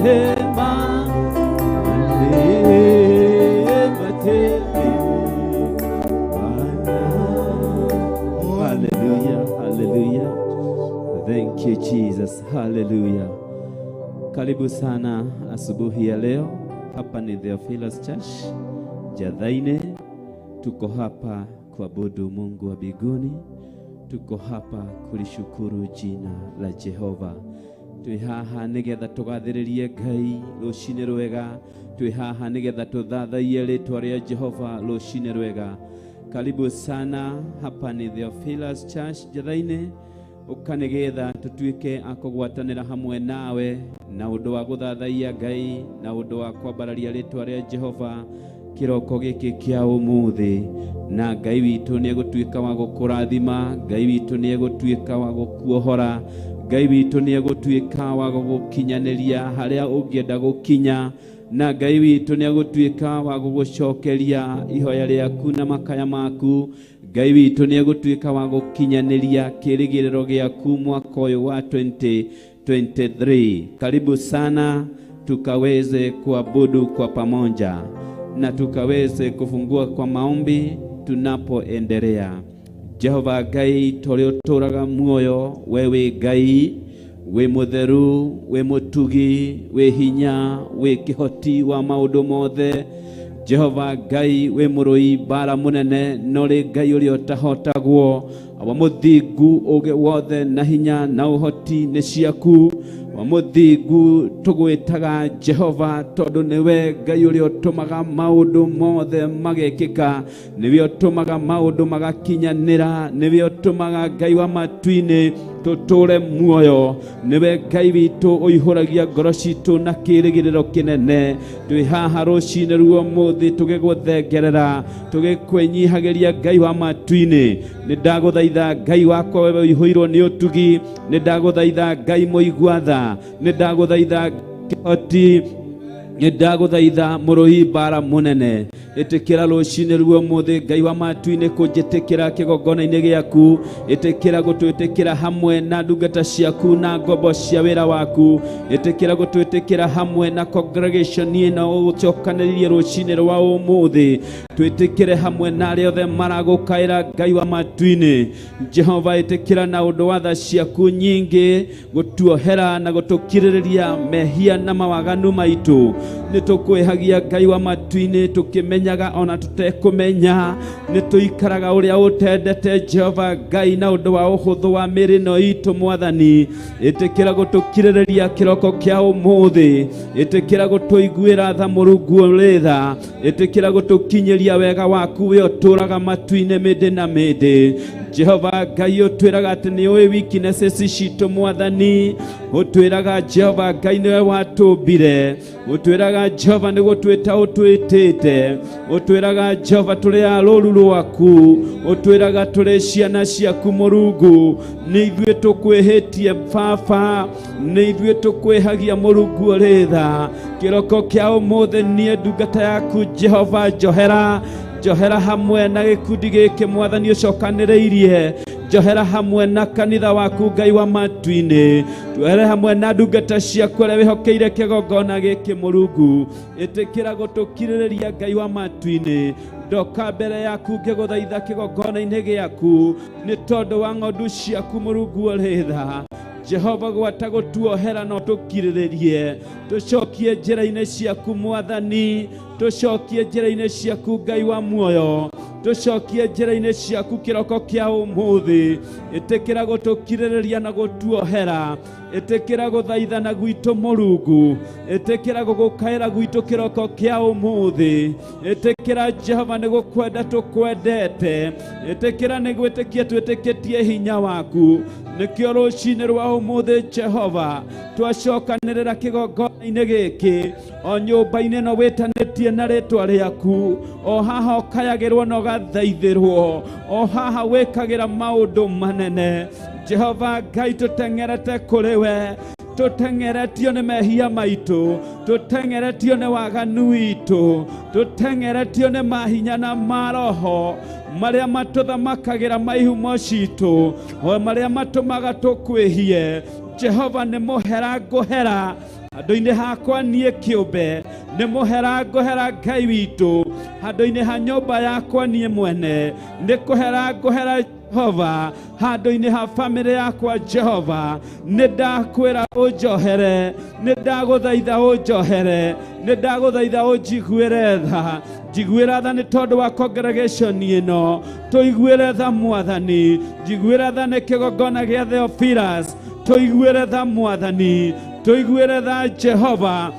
rehema, tele Bwana. Hallelujah, hallelujah. Thank you Jesus, hallelujah. Karibu sana asubuhi ya leo. Hapa ni Theophilus Church Jathaine. Tuko hapa kuabudu Mungu wa mbinguni. Tuko hapa kulishukuru jina la Jehova. Twi haha nigetha tugathiririe Ngai rucini rwega. Twi haha nigetha tuthathaie ritwa ria Jehova rucini rwega. Karibu sana. Hapa ni Theophilus Church Jathaine. Ukanigetha tutuike akugwatanira hamwe nawe na undu wa guthathaia Ngai, na undu wa kwambararia ritwa ria Jehova kiroko giki kia umuthi. Na Ngai witu ni egutuika wa gukurathima, Ngai witu ni egutuika wa gukuohora, Ngai witu ni egutuika wa gukinyaniria haria ungienda gukinya, na Ngai witu ni egutuika wa gugucokeria ihoya riaku na makaya maku. Ngai witu ni egutuika wa gukinyaniria kirigiriro giaku mwaka uyu wa 2023. Karibu sana tukaweze kuabudu kwa pamoja na tukaweze kufungua kwa maombi tunapoendelea. Jehova Ngai turi turaga muoyo, wewe Ngai we mutheru, we mutugi, we hinya, we kihoti wa maundu mothe. Jehova Ngai we murui bara munene, nori Ngai uri otahotagwo. Wa muthingu uge wothe na hinya na uhoti ni ciaku. Wa muthingu tugwitaga Jehova tondu niwe Ngai uri otumaga maundu mothe magekika, niwe otumaga maundu magakinyanira, niwe otumaga Ngai wa matuini tuture muoyo. Niwe Ngai witu uihuragia ngoro citu na kirigiriro kinene. Twi haha rucini ruo muthi tugiguthengerera, tugikwenyihagiria Ngai wa matuini. Nindaguthaitha Ngai wakwa wewe uihuirwo ni utugi, nindaguthaitha Ngai muigwatha, nindaguthaitha kihoti, nindaguthaitha murui bara munene. Itikira rucini ruo muthi Ngai wa matuini kunjitikira kigongona-ini giaku, itikira gutwitikira hamwe na ndungata ciaku na ngombo cia wira waku, itikira gutwitikira hamwe na congregation ino ugucokaniririe rucini rwa umuthi, twitikire hamwe na aria othe maragukaira Ngai wa matuini. Jehova itikira na undu wa tha ciaku nyingi gutuohera na gutukiririria mehia na mawaganu maitu. Nitukwihagia Ngai wa matuini tukimenyaga ona tutekumenya, nituikaraga uria utendete Jehova Ngai na undu wa uhuthu wa mirino itu mwathani. Itikira gutukiririria kiroko kia umuthi, itikira gutuiguira tha Murungu uri tha, itikira gutukinyiria wega waku we oturaga matuini mindi na mindi. Jehova Ngai utwiraga ati ni we weaknesses citu mwathani, utwiraga Jehova Ngai niwe watumbire, utwiraga Jehova ni gutwita utwitite, utwiraga Jehova turi aruru rwaku, utwiraga turi ciana ciaku Murungu. Ni ithuĩ tukwihitie Baba, ni ithuĩ tukwihagia Murungu uri tha. Kiroko kia umuthi nie ndungata yaku Jehova njohera, njohera hamwe na gikundi giki mwathani ucokaniriirie, njohera hamwe na kanitha waku Ngai wa matuini, njohera hamwe na ndungata ciaku aria wihokeire kigongona giki Murungu. Itikira gutukiririria Ngai wa matuini, ndoka mbere yaku ngiguthaitha kigongona-ini giaku ni tondu wa ng'ondu ciaku Murungu uri tha. Jehova gwata gutuohera no tukiriririe, tucokie njira-ini ciaku mwathani, tucokie njira-ini ciaku Ngai wa muoyo, tucokie njira-ini ciaku kiroko kia umuthi. Itikira gutukiririria na gutuohera, itikira guthaithana gwitu Murungu, itikira gugukaira gwitu kiroko kia umuthi, itikira Jehova ni gukwenda tukwendete, itikira ni gwitikia twitikitie hinya waku. Nikio rucini rwa umuthi Jehova twacokanirira kigongona-ini giki, o nyumba-ini no witanitie na ritwa riaku, o haha ukayagirwo no gathaithirwo, o haha wikagira maundu manene. Jehova Ngai tuteng'erete kuri we, tuteng'eretio ni mehia maitu, tuteng'eretio ni waganu witu, tuteng'eretio ni mahinya na maroho maria matuthamakagira maihumo citu, o maria matumaga tukwihie. Jehova ni muhera nguhera, Handũ-inĩ hakwa niĩ kĩũmbe nĩ mũhera ngũhera Ngai witũ. Handũ-inĩ ha nyũmba yakwa niĩ mwene nĩ kũhera ngũhera Jehova. Handũ-inĩ ha bamĩrĩ yakwa Jehova nĩ ndakwĩra ũnjohere, nĩ ndagũthaitha ũnjohere, nĩ ndagũthaitha ũnjiguĩre tha. Njiguĩra tha nĩ tondũ wa congregation ĩno, tũiguĩre tha Mwathani. Njiguĩra tha nĩ kĩgongona gĩa Theophilus, tũiguĩre tha Mwathani, tũiguĩre tha Jehova.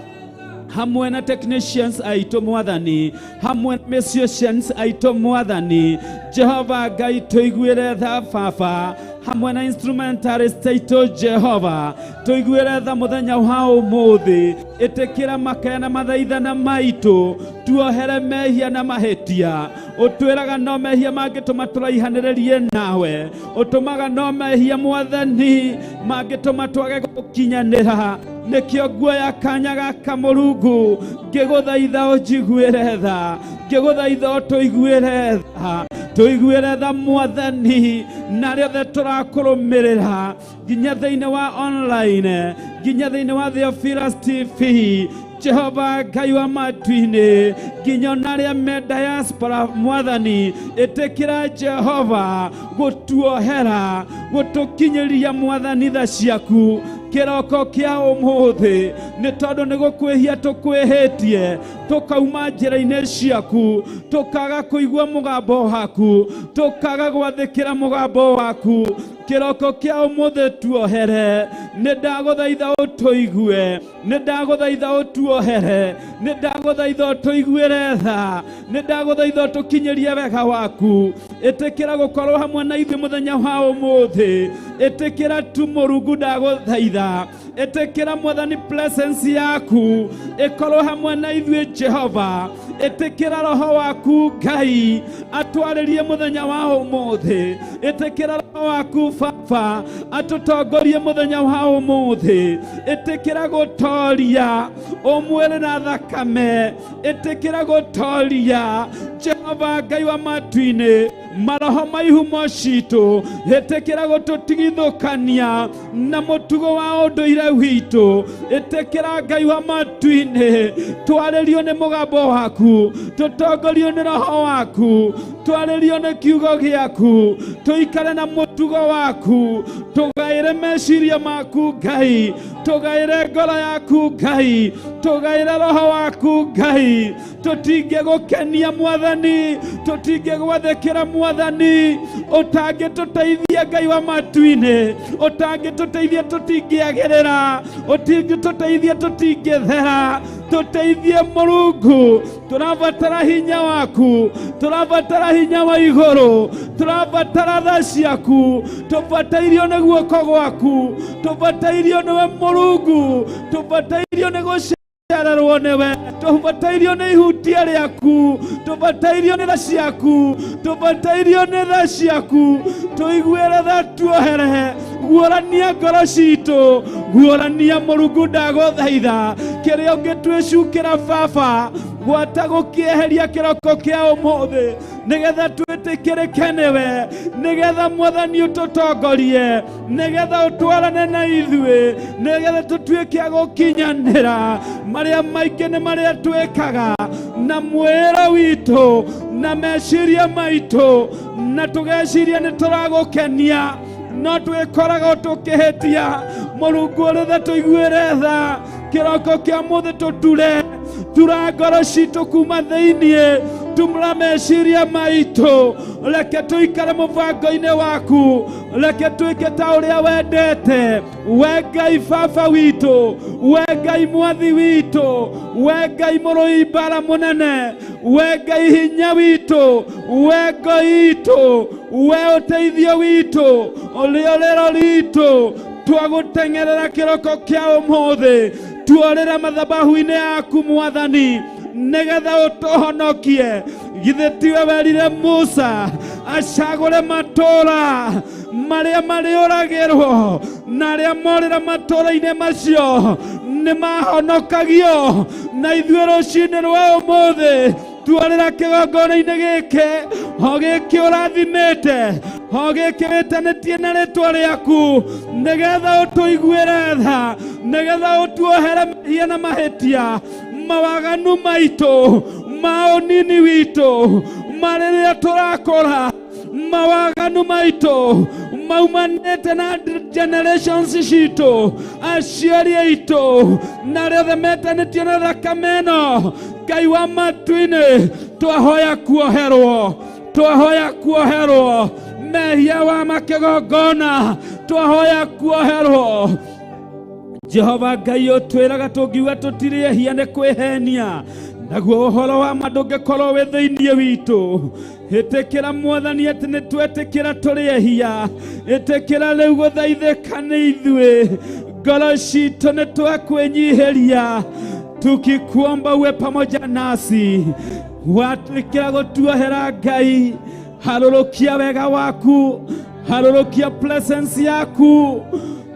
Hamwe na technicians aitũ Mwathani, hamwe na musicians aitũ Mwathani, Jehova Ngai tũiguĩre tha Baba. Hamwe na instrumentalist aitũ Jehova, tũiguĩre tha mũthenya wa ũmũthĩ. Ĩtĩkĩra makaya na mathaithana maitũ, tuohere mehia na mahĩtia. Ũtwĩraga no mehia mangĩtũma tũraihanĩrĩrie nawe, ũtũmaga no mehia Mwathani mangĩtũma twage gũkinyanĩra. Nĩkĩo nguoya kanya gaka Mũrungu ngĩgũthaitha ũnjiguĩre tha, ngĩgũthaitha ũtũiguĩre tha. Tũiguĩre tha Mwathani na rĩothe tũrakũrũmĩrĩra nginya thĩinĩ wa online, nginya thĩinĩ wa Theophilus TV. Jehova Ngai wa matu-inĩ, nginya narĩa me diaspora Mwathani, ĩtĩkĩra Jehova gũtuohera, gũtũkinyĩria Mwathani tha ciaku kĩroko kĩa ũmũthĩ. Nĩ tondũ nĩ gũkwĩhia tũkwĩhĩtie, tũkauma njĩra-inĩ ciaku, tũkaga kũigua mũgambo waku, tũkaga gwathĩkĩra mũgambo waku. Kĩroko kĩa ũmũthĩ tuohere, nĩ ndagũthaitha ũtũigue, nĩ ndagũthaitha ũtuohere, nĩ ndagũthaitha ũtũiguĩre tha, nĩ ndagũthaitha ũtũkinyĩrie wega waku. Ĩtĩkĩra gũkorwo hamwe na ithuĩ mũthenya wa ũmũthĩ, ĩtĩkĩra tu Mũrungu ndagũthaitha, ĩtĩkĩra Mwathani presence yaku ĩkorwo hamwe na ithuĩ Jehova. Ĩtĩkĩra Roho waku Ngai atwarĩrie mũthenya wa ũmũthĩ, ĩtĩkĩra Roho waku Baba atũtongorie mũthenya wa ũmũthĩ. Ĩtĩkĩra gũtoria ũmwĩrĩ na thakame, ĩtĩkĩra gũtoria Jehova Ngai wa matu-inĩ maroho maihumo citũ. Ĩtĩkĩra gũtũtigithũkania na mũtugo wa ũndũire witũ. Ĩtĩkĩra Ngai wa matu-inĩ twarĩrio nĩ mũgambo waku, tũtongorio nĩ Roho waku, twarĩrio nĩ kiugo gĩaku, tũikare na mũtugo waku, tũgaĩre meciria maku Ngai, tũgaĩre ngoro yaku Ngai, tũgaĩre Roho waku Ngai. Tũtingĩgũkenia Mwathani, tũtingĩgwathĩkĩra Mwathani ũtangĩtũteithia Ngai wa matu-inĩ, ũtangĩtũteithia tũtingĩagĩrĩra, ũtingĩtũteithia tũtingĩthera. Tũteithie Mũrungu, tũrabatara hinya waku, tũrabatara hinya wa igũrũ, tũrabatara tha ciaku, tũbatairio nĩ guoko gwaku, tũbatairio nĩwe Mũrungu, tũbatairio nĩ gũcererwo nĩwe, tũbatairio nĩ ihutia rĩaku, tũbatairio nĩ tha ciaku, tũbatairio nĩ tha ciaku. Tũiguĩre tha tuohere, guũrania ngoro citũ, guũrania Mũrungu ndagũthaitha. Kĩrĩa ũngĩtwĩcukĩra Baba gwata gũkĩeheria kĩroko kĩa ũmũthĩ, nĩgetha twĩtĩkĩrĩke nĩwe, nĩgetha Mwathani ũtũtongorie, nĩgetha ũtwarane na ithuĩ, nĩgetha tũtuĩke a gũkinyanĩra marĩa maingĩ nĩ marĩa twĩkaga na mwĩra witũ na meciria maitũ, na tũgeciria nĩ tũragũkenia, no twĩkoraga tũkĩhĩtia. Mũrungu ũrĩ tha tũiguĩre tha, kĩroko kĩa mũthĩ tũture, tura ngoro citũ kuma thĩiniĩ, tumũra meciria maitũ. Reke tũikare mũbango-inĩ waku, reke twĩke ta ũrĩa wendete. We Ngai Baba witũ, we Ngai Mwathi witũ, we Ngai mũrũi mbara mũnene, we Ngai hinya witũ, we Ngai itũ, we ũteithio witũ, ũrĩa rĩro ritũ. Twagũteng'erera kĩroko kĩa ũmũthĩ, tuorĩra mathabahu-inĩ yaku Mwathani, nĩgetha ũtũhonokie. Githĩ tiwe werire Musa acagũre matũũra marĩa marĩũragĩrwo, na arĩa morĩra matũũra-inĩ macio nĩ mahonokagio. Na ithuĩ rũciinĩ rwa ũmũthĩ tuorĩra kĩgongona-inĩ gĩkĩ, o gĩkĩ ũrathimĩte, ogĩkĩrĩtanĩtie na rĩtwa rĩaku nĩgetha ũtũiguĩre tha, nĩgetha ũtuohere mehia na mahĩtia, mawaganu maitũ, maũnini witũ, marĩrĩa tũrakũra, mawaganu maitũ maumanĩte na generations citũ, aciari aitũ, na rĩothe metanĩtio na thakame ĩno. Ngai wa matu-inĩ, twahoya kuoherwo, twahoya kuoherwo mehia wa makĩgongona, twahoya kuoherwo. Jehova Ngai ũtwĩraga tũngiuga tũtirĩhia nĩ kwĩhenia, naguo ũhoro wa ma ndũngĩkorwo wĩ thĩinĩ witũ. Ĩtĩkĩra Mwathani atĩ nĩ twetĩkĩra tũrĩhia, ĩtĩkĩra rĩu gũthaithĩka nĩ ithuĩ, ngoro citũ nĩ twakwĩnyihĩria, tukikuomba uwe pamoja nasi. Watĩkĩra gũtuohera Ngai, harũrũkia wega waku, harũrũkia presence yaku,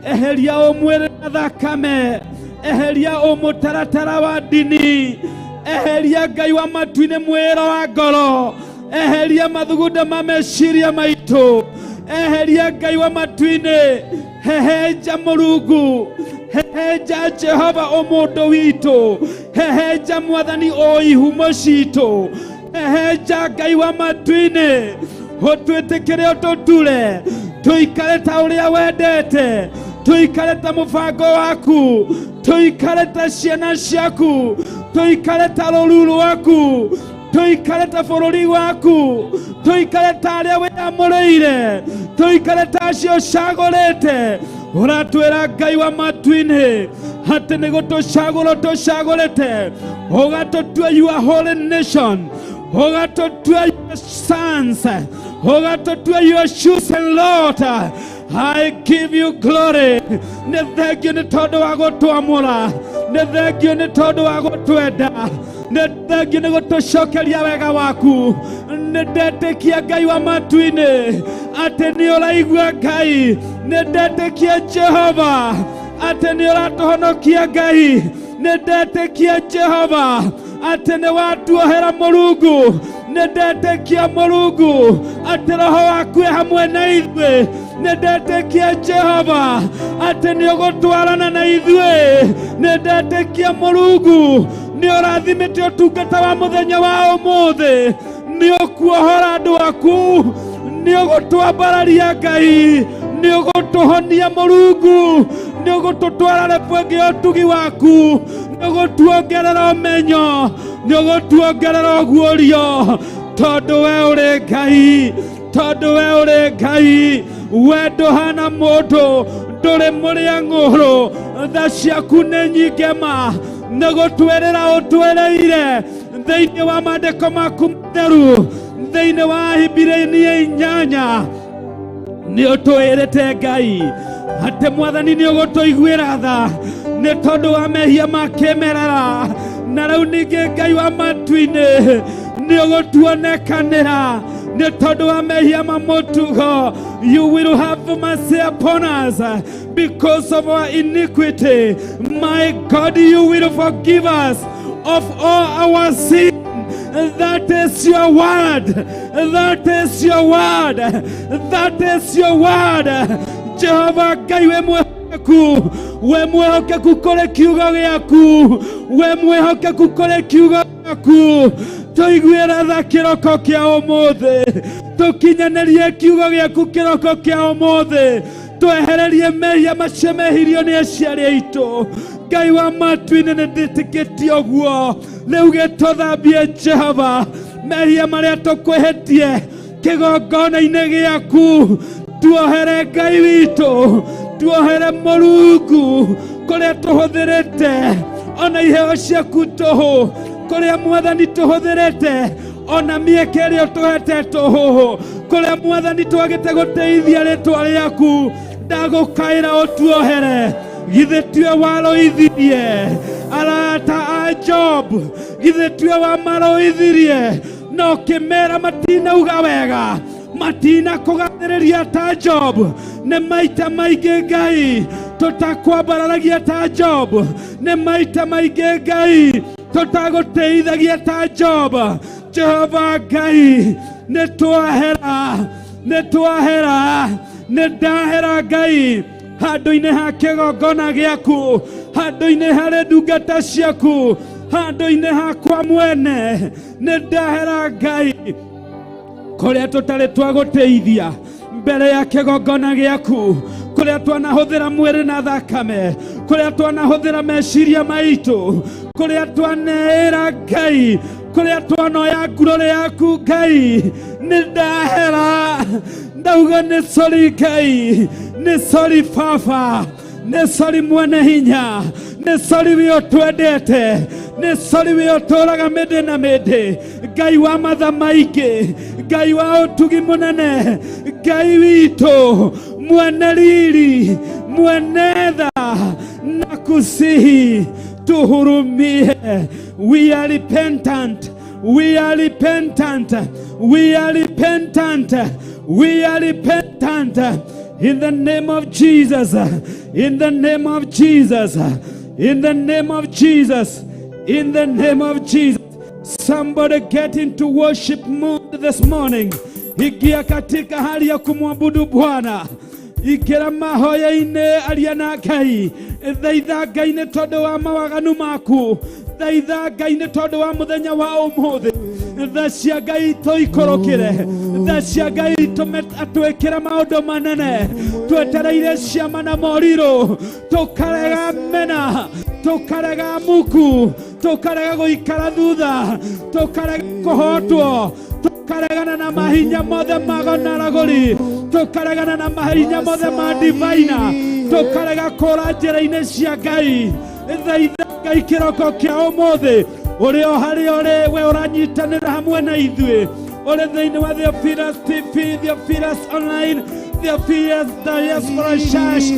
eheria ũmwĩrĩ na thakame, eheria ũmũtaratara wa ndini, eheria Ngai wa matu-inĩ mwĩro wa ngoro, eheria mathugunda ma meciria maitũ, eheria Ngai wa matu-inĩ, hehenja Mũrungu, hehenja Jehova ũmũndũ witũ, hehenja Mwathani o ihumo citũ, hehenja Ngai wa matu-inĩ, ũtwĩtĩkĩre ũtũture, tũikare ta ũrĩa wendete, tũikare ta mũbango waku, tũikare ta ciana ciaku, tũikare ta rũru rwaku, tũikare ta bũrũri waku, tũikare ta arĩa wĩamũrĩire, tũikare ta acio ũcagũrĩte. Ũratwĩra Ngai wa matu-inĩ atĩ nĩ gũtũcagũra tũcagũrĩte, ũgatũtua your holy nation, ũgatũtua your sons, ũgatũtua your chosen Lord. I give you glory. Nĩ thengio nĩ tondũ wa gũtwamũra, nĩ thengio nĩ tondũ wa gũtwenda, nĩ thengio nĩ gũtũcokeria wega waku. Nĩ ndetĩkia Ngai wa matu-inĩ atĩ nĩ ũraigua Ngai, nĩ ndetĩkia Jehova atĩ nĩ ũratũhonokia Ngai, nĩ ndetĩkia Jehova atĩ nĩ watuohera Mũrungu, nĩ ndetĩkia Mũrungu atĩ roho waku e hamwe na ithuĩ, nĩ ndetĩkia Jehova atĩ nĩ ũgũtwarana na ithuĩ, nĩ ndetĩkia Mũrungu nĩ ũrathimĩte ũtungata wa mũthenya wa ũmũthĩ, nĩ ũkuohora andũ aku, nĩ ũgũtwambararia Ngai, nĩ ũgũtũhonia Mũrungu, nĩ ũgũtũtwara rĩbwengi ya ũtugi waku, nĩ ũgũtuongerera ũmenyo, nĩ ũgũtuongerera ũguũrio, tondũ we ũrĩ Ngai, tondũ we ũrĩ Ngai, we ndũhana mũndũ, ndũrĩ mũrĩa ng'ũrũ, tha ciaku nĩ nyingĩ ma, nĩ gũtwĩrĩra ũtwĩrĩire thĩinĩ wa maandĩko maku matheru, thĩinĩ wa Ahibirania 8 nĩ ũtwĩrĩte Ngai atĩ Mwathani nĩ ũgũtũiguĩra tha nĩ tondũ wa mehia makĩmerera, na rĩu ningĩ Ngai wa matu-inĩ nĩ ũgũtuonekanĩra nĩ tondũ wa mehia ma mũtugo. You will have mercy upon us because of our iniquity. My God, you will forgive us of all our sin. That is your word. That is your word. That is your word. Jehova Ngai we mwehokeku, we mwehokeku kũrĩ kiugo gĩaku, we mwehokeku kũrĩ kiugo gĩaku. Tũiguĩre tha kĩroko kĩa ũmũthĩ, tũkinyanĩrie kiugo gĩaku kĩroko kĩa ũmũthĩ, twehererie mehia macio mehirio nĩ aciari aitũ. Ngai wa matu-inĩ nĩ ndĩtĩkĩtie ũguo, rĩu gĩtũthambie Jehova mehia marĩa tũkwĩhĩtie kĩgongona-inĩ gĩaku. Tuohere Ngai witũ, tuohere Mũrungu kũrĩa tũhũthĩrĩte ona iheo ciaku tũhũ, kũrĩa Mwathani tũhũthĩrĩte ona mĩeke ĩrĩa ũtũhete tũhũ, kũrĩa Mwathani twagĩte gũteithia rĩtwa rĩaku. Ndagũkaĩra ũtuohere, githĩ tiwe warũithirie arata a Job, githĩ tiwe wamarũithirie na ũkĩmera matinauga wega, matinakũgathĩrĩria ta Job. Nĩ maita maingĩ Ngai tũtakwambararagia ta Job, nĩ maita maingĩ Ngai tũtagũteithagia ta Job. Jehova Ngai nĩ twahera, nitwahera nindahera Ngai handu-inĩ ha kĩgongona gĩaku, handu-inĩ harĩ ndungata ciaku, handu-inĩ hakwa mwene nindahera Ngai kũrĩa tũtarĩ twagũteithia mbere ya kĩgongona gĩaku, kũrĩa twanahũthĩra mwĩrĩ na thakame, kũrĩa twanahũthĩra meciria maitũ, kũrĩa twaneĩra Ngai, kũrĩa twanoya ngurũrĩ yaku Ngai, nindahera ndauga nĩ sorry Ngai, nĩ sorry Baba, nĩ sorry mwene hinya, nĩ sorry wĩ ũtwendete, nĩ sorry wĩ ũtũũraga mĩndĩ na mĩndĩ, Ngai wa matha maingĩ, Ngai wa ũtugi mũnene, Ngai witũ mwene riri, mwene tha, nakusihi tuhurumie. We are repentant, we are repentant, we are repentant, we are repentant. In the name of Jesus, in the name of Jesus, in the name of Jesus, in the name of Jesus. Somebody get into worship mood this morning. Ingia katika hali ya kumwabudu Bwana. Ikira mahoya-inĩ aria na Ngai. Thaitha Ngai nĩ tondũ wa mawaganu maku. Thaitha Ngai nĩ tondũ wa mũthenya wa ũmũthĩ. Tha cia Ngai tũikũrũkĩre, tha cia Ngai atwĩkĩre maũndũ manene, twetereire ciama na morirũ, tũkarega mena, tũkarega muku, tũkarega gũikara thutha, tũkarega kũhotwo, tũkaregana na mahinya mothe ma gonaragũri, tũkaregana na mahinya mothe ma divaina, tũkarega kũra njĩra-inĩ cia Ngai. Thaitha Ngai kĩroko kĩa ũmũthĩ, uri o hari uri we uranyitanira hamwe na ithuĩ, uri thĩinĩ wa Theophilus TV, Theophilus Online, Theophilus Diaspora Church,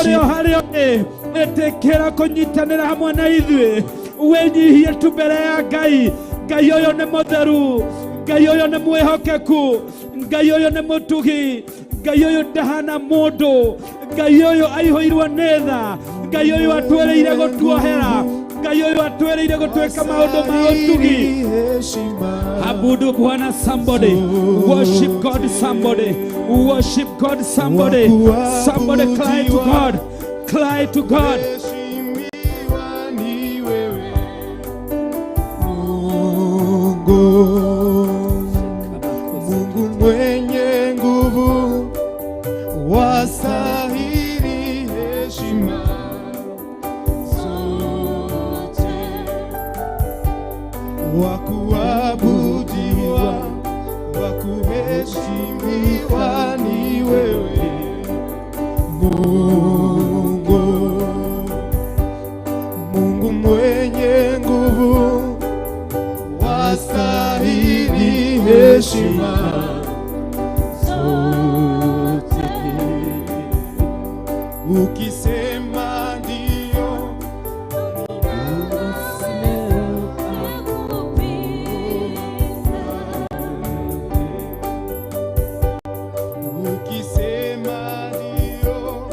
uri o hari uri etĩkĩra kũnyitanĩra hamwe na ithuĩ, wĩnyihie tu mbere ya Ngai. Ngai ũyũ nĩ mũtheru, Ngai ũyũ nĩ mwĩhokeku, Ngai ũyũ nĩ mũtugi, Ngai ũyũ ndahana mũndũ, Ngai ũyũ aihũirwo nĩ tha, Ngai ũyũ atwĩrĩire gũtuohera, Ngai ũyũ atwĩrĩire gũtwĩka maũndũ ma ũtugi. Abudu Bwana somebody, worship God somebody, worship God somebody, somebody cry to God, cry to God. Mungu mwenye nguvu, wastahili heshima zote, wakuabudiwa, wakuheshimiwa ni wewe Mungu. Mungu mwenye nguvu, wastahili heshima zote, ukisema ndio ukisema ndio,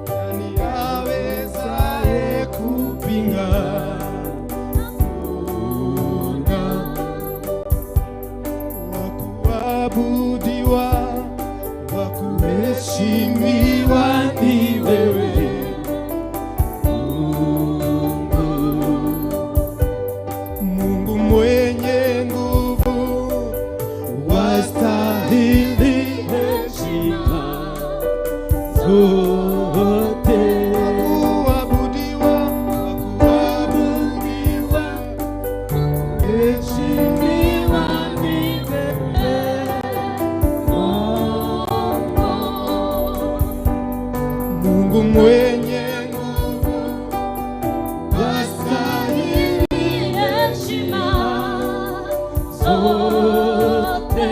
nani awezaye kupinga? Wakuabudiwa, wakuheshimiwa ni wewe Mungu. Mungu mwenye nguvu, wastahili heshima zote, wakuabudiwa, wakuabudiwa, heshimiwa ni wewe Mungu mwenye nguvu, wastahili heshima zote,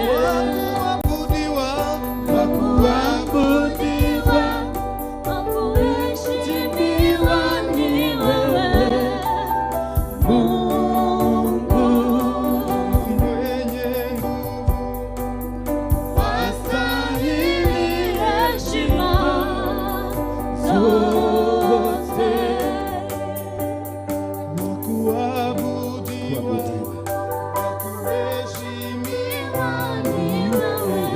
wakuabudiwa, wakuabudiwa, wakuheshimiwa ni wewe Mungu mwenye nguvu, wastahili heshima zote, wakuabudiwa, wakuheshimiwa ni wewe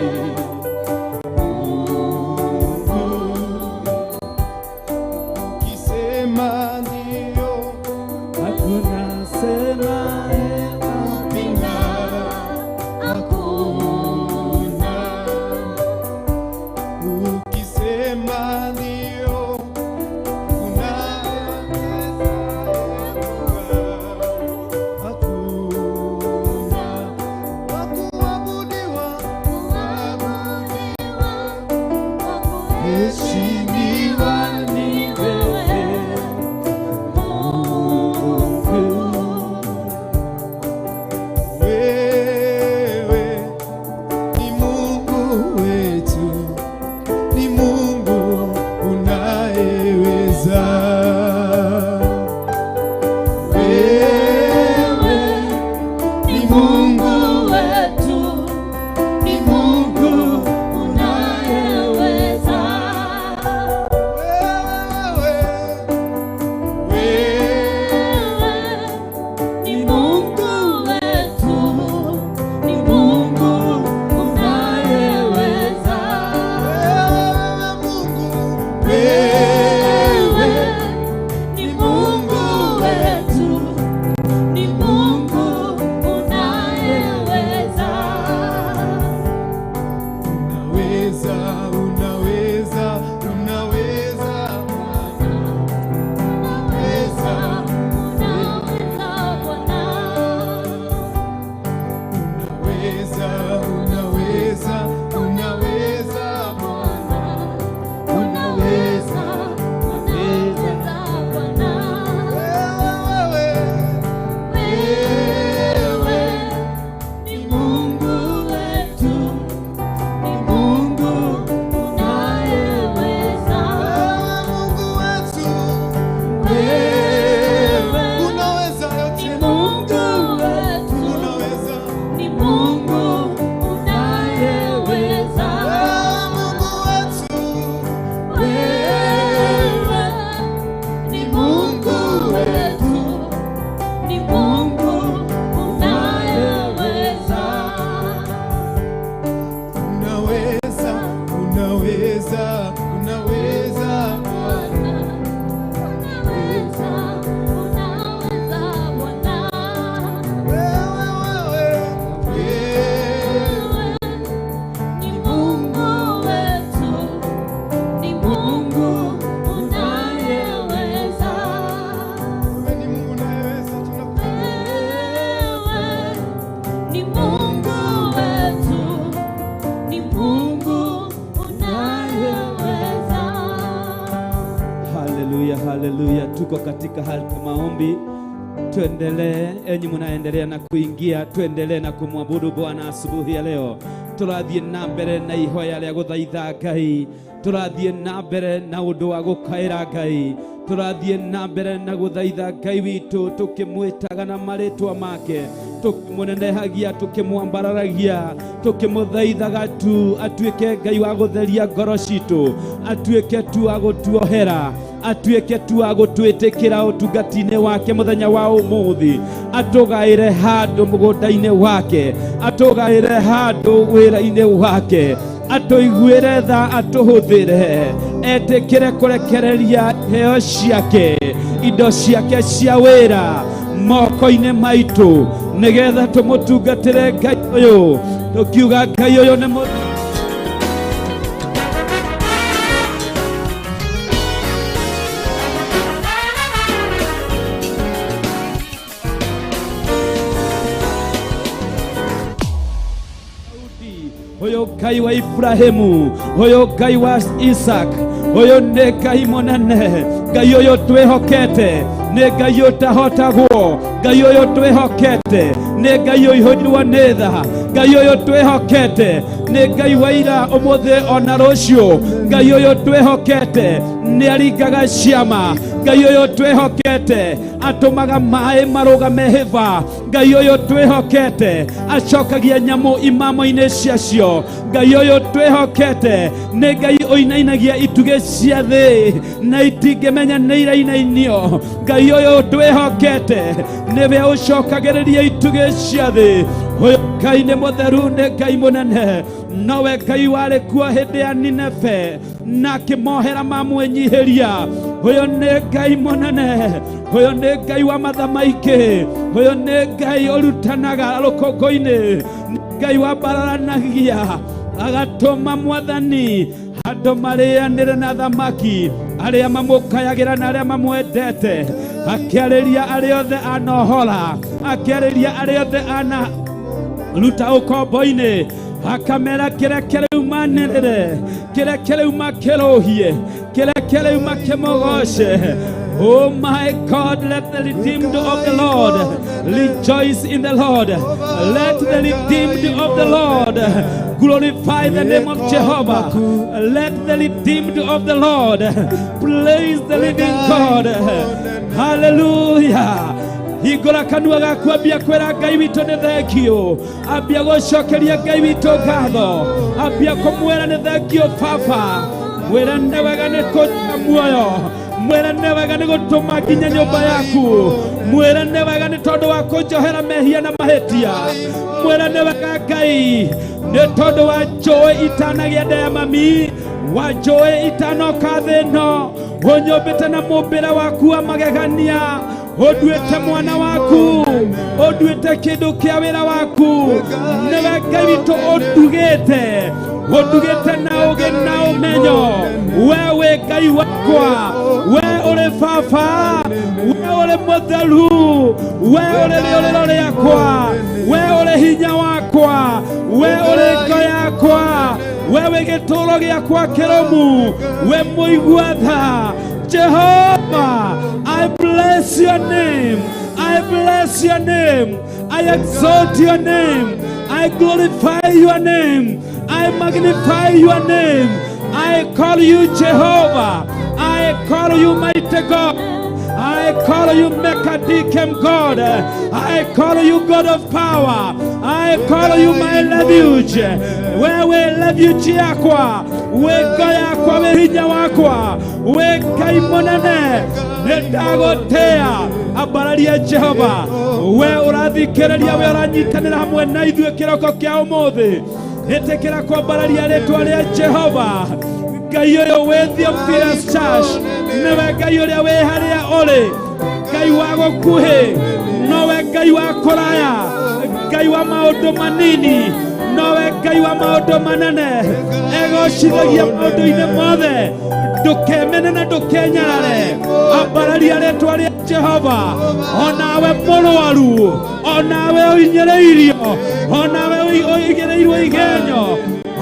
Haleluya, tuko katika hali ya maombi. Tuendelee, enyi mnaendelea na kuingia, tuendelee na kumwabudu Bwana asubuhi ya leo. Turathie na mbere na ihoya rĩa gũthaitha Ngai, turathie na mbere na ũndũ wa gũkaĩra Ngai, turathie na mbere na gũthaitha Ngai witũ, tukimwĩtaga na marĩtwa make, tukimũnenehagia, tukimwambararagia, tukimũthaithaga tu atuĩke Ngai wa gũtheria ngoro citũ, atuĩke tu wa gũtuohera, atuĩke tu wa gũtwĩtĩkĩra ũtungati-inĩ wake mũthenya wa ũmũthĩ, atũgaĩre handũ mũgũnda-inĩ wake, atũgaĩre handũ wĩra-inĩ wake, atũiguĩre tha, atũhũthĩre, etĩkĩre kũrekereria heo ciake, indo ciake cia wĩra moko-inĩ maitũ, nĩgetha tũmũtungatĩre Ngai ũyũ, tũkiuga Ngai ũyũ nĩ huyo Ngai wa Ibrahimu, huyo Ngai wa Isaac, huyo nĩ Ngai mũnene. Ngai ũyũ twĩhokete nĩ Ngai ũtahotagwo, Ngai ũyũ twĩhokete nĩ Ngai ũihũirwo nĩ tha, Ngai ũyũ twĩhokete nĩ Ngai wa ira, ũmũthĩ ona rũciũ. Ngai ũyũ twĩhokete nĩ aringaga ciama, Ngai ũyũ twĩhokete atũmaga maĩ marũgame hĩba, Ngai ũyũ twĩhokete acokagia nyamũ imamo-inĩ ciacio, Ngai ũyũ twĩhokete nĩ Ngai ũinainagia itugĩ cia thĩ na itingĩmenya nĩ irainainio. Ngai ũyũ twĩhokete nĩwe ũcokagĩrĩria itugĩ cia thĩ. Ũyũ Ngai nĩ mũtheru, nĩ Ngai mũnene, nowe Ngai warĩ kuo hĩndĩ ya Nineve, na kimohera mamwenyihiria. Huyo nĩ Ngai mũnene, huyo nĩ Ngai wa mathamaiki, huyo nĩ Ngai ũrutanaga rũkũngũ-inĩ, Ngai wambararanagia agatũma Mwathani andũ marĩanĩre na thamaki, arĩa mamũkayagĩra na arĩa mamwendete, akĩarĩria arĩa othe anohora, akĩarĩria arĩa othe anaruta ũkombo-inĩ, akamera kĩreke rĩu manĩrĩre, kĩreke rĩu makĩrũhie, kĩreke rĩu makĩmũgoce. Oh my God, let the redeemed of the Lord rejoice in the Lord. Let the redeemed of the Lord glorify the name of Jehovah. Let the redeemed of the Lord praise the living God. Hallelujah. Hingũra kanua gaku ambia kwĩra Ngai witũ nĩ thengio, ambia gũcokeria Ngai witũ ngatho, ambia kũmwĩra nĩ thengio Baba, mwĩra nĩ wega nĩ kũruta muoyo, mwĩra nĩ wega nĩ gũtũma nginya nyũmba yaku, mwĩra nĩ wega nĩ tondũ wa kũnjohera mehia na mahĩtia, mwĩra nĩ wega Ngai nĩ tondũ wa njũĩ itanagĩa nda ya mami, wa njũĩ itanoka thĩ ĩno, ũnyũmbĩte na mũmbĩre waku wa magegania, ũnduĩte mwana waku, ũnduĩte kĩndũ kĩa wĩra waku, nĩwe Ngai witũ ũndugĩte, ũndugĩte na ũgĩ na ũmenyo. We wĩ Ngai wakwa, we ũrĩ Baba, we ũrĩ mũtheru, we ũrĩ rĩũrĩro rĩakwa, we ũrĩ hinya wakwa, we ũrĩ ngo yakwa, we wĩ gĩtũũro gĩakwa kĩrũmu, we mũigua tha. Jehovah, I bless your name, I bless your name, I exalt your name, I glorify your name, I magnify your name. I call you Jehovah, I call you mighty God, I call you Mekadikem God, I call you God of power, I call you my refuge. Wewe refuge yakwa, weko yakwa, we hinya wakwa, we Ngai mũnene, nĩndagũtĩĩa. Ambararia Jehova, we ũrathikĩrĩria, we ũranyitanĩra hamwe na ithuĩ kĩroko kĩa ũmũthĩ. Ĩtĩkĩra kwambararia rĩtwa rĩa Jehova. Ngai ũyũ wĩ Theophilus Church, nĩwe Ngai ũrĩa wĩ harĩa ũrĩ, Ngai wa gũkuhĩ, nowe Ngai wa kũraya, Ngai wa maũndũ manini, nowe Ngai wa maũndũ manene, egocithagia maũndũ-inĩ mothe, ndũkemene na ndũkenyarare. Ambararia rĩtwa rĩa Jehova. Onawe mũrwaru, onawe ũhinyĩrĩirio, onawe ũigĩrĩirwo igenyo,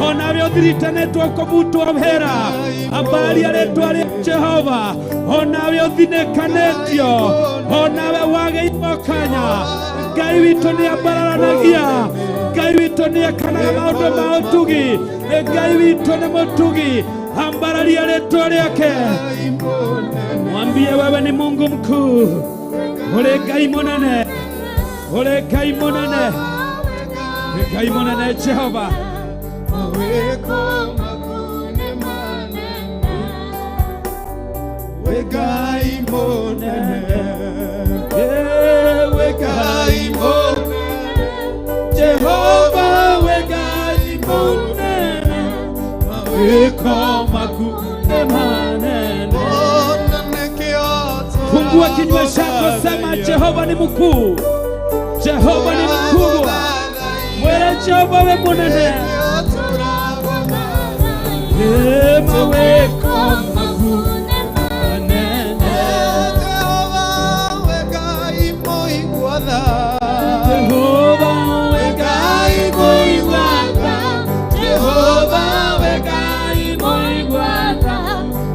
onawe ũthiritanĩtwo kũmutwo wĩra, ambararia rĩtwa rĩa Jehova. Onawe ũthinĩkanĩtio, onawe wagĩirwo kanya, Ngai witũ nĩ ambararanagia, Ngai witũ nĩ ekanaga maũndũ ma ũtugi, Ngai witũ nĩ mũtugi. Ambararia rĩtwa rĩake, mwambie wewe ni Mungu mkuu, ũrĩ Ngai mũnene, ũrĩ Ngai mũnene, Ngai mũnene Jehova. We Ngai mũnene, we Ngai mũnene, Jehova, we Ngai mũnene, mawĩko maku nĩ manene. Fungua kinywa chako, sema Jehova ni mkuu, Jehova ni mkuu, mwele Jehova we mũnene, mawĩko maku nĩ manene. Jehova we Ngai mũigua tha, Jehova we Ngai mũigua tha, Jehova we Ngai mũigua tha,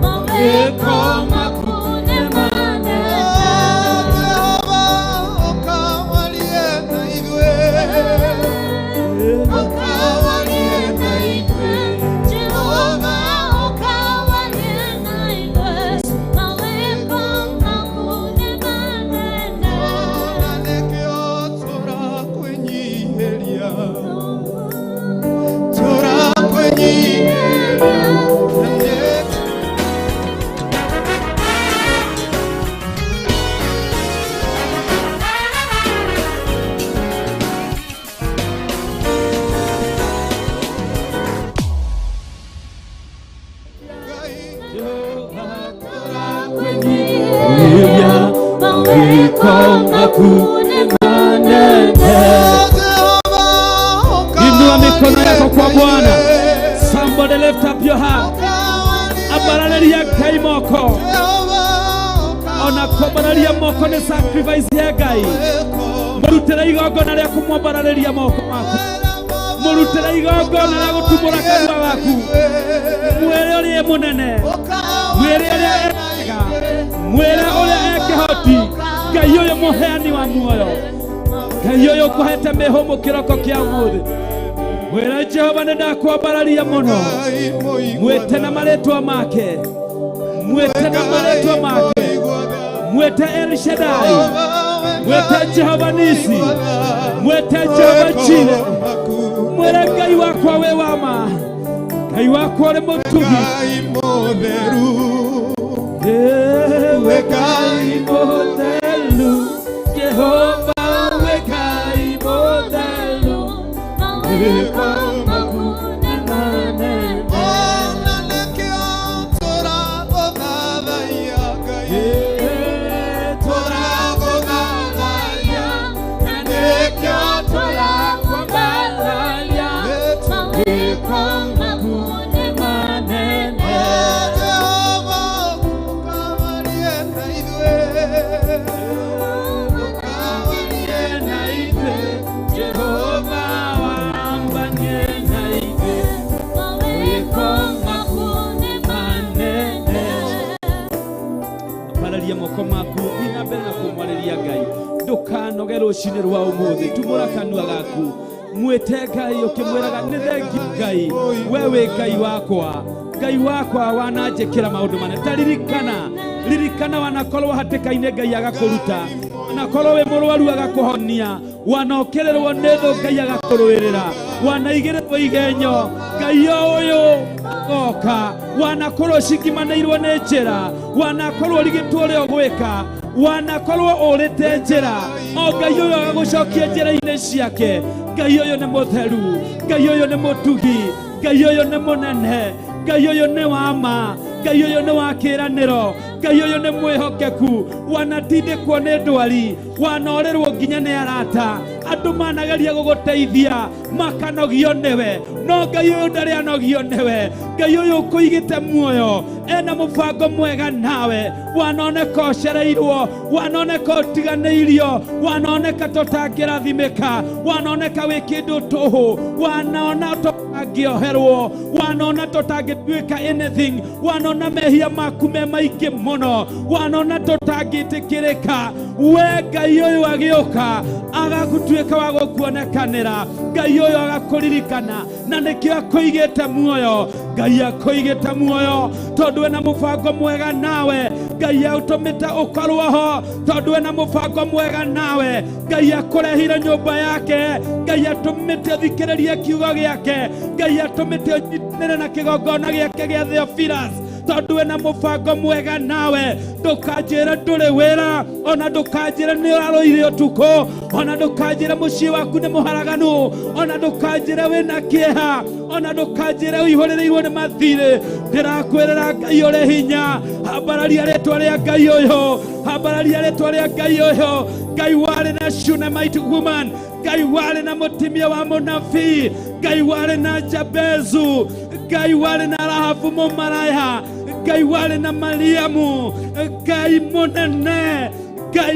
mawĩko maku nĩ manene. Jehova ũkawarie na ithuĩ, ũkawarie na ithuĩ, Jehova ũkawarie moko ona kwambararia moko ni sacrifice ya Ngai murutira igongona ria kumwambararia moko maku murutira igongona ria gutumura kanua gaku mwere uri munene mwere uri ega mwere uri ekihoti Ngai uyu muheani wa muoyo Ngai uyu kuhete mihumu kiroko kia umuthi mwere Jehova nindakwambararia muno mwete na maretwa make mwete na maretwa make mwete El Shaddai mwete Jehova Nisi mwete Jehova Chile mwere Ngai wakwa we wama Ngai wakwa uri mutugi we Ngai mutheru Jehova we Ngai mutheru Nogero shinirwa umuthi tumura kanua gaku mwete Ngai ukimwiraga ni thengi Ngai wewe Ngai wakwa wananjikira maundu mane taririkana wanakorwo hatikaine Ngai agakuruta wanakorwo we murwaru agakuhonia wanokererwo ni thu Ngai agakurwirira wanaigirirwo igenyo Ngai uyu oka wanakorwo shikimanirwo ni njira wanakorwo rigitwo rio gwika wanakorwo urite njira o Ngai uyu agagucokia njira-ini ciake Ngai uyu ni mutheru Ngai uyu ni mutugi Ngai uyu ni munene Ngai uyu ni wama Ngai uyu ni wakiraniro Ngai uyu ni mwihokeku wanatindikwo ni ndwari wanorerwo nginya ni arata andu manageria guguteithia makanogio niwe no Ngai uyu ndari anogio niwe Ngai uyu kuigite muoyo ena mubango mwega nawe wanoneka ucereirwo wanoneka utiganeirio wanoneka tutangirathimika wanoneka wi kindu tuhu wanona tutangioherwo wanona tutangituika anything wanona mehia maku me maingi muno wanona tutangitikirika we Ngai uyu agioka agagutuika wa gukuonekanira Ngai uyu agakuririkana na nikio akuigite muoyo Ngai akuigite muoyo tondu ena mubango mwega nawe Ngai autumite ukorwo ho tondu ena mubango mwega nawe Ngai akurehire nyumba yake Ngai atumite thikiririe kiugo giake Ngai atumite nyitanire na kigongona giake gia Theophilus tondu ena mubango mwega nawe ndukanjire nduri wira ona ndukanjire ni uraroire utuku ona ndukanjire mucii waku ni muharaganu ona ndukanjire wina kieha ona ndukanjire uihuririrwo ni mathire ndirakwirira Ngai uri hinya hambararia ritwa ria Ngai uyu hambararia ritwa ria Ngai uyu Ngai wari na Shunammite woman Ngai wari na mutimia wa munabii Ngai wari na Jabezu Ngai wari na Rahabu mumaraya Ngai wari na Mariamu Ngai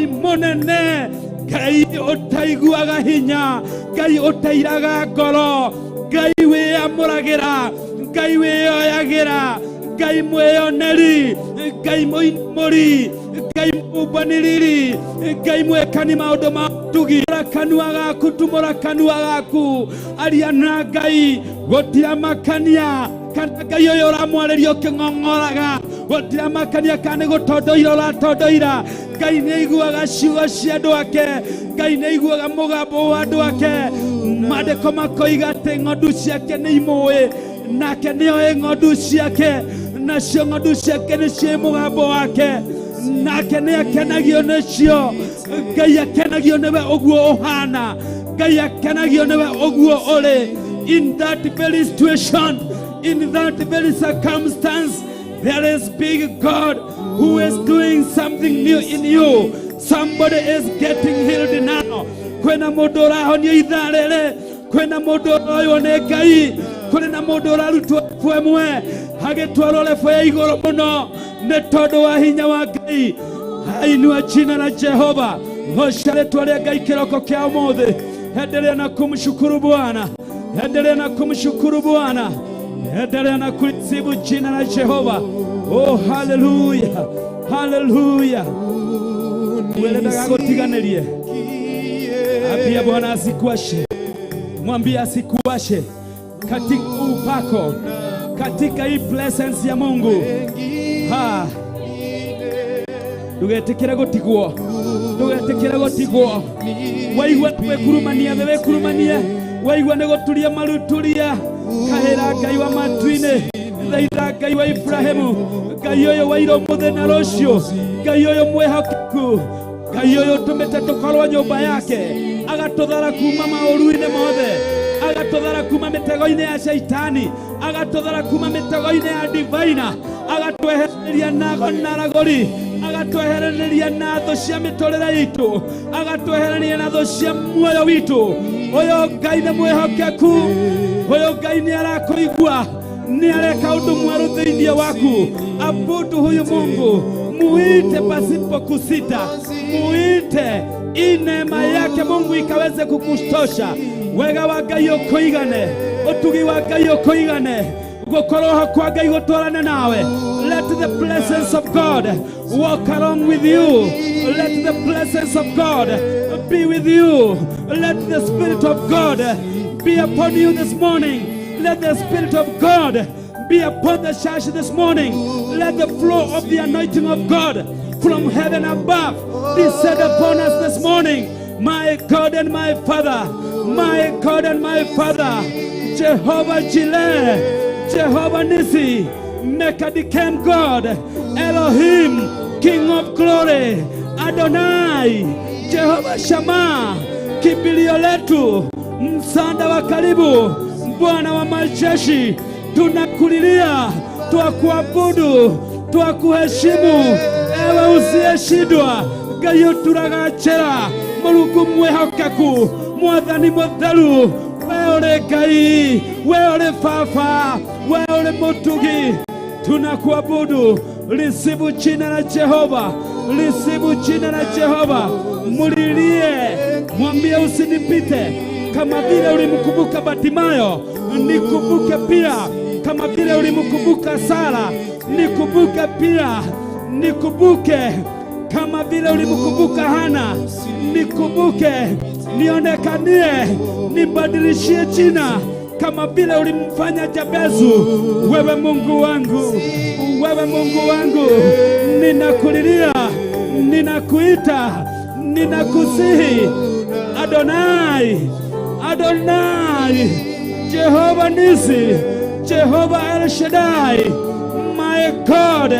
munene Ngai utaiguaga hinya Ngai utairaga ngoro Ngai wiyamuragira Ngai wiyoyagira Ngai mwiyoneri Ngai muinamuri Ngai mumbaniriri Ngai mwekani maundu ma tugi kanua gaku tumura kanua gaku aria na Ngai gutira makania kana Ngai uyu uramwaririo king'ong'oraga gutira makania kana gutondoira uratondoira Ngai ni aiguaga ciugo cia andu ake Ngai ni aiguaga mugambo wa andu ake mandiko makoiga ati ng'ondu ciake ni imui nake nioe ng'ondu ciake nacio ng'ondu ciake ni cia mugambo wake nake ni akenagio nicio Ngai akenagio niwe uguo uhana Ngai akenagio niwe uguo uri in that very situation in that very circumstance there is big God who is doing something new in you. Somebody is getting healed now. Kwena mundu urahonio ithaa riri kwena mundu uroywo ni Ngai kwena mundu urarutwo fwemwe hagitwarwo lefo ya iguru muno nĩ tondũ wa hinya wa Ngai. Inua jina la Jehova. Osha letu alia Ngai kiroko kia ũmũthĩ. Endelea na kumshukuru Bwana. Endelea na kumshukuru Bwana. Endelea na kulisifu jina la Jehova. Oh, hallelujah. Hallelujah. Welendaga gũtiganĩrie. Ambia Bwana asikuashe. Mwambie asikuashe katika upako, katika hii presence ya Mungu. Ndugetikire gutigwo, ndugetikire gutigwo. Waigua wekurumania, wekurumania. Waigua nĩ gũturia maruturia. Kahĩra Ngai wa matu-inĩ, thaitha Ngai wa Ibrahimu, Ngai ũyũ wa ira ũmũthĩ na rũciũ, Ngai ũyũ mwĩhokeku, Ngai ũyũ ũtũmĩte tũkorwo nyũmba yake, agatũthara kuma maũru-inĩ mothe, agatũthara kuma mĩtego-inĩ ya Shaitani, agatũthara kuma mĩtego-inĩ ya divina, agatwehereria nago na ragori, agatwehereria na thũ cia mĩtũrĩre itũ, agatwehereria na thũ cia muoyo witũ. Ũyũ Ngai nĩ mwĩhokeku, ũyũ Ngai nĩ arakũigua, nĩ areka ũndũ mwerũ thĩinĩ waku. Abudu huyu Mungu, muite pasipo kusita, muite ili neema yake Mungu ikaweze kukustosha. Wega wa Ngai ũkũigane, ũtugi wa Ngai ũkũigane, gũkorwo kwa Ngai gũtwarane nawe. Let the presence of God walk along with you. Let the presence of God be with you. Let the Spirit of God be upon you this morning. Let the Spirit of God be upon the church this morning. Let the flow of the anointing of God from heaven above descend upon us this morning. My God and my Father, my God and my Father, Jehovah Jireh, Jehovah Nissi, Mekadichem God, Elohim, King of glory, Adonai, Jehovah Shammah, kimbilio letu, msaada wa karibu, Bwana wa majeshi, tunakulilia, twakuabudu, twakuheshimu, ewe usiyeshindwa, Ngai ũturagacĩra, Mũrungu mwĩhokeku, Mwathani mũtheru, we ũrĩ Ngai, we ũrĩ Baba, we ũrĩ Mũtugi, tunakuabudu. Receive jina la Jehova, receive jina la Jehova. Mulilie, mwambie usinipite, kama vile ulimkumbuka Bartimayo, nikumbuke pia. Kama vile ulimkumbuka Sara, nikumbuke pia. Nikumbuke kama vile ulimkumbuka Hana, nikumbuke. Nionekanie, nibadilishie jina kama vile ulimfanya Jabezu. Wewe Mungu wangu, wewe Mungu wangu, ninakulilia, ninakuita, ninakusihi. Adonai, Adonai, Jehovah Nissi, Jehovah El Shaddai, my God,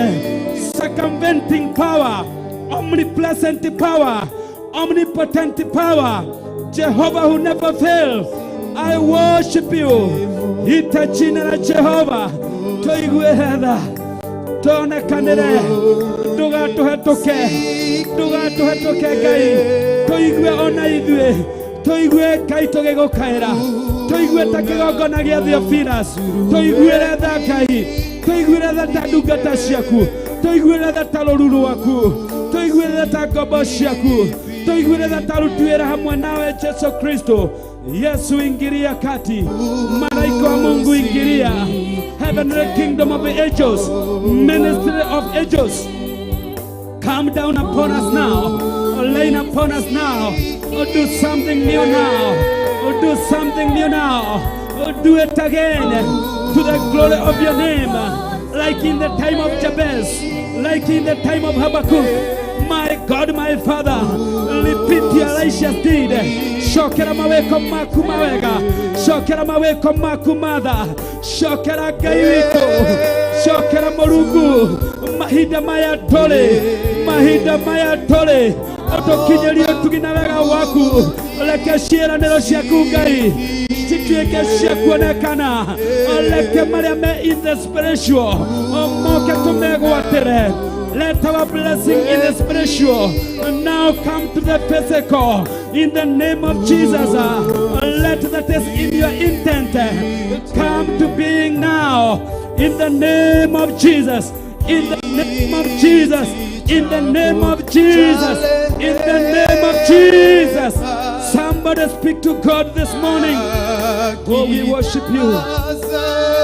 circumventing power, omnipresent power, omnipotent power, Jehovah who never fails. I worship you. Ita jina la Jehova. Toigue hedha, tuonekanire, ndugatuhetoke Ngai, toigue ona ithuĩ, toigue Ngai tũgĩgũkaĩra, toigue ta kĩgongona gĩa Theophilus, toiguĩre tha Ngai, toiguĩre tha ta ndungata ciaku, toiguĩre tha ta rũru rwaku, toiguĩre tha ta ngombo ciaku, toiguĩre tha ta aruti wĩra hamwe nawe Jesu Kristo. Yesu ingilia kati, malaika wa Mungu ingilia. Heavenly kingdom of angels, ministry of angels, come down upon us now, rain upon us now, do something new now, do something new now, do it again, to the glory of your name, like in the time of Jabez, like in the time of Habakkuk. My God, my Father, repeat Elisha's deed. Shokera maweko maku mawega, shokera maweko maku madha, shokera gaito, shokera Mũrungu, mahinda maya tole, otokinyerio tugina wega waku, leke ciĩranĩro ciaku Ngai cituĩke cia kuonekana, leke marĩa me in the spiritual moke tũmegwatĩre. Let our blessing in the spiritual now come to the physical in the name of Jesus. Let that is in your intent come to being now in the name of Jesus. In the name of Jesus. In the name of Jesus. In the name of Jesus. Somebody speak to God this morning. Oh, we worship you.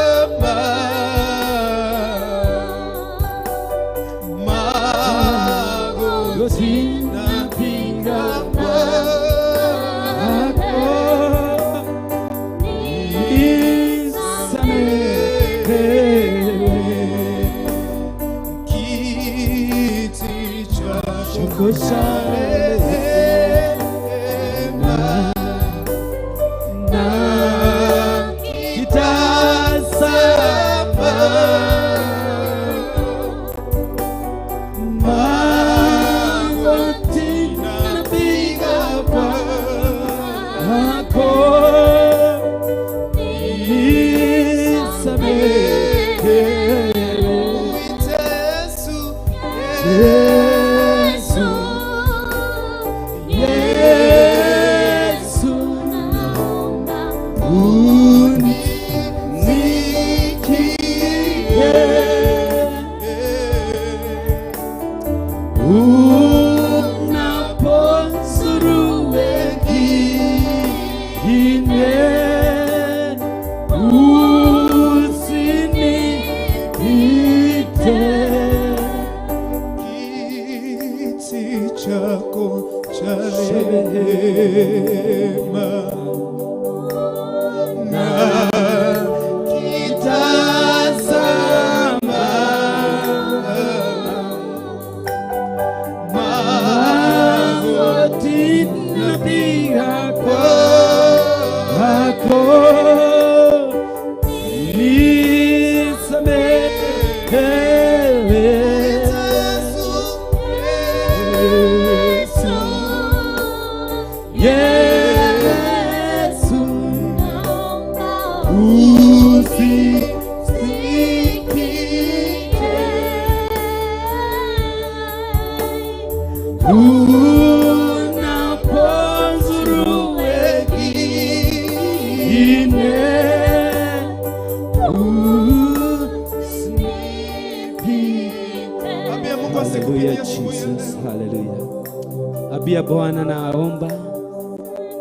Abia Bwana naomba.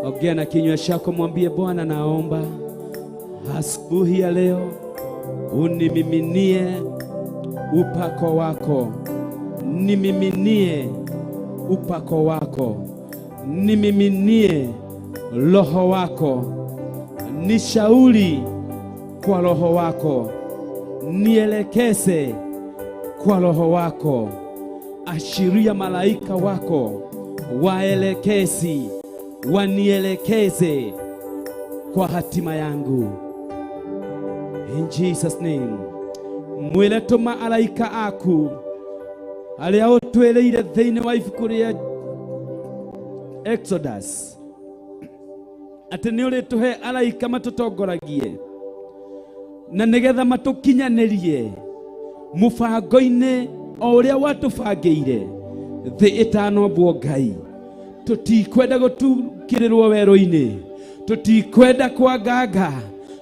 Ongea na kinywa chako, mwambie Bwana naomba asubuhi ya leo unimiminie upako wako. Nimiminie upako wako. Nimiminie roho wako. Nishauri kwa roho wako. Nielekeze kwa roho wako. Ashiria malaika wako waelekezi, wanielekeze kwa hatima yangu. In Jesus name. Mwile tuma malaika aku aria utwereire thiini wa ibuku ria Exodus ati ni urituhe malaika matutongoragie na nigetha matukinyanirie mubango-ini o uria watubangĩire thĩ ĩtanombwo Ngai. Tutikwenda gutukirirwo werũ-inĩ, tutikwenda kwanganga,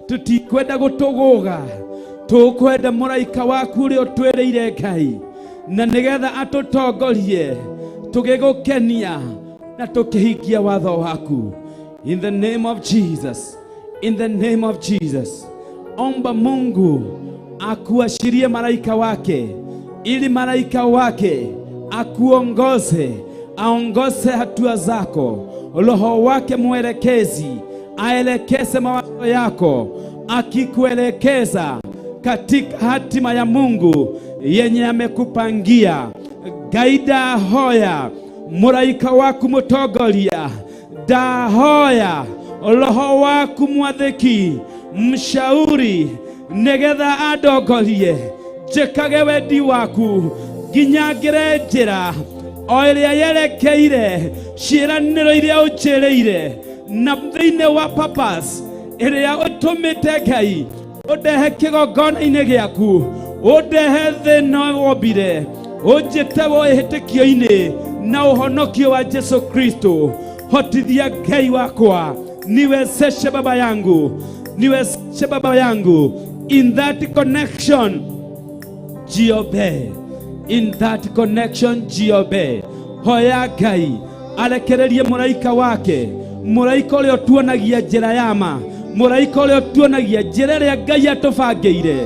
tutikwenda gutũgũga. Tukwenda mũraika waku ũrĩa ũtwĩrĩire Ngai, na nigetha atutongorie tugigukenia na tukihingia watho waku. In the name of Jesus. In the name of Jesus. Omba Mungu akuashirie malaika wake, ili malaika wake akuongoze, aongoze hatua zako. Roho wake mwelekezi aelekeze mawazo yako, akikuelekeza katika hatima ya Mungu yenye amekupangia. Gaida hoya malaika waku mutongoria, dahoya roho waku mwathĩki mshauri, nigetha andongorie njĩkage wendi waku nginya ngĩre njĩra o ĩrĩa yerekeire ciĩranĩro iria ũnjĩrĩire, na thĩinĩ wa purpose ĩrĩa ũtũmĩte Ngai ũndehe kĩgongona-inĩ gĩaku, ũndehe thĩna wombire, ũnjĩte wĩhĩtĩkio-inĩ na ũhonokio wa Yesu Kristo. Hotithia Ngai wakwa, niwezeshe baba yangu, niwezeshe baba yangu in that connection jiobe. In that connection, jiobe. Hoya Ngai arekererie mũraika wake, mũraika ũrĩa ũtuonagia njĩra ya ma, mũraika ũrĩa ũtuonagia njĩra ĩrĩa Ngai atũbangĩire,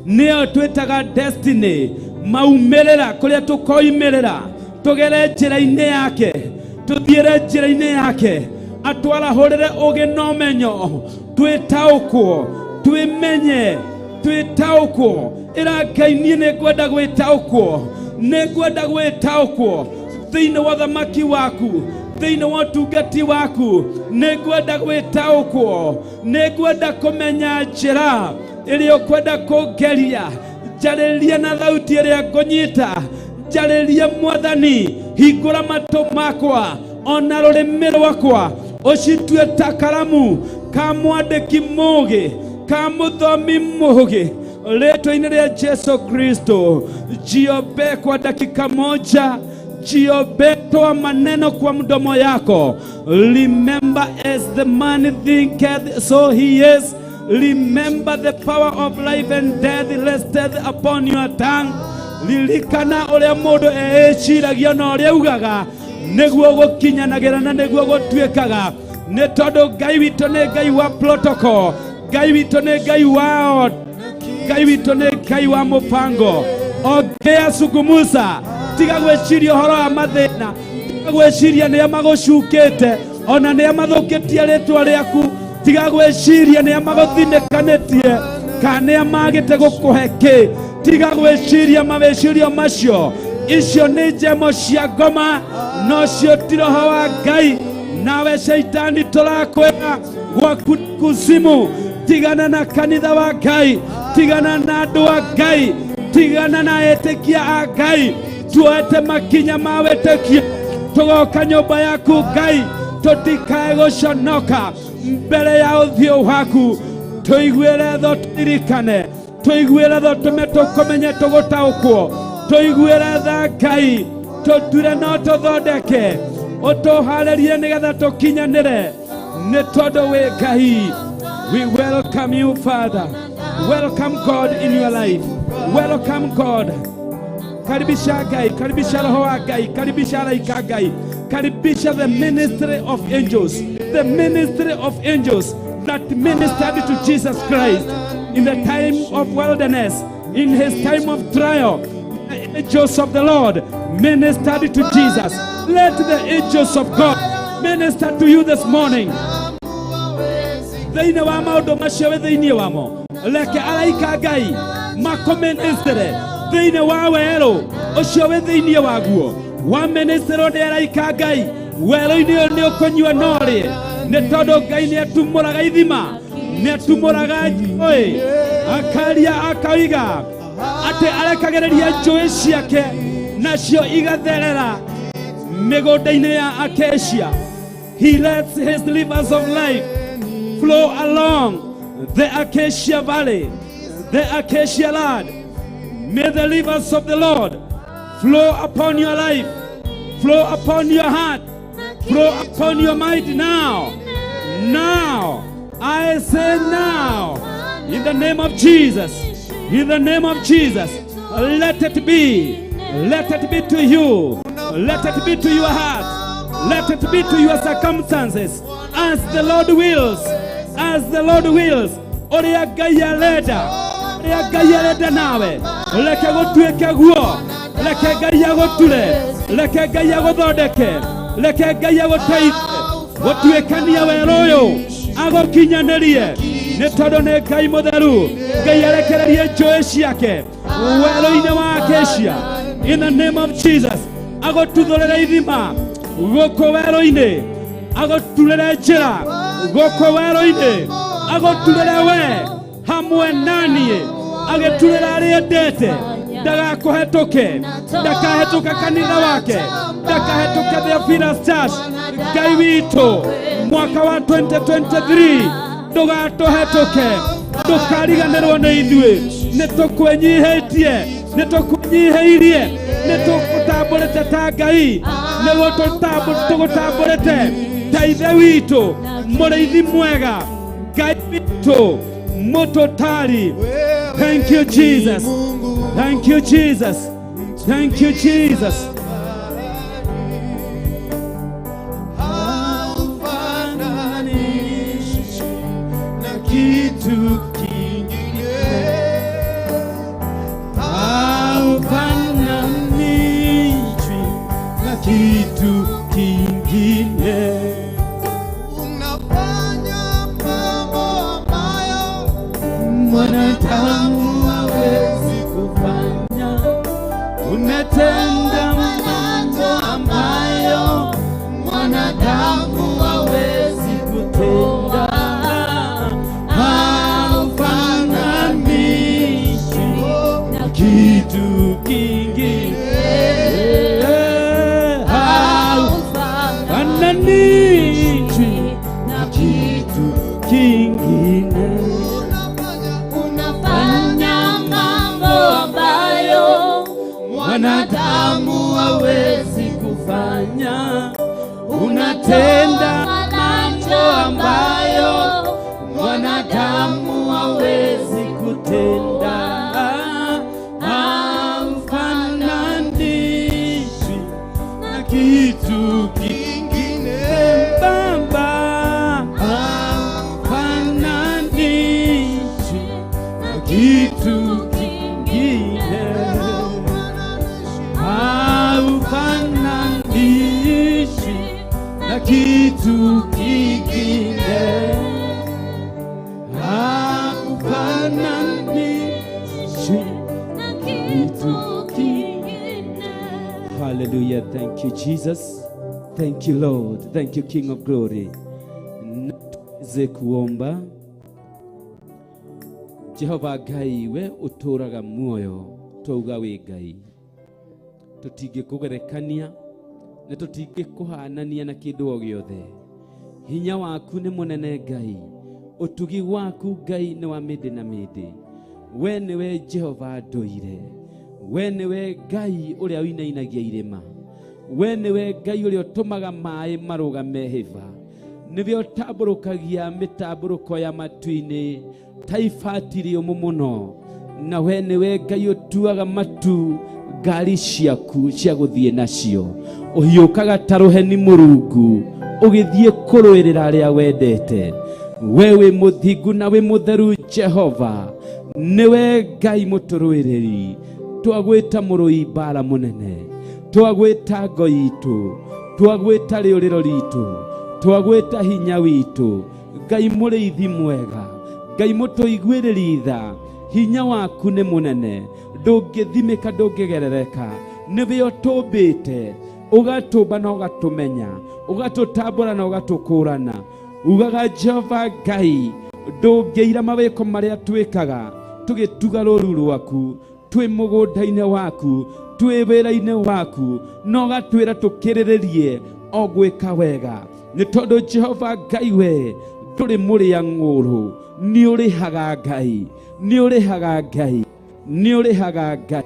nĩyo twĩtaga destiny, maumĩrĩra kũrĩa tũkoimĩrĩra, tũgere njĩra-inĩ yake, tũthiĩre njĩra-inĩ yake, atwarahũrĩre ũgĩ na ũmenyo, twĩtaũkwo, twĩmenye, twĩtaũkwo. Ĩra Ngai niĩ nĩngwenda gwĩtaũkwo, nĩngwenda gwĩtaũkwo thĩinĩ wa thamaki waku, thĩinĩ wa ũtungati waku, nĩngwenda gwĩtaũkwo, nĩngwenda kũmenya njĩra ĩrĩa ũkwenda kũngeria. Njarĩria na thauti ĩrĩa ngũnyita, njarĩria Mwathani, hingũra matũ makwa ona rũrĩmĩ rwakwa, ũcitue ta karamu ka mwandĩki mũũgĩ, ka mũthomi mũũgĩ, rĩtwa-inĩ rĩa Jesu Kristo. Jiobe kwa dakika moja, jiobe, toa maneno kwa mdomo yako. Remember, as the man thinketh, so he is. Remember, the power of life and death rested upon your tongue. Lirikana ũrĩa mũndũ eciragia na ũrĩa ugaga, nĩguo gũkinyanagĩra na nĩguo gũtuĩkaga. Nĩ tondũ Ngai witũ nĩ Ngai wa protocol, Ngai witũ nĩ Ngai wa Ngai witũ nĩ Ngai wa mũbango. Ongea sugumusa, tiga gwĩciria ũhoro wa mathĩna, tiga gwĩciria nĩ magũcukĩte, ona nĩ mathũkĩtie rĩtwa rĩaku, tiga gwĩciria nĩ magũthinĩkanĩtie, kana nĩ magĩte gũkũhe kĩ, tiga gwĩciria mawĩcirio macio. Icio nĩ njemo cia ngoma, no cio ti roho wa Ngai. Nawe Shaitani tũrakwĩra gwaku kuzimu, tigana na kanitha wa Ngai, tigana na andũ a Ngai, tigana na etĩkia a Ngai. Tuoete makinya ma wĩtĩkio, tũgoka nyũmba yaku Ngai, tũtikae gũconoka mbere ya ũthiũ waku. Tũiguĩre tho tũririkane, tũiguĩre tho tũme tũkũmenye tũgũtaũkwo, tũiguĩre tha Ngai, tũture no tũthondeke, ũtũharĩrie nĩgetha tũkinyanĩre, nĩ tondũ wĩ Ngai. We welcome you, Father. Welcome God in your life. Welcome God. Karibisha Ngai, karibisha roho wa Ngai, karibisha malaika Ngai, karibisha the ministry of angels, the ministry of angels that ministered to Jesus Christ in the time of wilderness, in his time of trial. The angels of the Lord ministered to Jesus. Let the angels of God minister to you this morning. Thĩinĩ wa maũndũ macio wĩ thĩinĩ wamo, reke araika Ngai makũministere thĩinĩ wa werũ ũcio wĩ thĩinĩ waguo. Waministerwo nĩ araika Ngai, werũ-inĩ ũyũ nĩ ũkũnyua na ũrĩe, nĩ tondũ Ngai nĩ atumũraga ithima, nĩ atumũraga njũĩ, akaria akauga atĩ arekagĩrĩria njũĩ ciake nacio igatherera mĩgũnda-inĩ ya Acacia. He lets his rivers of life flow along the Acacia Valley, the Acacia land. May the rivers of the Lord flow upon your life, flow upon your heart, flow upon your mind now. Now, I say now, in the name of Jesus, in the name of Jesus, let it be. Let it be to you. Let it be to your heart. Let it be to your circumstances. As the Lord wills. As the Lord wills. Oria Ngai arenda. Oria Ngai arenda nawe. Reke gũtuĩke guo. Reke Ngai agũture. Reke Ngai agũthondeke. Reke Ngai agũteithie. Gũtuĩkania werũ ũyũ. Agũkinyanĩrie. Nĩ tondũ nĩ Ngai mũtheru. Ngai arekererie njũĩ ciake werũ-inĩ wa Acacia. In the name of Jesus, agotuthorera ithima gũkũ werũ-inĩ, agoturĩre njĩra gũkũ werũ-inĩ, agoturĩre we hamwe naniĩ, agĩturĩra arĩa endete, ndagakũhetũke, ndakahĩtũka kanitha wake, ndakahĩtũke Theophilus Church. Ngai witũ mwaka wa 2023 ndũgatũhetũke, ndũkariganĩrwo nĩ ithuĩ, nĩtũkwĩnyihĩtie, nĩtũkwĩnyihĩirie, nĩtũgũtambũrĩte ta Ngai, nĩgũtũgũtambũrĩte ta ithe witũ, mũrĩithi mwega, Ngai witũ mũtũtari. Thank you, Jesus. Thank you, Jesus. Thank you, Jesus. Haufananishi na kitu kingine. Haufananishi na kitu kingine. Unafanya mambo ambayo mwanadamu hawezi kufanya. Unatenda mambo ambayo mwanadamu hawezi kutenda. Haufananishi na kitu kingine. Haufananishi na kitu kingine. Unafanya mambo ambayo mwanadamu hawezi kufanya. Unatenda mambo ambayo mwanadamu hawezi kutenda. Haufananishi na kitu kingine. Baba, haufananishi na kitu kingine. Haufananishi na kitu kingine. Haufananishi na kitu kingine. Hallelujah. Thank you, Jesus. Thank you, Lord. Thank you, King of Glory. Tuweze kuomba. Jehova Ngai, we uturaga muoyo, twauga wi Ngai. Tutingikugerekania na tutingikuhanania na kindu o giothe. Hinya waku ni munene Ngai, utugi waku Ngai ni wa mindi na mindi. We niwe Jehova nduire, we niwe Ngai uria winainagia irima, we niwe Ngai uria utumaga mai marugame hiva, niwe utamburukagia mitamburuko ya matu-ini taifatiri umuno, na we niwe Ngai utuaga matu ngari ciaku cia guthie nacio, uhiukaga taruheni Murungu ugithie kuruirira aria wendete. Wewe muthingu na we mutheru Jehova, niwe Ngai muturuiriri. Twagwita murui mbara munene, twagwita ngoi itu, twagwita riuriro ritu, twagwita hinya witu. Ngai muriithi mwega, Ngai mutuiguiriri tha. Hinya waku ni munene, ndungithimika ndungigerereka. Niwe utumbite, ugatumba na ugatumenya, ugatutambura na ugatukurana. Ugaga Jehova Ngai, ndungiira mawiko maria twikaga tugituga ruru rwaku, twi mugunda-ini waku, twi wira-ini waku, no gatwira tukiriririe o gwika wega. Ni tondu Jehova Ngai we turi muria nguru, ni urihaga Ngai, ni urihaga Ngai, ni urihaga Ngai.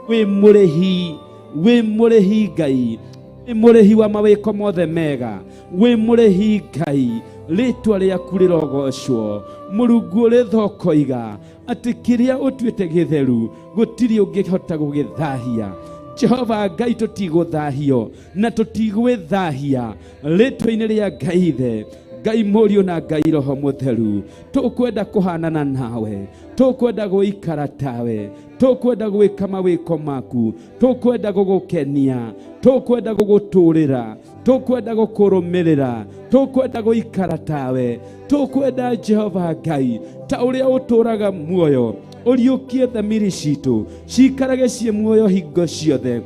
We murihi, we murihi Ngai, we murihi wa mawiko mothe mega, we murihi Ngai. Ritwa riaku rirogocwo, Murungu uri thokoiga ati kiria utwite githeru gutiri ungihota gugithahia. Jehova Ngai tutiguthahio na tutigwithahia ritwa-ini ria Ngai Ithe, Ngai Mũriũ na Ngai Roho Mũtheru. Tukwenda kuhanana nawe, tukwenda guikara tawe, tukwenda gwika mawiko maku, tukwenda gugukenia, tukwenda guguturira, tukwenda gukurumirira, tukwenda guikara tawe, tukwenda Jehova Ngai ta uria uturaga muoyo, uriukie thamiri citu cikarage cie muoyo hingo ciothe.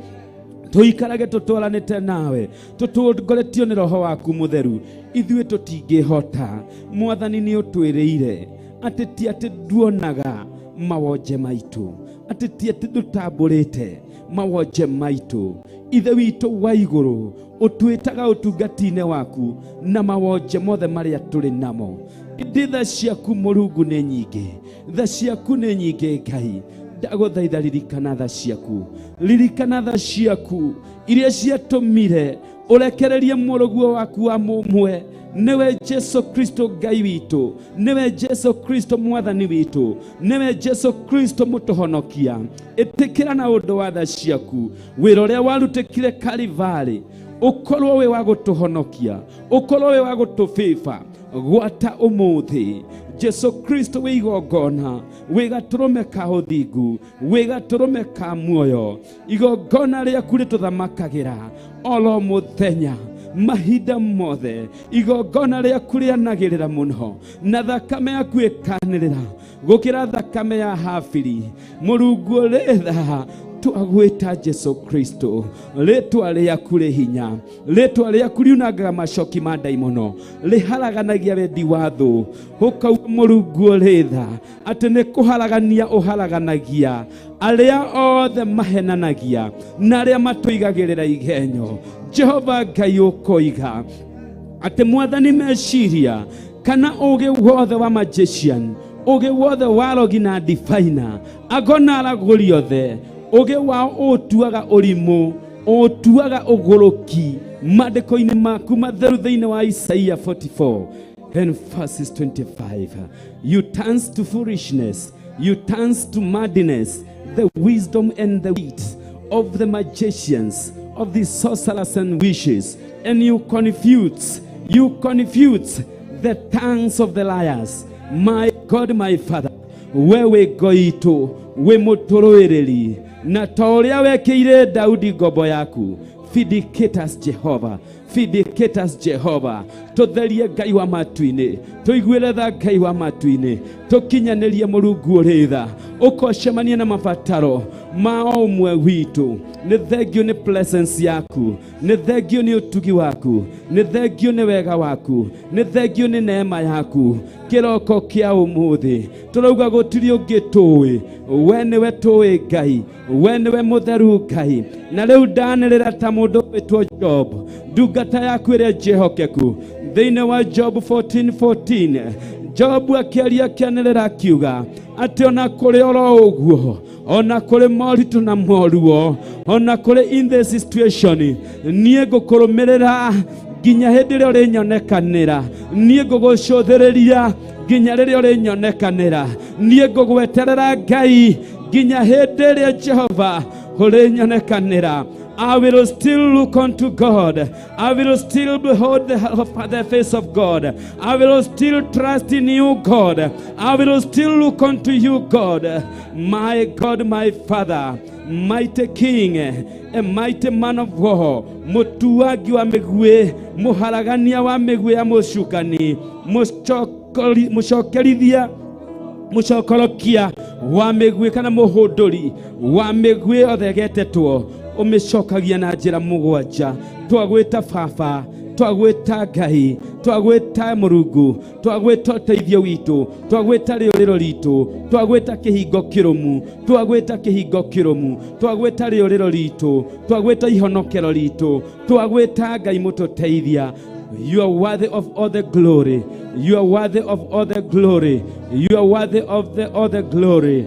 Tuikarage tutwaranite nawe, tutongoretio ni Roho waku Mutheru. Ithuĩ tutingihota, Mwathani ni utwirĩire ati ti ati nduonaga mawonje maitu, ati ti ati tutamburite mawonje maitu. Ithe witu wa iguru utwitaga utungati-ini waku na mawonje mothe maria turi namo. Tha ciaku Murungu ni nyingi, tha ciaku ni nyingi Ngai. Ndaguthaitha ririkana tha ciaku, ririkana tha ciaku iria ciatumire urekererie muruguo waku wa mumwe niwe Jesu Kristo Ngai witu, niwe Jesu Kristo mwathani witu, niwe Jesu Kristo mutuhonokia. Itikira na undu wa tha ciaku, wira uria warutikire Kalvari ukorwo we wa gutuhonokia, ukorwo we wa gutufifa gwata umuthi. Jesu Kristo we igongona, we gaturume ka uthingu, we gaturume ka muoyo, igongona riaku rituthamakagira olo muthenya mahinda mothe, igongona riaku rianagirira muno, na thakame yaku ikanirira gukira thakame ya Habili. Mulungu ritha twagwita Jesu Kristo, ritwa riaku ri hinya, ritwa riaku riunangaga macoki ma daimono, riharaganagia wendi wa thu. Ukauga Mulungu ritha ati ni kuharagania uharaganagia aria othe mahenanagia na aria matuigagirira igenyo. Jehova Ngai ukoiga ati mwathani meciria kana uge wothe wa magician, uge wothe wa rogi na diviner, agona araguri othe, uge wao utuaga urimu, utuaga uguruki. Mandiko-ini maku matheru thiini wa Isaiah 44 and verses 25, you turns to foolishness, you turns to madness the wisdom and the wit of the magicians, of the sorcerers and witches, and you confuse the tongues of the liars. My God, my Father, wewe goito we muturuiriri na toria wekeire Daudi ngombo yaku. Vindicate us Jehovah, vindicate us Jehovah. Tutherie Ngai wa matu-ini, tuiguire tha Ngai wa matu-ini, tukinyanirie Mulungu ritha ukocemania na mabataro ma umwe witu. Ni thengio ni presence yaku, ni thengio ni utugi waku, ni thengio ni wega waku, ni thengio ni neema yaku. Kiroko kia umuthi turauga gutiri ungi tuwi, we niwe tuwi Ngai, we niwe mutheru Ngai. Na riu ndanirira ta mundu witwo Job, ndungata yaku iria njehokeku. Thiini wa Job 14:14, Job akiaria kianirira akiuga ati ona kuri oro uguo, ona kuri moritu na moruo, ona kuri in the situation, nie ngukurumirira nginya hindi ria urinyonekanira, nie ngugucuthiriria nginya riria urinyonekanira, nie ngugweterera Ngai nginya hindi ria Jehova urinyonekanira. I will still look unto God. I will still behold the face of God. I will still trust in you, God. I will still look unto you, God. My God, my Father, mighty King, a mighty man of war, mutuagi wa migwe, muharagania wa migwe ya mushukani, mushokerithia, mushokorokia wa migwe kana muhuduri wa migwe othe getetwo. Umecokagia na njira mugwanja. Twagwita Baba, twagwita Ngai, twagwita Mulungu, twagwita uteithio witu, twagwita riuriro ritu, twagwita kihingo kirumu, twagwita kihingo kirumu, twagwita riuriro ritu, twagwita ihonokero ritu, twagwita Ngai mututeithia. You are worthy of all the glory. You are worthy of all the glory. You are worthy of all the glory.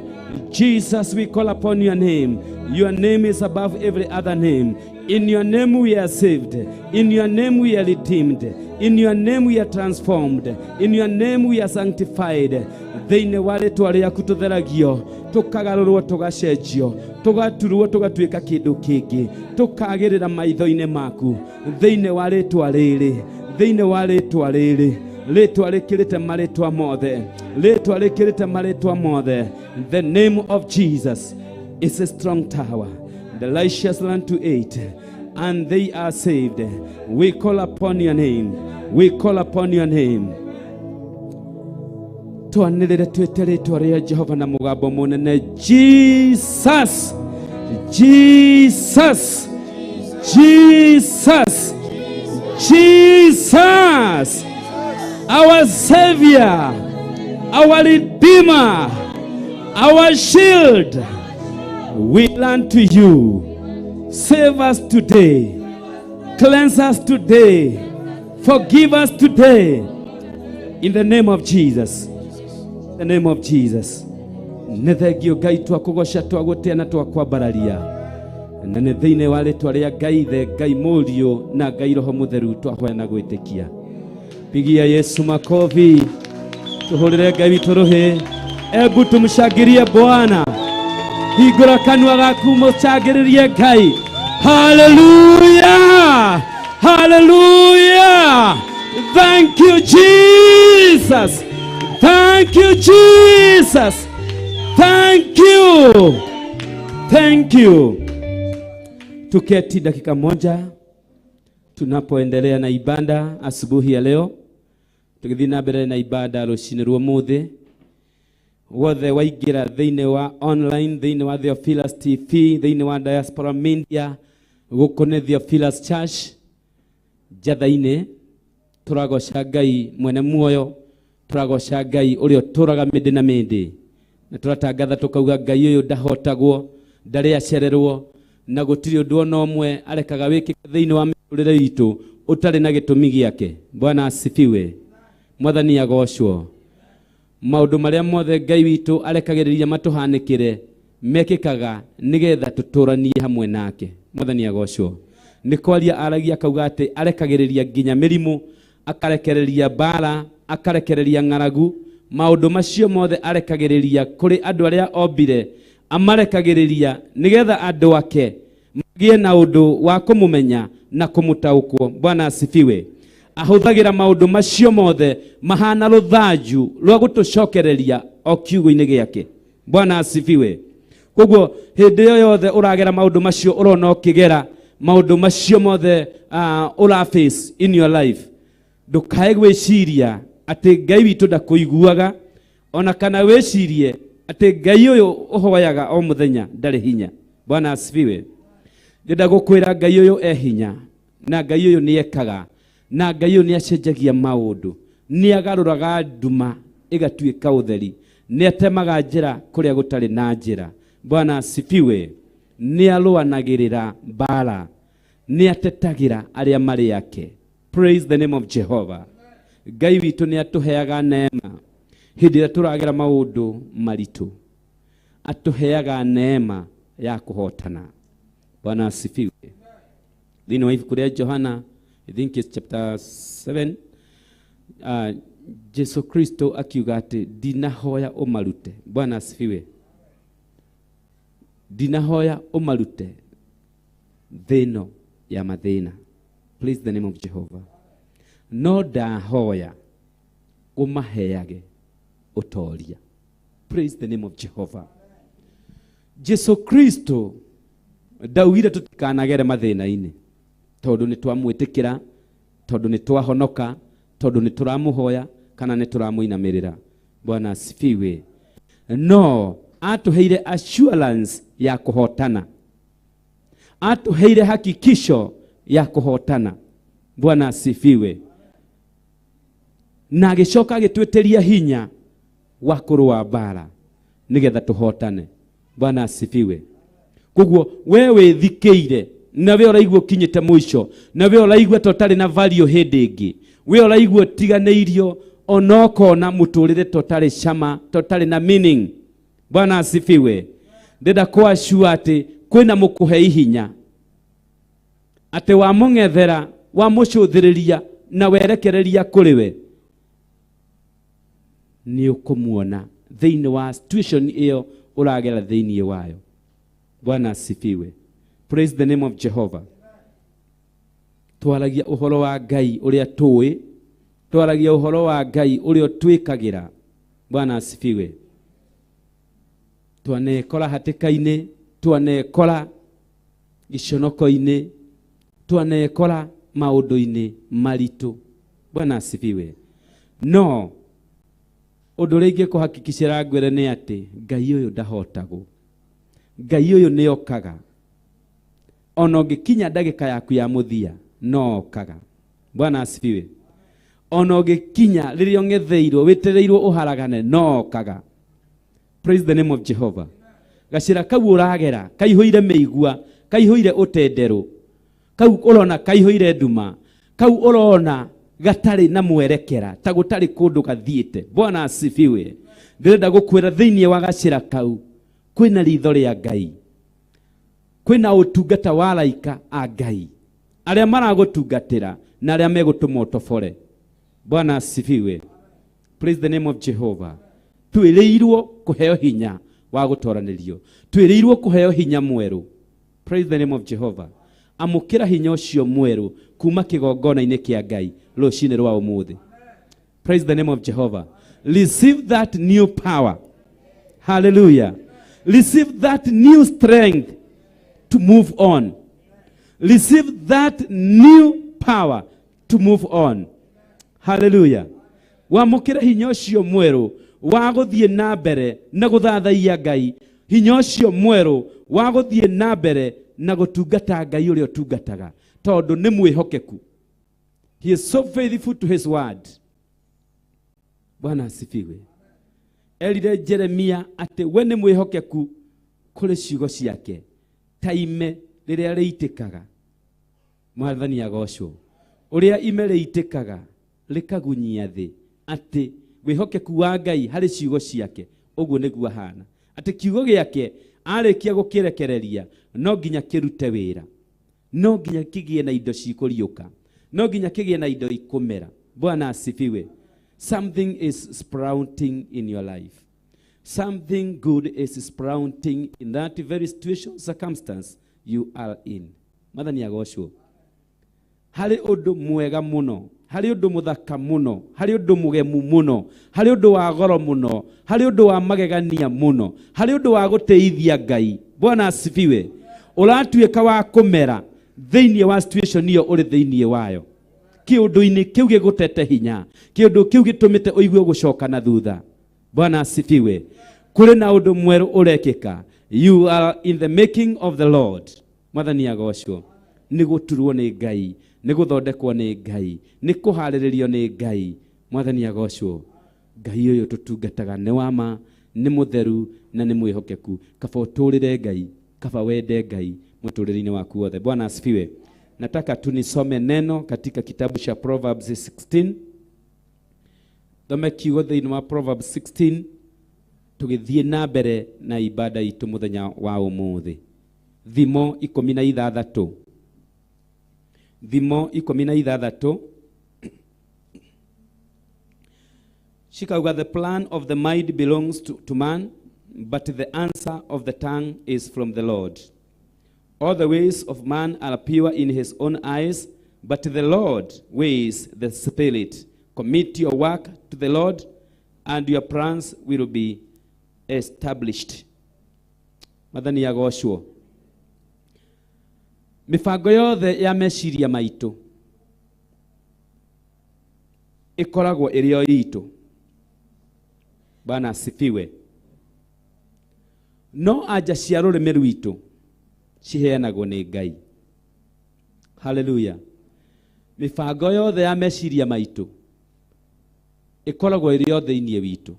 Jesus, we call upon your name. Your name is above every other name. In your name we are saved. In your name we are redeemed. In your name we are transformed. In your name we are sanctified. Thiini wa ritwa riaku tutheragio, tukagarurwo, tugacenjio, tugaturwo, tugatuika kindu kingi, tukagirira maitho-ini maku. Thiini wa ritwa riri, thiini wa ritwa riri, ritwa rikirite maritwa mothe, ritwa rikirite maritwa mothe. The name of Jesus is a strong tower. The righteous run to it, and they are saved. We call upon your name. We call upon your name. Twanirire twite ritwa ria Jehova na mugambo munene. Jesus, Jesus, Jesus, Jesus, our Savior, our Redeemer, our shield. We run to you. Save us today. Cleanse us today. Forgive us today. In the name of Jesus. In the name of Jesus. Nethegio Ngai twakugoca twagutia na twakwambararia. Na nĩ thĩinĩ wa rĩtwa rĩa Ngai the Ngai Mũriũ na Ngai Roho Mũtheru twahoya na gwĩtĩkia. Pigia Yesu makofi. Tuhurire Ngai witũ rũhĩ. Ebu tumshangilie Bwana. Hingũra kanua gaku mũcangĩrĩrie Ngai. Hallelujah! Hallelujah! Thank you, Jesus! Thank you, Jesus! Thank you! Thank you! Tuketi dakika moja tunapoendelea na ibada asubuhi ya leo. Tukithii na mbere na ibada rũcinĩ rwa ũmũthĩ. Wothe waingira thĩinĩ wa online, thĩinĩ wa Theophilus TV, thĩinĩ wa Diaspora Media, gũkũ nĩ Theophilus Church Njathainĩ. Tũragoca Ngai mwene muoyo, tũragoca Ngai ũrĩa ũtũũraga mĩndĩ na mĩndĩ. Na tũratangatha tũkauga Ngai ũyũ ndahotagwo, ndarĩ acererwo, na gũtirĩ ũndũ ona ũmwe arekaga wĩkĩke thĩinĩ wa mĩtũrĩre itũ ũtarĩ na gĩtũmi gĩake. Bwana asifiwe. Mwathani agocwo. Maũndũ marĩa mothe Ngai witũ arekagĩrĩria matũhanĩkĩre mekĩkaga nĩgetha tũtũranie hamwe nake. Mwathani agocwo. Nĩ kwaria aragia akauga atĩ arekagĩrĩria nginya mĩrimũ, akarekereria mbara, akarekereria ng'aragu. Maũndũ macio mothe arekagĩrĩria kũrĩ andũ arĩa ombire, amarekagĩrĩria nĩgetha andũ ake magĩe na ũndũ wa kũmũmenya na kũmũtaũkwo. Bwana asifiwe. Ahũthagĩra maũndũ macio mothe mahana rũthanju rwa gũtũcokereria o kiugo-inĩ gĩake. Bwana asifiwe. Koguo hĩndĩ ĩyo yothe ũragera maũndũ macio ũrona ũkĩgera maũndũ macio mothe ũraface in your life, ndũkae gwĩciria atĩ Ngai witũ ndakũiguaga, ona kana wĩcirie atĩ Ngai ũyũ ũhoyaga o mũthenya ndarĩ hinya. Bwana asifiwe. Ndĩrenda gũkwĩra Ngai ũyũ e hinya, na Ngai ũyũ nĩ ekaga, na Ngai ũyũ nĩ acenjagia maũndũ, nĩ agarũraga nduma ĩgatuĩka ũtheri, nĩ atemaga njĩra kũrĩa gũtarĩ na njĩra. Bwana asifiwe. Nĩ arũanagĩrĩra mbara, nĩ atetagĩra arĩa marĩ ake. Praise the name of Jehovah. Ngai witũ nĩ atũheaga neema hĩndĩ ĩrĩa tũragera maũndũ maritũ, atũheaga neema ya kũhotana. Bwana asifiwe. Thĩinĩ wa ibuku rĩa Johana, I think it's chapter 7, Jesu Kristo akiuga atĩ ndinahoya ũmarute. Bwana asifiwe. Ndinahoya ũmarute thĩno ya mathĩna. Praise the name of Jehovah. No ndahoya ũmaheage ũtoria. Praise the name of Jehovah. Jesu Kristo ndaugire tũtikanagere mathĩna-inĩ, tondũ nĩ twamwĩtĩkĩra, tondũ nĩ twahonoka, tondũ nĩ tũramũhoya kana nĩ tũramũinamĩrĩra. Bwana asifiwe. No atũheire assurance ya kũhotana, atũheire hakikisho ya kũhotana. Bwana asifiwe. Na agĩcoka agĩtwĩtĩria hinya wa kũrũa mbara nĩgetha tũhotane. Bwana asifiwe. Koguo we wĩthikĩire, na we ũraigua ũkinyĩte mũico, na we ũraigua tũtarĩ na value hĩndĩ ĩngĩ, we ũraigua tiganĩirio onokona mũtũrĩre tũtarĩ cama, tũtarĩ na meaning. Bwana asifiwe. Ndĩrenda kũassure atĩ kwĩna mũkũhe hinya, atĩ wamũng'ethera, wamũcũthĩrĩria na werekereria kũrĩ we, nĩ ũkũmuona thĩinĩ wa situation ĩyo ũragera thĩinĩ wayo. Bwana asifiwe. Praise the name of Jehovah. Twaragia ũhoro wa Ngai ũrĩa tũĩ, twaragia ũhoro wa Ngai ũrĩa twĩkagĩra. Bwana asifiwe. Twanekora hatĩka-inĩ, twanekora gĩconoko-inĩ, twanekora maũndũ-inĩ maritũ. Bwana asifiwe. No ũndũ ũrĩa ingĩkũhakikicĩra ngwĩre nĩ atĩ Ngai ũyũ ndahotagwo. Ngai ũyũ nĩ okaga. Ona ũngĩkinya ndagĩka yaku ya mũthia, no okaga. Bwana asifiwe. Ona ũngĩkinya rĩrĩa ũng'etheirwo, wĩtereirwo ũharagane, no okaga. Praise the name of Jehovah. Gacĩra kau ũragera, kaihũire mĩigua, kaihũire ũtenderũ, kau ũrona kaihũire nduma, kau ũrona gatarĩ na mwerekera, ta gũtarĩ kũndũ gathiĩte. Bwana asifiwe. Ndĩrenda gũkwĩra thĩinĩ wa gacĩra kau kwĩna ritho rĩa Ngai, kwĩna ũtungata wa araika a Ngai arĩa maragũtungatĩra na arĩa megũtũma ũtobore. Bwana asifiwe. Praise the name of Jehovah. Twĩrĩirwo kũheo hinya wa gũtoranĩrio. Twĩrĩirwo kũheo hinya mwerũ. Praise the name of Jehovah. Amũkĩra hinya ũcio mwerũ kuma kĩgongona-inĩ kĩa Ngai rũcinĩ rwa ũmũthĩ. Praise the name of Jehovah. Receive that new power. Hallelujah. Receive that new strength to move on. Receive that new power to move on. Hallelujah. Wamũkĩra hinya ũcio mwerũ wa gũthiĩ na mbere na gũthathaiya Ngai. Hinya ũcio mwerũ wa gũthiĩ na mbere na gũtungata Ngai ũrĩa ũtungataga. Tondũ nĩ mwĩhokeku. He is so faithful to his word. Bwana asifiwe. Erire Jeremia atĩ we nĩ mwĩhokeku kũrĩ ciugo ciake. Ta ime rĩrĩa rĩitĩkaga. Mwathani agocwo. Ũrĩa ime rĩitĩkaga rĩkagunyia thĩ. Atĩ wĩhokeku wa Ngai harĩ ciugo ciake. Ũguo nĩguo ahana. Atĩ kiugo gĩake arĩkia gũkĩrekereria no nginya kĩrute wĩra. No nginya kĩgĩe na indo cikũriũka. No nginya kĩgĩe na indo ikũmera. Bwana asifiwe. Something is sprouting in your life. Something good is sprouting in that very situation, circumstance you are in. Mwathani agocwo. Harĩ ũndũ mwega mũno, harĩ ũndũ mũthaka mũno, harĩ ũndũ mũgemu mũno, harĩ ũndũ wa goro mũno, harĩ ũndũ wa magegania mũno, harĩ ũndũ wa gũteithia Ngai. Bwana asifiwe. Ũratuĩka wa kũmera thĩinĩ wa situation ĩyo ũrĩ thĩinĩ wayo. Kĩũndũ-inĩ kĩu gĩgũtete hinya, kĩũndũ kĩu gĩtũmĩte ũigue gũcoka na thutha. Bwana asifiwe. Kũrĩ na ũndũ mwerũ ũrekĩka. You are in the making of the Lord. Mwathani agocwo. Nĩ gũturwo nĩ Ngai, nĩ gũthondekwo nĩ Ngai, nĩ kũharĩrĩrio nĩ Ngai. Mwathani agocwo. Ngai ũyũ tũtungataga nĩ wa ma, nĩ mũtheru na nĩ mwĩhokeku. Kaba ũtũrĩre Ngai, kaba wende Ngai mũtũrĩre-inĩ waku wothe. Bwana asifiwe. Nataka tunisome neno katika kitabu cha Proverbs 16. Thome kiugo thĩinĩ wa Proverbs 16. Tũgĩthiĩ na mbere na ibada itũ mũthenya wa ũmũthĩ. Thimo 16. Thimo 16. Shikauga, the plan of the mind belongs to man, but the answer of the tongue is from the Lord. All the ways of man are pure in his own eyes, but the Lord weighs the spirit. Commit your work to the Lord, and your plans will be established. Mwathani agocwo. Mibango yothe ya meciria maitũ ĩkoragwo ĩrĩ o itũ. Bwana asifiwe. No anja cia rũrĩmĩ rwitũ ciheanagwo nĩ Ngai. Hallelujah. Mibango yothe ya meciria maitũ ĩkoragwo ĩrĩ o thĩinĩ witũ.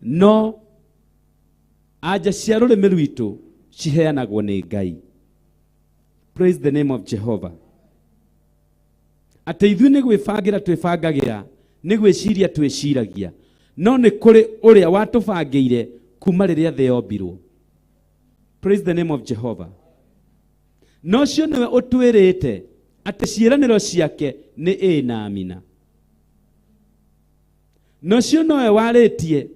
No anja cia rũrĩmĩ rwitũ ciheanagwo nĩ Ngai. Praise the name of Jehovah. Atĩ ithuĩ nĩ gwĩbangĩra twĩbangagĩra, nĩ gwĩciria twĩciragia. No nĩ kũrĩ ũrĩa watũbangĩire kuma rĩrĩa thĩ yombirwo. Praise the name of Jehovah. No cio nĩwe ũtwĩrĩte atĩ ciĩranĩro ciake nĩ ĩ na amina. No cio nowe warĩtie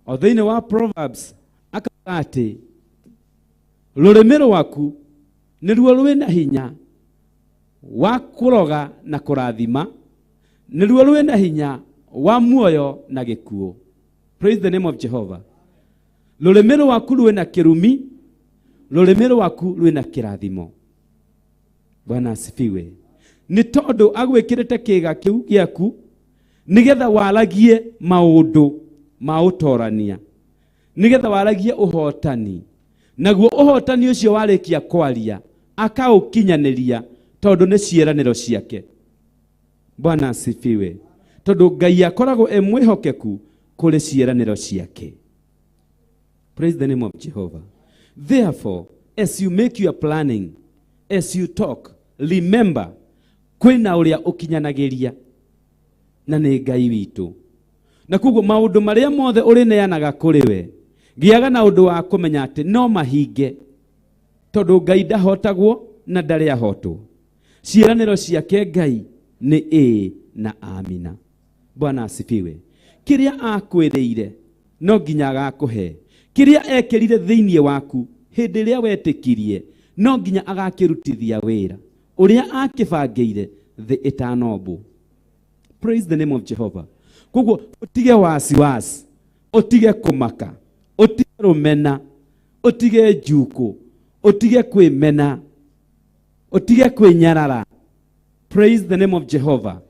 o thĩinĩ wa Proverbs akauga atĩ rũrĩmĩ rwaku nĩruo rwĩ na hinya wa kũroga na kũrathima, nĩruo rwĩ na hinya wa muoyo na gĩkuũ. Praise the name of Jehovah. Rũrĩmĩ rwaku rwĩ na kĩrumi, rũrĩmĩ rwaku rwĩ na kĩrathimo. Bwana asifiwe. Nĩ tondũ agwĩkĩrĩte kĩĩga kĩu gĩaku nĩgetha waragie maũndũ ma ũtorania, nĩgetha waragie ũhotani. Naguo ũhotani ũcio warĩkia kwaria akaũkinyanĩria tondũ nĩ ciĩranĩro ciake. Bwana asifiwe. Tondũ Ngai akoragwo mwĩhokeku kũrĩ ciĩranĩro ciake. Praise the name of Jehovah. Therefore, as you make your planning, as you talk, remember kwĩna ũrĩa ũkinyanagĩria na nĩ Ngai witũ. Na koguo maũndũ marĩa mothe ũrĩneanaga kũrĩ we, gĩaga na ũndũ wa kũmenya atĩ no mahinge, tondũ Ngai ndahotagwo na ndarĩ ahotwo. ciĩranĩro ciake Ngai nĩ ĩĩ na amina. Bwana asifiwe. Kĩrĩa akwĩrĩire no nginya agakũhe. Kĩrĩa ekĩrire thĩinĩ waku hĩndĩ ĩrĩa wetĩkirie no nginya agakĩrutithia wĩra ũrĩa akĩbangĩire thĩ ĩtanombwo. Praise the name of Jehovah. Koguo ũtige wasiwasi, ũtige kũmaka, ũtige rũmena, ũtige njuko, ũtige kwĩmena, ũtige kwĩnyarara. Praise the name of Jehovah.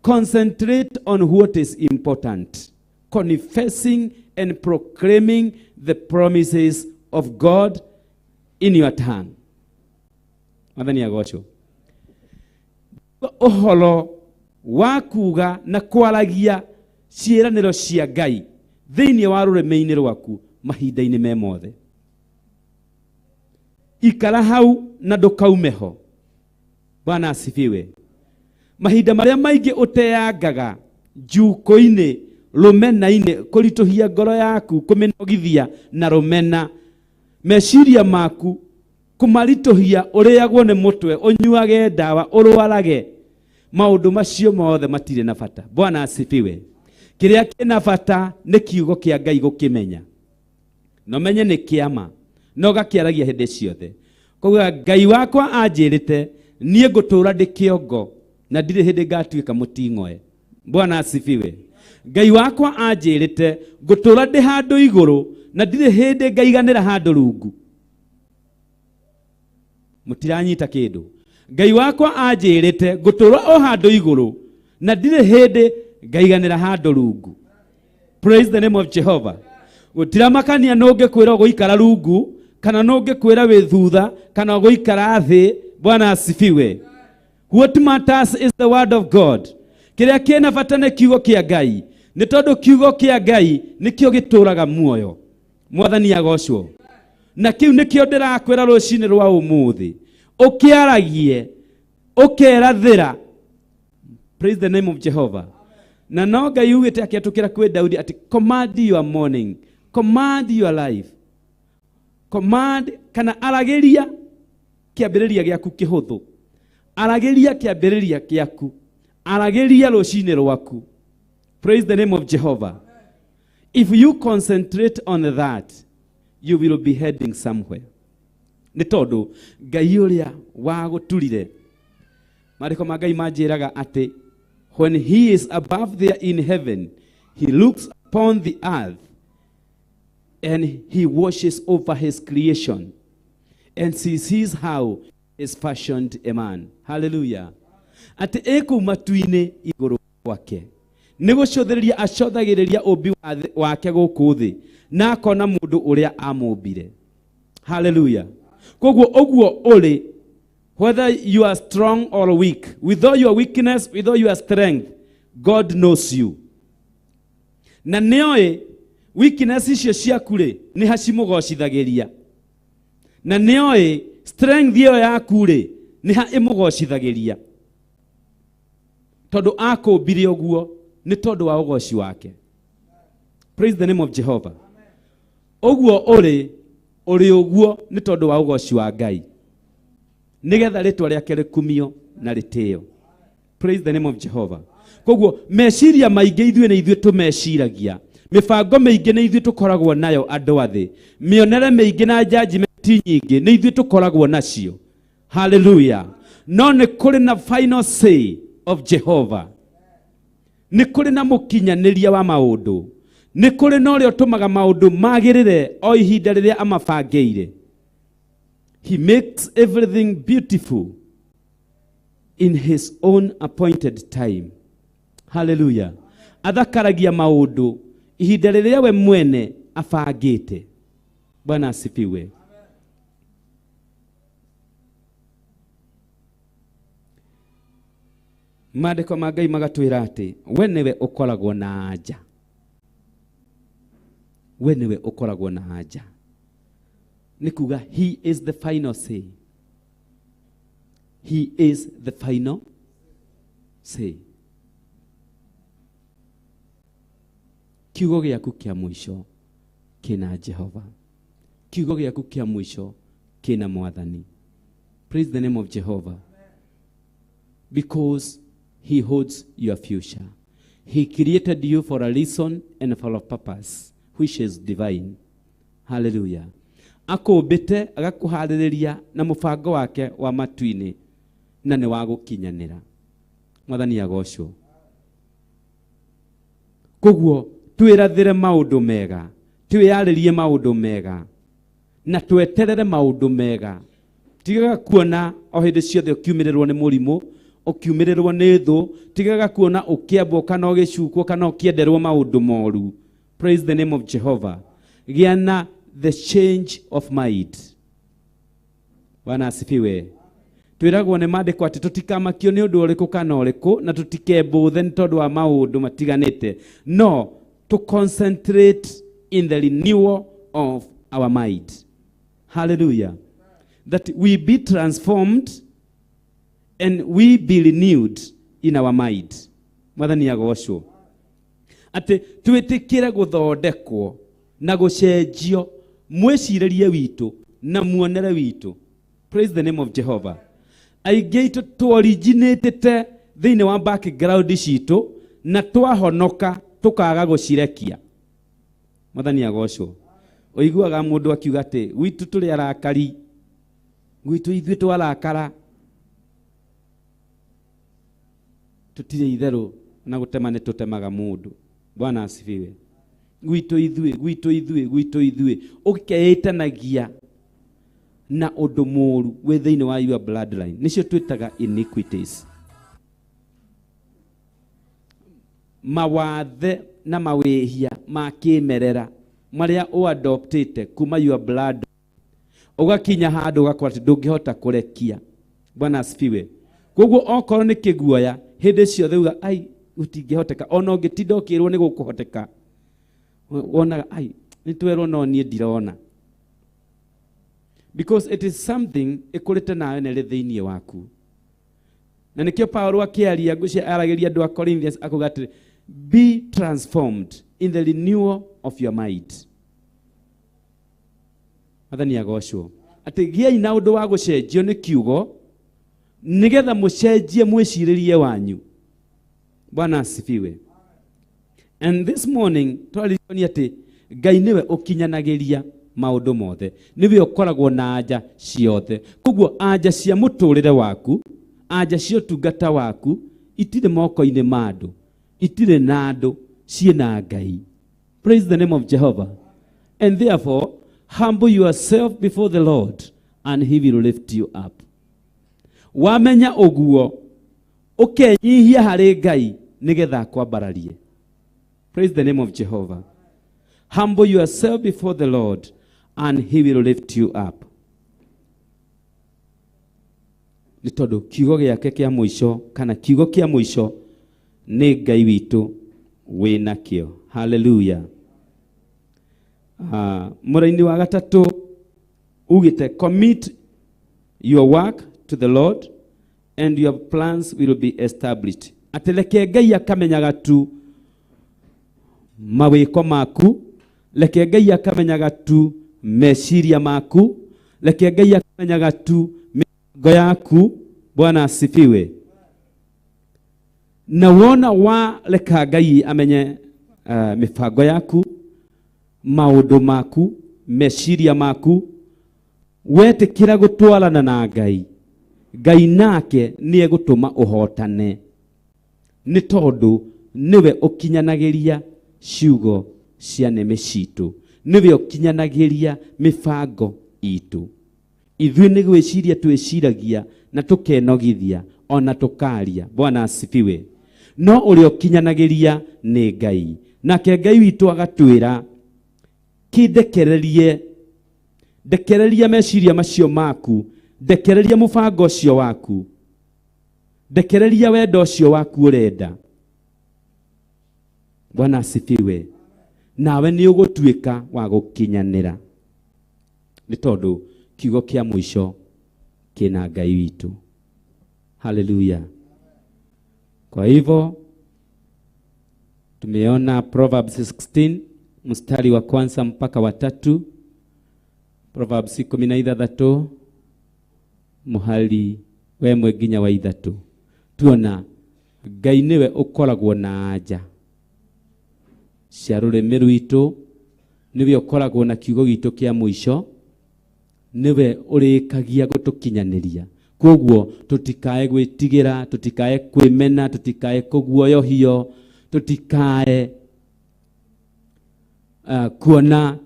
Concentrate on what is important. Confessing and proclaiming the promises of God in your tongue. Mathani ya gocho. Oholo wakuga na kwaragia ciĩranĩro cia Ngai thĩinĩ wa rũrĩmĩ-inĩ rwaku mahinda-inĩ me mothe. Ikara hau na ndũkaume ho. Bwana asifiwe. Mahinda marĩa maingĩ ũteangaga njuko-inĩ, rũmena-inĩ, kũritũhia ngoro yaku, kũmĩnogithia na rũmena, meciria maku kũmaritũhia ũrĩagwo nĩ mũtwe, ũnyuage ndawa, ũrwarage, maũndũ macio mothe matirĩ na bata. Bwana asifiwe. Kĩrĩa kĩna bata nĩ kiugo kĩa Ngai gũkĩmenya. No menye nĩ kĩama, no gakĩaragia hĩndĩ ciothe. Koguo Ngai wakwa anjĩrĩte niĩ ngũtũũra ndĩ kĩongo na ndirĩ hĩndĩ ngatuĩka mũting'oe. Bwana asifiwe. Ngai wakwa anjĩrĩte ngũtũũra ndĩ handũ igũrũ na ndirĩ hĩndĩ ngaiganĩra handũ rungu. Mũtiranyita kĩndũ. Ngai wakwa anjĩrĩte ngũtũũra o handũ igũrũ na ndirĩ hĩndĩ ngaiganĩra handũ rungu. Praise the name of Jehovah. Gũtiramakania no ngĩkwĩra gũikara rungu kana no ngĩkwĩra wĩ thutha kana gũikara thĩ. Bwana asifiwe. What matters is the word of God. Kĩrĩa kĩna bata nĩ kiugo kĩa Ngai. Nĩ tondũ kiugo kĩa Ngai nĩkĩo gĩtũũraga muoyo. Mwathani agocwo. Na kiu nĩkĩo ndĩrakwĩra rũcinĩ rwa ũmũthĩ. Ũkĩaragie, ũkerathĩra. Praise the name of Jehovah. Na no Ngai ugĩte akĩatũkĩra kwĩ Daudi ati command your morning, command your life. Command kana aragĩria kĩambĩrĩria gĩaku kĩhũthũ. Aragĩria kĩambĩrĩria gĩaku. Aragĩria rũcinĩ rwaku. Praise the name of Jehovah. If you concentrate on that, you will be heading somewhere. Nĩ tondũ Ngai ũrĩa wagũturire. Marĩko ma Ngai manjĩraga atĩ when he is above there in heaven, he looks upon the earth and he watches over his creation and sees how is fashioned a man. Hallelujah. Ati eku matu-inĩ igũrũ gwake nĩ gũcothereria acothagĩrĩria ũmbi wake gũkũ thĩ na akona mũndũ ũrĩa amũmbire. Hallelujah. Koguo ũguo ũrĩ, whether you are strong or weak, with all your weakness, with all your strength, God knows you. Na nĩoĩ weakness icio ciaku rĩ nĩ hacimũgocithagĩria. Na nĩoĩ strength ĩyo yaku rĩ nĩ ha ĩmũgocithagĩria. Tondũ akũmbire ũguo nĩ tondũ wa ũgoci wake. Praise the name of Jehovah. Ũguo ũrĩ ũguo nĩ tondũ wa ũgoci wa Ngai. Nĩgetha rĩtwa rĩake rĩkumio na rĩtĩo. Praise the name of Jehovah. Koguo meciria maingĩ ithuĩ nĩ ithuĩ tũmeciragia. Mĩbango mĩingĩ nĩ ithuĩ tũkoragwo nayo andũ athĩ. Mĩonere mĩingĩ na judgment nyingĩ nĩ ithuĩ tũkoragwo nacio. Hallelujah. No nĩ kũrĩ na final say of Jehovah. Nĩ kũrĩ na mũkinyanĩria wa maũndũ. Nĩ kũrĩ na ũrĩa ũtũmaga maũndũ magĩrĩre o ihinda rĩrĩa amabangĩire. He makes everything beautiful in his own appointed time. Hallelujah. Athakaragia maũndũ ihinda rĩrĩa we mwene abangĩte. Bwana asifiwe. Maandĩko ma Ngai magatwĩra atĩ we nĩwe ũkoragwo na anja. We nĩwe ũkoragwo na anja. Nĩ kuga he is the final say. He is the final say. Kiugo gĩaku kĩa mũico kĩna Jehova. Kiugo gĩaku kĩa mũico kĩna Mwathani. Praise the name of Jehovah. because he holds your future. He created you for a reason and for a purpose, which is divine. Hallelujah. Akũmbĩte agakuharĩrĩria na mũbango wake wa matu-inĩ na nĩ wa gũkinyanĩra. Mwathani agocwo. Koguo twĩrathĩre maũndũ mega, twĩyarĩrie maũndũ mega na tweterere maũndũ mega. Tigaga kuona o hĩndĩ ciothe ũkiumĩrĩrwo nĩ mũrimũ, ũkiumĩrĩrwo nĩ thũ, tigaga kuona ũkĩambwo kana ũgĩcukwo kana ũkĩenderwo maũndũ moru. Praise the name of Jehovah. Gĩa na the change of mind. Bwana asifiwe. Twĩragwo nĩ maandĩko atĩ tũtikamakio nĩ ũndũ ũrĩkũ kana ũrĩkũ na tũtikembũthe nĩ tondũ wa maũndũ matiganĩte. No, to concentrate in the renewal of our mind. Hallelujah. That we be transformed and we be renewed in our mind. Mwathani agocwo. Atĩ twĩtĩkĩre gũthondekwo na gũcenjio mwĩcirĩrie witũ na muonere witũ. Praise the name of Jehovah. Aingĩ itũ tũ-originatĩte thĩinĩ wa background citũ na twahonoka tũkaga gũcirekia. Mwathani agocwo. Ũiguaga mũndũ akiuga atĩ witũ tũrĩ arakari, gwitũ ithuĩ twarakara, tũtirĩ itherũ na gũtema nĩ tũtemaga mũndũ. Bwana asifiwe. Gwitũ ithuĩ ũkeĩtanagia na ũndũ mũru wĩ thĩinĩ wa your bloodline. Nĩcio twĩtaga iniquities. Mawathe na mawĩhia ma kĩmerera marĩa ũadoptĩte kuma your blood, ũgakinya handũ ũgakora atĩ ndũngĩhota kũrekia. Bwana asifiwe. Koguo okorwo nĩ kĩguoya hĩndĩ ciothe uga ai ũtingĩhoteka, ona ũngĩtinda ũkĩrwo nĩ gũkũhoteka, wonaga ai nĩtwerwo no niĩ ndirona. Because it is something ĩkũrĩte nawe nĩ thĩinĩ waku. Na nĩkĩo Paulo akĩaria aragĩria andũ a Corinthians akuga atĩ be transformed in the renewal of your mind. Mwathani agocwo. Atĩ gĩai na ũndũ wa gũcenjio nĩ kiugo nĩgetha mũcenjie mwĩcirĩrie wanyu. Bwana asifiwe. And this morning twarĩrĩria atĩ Ngai nĩwe ũkinyanagĩria maũndũ mothe. Nĩwe ũkoragwo na anja ciothe. Koguo anja cia mũtũrĩre waku, anja cia ũtungata waku itirĩ moko-inĩ ma andũ, itirĩ na andũ, ciĩna Ngai. Praise the name of Jehovah. And therefore humble yourself before the Lord and he will lift you up. Wamenya ũguo ũkenyihia harĩ Ngai nĩgetha akwambararie. Praise the name of Jehovah. Humble yourself before the Lord and he will lift you up. Nĩ tondũ kiugo gĩake kĩa mũico kana kiugo kĩa mũico nĩ Ngai witũ wĩna kĩo. Hallelujah. Mũraini wa gatatũ ugĩte commit your work to the Lord and your plans will be established. Ateleke Ngai akamenyaga tu mawĩko maku, leke Ngai akamenyaga tu meciria maku, leke Ngai akamenyaga tu mĩbango yaku. Bwana asifiwe. Na wona wa leka Ngai amenye mĩbango yaku, maũndũ maku, meciria maku, wetĩkĩra gũtwarana na Ngai, Ngai nake nĩ egũtũma ũhotane. Nĩ tondũ niwe ũkinyanagĩria ciugo cia nĩmĩ citũ, niwe ũkinyanagĩria mĩbango itũ. Ithuĩ nĩ gwĩciria twĩciragia na tũkenogithia ona tũkaria. Bwana asifiwe. No ũrĩa ũkinyanagĩria nĩ Ngai. Nake Ngai witũ agatwĩra ndekereria meciria macio maku, ndekereria mũbango ũcio waku, ndekereria wendo ũcio waku ũrenda. Bwana asifiwe. Nawe nĩ ũgũtuĩka wa gũkinyanĩra. Nĩ tondũ kiugo kĩa mũico kĩna Ngai witũ. Hallelujah. Kwa hivyo tumeona Proverbs 16 mstari wa kwanza mpaka wa 3. Proverbs 16 muhali wemwe nginya wa 3. tuona Ngai niwe ukoragwo na anja cia rurimi rwitũ, niwe ukoragwo na kiugo gitu kia muico, niwe urikagia gutukinyaniria. Koguo tutikae gwitigira, tutikae kwimena, tutikae kuguoyohio, tutikae kuona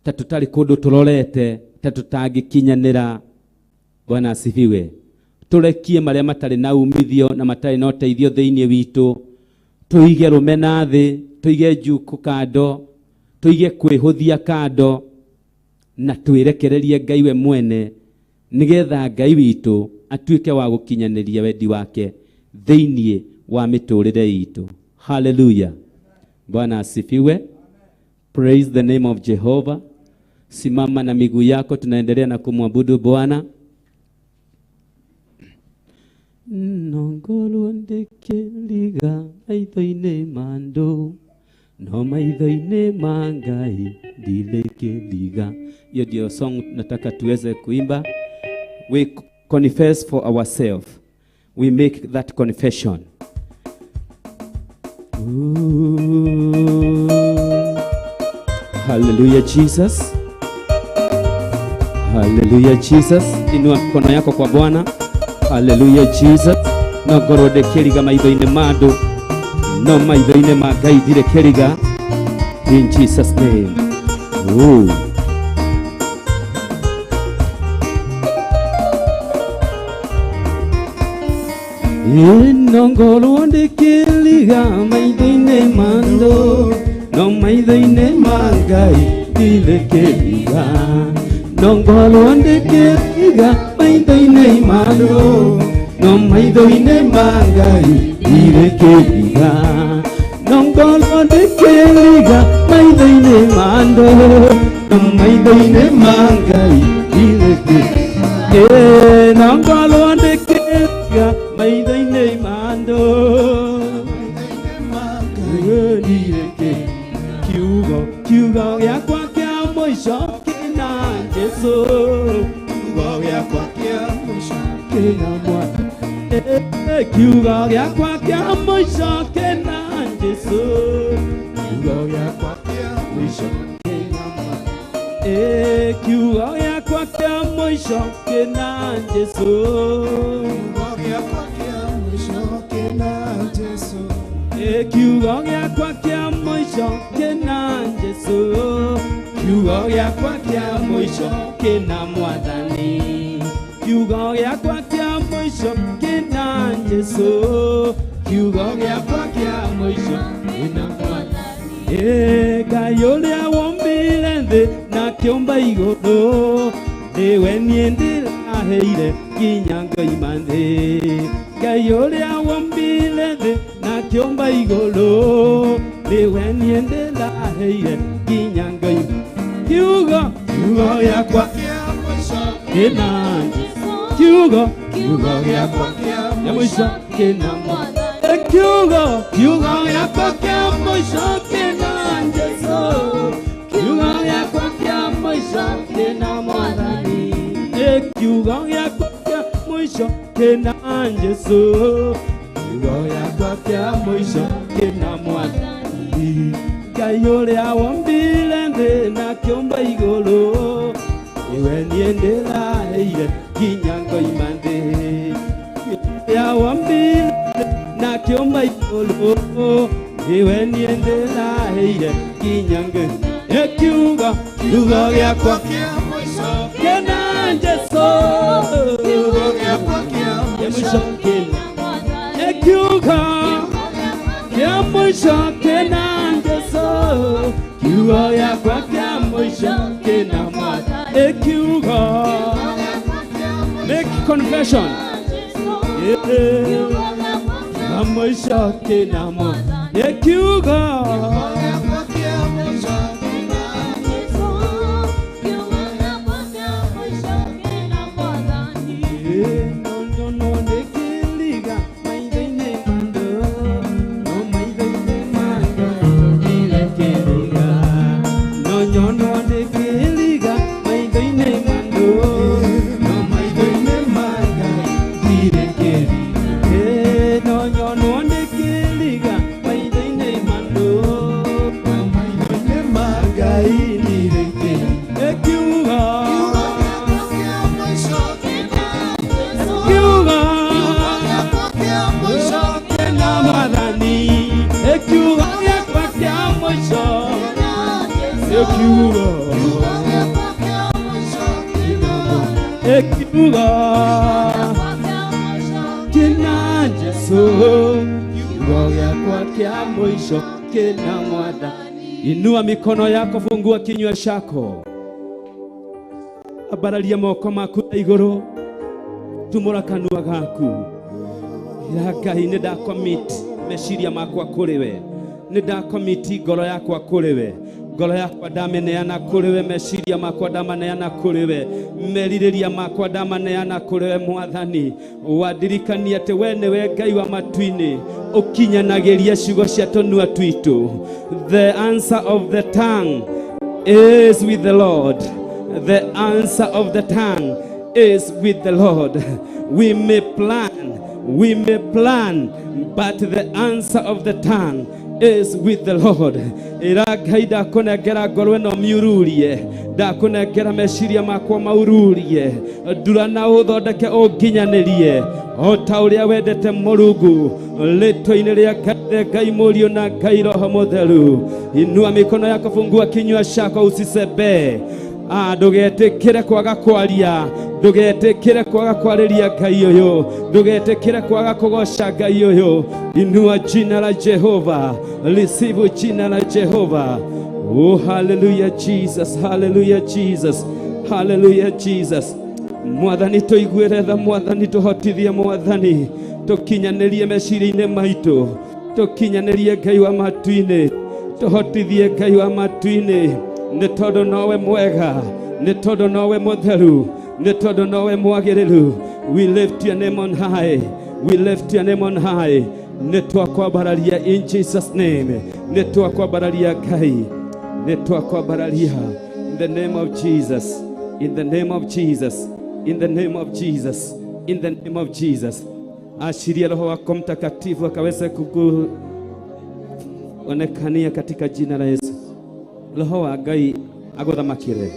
ta tutari kundu turorete, ta tutangikinyanira. Bwana asifiwe. Turekie maria matari na umithio na matari na uteithio thiini witu, tuige rumena thi, tuige njuku kando, tuige kwihuthia kando, na twirekererie Ngai we mwene, nigetha Ngai witu atuike wa gukinyaniria wendi wake thiini wa miturire itu. Hallelujah. Bwana asifiwe. Praise the name of Jehovah. Simama na miguu yako, tunaendelea na kumwabudu Bwana. Nongolo ndeke liga maitho-inĩ mando, no maitho-inĩ ma Ngai ndileke liga. Hiyo ndio song nataka tuweze kuimba. We confess for ourselves. We make that confession. Ooh. Hallelujah Jesus. Hallelujah Jesus. Inua mkono yako kwa Bwana. Hallelujah Jesus. No gorode keriga maitho-inĩ mando, no maitho-inĩ ma Ngai ndirekeriga. In Jesus name. Ooh. No gorode keriga maitho-inĩ mando, no maitho-inĩ ma Ngai ndirekeriga. No gorode keriga maitho-inĩ mando, no maitho-inĩ ma Ngai ndirekeriga. No gorode keriga maitho-inĩ mando, no maitho-inĩ ma Ngai ndirekeriga. No gorode keriga maitho-inĩ mando, kiugo giakwa kia muico kina Jesu, kiugo giakwa kia muico kina Mwathani, kiugo giakwa kia muico kina Jesu, kiugo giakwa kia muico kina Mwathani, kiugo giakwa kia muico kina Jesu, kiugo giakwa kia muico kina Jesu, kiugo giakwa kia muico kina Jesu, kiugo giakwa kia muico kina Mwathani, kiugo giakwa kia muico kina Jesu, kiugo giakwa kia muico kina Mwathani. Ngai uria wombire thi na kiumba iguru, niwe nie ndiraheire nginya ngoima thi. Ngai uria wombire thi na kiumba iguru, niwe nie ndiraheire nginya ngoima. Kiugo giakwa kia muico kina Jesu, kiugo giakwa kia muico kina Mwathani, kiugo giakwa kia muico kina Jesu, kiugo giakwa kia muico kina Mwathani, kiugo giakwa kia muico kina Jesu, kiugo giakwa kia muico kina Mwathani. Ngai uria wombire thi na kiumba iguru, niwe nie ndiraheire nginya ngoima thi. Ya wombire na kiumba iguru, niwe nie ndiraheire nginya ngoima. Kiugo giakwa kia muico kina Jesu, kiugo giakwa kia muico kina Mwathani, kiugo kia muico kina Jesu, kiugo giakwa kia muico kina Mwathani, kiugo. Make confession. Kia muico kina Mwathani, kiugo. gĩakwa kĩa mũico ĩkiugo kĩna Jesũ kiugo gĩakwa kĩa mũico kĩna Mwathani. Inua mikono yako, fungua kinywa chako, abararia moko maku na iguru, tumura kanua gaku. Ya Ngai, nĩ ndakomiti meciria makwa kũrĩ we, nĩ ndakomiti ngoro yakwa kũrĩ we, ngoro yakwa ndameneana kũrĩ we, meciria makwa ndamaneana kũrĩ we, merirĩria makwa ndamaneana kũrĩ we Mwathani. Wandirikania atĩ we nĩwe Ngai wa matu-inĩ, ũkinyanagĩria ciugo cia tũnua twitũ. The answer of the tongue is with the Lord. The answer of the tongue is with the Lord. We may plan, but the answer of the tongue is with the Lord. Ngai ndakunengera ngoro ĩno miururie, ndakunengera meciria makwa maururie, ndura na ũthondeke ũnginyanĩrie o ta ũrĩa wendete Mũrungu, rĩtwa-inĩ rĩa Ngai Mũriũ na Ngai Roho Mũtheru. Inua mikono yako, fungua kinywa chako, usisebe. Ndugetĩkĩre kwaga kwaria, ndugetĩkĩre kwaga kwarĩria Ngai ũyũ, ndugetĩkĩre kwaga kũgoca Ngai ũyũ. Inua jina la Jehova, receive jina la Jehova. Oh, hallelujah Jesus, hallelujah Jesus, hallelujah Jesus. Mwathani tũiguĩre tha, Mwathani tũhotithie, Mwathani tũkinyanĩrie meciria-inĩ maitũ, tũkinyanĩrie Ngai wa matu-inĩ, tũhotithie Ngai wa matu-inĩ. Nĩ tondũ nowe mwega, nĩ tondũ nowe mũtheru, nĩ tondũ nowe mwagĩrĩru. We lift your name on high, we lift your name on high. Nĩ twakwambararia in Jesus name, nĩ twakwambararia Ngai, nĩ twakwambararia in the name of Jesus, in the name of Jesus, in the name of Jesus, in the name of Jesus. Ashiria Roho wako Mtakatifu akaweze kukuonekania katika jina la Yesu. Roho wa Ngai aguthamakire.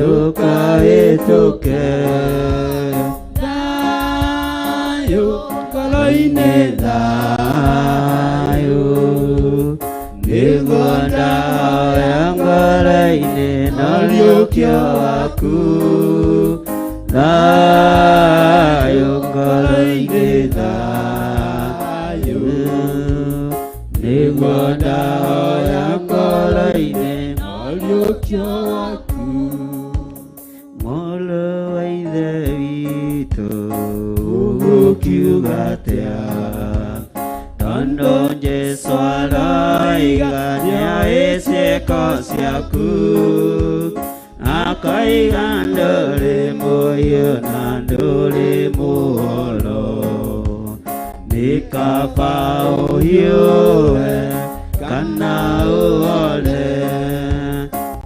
ndũkahĩtũke. Thayũ ngoro-inĩ, thayũ nĩguo ndahoya ngoro-inĩ, na ũriũkio waku. Thayũ ngoro-inĩ, thayũ nĩguo ndahoya ngoro-inĩ, na ũriũkio waku. Mũrũ wa Ithe witũ ũgũkiuga atĩa, tondũ Jesũ aroigania ciĩko ciaku, akoiga ndũrĩ mũhiũ na ndũrĩ mũhoro, nĩ kaba ũhiũhe kana ũhore.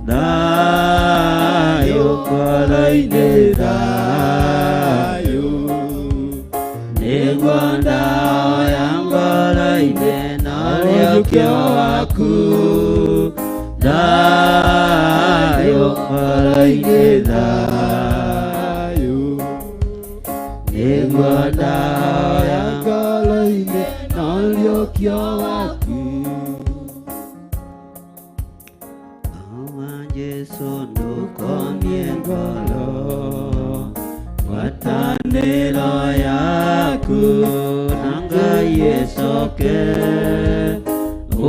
Thayũ ngoro-inĩ, thayũ nĩguo ndahoya ngoro-inĩ, na ũriũkio waku. Thayũ ngoro-inĩ, thayũ nĩguo ndahoya ngoro-inĩ, na ũriũkio waku. Jesũ ndũkomie ngoro, ngwatanĩro yaku na Ngai ĩcoke,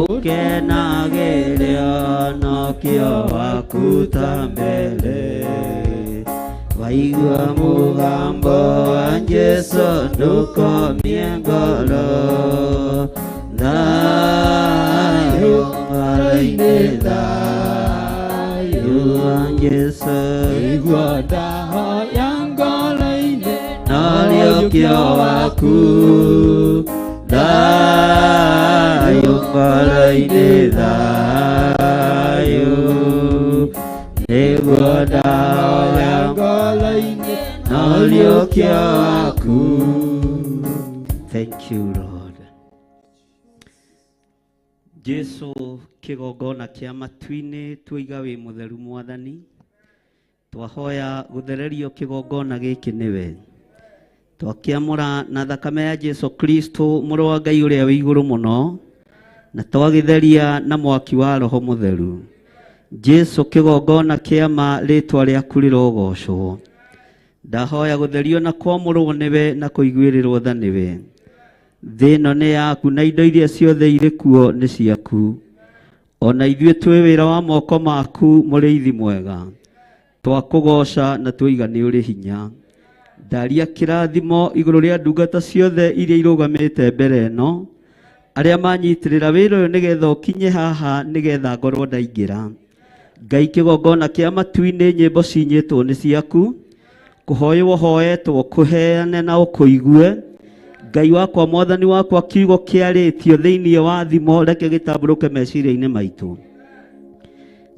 ũkenagĩre ũhonokio waku ta mbere. Waigua mũgambo wa Jesũ ndũkomie ngoro, thayũ ngoro-inĩ, thayũ wa Jesũ nĩguo ndahoya ngoro-inĩ, na ũriũkio waku. Thayũ ngoro-inĩ, thayũ nĩguo ndahoya ngoro-inĩ, na ũriũkio waku. Thank you Lord. Jesũ kĩgongona kĩa matu-inĩ twaiga wĩ mũtheru Mwathani, twahoya gũthererio kĩgongona gĩkĩ nĩwe, twakĩamũra na thakame ya Jesũ Kristo mũrũ wa Ngai ũrĩa wĩ igũrũ mũno, na twagĩtheria na mwaki wa Roho Mũtheru. Jesũ kĩgongona kĩa ma, rĩtwa rĩaku rĩrogocwo. Ndahoya gũtherio na kwamũrwo nĩwe na kũiguĩrĩrwo tha nĩwe. Thĩ ĩno nĩ yaku na indo iria ciothe irĩ kuo nĩ ciaku. Ona ithuĩ twĩ wĩra wa moko maku, mũrĩithi mwega. Twakũgoca na twoiga nĩ ũrĩ hinya. Ndaria kĩrathimo igũrũ rĩa ndungata ciothe iria irũgamĩte mbere ĩno, arĩa manyitĩrĩra wĩra ũyũ nĩgetha ũkinye haha, nĩgetha ngorwo ndaingĩra. Ngai kĩgongona kĩa matu-inĩ, nyĩmbo cinyĩtwo nĩ ciaku, kũhoywo hoetwo, kũheane na ũkũigue. Ngai wakwa, Mwathani wakwa, kiugo kĩarĩtio thĩinĩ wa thimo, reke gĩtambũrũke meciria-inĩ maitũ.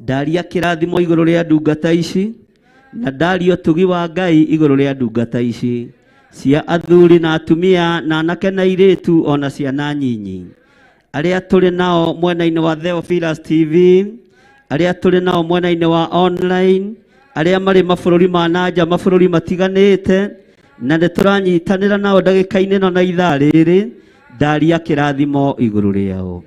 Ndaria kĩrathimo igũrũ rĩa ndungata ici, na ndaria ũtugi wa Ngai igũrũ rĩa ndungata ici, cia athuri na atumia na anake na airĩtu ona ciana nyinyi, arĩa tũrĩ nao mwena-inĩ wa Theophilus TV, arĩa tũrĩ nao mwena-inĩ wa online, arĩa marĩ mabũrũri ma nanja, mabũrũri matiganĩte, na nĩtũranyitanĩra nao ndagĩka-inĩ ĩno na ithaa rĩrĩ. Ndaria kĩrathimo igũrũ rĩao,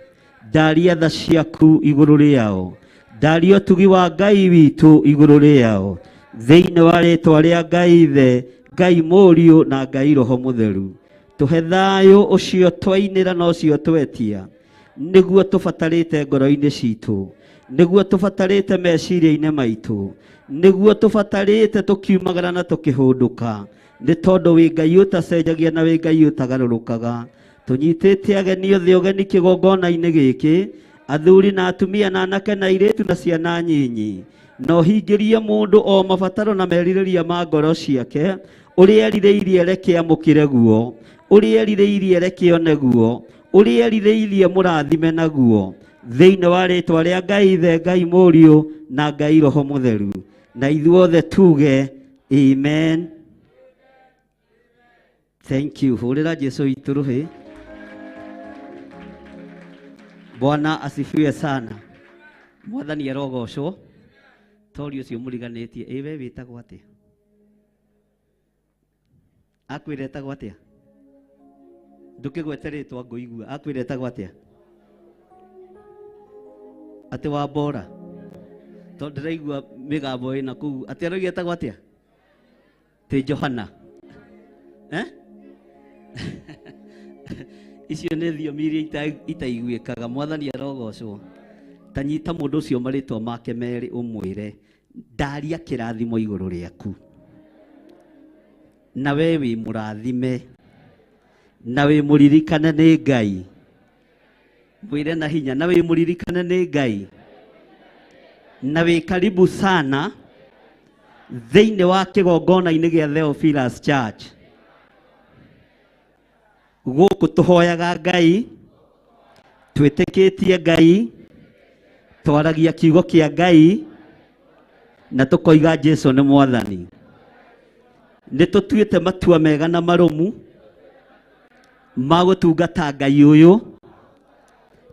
ndaria tha ciaku igũrũ rĩao, ndaria ũtugi wa Ngai witũ igũrũ rĩao, thĩinĩ wa rĩtwa rĩa Ngai Ithe, Ngai Mũriũ na Ngai Roho Mũtheru. Tũhe thayũ ũcio twainĩra na ũcio twetia, nĩguo tũbatarĩte ngoro-inĩ citũ, nĩguo tũbatarĩte meciria-inĩ maitũ, nĩguo tũbatarĩte tũkiumagara na tũkĩhũndũka, nĩ tondũ wĩ Ngai ũtacenjagia na wĩ Ngai ũtagarũrũkaga. Tũnyitĩte ageni othe ũgeni kĩgongona-inĩ gĩkĩ, athuri na atumia na anake na airĩtu na ciana nyinyi, na ũhingĩrie mũndũ o mabataro na merirĩria ma ngoro ciake. Ũrĩa erirĩirie reke amũkĩre guo, ũrĩa erirĩirie reke one guo, ũrĩa erirĩirie mũrathime naguo, thĩinĩ wa rĩtwa rĩa Ngai Ithe, Ngai Mũriũ na Ngai Roho Mũtheru. Na ithuothe tuge amen. Thank you. Hũrĩra Jesũ witũ rũhĩ. Bwana asifiwe sana. Mwathani arogocwo. tori ucio muriganetie ewe witagwo atia akwire etagwo atia ndukigweteretwo nguigua akwire etagwo atia ati wa bora to ndiraigua migambo ina kuu ati arauga etagwo atia ti Johana icio nĩ thiomi iria itaiguĩkaga. Mwathani arogocwo. Ta nyita mũndũ ũcio marĩtwa make merĩ ũmwĩre ndaria kĩrathimo igũrũ rĩaku, na we wĩ mũrathime, na wĩ mũririkane nĩ Ngai. Mwĩre na hinya, na wĩ mũririkane nĩ Ngai, na wĩ karibu sana thĩinĩ wa kĩgongona-inĩ gĩa Theophilus Church. Gũkũ tũhoyaga Ngai, twĩtĩkĩtie Ngai, twaragia kiugo kĩa Ngai, na tũkoiga Jesũ nĩ Mwathani. Nĩ tũtuĩte matua mega na marũmu ma gũtungata Ngai ũyũ,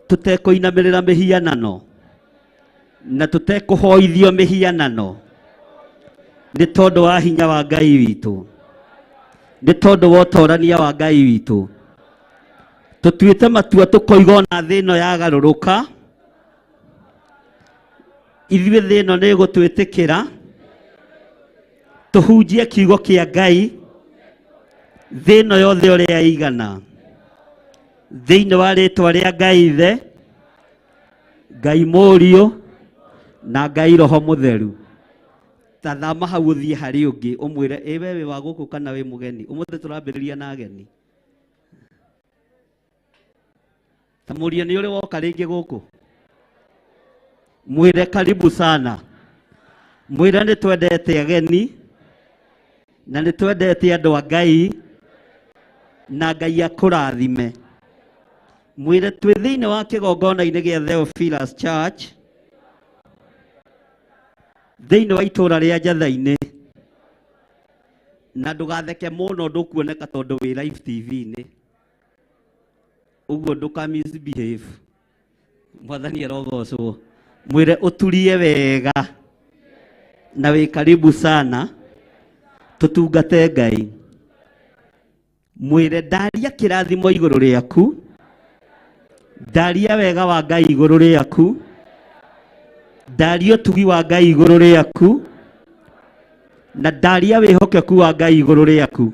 tũtekũinamĩrĩra mĩhianano na tũtekũhoithio mĩhianano, nĩ tondũ wa hinya wa Ngai witũ, nĩ tondũ wa ũtorania wa Ngai witũ. Tũtuĩte matua tũkoiga ona thĩ ĩno yagarũrũka, ithuĩ thĩ ĩno nĩ gũtwĩtĩkĩra tũhunjie kiugo kĩa Ngai thĩ ĩno yothe ũrĩa ĩigana, thĩinĩ wa rĩtwa rĩa Ngai Ithe, Ngai Mũriũ na Ngai Roho Mũtheru. Ta thama hau ũthiĩ harĩ ũngĩ ũmwĩre ĩ we wĩ wa gũkũ kana wĩ mũgeni. Ũmũthĩ tũrambĩrĩria na ageni. Ta mũria nĩ ũrĩ woka rĩngĩ gũkũ, mwĩre karibu sana. Mwĩre nĩ twendete ageni na nĩ twendete andũ a Ngai, na Ngai akũrathime. Mwĩre twĩ thĩinĩ wa kĩgongona-inĩ gĩa Theophilus Church, thĩinĩ wa itũũra rĩa Njatha-inĩ, na ndũgatheke mũno ndũkuoneka tondũ wĩ live TV-inĩ, ũguo ndũka misbehave. Mwathani arogocwo. Mwĩre ũturie wega na wĩ karibu sana tũtungate Ngai. Mwĩre ndaria kĩrathimo igũrũ rĩaku, ndaria wega wa Ngai igũrũ rĩaku, ndaria ũtugi wa Ngai igũrũ rĩaku, na ndaria wĩhokeku wa Ngai igũrũ rĩaku.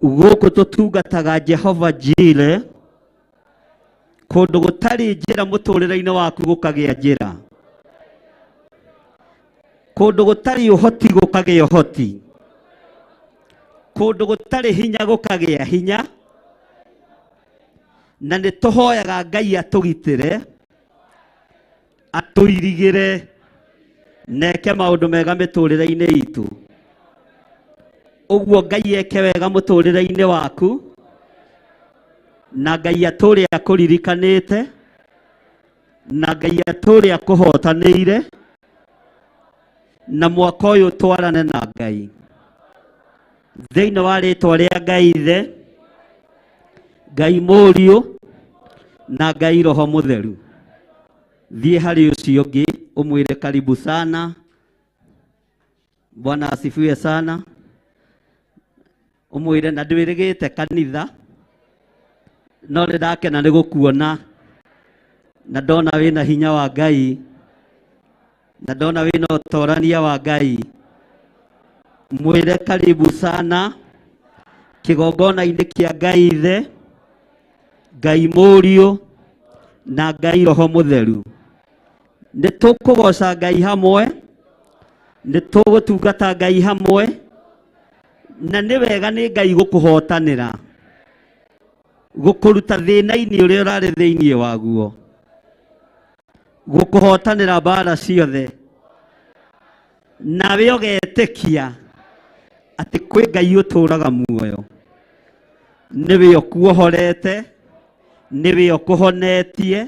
Gũkũ tũtungataga Jehova Jireh, kũndũ gũtarĩ njĩra mũtũrĩre-inĩ waku gũkagĩa njĩra, kũndũ gũtarĩ ũhoti gũkagĩa ũhoti, kũndũ gũtarĩ hinya gũkagĩa hinya. Na nĩ tũhoyaga Ngai atũgitĩre, atũirigĩre, neke maũndũ mega mĩtũrĩre-inĩ itũ. Ũguo Ngai eke wega mũtũrĩre-inĩ waku, na Ngai atũre akũririkanĩte, na Ngai atũre akũhotanĩire, na mwaka ũyũ twarane na Ngai thĩinĩ wa rĩtwa rĩa Ngai Ithe, Ngai Mũriũ na Ngai Roho Mũtheru. Thiĩ harĩ ũcio ũngĩ ũmwĩre karibu sana. Bwana asifiwe sana. Ũmwĩre na ndwĩrĩgĩte kanitha, no nĩ ndakena nĩ gũkuona, na ndona wĩna hinya wa Ngai, na ndona wĩna ũtorania wa Ngai. Mwĩre karibu sana kĩgongona-inĩ kĩa Ngai Ithe, Ngai Mũriũ na Ngai Roho Mũtheru. Nĩ tũkũgoca Ngai hamwe, nĩ tũgũtungata Ngai hamwe, na nĩ wega nĩ Ngai gũkũhotanĩra, gũkũruta thĩna-inĩ ũrĩa ũrarĩ thĩinĩ waguo, gũkũhotanĩra mbara ciothe, nawe ũgetĩkia atĩ kwĩ Ngai ũtũũraga muoyo. Nĩwe ũkuohorete, nĩwe ũkũhonetie,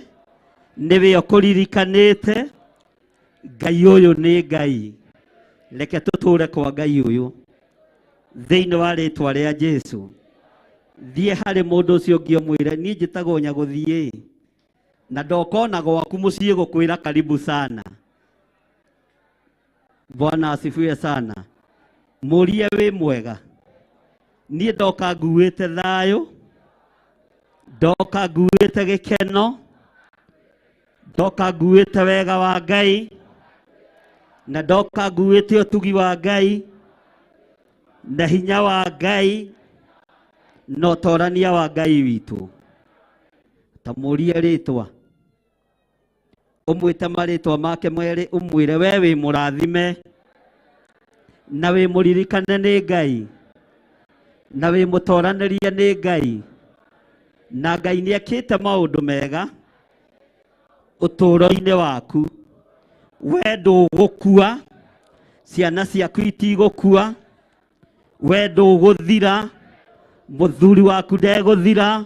nĩwe ũkũririkanĩte. Ngai ũyũ nĩ Ngai. Reke tũtũũre kwa Ngai ũyũ thĩinĩ wa rĩtwa rĩa Jesũ. Thiĩ harĩ mũndũ ũcio ũngĩ ũmwĩre niĩ njĩtagwo Nyagũthiĩ, na ndoka ona gwaku mũciĩ gũkwĩra karibu sana. Bwana asifiwe sana. Murie wi mwega. Nie ndoka nguite thayo. Ndoka nguite gikeno. Ndoka nguite wega wa Ngai. Na ndoka nguite utugi wa Ngai. Na hinya wa Ngai. No torania wa Ngai witu. Ta murie ritwa. Umwite maritwa make mwere umwire we wi murathime. Na wi muririkane ni Ngai. Na wi mutoranirie ni Ngai. Na Ngai ni akite maundu mega uturo-ini waku. We ndugukua, ciana ciaku itigukua. We nduguthira, muthuri waku ndeguthira,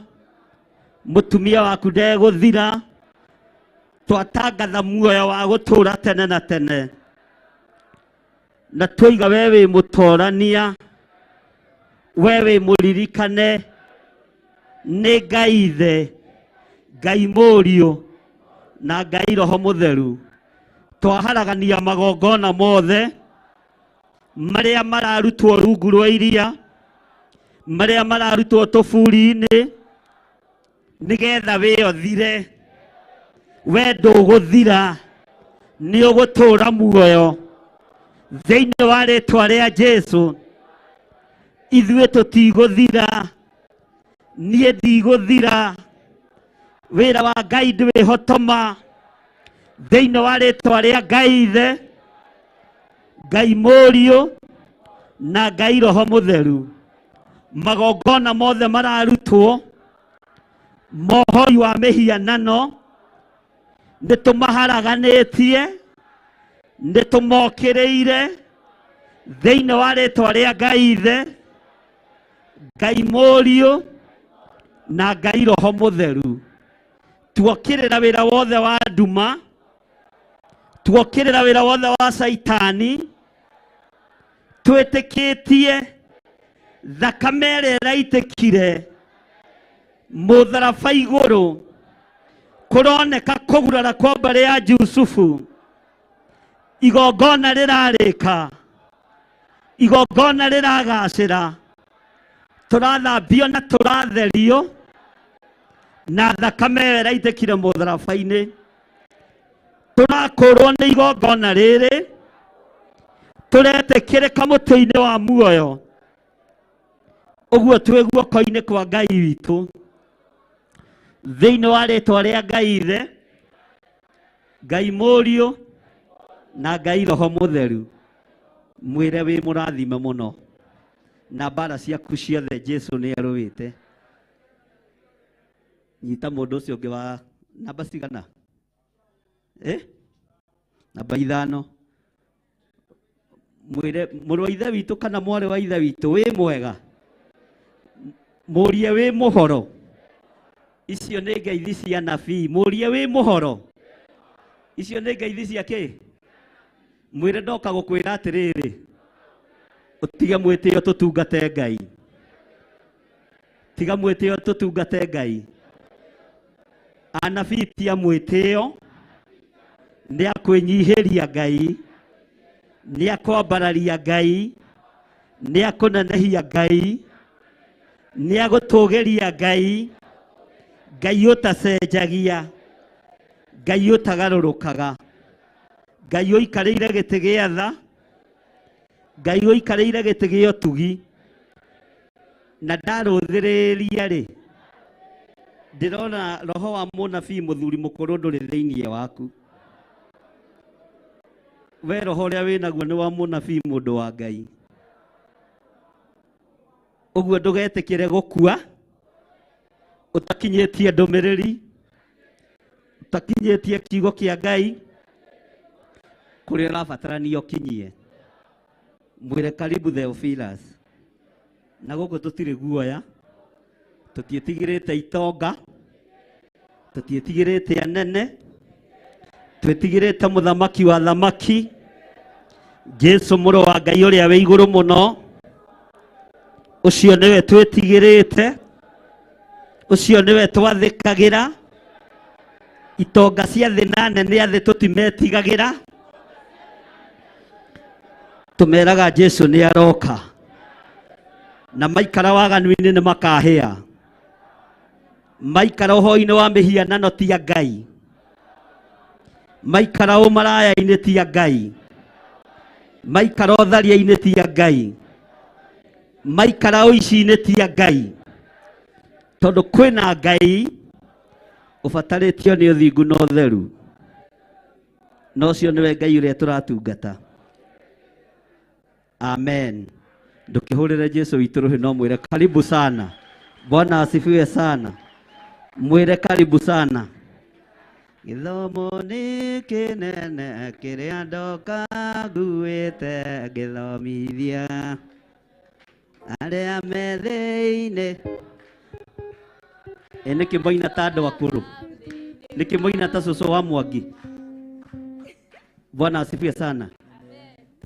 mutumia waku ndeguthira. Twatangatha muoyo wa gutura tene na tene. Na twiga we wi mutorania, we wi muririkane ni Ngai Ithe, Ngai Mũriũ na Ngai Roho Mũtheru. Twaharagania magongona mothe maria mararutwo rungu rwa iria, maria mararutwo tuburi-ini, nigetha wĩothire. We ndũgũthira, nĩ ũgũtũra muoyo thĩinĩ wa rĩtwa rĩa Jesũ. Ithuĩ tũtigũthira, niĩ ndigũthira. Wĩra wa Ngai ndwĩhotoma thĩinĩ wa rĩtwa rĩa Ngai Ithe, Ngai Mũriũ na Ngai Roho Mũtheru. Magongona mothe mararutwo, mohoi wa mĩhianano, nĩtũmaharaganĩtie, nĩtũmokĩrĩire thĩinĩ wa rĩtwa rĩa Ngai Ithe, Ngai Mũriũ na Ngai Roho Mũtheru. Tuokĩrĩra wĩra wothe wa nduma, tuokĩrĩra wĩra wothe wa Saitani, twĩtĩkĩtie thakame ĩrĩa ĩraitĩkire mũtharaba igũrũ, kũroneka kũgurara kwa mbarĩ ya Jusufu. Igongona rĩrarĩka, igongona rĩragacĩra. Tũrathambio na tũratherio na thakame ĩrĩa ĩraitĩkire mũtharaba-inĩ. Tũrakũrwo nĩ igongona rĩrĩ, tũretĩkĩrĩka mũtĩ-inĩ wa muoyo. Ũguo twĩ guoko-inĩ kwa Ngai witũ, thĩinĩ wa rĩtwa rĩa Ngai Ithe, Ngai Mũriũ na Ngai Roho Mũtheru. Mwĩre wĩ mũrathime mũno, na mbara ciaku ciothe Jesũ nĩ arũĩte. Nyita mũndũ ũcio ũngĩ wa namba cigana? Namba 5. Mwĩre mũrũ wa ithe witũ kana mwarĩ wa ithe witũ, wĩ mwega? Mũrie wĩ mũhoro. Icio nĩ ngeithi cia nabii. Mũrie wĩ mũhoro. Icio nĩ ngeithi cia kĩ? Mwĩre ndoka gũkwĩra atĩrĩrĩ, ũtige mwĩtĩo tũtungate Ngai. Tiga mwĩtĩo tũtungate Ngai. Anabii tia mwĩtĩo, nĩ akwĩnyihĩria Ngai, nĩ akwambararia Ngai, nĩ akũnenehia Ngai, nĩ agũtũgĩria Ngai, Ngai ũtacenjagia, Ngai ũtagarũrũkaga, Ngai ũikarĩire gĩtĩ gĩa tha, Ngai ũikarĩire gĩtĩ gĩa ũtugi. Na ndarũthĩrĩria rĩ, ndĩrona roho wa mũnabii mũthuri mũkũrũ ndũrĩ thĩinĩ waku. We roho ũrĩa wĩnaguo nĩ wa mũnabii mũndũ wa Ngai. Ũguo ndũgetĩkĩre gũkua ũtakinyĩtie ndũmĩrĩri, ũtakinyĩtie kiugo kĩa Ngai kũrĩa ũrabatarania ũkinyie. Mwĩre karibu Theophilus. Na gũkũ tũtirĩ guoya, tũtiĩtigĩrĩte itonga, tũtiĩtigĩrĩte anene, twĩtigĩrĩte mũthamaki wa thamaki, Jesũ mũrũ wa Ngai ũrĩa wĩ igũrũ mũno. Ũcio nĩwe twĩtigĩrĩte, ũcio nĩwe twathĩkagĩra. Itonga cia thĩ na nene a thĩ tũtimetigagĩra. tumeraga Jesu ni aroka na maikara waganu-inĩ nĩ makahĩa, maikara ũhoi-inĩ wa mĩhianano ti Ngai, maikara ũmaraya-inĩ ti Ngai, maikara ũtharia-inĩ ti Ngai, maikara ũici-inĩ ti Ngai, tondũ kwĩna Ngai ũbatarĩtio nĩ ũthingu na ũtheru, na ũcio nĩwe Ngai ũrĩa tũratungata. Amen. Ndũkĩhũrĩre Jesu witũ rũhĩ no mwĩre karibu sana. Bwana asifiwe sana. Mwĩre karibu sana. Gĩthomo nĩ kĩnene kĩrĩa ndoka nguĩte ngĩthomithia arĩa me thĩinĩ. Nĩ kĩmoina ta andũ akũrũ, nĩ kĩmoina ta cũcũ wa Mwangi. Bwana asifiwe sana.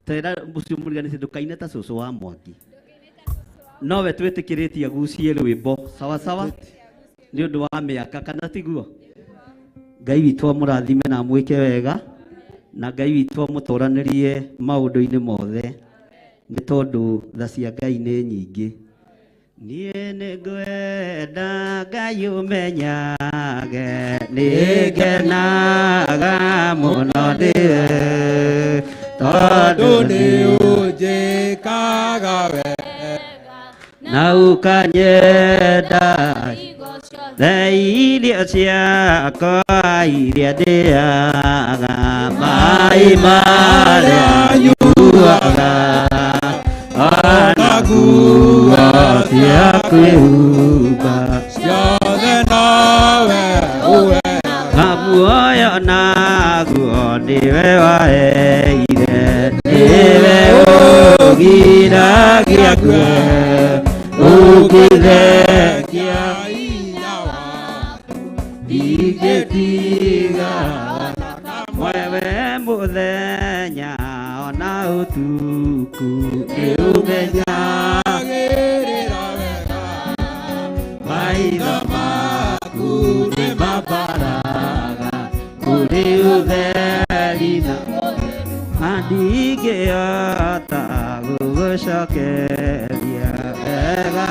Tera mũcio mũriganĩtie ndũkaine ta cũcũ wa Mwangi. Nowe twĩtĩkĩrĩtie agucie rwĩmbo sawa sawa nĩ ũndũ wa mĩaka, kana tiguo? Ngai witũ amũrathime na mwĩke wega, na Ngai witũ amũtũranĩrie maũndũ-inĩ mothe, nĩ tondũ tha cia Ngai nĩ nyingĩ. Niĩ nĩ ngwenda Ngai ũmenyage, nĩ ngenaga mũno ndĩwe, tondũ nĩ ũnjĩkaga wega na ũkanyenda tha iria ciakwa iria ndĩaga, maĩ marĩa nyuaga ona nguo cia kwĩhumba ciothe nowe ũheaga, muoyo naguo nĩwe waheire, nĩwe ũgiragia kue ũngĩthekia hinya waku, ingĩtiga wewe mũthenya ona ũtukũ nĩ ũmenyagĩrĩra wega, maitho maku nĩ mambaraga kũrĩ ũtheri na ndingĩhota gũgũcokeria wega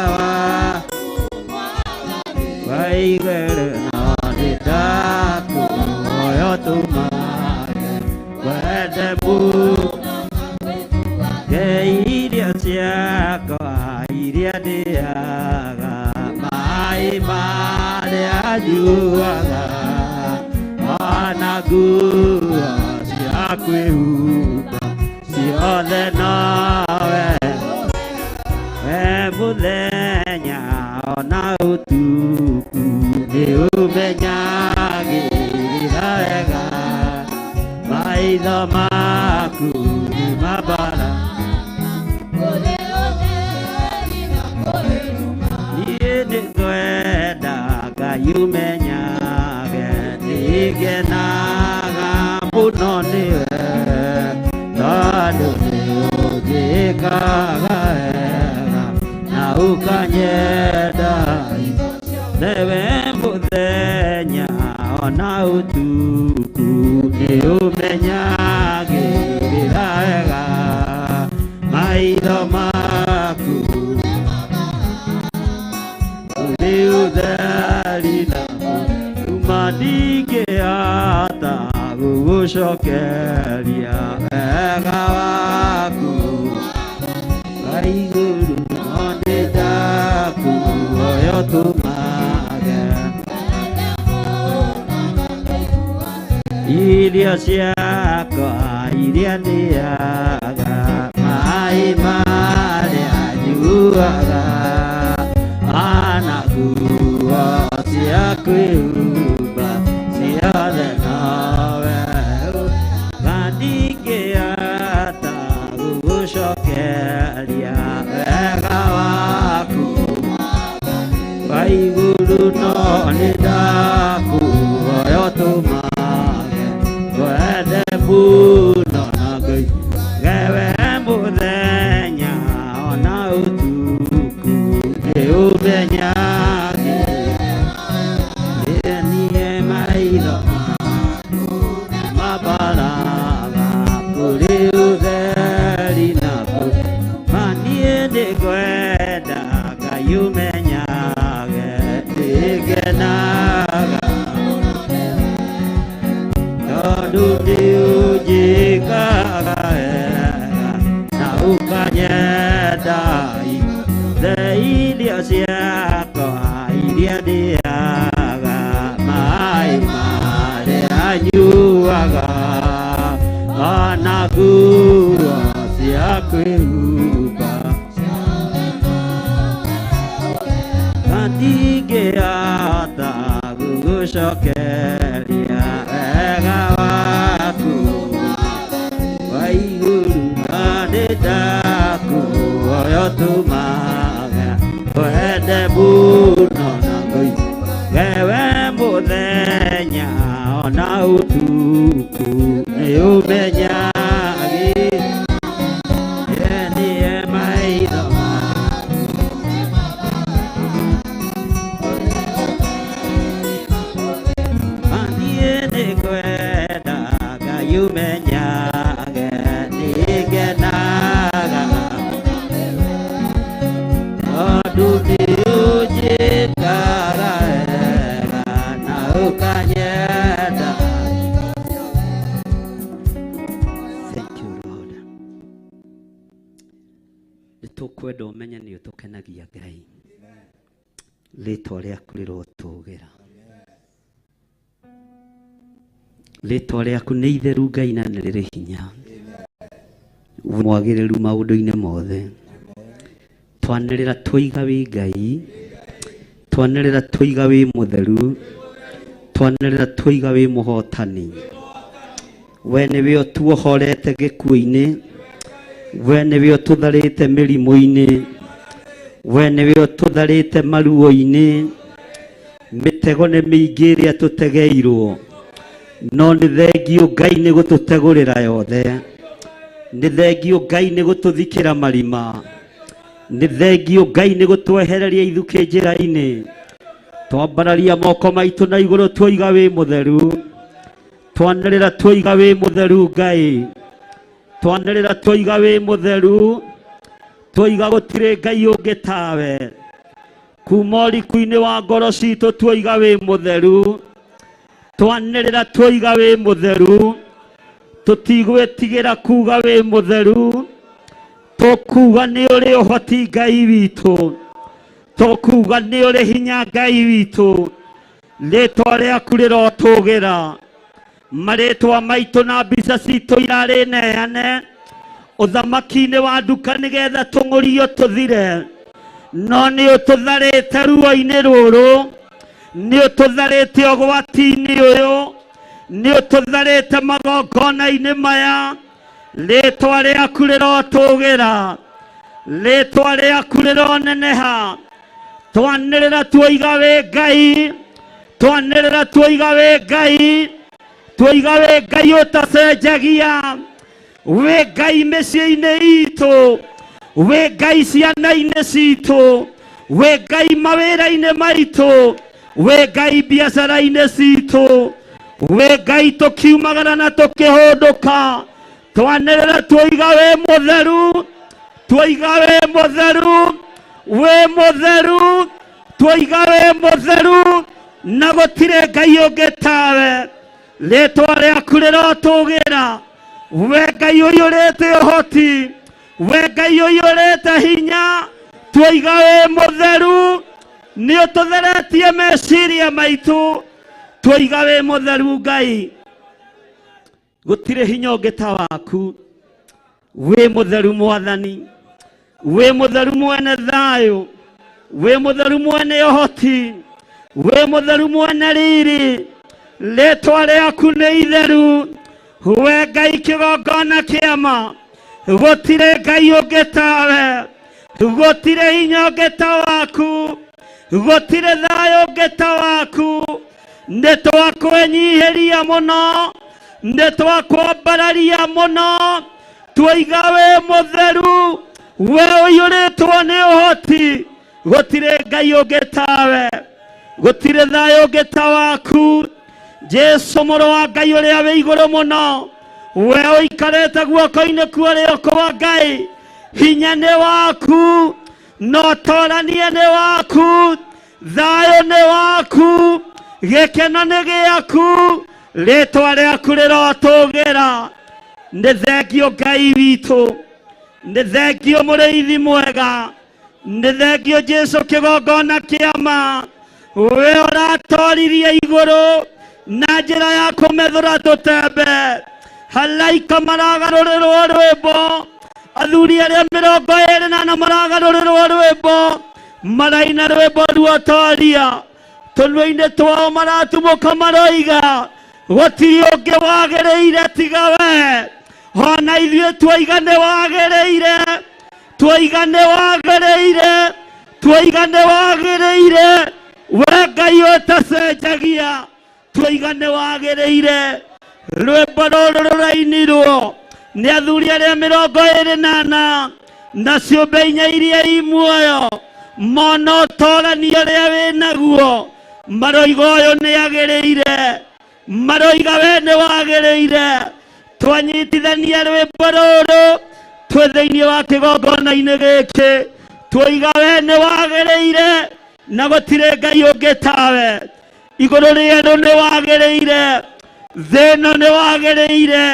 wa igũrũ, no nĩndakũhoya ũtũmage wende mũno iria ciakwa iria ndĩaga, maĩ marĩa nyuaga ona nguo cia kwĩhumba ciothe nowe, we mũthenya ona ũtukũ nĩ ũmenyagĩrĩra wega, maitho maku nĩ mambara niĩ nĩ ngwenda Ngai ũmenyage, nĩngenaga mũno nĩwe, tondũ nĩ ũnjĩkaga wega na ũkanyenda, nĩwe mũthenya ona ũtukũ nĩ ũmenyagĩrĩra wega, maitho maku nĩ ũtheri na uma ndingĩhota gũgũcokeria wega waku wa igũrũ, no nĩndakũhoya ũtũmage iria ciakwa iria ndĩaga, maĩ marĩa nyuaga ona nguo cia kwĩhumba ciothe nowe, na ndingĩhota gũgũcokeria wega waku wa igũrũ, no nĩndakũhoya ũtũmage wende mũno na Ngai, wewe mũthenya ona ũtukũ nĩ ũmenyagĩrĩra, niĩ maitho mambaraga kũrĩ ũtheri na ndi kwenda Ngai umenyage ngenaga tondu ndiunjikaga wega na ukanyenda irio ciakwa iria ndĩaga maĩ marĩa nyuaga ona nguo cia kwĩhumba ndingĩhota gũgũcokeria wega waku wa igũrũ na nĩndakuoya ũtũmaga wende mũno na wewe mũthenya ona ũtukũ nĩũmenyagi niĩ maitho niĩ nĩngwenda Ngai ũmenyage nĩngenaga tondu nĩũnjĩkaga wega na ũkanyenda. Thank you Lord. Nĩtũkwenda ũmenye nĩ ũtũkenagia Ngai. Rĩĩtwa rĩaku rĩrotũgĩra. Rĩĩtwa rĩaku nĩ itheru Ngai na nĩ rĩrĩ hinya. Mwagĩrĩru maũndũ-inĩ mothe. Twanĩrĩra tũiga wĩ Ngai. Twanĩrĩra tũiga wĩ mũtheru. Twanĩrĩra tũiga wĩ mũhotani. We nĩwe ũtuohorete gĩkuũ-inĩ. We nĩwe ũtũtharĩte mĩrimũ-inĩ. We nĩwe ũtũtharĩte maruo-inĩ. Mĩtego nĩ mĩingĩ ĩrĩa tũtegeirwo. No nĩ thengiũ Ngai nĩ gũtũtegũrĩra yothe. Nĩ thengiũ Ngai nĩ gũtũthikĩra marima. Nĩ thengiũ Ngai nĩ gũtwehereria ithukĩ njĩra-inĩ. Twambararia moko maitũ na igũrũ twoiga wĩ mũtheru. Twanĩrĩra twoiga wĩ mũtheru Ngai. Twanĩrĩra twoiga wĩ mũtheru. Twoiga gũtirĩ Ngai ũngĩ tawe. Kuma ũriku-inĩ wa ngoro citũ twoiga wĩ mũtheru. Twanĩrĩra twoiga wĩ mũtheru. Tũtigwĩtigĩra kuga wĩ mũtheru. Tũkuga nĩ ũrĩ ũhoti Ngai witũ. Tũkuga nĩ ũrĩ hinya Ngai witũ. Rĩĩtwa rĩaku rĩrotũgĩra. Marĩĩtwa maitũ na mbica citũ irarĩ neane ũthamaki-inĩ wa nduka nĩgetha tũng'ũrio tũthire. No nĩ ũtũtharĩte ruo-inĩ rũrũ. Nĩ ũtũtharĩte ũgwati-inĩ ũyũ. Nĩ ũtũtharĩte magongona-inĩ maya. Rĩĩtwa rĩaku rĩrotũgĩra. Rĩĩtwa rĩaku rĩroneneha. Twanĩrĩra twoiga wĩ Ngai. Twanĩrĩra twoiga wĩ Ngai. Twoiga wĩ Ngai ũtacenjagia. Wĩ Ngai mĩciĩ-inĩ itũ. Wĩ Ngai ciana-inĩ citũ. Wĩ Ngai mawĩra-inĩ maitũ. Wĩ Ngai biacara-inĩ citũ. Wĩ Ngai tũkiumagara na tũkĩhũndũka. Twanĩrĩra twoiga wĩ mũtheru. Twoiga wĩ mũtheru. Wĩ mũtheru. Twoiga wĩ mũtheru. Na gũtirĩ Ngai ũngĩ tawe. Rĩĩtwa rĩaku rĩrotũgĩra. We Ngai ũiyũrĩte ũhoti. We Ngai ũiyũrĩte hinya. Twoiga wĩ mũtheru. Nĩ ũtũtheretie meciria maitũ. Twoiga wĩ mũtheru Ngai. Gũtirĩ hinya ũngĩ ta waku. Wĩ mũtheru Mwathani. Wĩ mũtheru mwene thayũ. Wĩ mũtheru mwene ũhoti. Wĩ mũtheru mwene riri. Rĩĩtwa rĩaku nĩ itheru. We Ngai kĩgongona kĩama. Gũtirĩ Ngai ũngĩ tawe. Gũtirĩ hinya ũngĩ ta waku. Gũtirĩ thayũ ũngĩ ta waku. Nĩ twakwĩnyihĩria mũno. Nĩ twakwambararia mũno. Twoiga wĩ mũtheru. We ũiyũrĩtwo nĩ ũhoti. Gũtirĩ Ngai ũngĩ tawe. Gũtirĩ thayũ ũngĩ ta waku. Jesu mũrũ wa Ngai ũrĩa wĩ igũrũ mũno. We ũikarĩte guoko-inĩ kwa ũrĩo kwa Ngai. hinya nĩ waku, na ũtoorania nĩ waku, thayũ nĩ waku, gĩkeno nĩ gĩaku, rĩĩtwa rĩaku rĩrotũũgĩra. Nĩ thengio Ngai witũ, nĩ thengio mũrĩithi mwega, nĩ thengio Jesũ kĩgongona kĩa ma, we ũratoririe igũrũ na njĩra ya kũmethũra tũtembe. Halaika maragarũrĩrwo rwĩmbo, athuri arĩa 24 maragarũrĩrwo rwĩmbo, maraina rwĩmbo ruotoria, tũnua-inĩ twao maratumũka maroiga, gũtirĩ ũngĩ wagĩrĩire tiga we. Ona ithuĩ twoiga nĩ wagĩrĩire, twoiga nĩ wagĩrĩire, twoiga nĩ wagĩrĩire, we Ngai ũtacenjagia, twoiga nĩ wagĩrĩire. Rwĩmbo rũrũ rũrainirwo nĩ athuri arĩa 24 na ciũmbe 4 iria i muoyo, mona ũtoorania ũrĩa wĩ naguo, maroiga ũyũ nĩ agĩrĩire, maroiga we nĩ wagĩrĩire. Twanyitithania rwĩmbo rũrũ twĩ thĩinĩ wa kĩgongona-inĩ gĩkĩ, twoiga we nĩ wagĩrĩire na gũtirĩ Ngai ũngĩ tawe. Igũrũ rĩerũ nĩ wagĩrĩire, thĩ ĩno nĩ wagĩrĩire,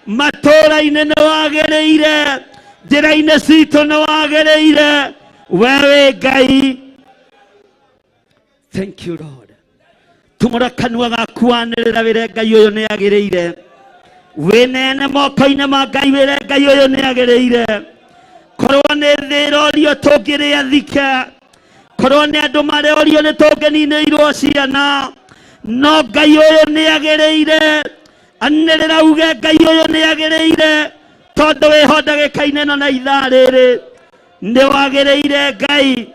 matũũra-inĩ nĩ wagĩrĩire, njĩra-inĩ citũ nĩ wagĩrĩire, we wĩ Ngai. Thank you Lord. Tumũra kanua gaku wanĩrĩra wĩre Ngai ũyũ nĩ agĩrĩire, wĩneane moko-inĩ ma Ngai wĩre Ngai ũyũ nĩ agĩrĩire. Korwo nĩ thĩ ĩrorio tũngĩrĩa thike, korwo nĩ andũ marorio nĩ tũngĩninĩirwo ciana, no Ngai ũyũ nĩ agĩrĩire. Anĩrĩra uge Ngai ũyũ nĩ agĩrĩire, tondũ wĩho ndagĩka-inĩ ĩno na ithaa rĩrĩ, nĩ wagĩrĩire Ngai.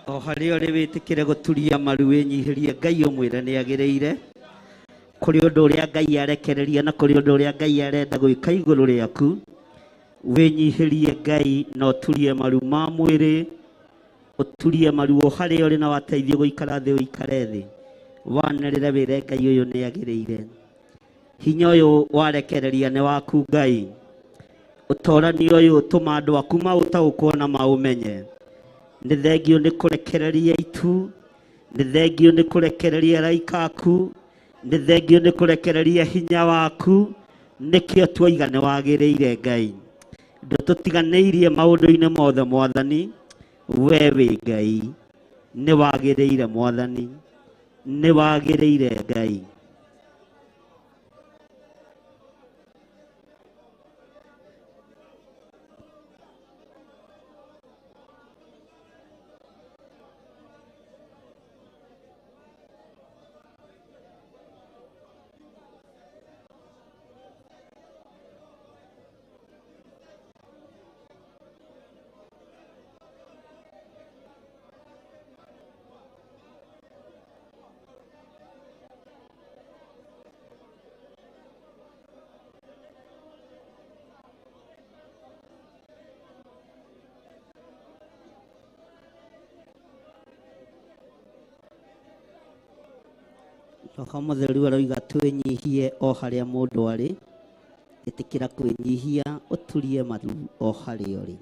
O harĩ ũrĩ wĩtĩkĩre gũturia maru wĩnyihĩrie Ngai ũmwĩre nĩ agĩrĩire. Kũrĩ ũndũ ũrĩa Ngai arekereria na kũrĩ ũndũ ũrĩa Ngai arenda gwĩka igũrũ rĩaku, wĩnyihĩrie Ngai na ũturie maru ma mwĩrĩ, ũturie maru o harĩ ũrĩ na wateithio gũikara thĩ ũikare thĩ, wanĩrĩre wĩre Ngai ũyũ nĩ agĩrĩire. Hinya ũyũ warekereria nĩ waku Ngai, ũtoorania ũyũ ũtũma andũ aku maũtaũkwo na maũmenye. Nĩ thengio nĩ kũrekereria itu, nĩ thengio nĩ kũrekereria araika aku, nĩ thengio nĩ kũrekereria hinya waku, nĩkĩo twoiga nĩ wagĩrĩire Ngai. Ndũtũtiganĩirie maũndũ-inĩ mothe Mwathani, we wĩ Ngai, nĩ wagĩrĩire Mwathani, nĩ wagĩrĩire Ngai. Roho Mũtheru aroiga twĩnyihie o harĩa mũndũ arĩ, Itikira kwenyihia uturie maru o harĩa ũrĩ.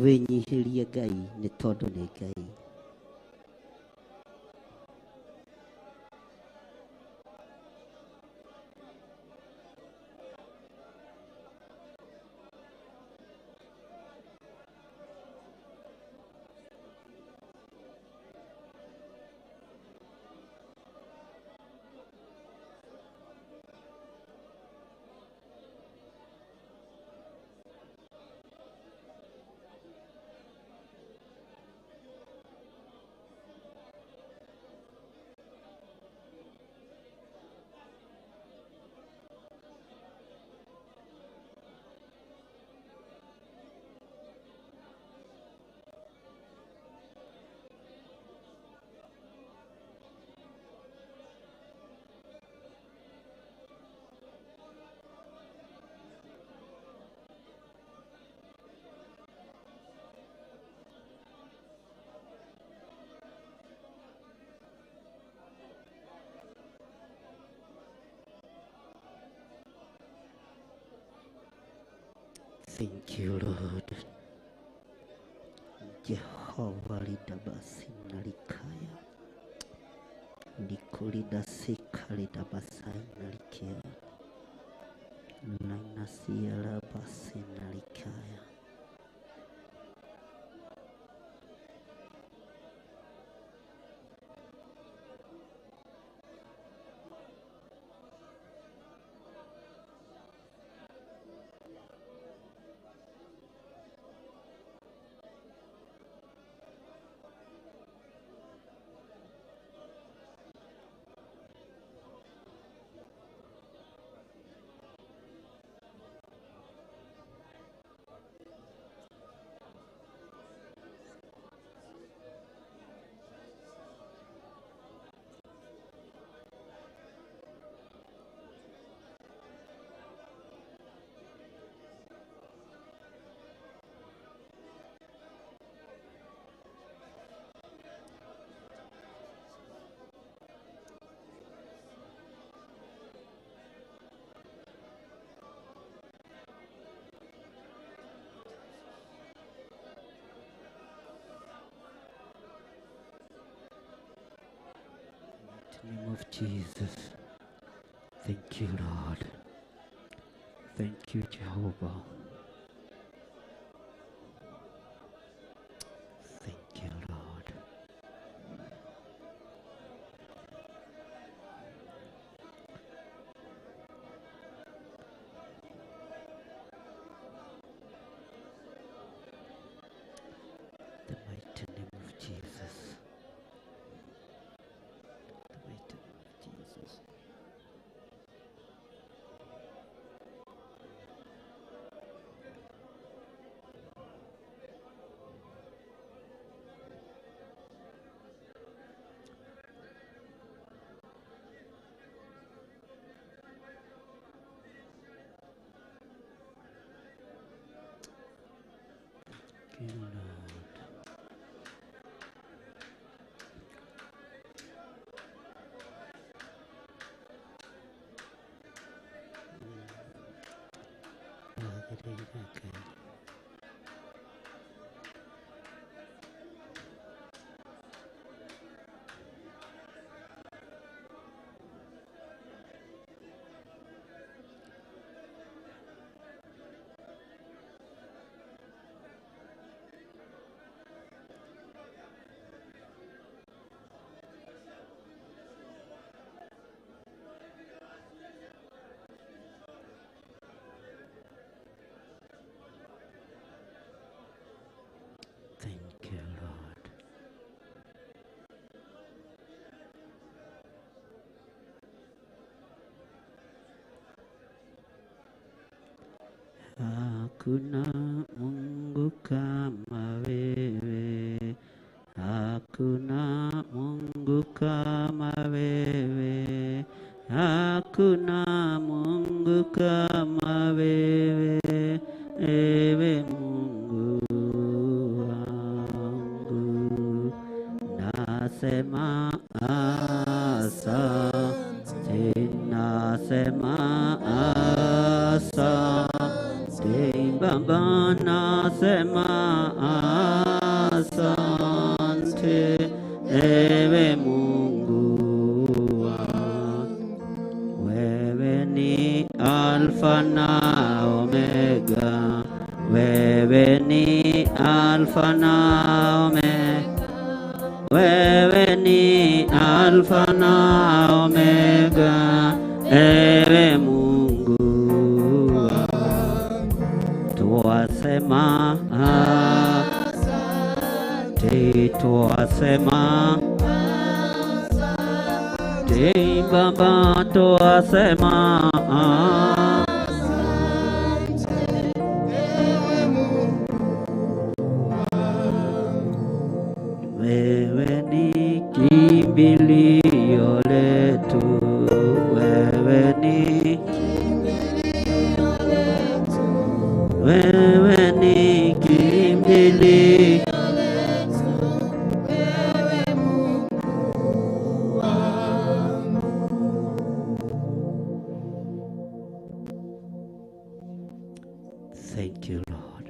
Wĩnyihĩrie Ngai nĩ tondũ nĩ Ngai. Thank you, Lord. Jehovah lidabasi nalikaya. Likulida sikalida basai nalikia. Nainasia labasi nalikaya. In the name of Jesus. Thank you, Lord. Thank you, Jehovah. Thank you, Lord. The mighty name of Jesus. The mighty name of Jesus. Thank you, Lord. Okay. Thank you, Lord. Hakuna Mungu kama wewe, hakuna Mungu kama wewe, hakuna Mungu kama wewe, ewe Mungu wangu. Nasema asante, nasema asante. Baba nasema asante, ewe Mungu wangu. Wewe ni Alfa na Omega, wewe ni Alfa na Omega, wewe ni Alfa na Omega, ewe Mungu wangu. Twasema asante, twasema asante Baba, twasema wewe ni kimbilio letu, wewe ni kimbilio letu, wewe ni kimbilio letu, wewe Mungu wangu. Thank you, Lord.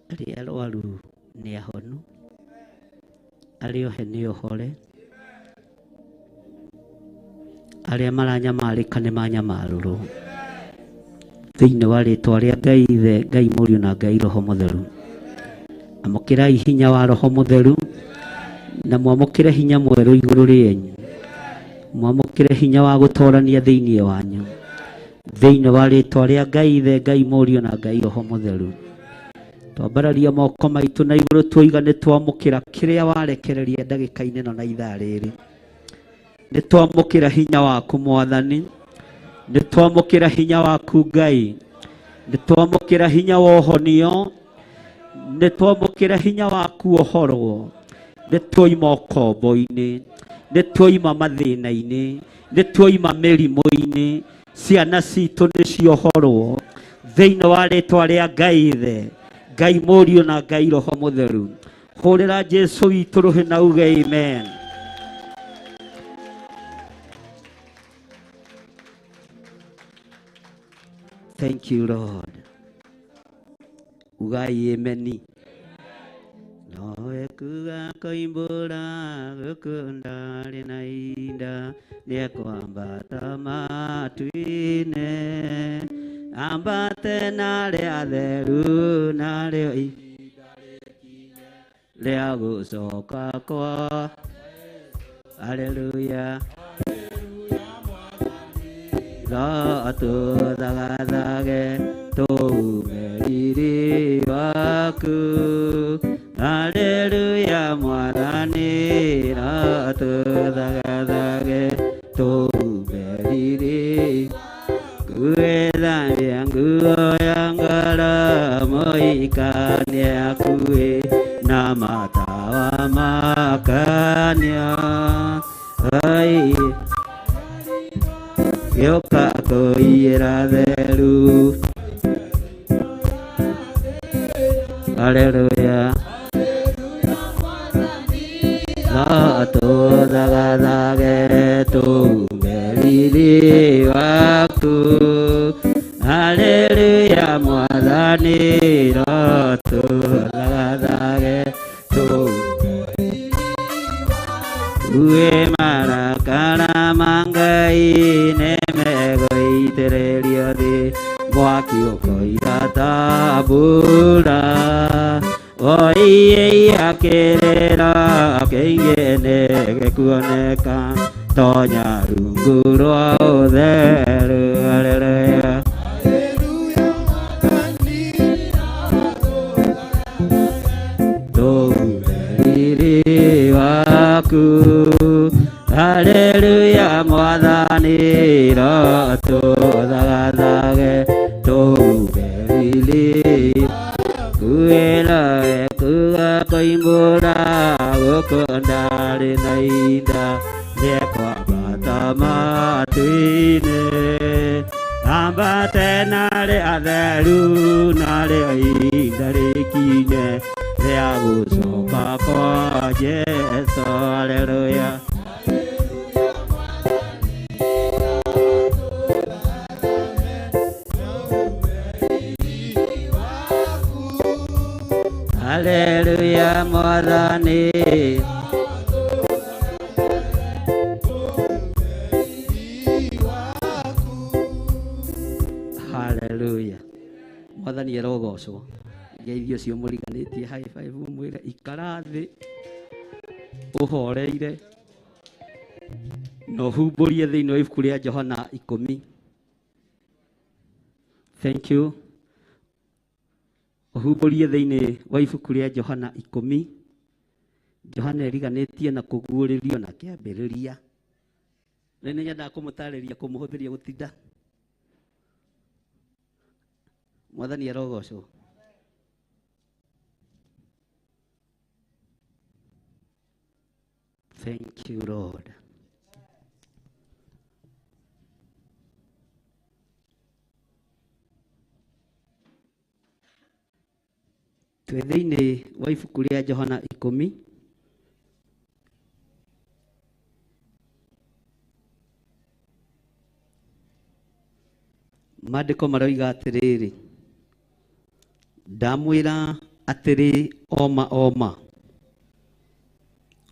Arĩa arwaru nĩ ahonu, arĩa ohe nĩ ohore, arĩa maranyamarĩka nĩ manyamarũrwo. Thĩinĩ wa rĩĩtwa rĩa Ngai Ithe, Ngai Mũriũ na Ngai Roho Mũtheru, amũkĩrai hinya wa Roho Mũtheru na mwamũkĩre hinya mwerũ igũrũ rĩenyu, mwamũkĩre hinya wa gũtoorania thĩinĩ wanyu, thĩinĩ wa rĩĩtwa rĩa Ngai Ithe, Ngai Mũriũ na Ngai Roho Mũtheru. Twambararia moko maitũ na igũrũ tuoiga nĩ twamũkĩra kĩrĩa warekereria ndagĩka-inĩ ĩno na ithaa rĩrĩ. Nĩ twamũkĩra hinya waku Mwathani, nĩ twamũkĩra hinya waku Ngai, nĩ twamũkĩra hinya wa ũhonio, nĩ twamũkĩra hinya waku ũhorwo. Nĩ tuoima ũkombo-inĩ, nĩ tuoima mathĩna-inĩ, nĩ tuoima mĩrimũ-inĩ, ciana citũ nĩ ciohorwo thĩinĩ wa rĩĩtwa rĩa Ngai Ithe, Ngai Mũriũ na Ngai Roho Mũtheru. Hũrĩra Jesũ witũ rũhĩ na uge amen. Thank you, Lord. Ugai ameni. Noe kuga koimbura gukunda rinainda niekwambata matuine ambate nare atheru nare ria gucoka kwa. Haleluya. Tũthagathage tũmeriri waku. Haleluya Mwathani, tũthagathage tũmeriri. Gwĩthambia nguo ya ngaramo ikania kuĩ na matawa makania. Ai gĩũka kũiyĩra theru. Haleluya. Tũthagathage tũmeriri waku. Haleluya Mwathani, tũthagathage tũmeriri waku. Uĩ marakara ma Ngai nĩmegũitĩrĩrio thĩ, mwaki ũkoira mbura. Oiye akĩrĩra kĩingĩ gĩkuoneka tonya rungu rwa ũtheru. Haleluya. Tũmeriri waku. Haleluya Mwathani, tũthagathage tũmeriri. Kuĩra kuga koimbũra gũkũnda rĩnainda nĩekwambata matu-inĩ ambate narĩ atheru narĩo ihinda rĩkinye rĩa gũcoka kwa Jesũ. Haleluya. Hallelujah, Mwathani. Hallelujah. Mwathani arogocwo. Ngeithio cio mũriganĩtie high five mwĩre ikara thĩ ũhoreire no humbũrie thĩinĩ wa ibuku rĩa Johana 10. Thank you. Ũhumbũrie thĩinĩ wa ibuku rĩa Johana 10. Johana eriganĩtie na kũguũrĩrio na kĩambĩrĩria. Nĩ nyendaga kũmũtarĩria kũmũhũthĩria gũtinda. Mwathani arogocwo. Thank you, Lord. Twĩ thĩinĩ wa ibuku rĩa Johana 10. Maandĩko maroiga atĩrĩrĩ, ndamwĩra atĩrĩ oma oma,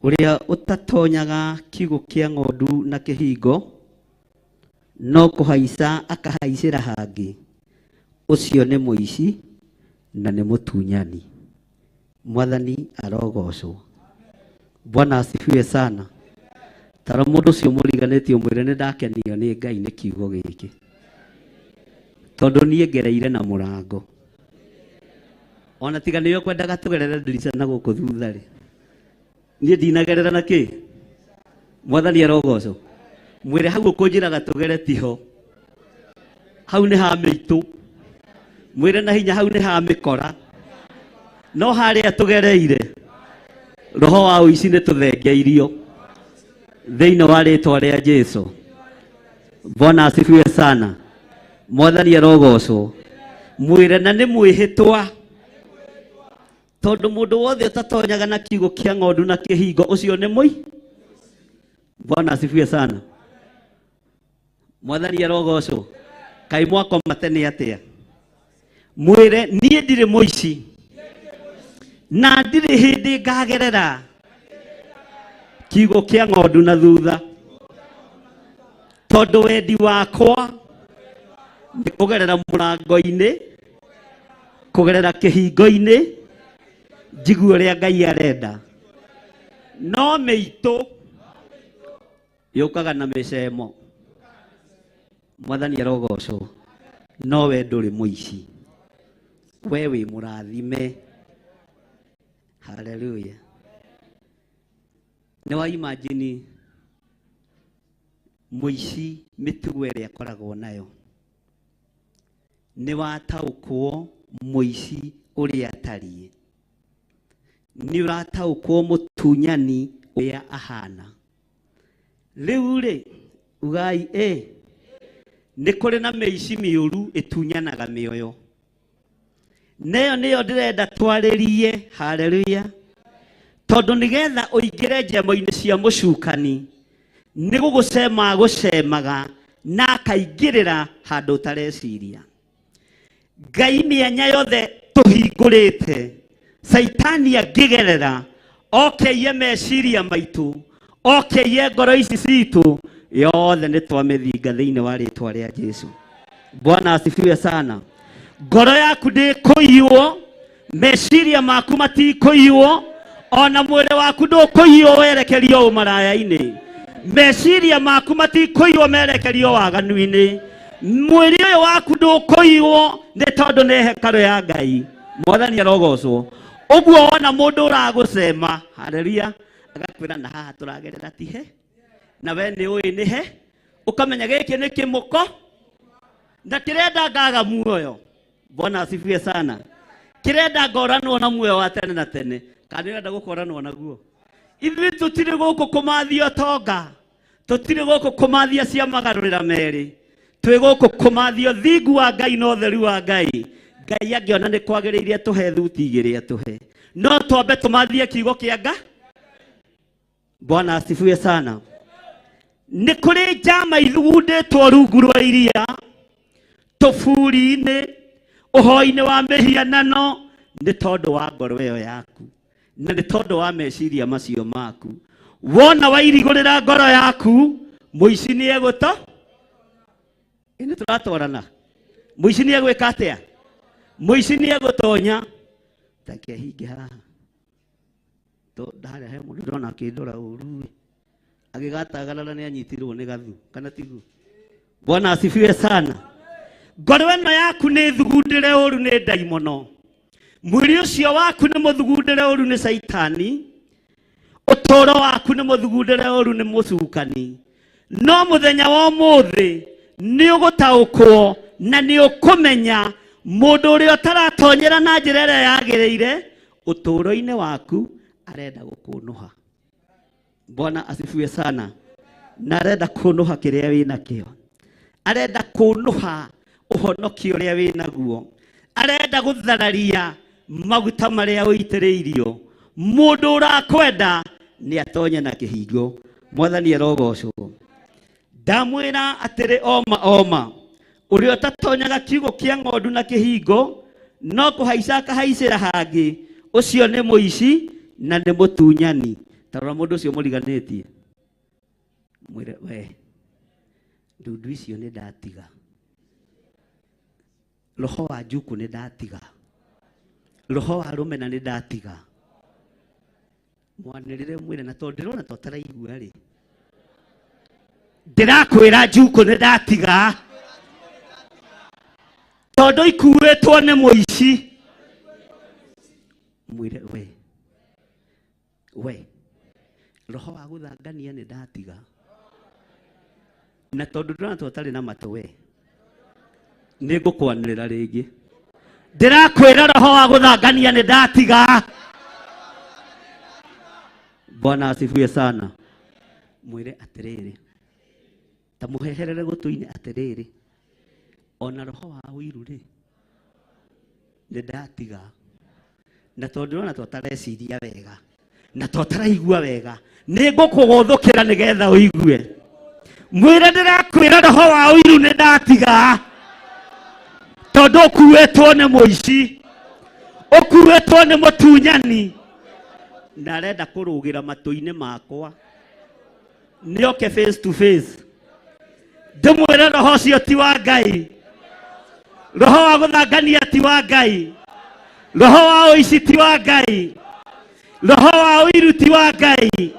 ũrĩa ũtatonyaga kiugũ kĩa ng'ondu na kĩhingo no kũhaica akahaicĩra hangĩ, ũcio nĩ mũici na nĩ mũtunyani. Mwathani arogocwo. Bwana asifiwe sana. Tara mũndũ ũcio mũriganĩtie ũmwĩre nĩ ndakenio nĩ Ngai nĩ kiugo gĩkĩ, tondũ niĩ ngereire na mũrango. Ona tiga nĩyo kwendaga tũgerere ndirica na gũkũ thutha rĩ, niĩ ndinagerera na kĩ? Mwathani arogocwo. Mwĩre hau ũkũnjĩraga tũgere tiho, hau nĩ ha mĩitũ. Mwĩre na hinya hau nĩ ha mĩkora, no harĩa tũgereire roho wa ũici nĩ tũthengeirio thĩinĩ wa rĩĩtwa rĩa Jesũ. Bwana asifiwe sana. Mwathani arogocwo. Mwĩre na nĩ mwĩhĩtwa, tondũ mũndũ wothe ũtatonyaga na kiugũ kĩa ng'ondu na kĩhingo ũcio nĩ mũi. Bwana asifiwe sana. Mwathani arogocwo. Kaĩ mwakoma tene atĩa? Mwĩre niĩ ndirĩ mũici na ndirĩ hĩndĩ ngagerera kiugũ kĩa ng'ondu na thutha, tondũ wendi wakwa nĩ kũgerera mũrango-inĩ, kũgerera kĩhingo-inĩ, njigue ũrĩa Ngai arenda. No mĩitũ yũkaga na mĩcemo. Mwathani arogocwo. No we ndũrĩ mũici, we wĩ mũrathime. Hallelujah. Nĩ wa imagine mũici mĩtugo ĩrĩa akoragwo nayo. Nĩ wataũkwo mũici ũrĩa atariĩ. Nĩ ũrataũkwo mũtunyani ũrĩa ahana. Rĩu rĩ, ugai nĩ kũrĩ na mĩici mĩũru ĩtunyanaga mĩoyo. Neyo nĩyo ndĩrenda twarĩrie. Hallelujah. Tondũ nĩgetha ũingĩre njemo-inĩ cia mũcukani, nĩ gũgũcema gũcemaga na akaingĩrĩra handũ ũtareciria. Ngai mĩanya yothe tũhingũrĩte, Saitani angĩgerera okeiye meciria maitũ, okeiye ngoro ici citũ, yothe nĩ twamĩthinga thĩinĩ wa rĩĩtwa rĩa Jesũ. Bwana asifiwe sana. Ngoro yaku ndĩkũiywo, meciria maku matikũiywo, ona mwĩrĩ waku ndũkũiywo werekerio ũmaraya-inĩ. Meciria maku matikũiywo merekerio waganu-inĩ. Mwĩrĩ ũyũ waku ndũkũiywo nĩ tondũ nĩ hekarũ ya Ngai. Mwathani arogocwo. Ũguo ona mũndũ ũragũcema, haleluya, agakwĩra na haha tũragerera tihe, na we nĩ ũĩ nĩ he, ũkamenya gĩkĩ nĩ kĩmũko, na kĩrenda ngaga muoyo. Bwana asifiwe sana. Kĩrenda ngoranwo na muoyo wa tene na tene, kana nĩrenda gũkoranwo naguo. Ithuĩ tũtirĩ gũkũ kũmathia ũtonga, tũtirĩ gũkũ kũmathia cia magarũrĩra merĩ, twĩ gũkũ kũmathia ũthingu wa Ngai na ũtheru wa Ngai. Ngai angĩona nĩ kwagĩrĩire tũhe thuti igĩrĩ atũhe, no twambe tũmathie kiugo kĩa Ngai. Bwana asifiwe sana. Nĩ kũrĩ njama ithugundĩtwo rungu rwa iria, tũburi-inĩ, ũhoi-inĩ wa mĩhianano nĩ tondũ wa ngoro ĩyo yaku na nĩ tondũ wa meciria macio maku. Wona wairigũrĩra ngoro yaku, mũici nĩ egũto. Nĩ tũratwarana. Mũici nĩ egwĩka atĩa? Mũici nĩ egũtonya. Take hinge haha. Ndarĩa he mũndũ ndona akĩndora ũru. Agĩgatagarara nĩ anyitirwo nĩ gathu. Kana tiguo? Bwana asifiwe sana. Ngoro ĩno yaku nĩ thugundĩre ũru nĩ ndaimono. Mwĩrĩ ũcio waku nĩ mũthugundĩre ũru nĩ Saitani. Ũtũũro waku nĩ mũthugundĩre ũru nĩ mũcukani. No mũthenya wa ũmũthĩ nĩ ũgũtaũkwo na nĩ ũkũmenya mũndũ ũrĩa ũtaratonyera na njĩra ĩrĩa yagĩrĩire ũtũũro-inĩ waku arenda gũkũnũha. Bwana asifiwe sana. Na arenda kũnũha kĩrĩa wĩna kĩo. Arenda kũnũha ũhonokio ũrĩa wĩna guo. Arenda gũthararia maguta marĩa ũitĩrĩirio. Mũndũ ũrakwenda nĩ atonye na kĩhingo. Mwathani arogocwo. Ndamwĩra atĩrĩ oma ũrĩa ũtatonyaga kiugo kĩa ng'ondu na kĩhingo no kũhaica akahaicĩra hangĩ, ũcio nĩ mũici na nĩ mũtunyani. Tarora mũndũ ũcio mũriganĩtie, mwĩre we ndundu icio nĩ ndatiga, roho wa njuku nĩ ndatiga, roho wa rũmena nĩ ndatiga. Mwanĩrĩre mwĩre na tondũ ndĩrona to taraigua rĩ, ndĩrakwĩra njuku nĩ ndatiga tondũ ikuĩtwo nĩ mũici. Mwĩre we roho wa gũthangania nĩ ndatiga, na tondũ ndĩrona to tarĩ na matũ we nĩ ngũkwanĩrĩra rĩngĩ. Ndĩrakwĩra roho wa gũthangania nĩ ndatiga. Bwana asifiwe sana. Mwĩre atĩrĩrĩ, ta mũheherere gũtũ-inĩ atĩrĩrĩ, ona roho wa ũiru rĩ nĩ ndatiga, na tondũ ndĩrona to tareciria wega na to taraigua wega nĩ ngũkũgũthũkĩra nĩgetha ũigue. Mwĩre ndĩrakwĩra roho wa ũiru nĩ ndatiga tondũ ũkuĩtwo nĩ mũici, ũkuĩtwo nĩ mũtunyani na arenda kũrũgĩra matũ-inĩ makwa nĩoke face to face. Ndĩmwĩre roho ũcio ti wa Ngai, roho wa gũthangania ti wa Ngai, roho wa ũici ti wa Ngai, roho wa ũiru ti wa Ngai,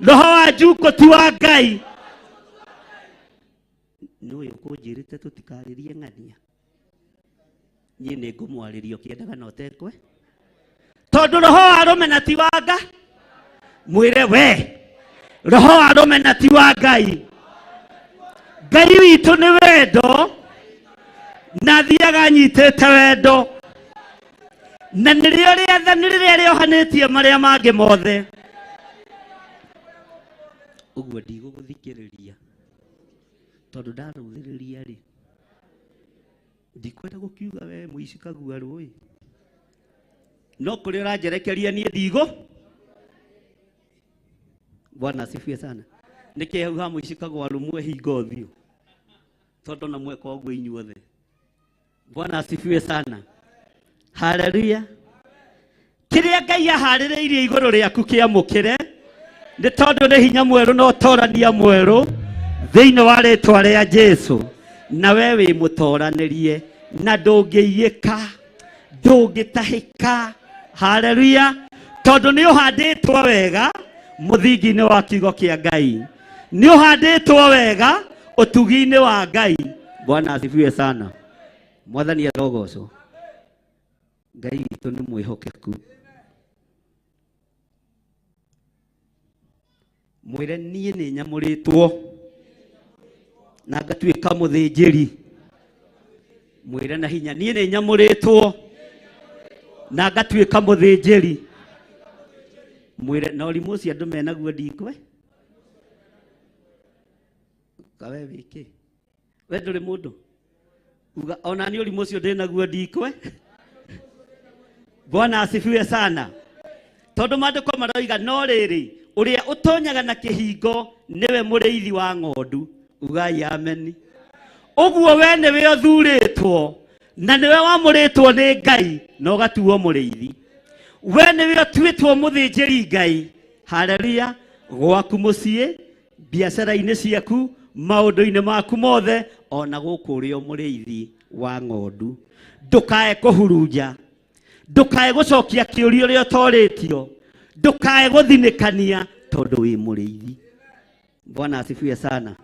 roho wa njuko ti wa Ngai. Nĩwe ũkũnjĩrĩte tũtikarĩrie ng'ania, niĩ nĩ ngũmwarĩria ũkĩendaga na ũtekwe tondũ roho wa rũmena ti wa Ngai. Mwĩre we roho wa rũmena ti wa Ngai. Ngai witũ nĩ wendo na thiaga nyitĩte wendo, na nĩrĩo rĩathani rĩrĩa rĩohanĩtie marĩa mangĩ mothe. Ũguo ndigũgũthikĩrĩria tondũ ndarũthĩrĩria rĩ ndikwenda gũkiuga we mũici kagua rũĩ, no kũrĩ ũranjerekeria niĩ ndigũ. Bwana asifiwe sana. Nĩkĩ hau ha mũici kagwa rũmwe hingo ũthiũ tondũ na mweka ũguo inyuothe. Bwana asifiwe sana. Haleluya. Kĩrĩa Ngai aharĩrĩirie igũrũ rĩaku kĩamũkĩre, nĩ tondũ nĩ hinya mwerũ na ũtorania mwerũ thĩinĩ wa rĩtwa rĩa Jesũ, na we wĩ mũtoranĩrie na ndũngĩiyĩka, ndũngĩtahĩka. Haleluya. Tondũ nĩ ũhandĩtwo wega mũthingi-inĩ wa kiugo kĩa Ngai, nĩ ũhandĩtwo wega ũtugi-inĩ wa Ngai. Bwana asifiwe sana. Mwathani arogocwo. Ngai witũ nĩ mwĩhokeku. Mwĩre niĩ nĩ nyamũrĩtwo na ngatuĩka mũthĩnjĩri. Mwĩre na hinya niĩ nĩ nyamũrĩtwo na ngatuĩka mũthĩnjĩri. Mwĩre na ũrimũ ũcio andũ menaguo ndikwe. Kawe wĩkĩ we ndũrĩ mũndũ uga ona nĩ ũrimũ ũcio ndĩnaguo ndikwe. Bwana asifiwe sana. Tondũ maandĩko maroiga no rĩrĩ ũrĩa ũtonyaga na kĩhingo nĩwe mũrĩithi wa ng'ondu. Ugai ameni. Ũguo we nĩwe ũthurĩtwo na niwe wamuritwo ni Ngai no gatuo muriithi. We niwe otwitwo muthinjiri Ngai. Haleluya. Gwaku muciĩ, biacara-inĩ ciaku, maũndũ-inĩ maku mothe, ona gũkũ ũrĩ o mũrĩithi wa ng'ondu. Ndũkae kũhurunja, ndũkae gũcokia kĩũria ũrĩa ũtorĩtio, ndũkae gũthinĩkania tondũ wĩ mũrĩithi. Bwana asifiwe sana.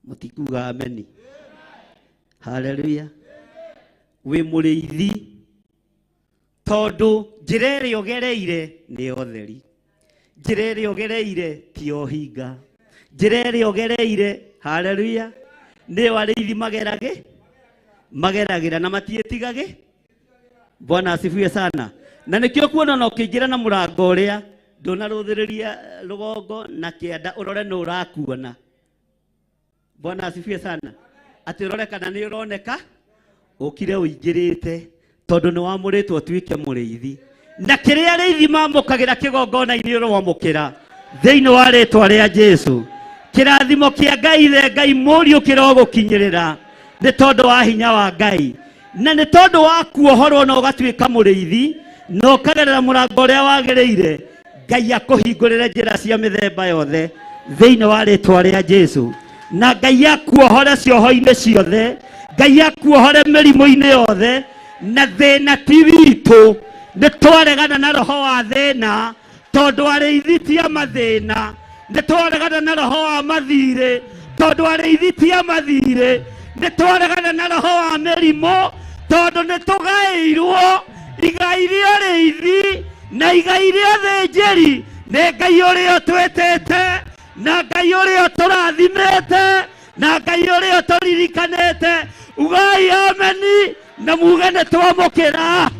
Mũtikuga ameni. Haleluya. Wĩ mũrĩithi tondũ njĩra ĩrĩa ũgereire nĩ ũtheri. Njĩra ĩrĩa ũgereire ti o hinga. Njĩra ĩrĩa ũgereire, haleluya, nĩ arĩithi mageragĩra na matiĩtigage. Bwana asifiwe sana. Na nĩkĩo kuona no kĩingĩra na mũrango ũrĩa ndũnarũthĩrĩria rũgongo na kĩanda ũrore nĩ ũrakuona. Bwana asifiwe sana. Atĩ ũrore kana nĩ ũroneka ũkire ũingĩrĩte tondũ nĩ wamũrĩtwo tuĩke mũrĩithi. Na kĩrĩa arĩithi mamũkagĩra kĩgongona-inĩ ũromũkĩra thĩinĩ wa rĩĩtwa rĩa Jesũ. Kĩrathimo kĩa Ngai the Ngai mũriũ kĩrogũkinyĩrĩra nĩ tondũ wa hinya wa Ngai. Na nĩ tondũ wa kuohorwo na ũgatuĩka mũrĩithi na ũkagerera mũrango ũrĩa wagĩrĩire, Ngai akũhingũrĩre njĩra cia mĩthemba yothe thĩinĩ wa rĩĩtwa rĩa Jesũ. Na Ngai akuohore cioho-inĩ ciothe, Ngai akuohore mĩrimũ-inĩ yothe, na thĩna ti witũ. Nĩ twaregana na roho wa thĩna tondũ arĩithi ti a mathĩna. Nĩ twaregana na roho wa mathirĩ tondũ arĩithi ti a mathirĩ. Nĩ twaregana na roho wa mĩrimũ tondũ nĩ tũgaĩirwo igai rĩa arĩithi na igai rĩa athĩnjĩri. Nĩ Ngai ũrĩa ũtwĩtĩte, na Ngai ũrĩa ũtũrathimĩte, na Ngai ũrĩa ũtũririkanĩte. Ugai ameni na muge nĩ twamũkĩra.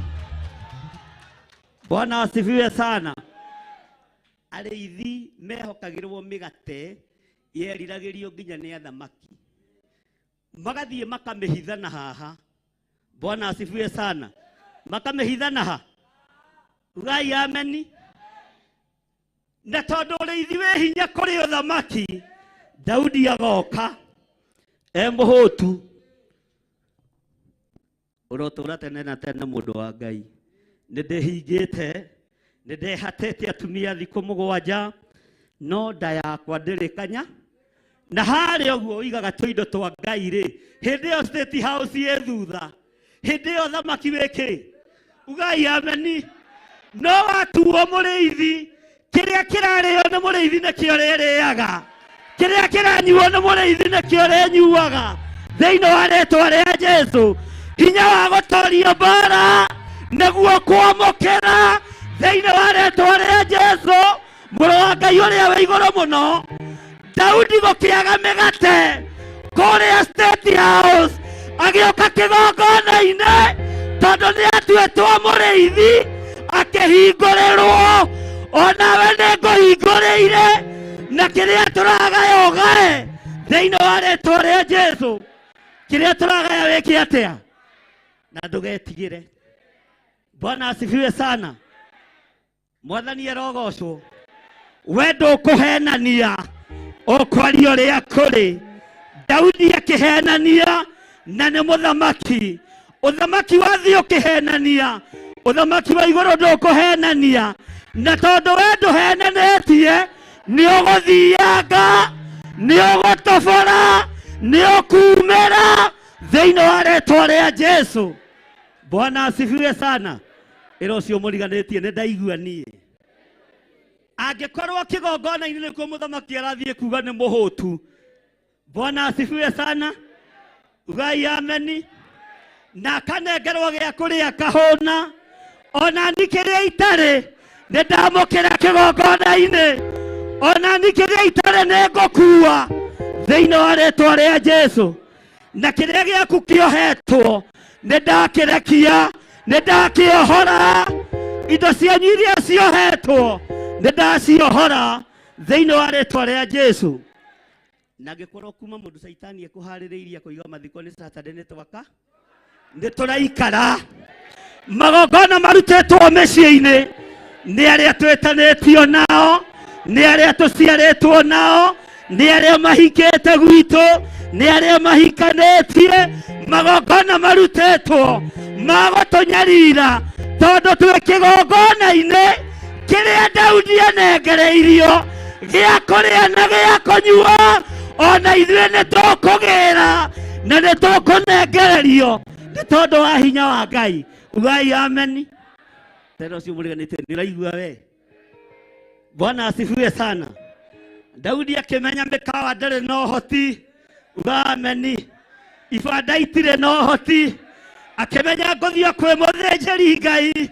Bwana asifiwe sana. Arĩithi mehokagĩrwo mĩgate yeriragĩrio nginya nĩ athamaki, magathiĩ makamĩhithana haha. Bwana asifiwe sana. Makamĩhithana ha. Ugai ameni. Na tondũ ũrĩithi wĩ hinya kũrĩ ũthamaki, Daudi agoka mũhũtu. Ũrotũra tene na tene mũndũ wa Ngai. Nĩndĩhingĩte, nĩndĩhatĩte atumia thikũ 7, no nda yakwa ndĩrĩ kanya. Na harĩa ũguo ũigaga tũindo twa Ngai rĩ, hĩndĩ ĩyo State House ĩ thutha, hĩndĩ ĩyo thamaki wĩkĩ. Ugai ameni. No watuo mũrĩithi, kĩrĩa kĩrarĩo nĩ mũrĩithi nĩkĩo rĩrĩaga, kĩrĩa kĩranyuo nĩ mũrĩithi nĩkĩo rĩnyuaga thĩinĩ wa rĩĩtwa rĩa Jesũ. Hinya wa gũtoria mbara nĩguo kwamũkĩra thĩinĩ wa rĩĩtwa rĩa Jesũ. Mũrũ wa Ngai ũrĩa wĩ igũrũ mũno, Daudi gũkĩaga mĩgate kũrĩa State House, agĩũka kĩgongona-inĩ tondũ nĩ atuĩtwo mũrĩithi, akĩhingũrĩrwo. Onawe nĩ ngũhingũrĩire, na kĩrĩa tũragaya ũgae thĩinĩ wa rĩĩtwa rĩa Jesũ. Kĩrĩa tũragaya wĩke atĩa na ndũgetigĩre. Bwana asifiwe sana. Mwathani arogocwo. We ndũkũhenania, ũkwaria ũrĩa kũrĩ. Daudi akĩhenania na nĩ mũthamaki. Ũthamaki wathiĩ ũkĩhenania, ũthamaki wa igũrũ ndũkũhenania. Na tondũ we ndũhenanĩtie, nĩ ũgũthianga, nĩ ũgũtobora, nĩ ũkumĩra thĩinĩ wa rĩĩtwa rĩa Jesũ. Bwana asifiwe sana. Ĩro ũcio mũriganĩtie nĩ ndaigua niĩ. Angĩkorwo kĩgongona-inĩ nĩkuo mũthamaki arathiĩ kuga nĩ mũhũtu. Bwana asifiwe sana. Ugai ameni. Na akanengerwo gĩa kũrĩa kahũna. Ona ni kĩrĩa itarĩ nĩ ndamũkĩra kĩgongona-inĩ. Ona ni kĩrĩa itarĩ nĩ ngũkua thĩinĩ wa rĩĩtwa rĩa Jesũ. Na kĩrĩa gĩaku kĩohetwo nĩ ndakĩrekia, nĩ ndakĩohora. Indo cianyu iria ciohetwo nĩ ndaciohora thĩinĩ wa rĩĩtwa rĩa Jesũ. Na ngĩkorwo kuma mũndũ Saitani ekũharĩrĩirie kũiga mathiko nĩ Saturday nĩ tũraikara. Magongona marutĩtwo mĩciĩ-inĩ nĩ arĩa twĩtanĩtio nao, nĩ arĩa tũciarĩtwo nao, nĩ arĩa mahikĩte gwitũ, nĩ arĩa mahikanĩtie magongona marutetwo magũtũnyarira tondũ twĩ kĩgongona-inĩ kĩrĩa Daudi anengereirio gĩa kũrĩa na gĩa kũnyua, ona ithuĩ nĩ tũkũgĩra na nĩ tũkũnengererio nĩ tondũ wa hinya wa Ngai. Ugai ameni. Tena ũcio mũriganĩte nĩ ũraigua we. Bwana asifiwe sana. Daudi akimenya mĩkawa ndarĩ na ũhoti. Uga ameni. Ibanda itirĩ na ũhoti. Akimenya ngũthiĩ kwĩ mũthĩnjĩri Ngai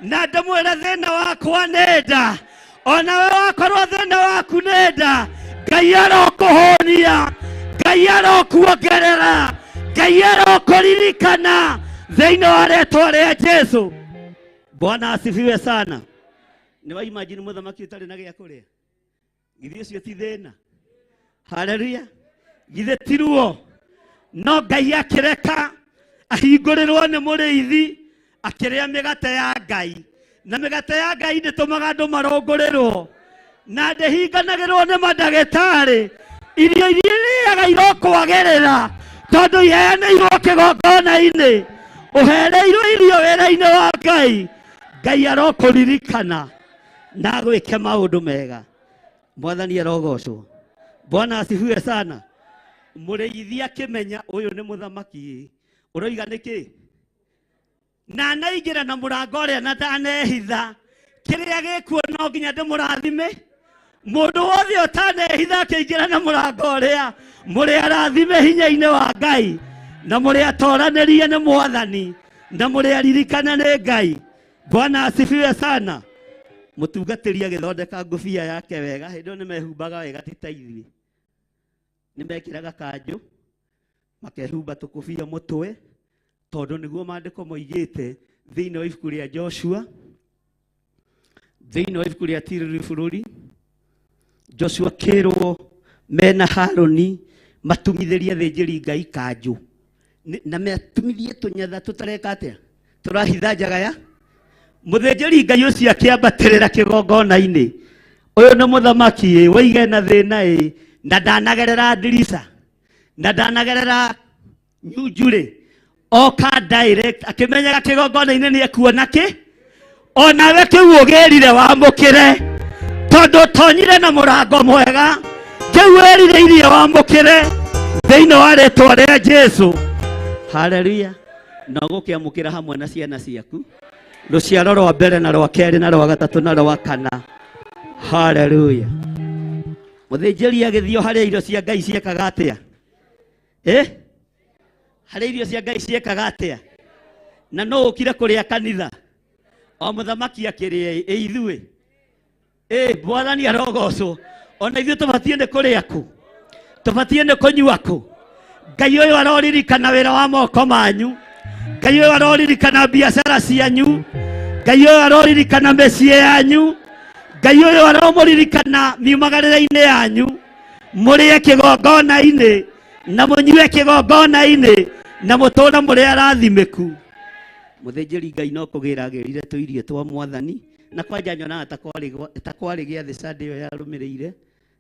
na ndĩmwĩre thĩna wakwa nĩ nda. Ona we wakorwo thĩna waku nĩ nda, Ngai arokũhũnia, Ngai arokuongerera, Ngai arokũririkana thĩinĩ wa rĩĩtwa rĩa Jesũ. Bwana asifiwe sana. Nĩ wa imagine mũthamaki ũtarĩ na gĩa kũrĩa? Githĩ ũcio ti thĩna? Haleluya. Githĩ ti ruo? No Ngai akĩreka ahingũrĩrwo nĩ mũrĩithi akĩrĩa mĩgate ya Ngai. Na mĩgate ya Ngai ndĩtũmaga andũ marũngũrĩrwo, na ndĩhinganagĩrwo nĩ mandagĩtarĩ. Irio iria irĩaga irokwagĩrĩra tondũ iheanĩirwo kĩgongona-inĩ. Ũhereirwo irio wĩra-inĩ wa Ngai. Ngai arokũririkana na agwĩke maũndũ mega. Mwathani arogocwo. Bwana asifiwe sana. Mũrĩithi akĩmenya ũyũ nĩ mũthamaki. Ũroiga nĩkĩ? Na anaingĩra na mũrango ũrĩa na ndanehitha. Kĩrĩa gĩkuo no nginya ndĩmũrathime. Mũndũ wothe ũtanehitha akĩingĩra na mũrango ũrĩa, mũrĩ arathime hinya-inĩ wa Ngai, na mũrĩ atoranĩrie nĩ Mwathani, na mũrĩ aririkana nĩ Ngai. Bwana asifiwe sana. Mũtungatĩri agĩthondeka ngũbia yake wega. Hĩndĩ ĩyo nĩ mehumbaga wega ti ta ithuĩ. Nĩ mekĩraga kanjũ, makehumba tũkũbia mũtwe, tondũ nĩguo maandĩko moigĩte thĩinĩ wa ibuku rĩa Joshua, thĩinĩ wa ibuku rĩa Tiriri bũrũri, Joshua kĩrwo mena Haroni matumithĩrie thĩnjĩri Ngai kanjũ, na metumithie tũnyatha tũtareka atĩa, tũrahitha njagaya. Mũthĩnjĩri Ngai ũcio akĩambatĩrĩra kĩgongona-inĩ. Ũyũ nĩ mũthamaki waige na thĩna na ndanagerera ndirica, na ndanagerera nyunjurĩ, oka direct akĩmenyaga kĩgongona-inĩ nĩ ekuona kĩ. Onawe kĩu ũgĩrire wamũkĩre, tondũ tonyire na mũrango mwega. Kĩu wĩrirĩirie wamũkĩre thĩinĩ wa rĩĩtwa rĩa Jesũ. Haleluya. Na ũgũkĩamũkĩra hamwe na ciana ciaku, rũciaro rwa mbere na rwa kerĩ na rwa gatatũ na rwa kana. Haleluya. Mũthĩnjĩri agĩthiĩ harĩa irio cia Ngai ciekaga atĩa? Harĩa irio cia Ngai ciekaga atĩa? Na no ũkire kũrĩa kanitha? O mũthamaki akĩrĩa ithuĩ. Mwathani arogocwo. Ona ithuĩ tũbatiĩ nĩ kũrĩa kũ? Tũbatiĩ nĩ kũnyua kũ? Ngai ũyũ aroririkana wĩra wa moko manyu. Ngai ũyũ aroririkana biacara cianyu. Ngai ũyũ aroririkana mĩciĩ yanyu. Ngai ũyũ aromũririkana miumagarĩre-inĩ yanyu. Mũrĩe kĩgongona-inĩ na mũnyue kĩgongona-inĩ na mũtũũra mũrĩ arathimĩku. Mũthĩnjĩri Ngai no kũgĩra agĩrire tũirio twa Mwathani, na kwanja nyonaga ta kwarĩ gĩathĩ Sunday ĩyo yarũmĩrĩire.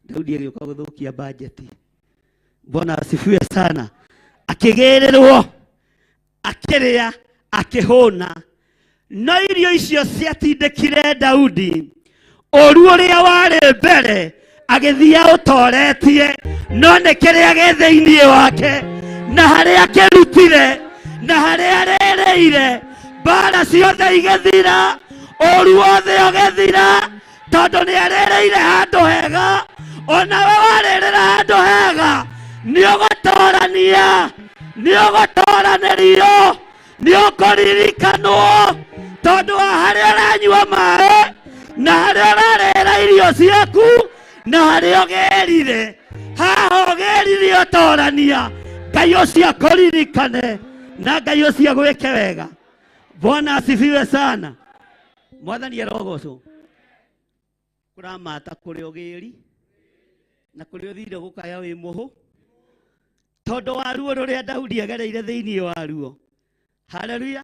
Daudi agĩũka gũthũkia bajeti. Bwana asifiwe sana. Akĩgĩrĩrwo, akĩrĩa, akĩhũna. No irio icio ciatindĩkire Daudi. Ũru ũrĩa warĩ mbere agĩthiĩ ũtoretie, no nĩ kĩrĩa gĩ thĩinĩ wake, na harĩa akĩrutire, na harĩa arĩrĩire, mbara ciothe igĩthira, ũru wothe ũgĩthira, tondũ nĩ arĩrĩire handũ hega. Onawe warĩrĩra handũ hega, nĩ ũgũtorania, nĩ ũgũtoranĩrio, nĩ ũkũririkanwo, tondũ wa harĩa ũranyua maĩ, na harĩa ũrarĩra irio ciaku, na harĩa ũgĩrire, haha ũgĩrire ũtorania. Ngai ũcio akũririkane na Ngai ũcio agwĩke wega. Bwana asifiwe sana. Mwathani arogocwo. Kũramata kũrĩ ũgĩri na kũrĩ ũthire gũkaya wĩ mũhũ, tondũ wa ruo rũrĩa Daudi agereire thĩinĩ wa ruo. Haleluya.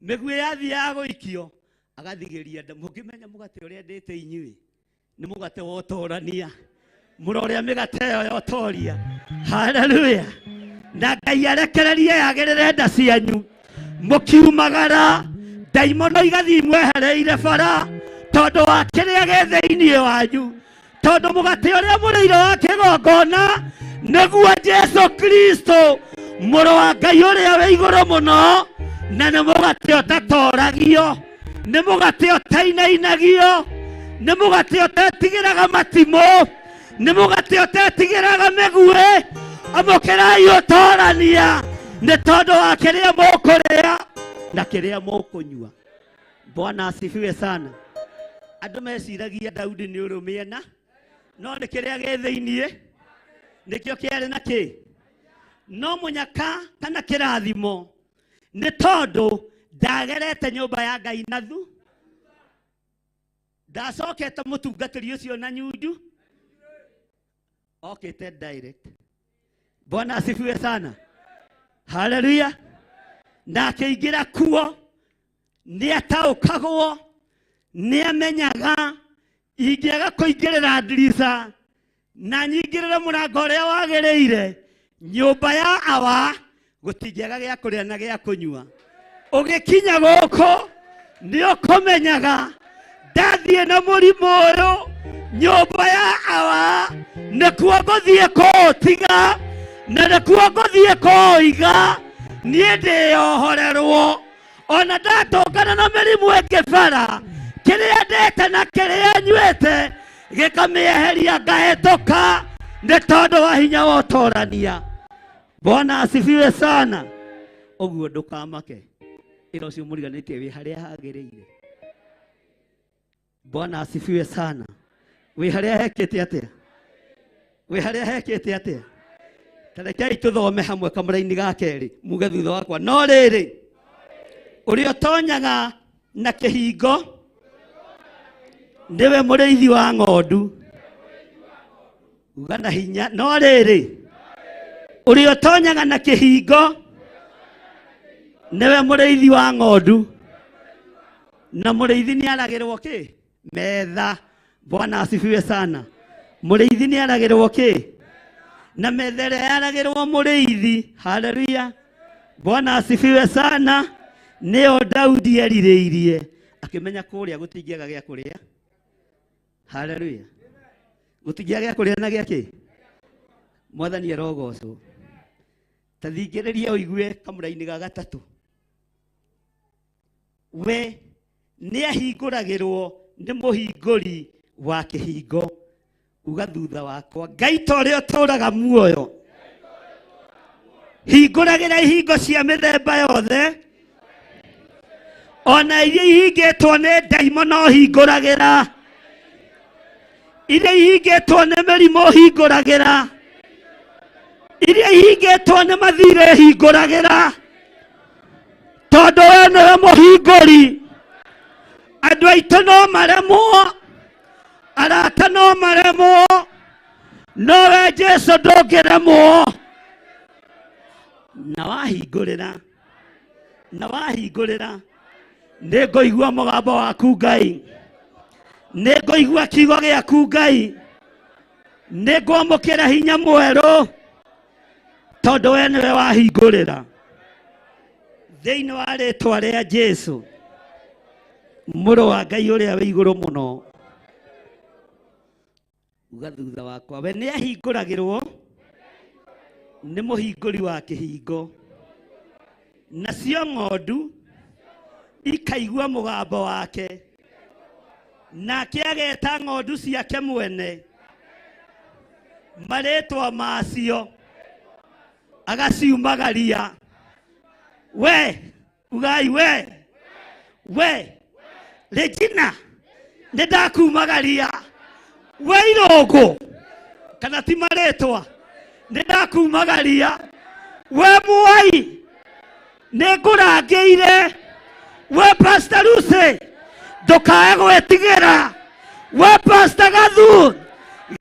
Mĩguĩ yathiaga gũikio agathigĩria nda. Mũngĩmenya mũgate ũrĩa ndĩte inyuĩ nĩ mũgate wa ũtorania. Murore amigateo yotoria. Hallelujah. Na Ngai arekererie yagerere nda cianyu. Mukiumagara daimono igathi mwehereire bara tondu wa kiria ge thiini wanyu. Tondu mugate uria muriire wa kigongona niguo Jesu Kristo muru wa Ngai uria wi iguru muno. Na nĩ mũgate ũtatoragio, nĩ mũgate ũtainainagio, nĩ mũgate ũtetigĩraga matimũ, nĩ mũgate ũtetigĩraga mĩguĩ. Amũkĩrai ũtorania nĩ tondũ wa kĩrĩa mũkũrĩa na kĩrĩa mũkũnyua. Bwana asifiwe sana. Andũ meciragia Daudi nĩ ũrũmĩena, no nĩ kĩrĩa gĩ thĩiniĩ nĩkĩo kĩarĩ na kĩ. No mũnyaka kana kĩrathimo nĩ tondũ ndagerete nyũmba ya Ngai na thu, ndacokete mũtungatĩri ũcio na nyundu, okĩte direct. Bwana asifiwe sana. Hallelujah. Na akĩingĩra kuo nĩ ataũkagwo, nĩ amenyaga ingĩaga kũingĩrĩra ndirica na nyingĩrĩre mũrango ũrĩa wagĩrĩire, nyũmba ya awa gutingĩaga gĩa kũrĩa na gĩa kũnyua. Ũgĩkinya gũkũ nĩ ũkũmenyaga ndathiĩ na mũrimũ ũyũ nyũmba ya awa nĩkuo ngũthiĩ kũũtiga na nĩkuo ngũthiĩ kũũiga niĩ ndĩohorerwo. Ona ndatũngana na mĩrimũ ĩngĩ bara, kĩrĩa ndĩte na kĩrĩa nyuĩte gĩkamĩeheria ngahĩtũka nĩ tondũ wa hinya wa ũtorania. Bwana asifiwe sana. Oguo ndukamake, ĩro cio mũriganĩtie wĩ harĩa hagĩrĩire. Bwana asifiwe sana. Wĩ harĩa hekĩte atĩa? Wĩ harĩa hekĩte atĩa? Tarekei tũthome hamwe kamũra-inĩ ga kerĩ, muge thutha wakwa. No rĩrĩ, ũrĩa ũtonyaga na kĩhingo nĩwe mũrĩithi wa ng'ondu. Uga na hinya. No rĩrĩ, ũrĩa ũtonyaga na kĩhingo nĩwe mũrĩithi wa ng'ondu. Na mũrĩithi nĩ aragĩrwo kĩ? Metha. Bwana asifiwe sana. Mũrĩithi nĩ aragĩrwo kĩ? Na metha ĩrĩa yaragĩrwo mũrĩithi. Hallelujah. Bwana asifiwe sana. Nĩyo Daudi erirĩirie akĩmenya kũrĩa gũtingĩaga gĩa kũrĩa. Hallelujah. Gũtingĩaga gĩa kũrĩa na gĩa kĩ? Mwathani arogocwo. Tathingĩrĩria ũigue kamũra-inĩ ga gatatũ. We nĩ ahingũragĩrwo nĩ mũhingũri wa kĩhingo. Uga thutha wakwa. Ngai ta ũrĩa ũtũũraga muoyo, hingũragĩra ihingo cia mĩthemba yothe, ona iria ihingĩtwo nĩ ndaimono hingũragĩra, iria ihingĩtwo nĩ mĩrimũ hingũragĩra, iria ihingĩtwo nĩ mathirĩ hingũragĩra, tondũ we nĩwe mũhingũri. Andũ aitũ no maremwo, arata no maremwo, nowe Jesu ndũngĩremwo. Na wahingũrĩra nĩngũigua mũgambo waku Ngai, nĩngũigua kiugo gĩaku Ngai, nĩngwamũkĩra hinya mwerũ tondũ we nĩwe wahingũrĩra. Thĩinĩ wa rĩĩtwa rĩa Jesu mũrũ wa Ngai ũrĩa wĩ igũrũ mũno. Uga thutha wakwa. We nĩ ahingũragĩrwo nĩ mũhingũri wa kĩhingo, nacio ng'ondu ikaigua mũgambo wake, nake ageta ng'ondu ciake mwene marĩtwa macio agaciumagaria. We ugai we Regina nĩ ndakumagaria. We Irũngũ kana ti marĩtwa nĩ ndakumagaria. We Muai nĩ ngũrangĩire. We Pastor Lucy ndũkae gwĩtigĩra. We Pastor Gathu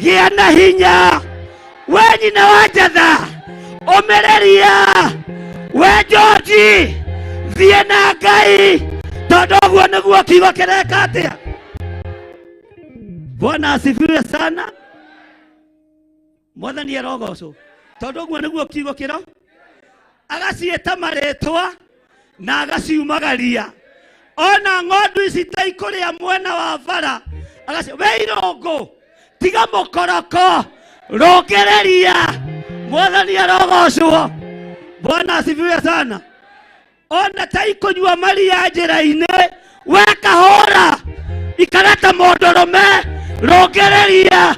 gĩa na hinya. We nyina wa Njatha ũmĩrĩria. We George thiĩ na Ngai tondũ ũguo nĩguo kiugo kĩreka atĩa. Bwana asifiwe sana. Mwathani arogocwo tondu guo niguo kiugo kiro agacieta maretwa na agaciumagaria ona ng'ondu ici taikuria mwena wa bara Weirongo tiga mukoroko rogereria Mwathani arogocwo. Bwana asifiwe sana. Ona taikunywa maria njira-ini wekahora ikareta mondorome rogereria.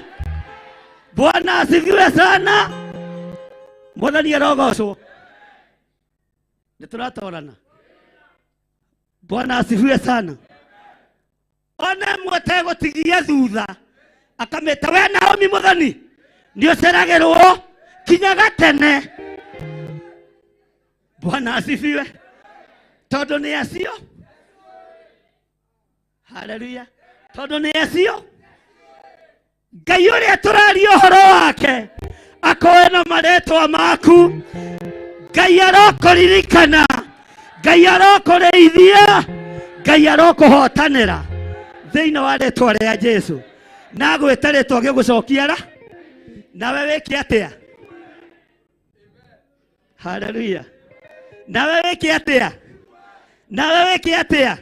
Bwana asifiwe sana. Mwathani arogocwo. Nituratorana. Bwana asifiwe sana. Ona mwote gutigia thutha akameta we Naomi Muthoni ndio ceragirwo kinyaga tene. Bwana asifiwe. Tondu ni acio. Haleluya. Tondu ni acio Ngai uria turaria uhoro wake akoe na maretwa maku. Ngai arokuririkana, Ngai arokureithia, Ngai arokuhotanira thiini wa ritwa ria Jesu. Na gwita ritwa gigucokia ra nawe wiki atia. Haleluya. Nawe wiki atia. Nawe wiki atia.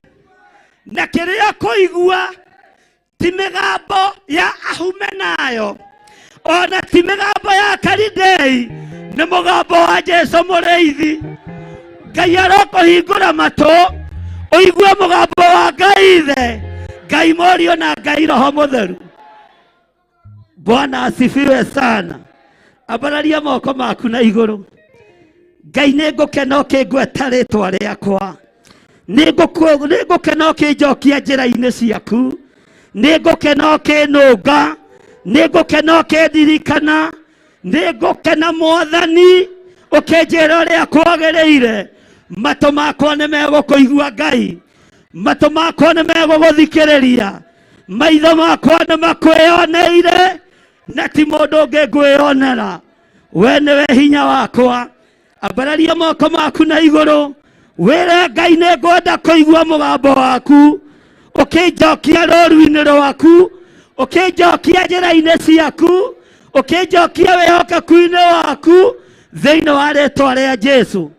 Na kiria kuigua ti migambo ya ahume nayo ona ti migambo ya Karidei, ni mugambo wa Jesu Muriithi. Ngai arokuhingura matu uigue mugambo wa Ngai Ithe, Ngai Morio na Ngai Roho Mutheru. Bwana asifiwe sana. Abararia moko maku na iguru. Ngai ningukena ukingweta ritwa riakwa, ningukena ukinjokia njira-ini ciaku, ningukena ukinunga, ningukena ukindirikana, ningukena Mwathani ukinjira uria kwagiriire. Matu makwa nimegukuigua Ngai, matu makwa nimeguguthikiriria, maitho makwa nimakwioneire na ti mundu ungi ngwionera. We niwe hinya wakwa. Abararia moko maku na iguru wire Ngai ningwenda kuigua mugambo waku ukinjokia roru-ini rwaku, ukinjokia njira-ini ciaku, ukinjokia wihokeku-ini waku thiini wa ritwa ria Jesu.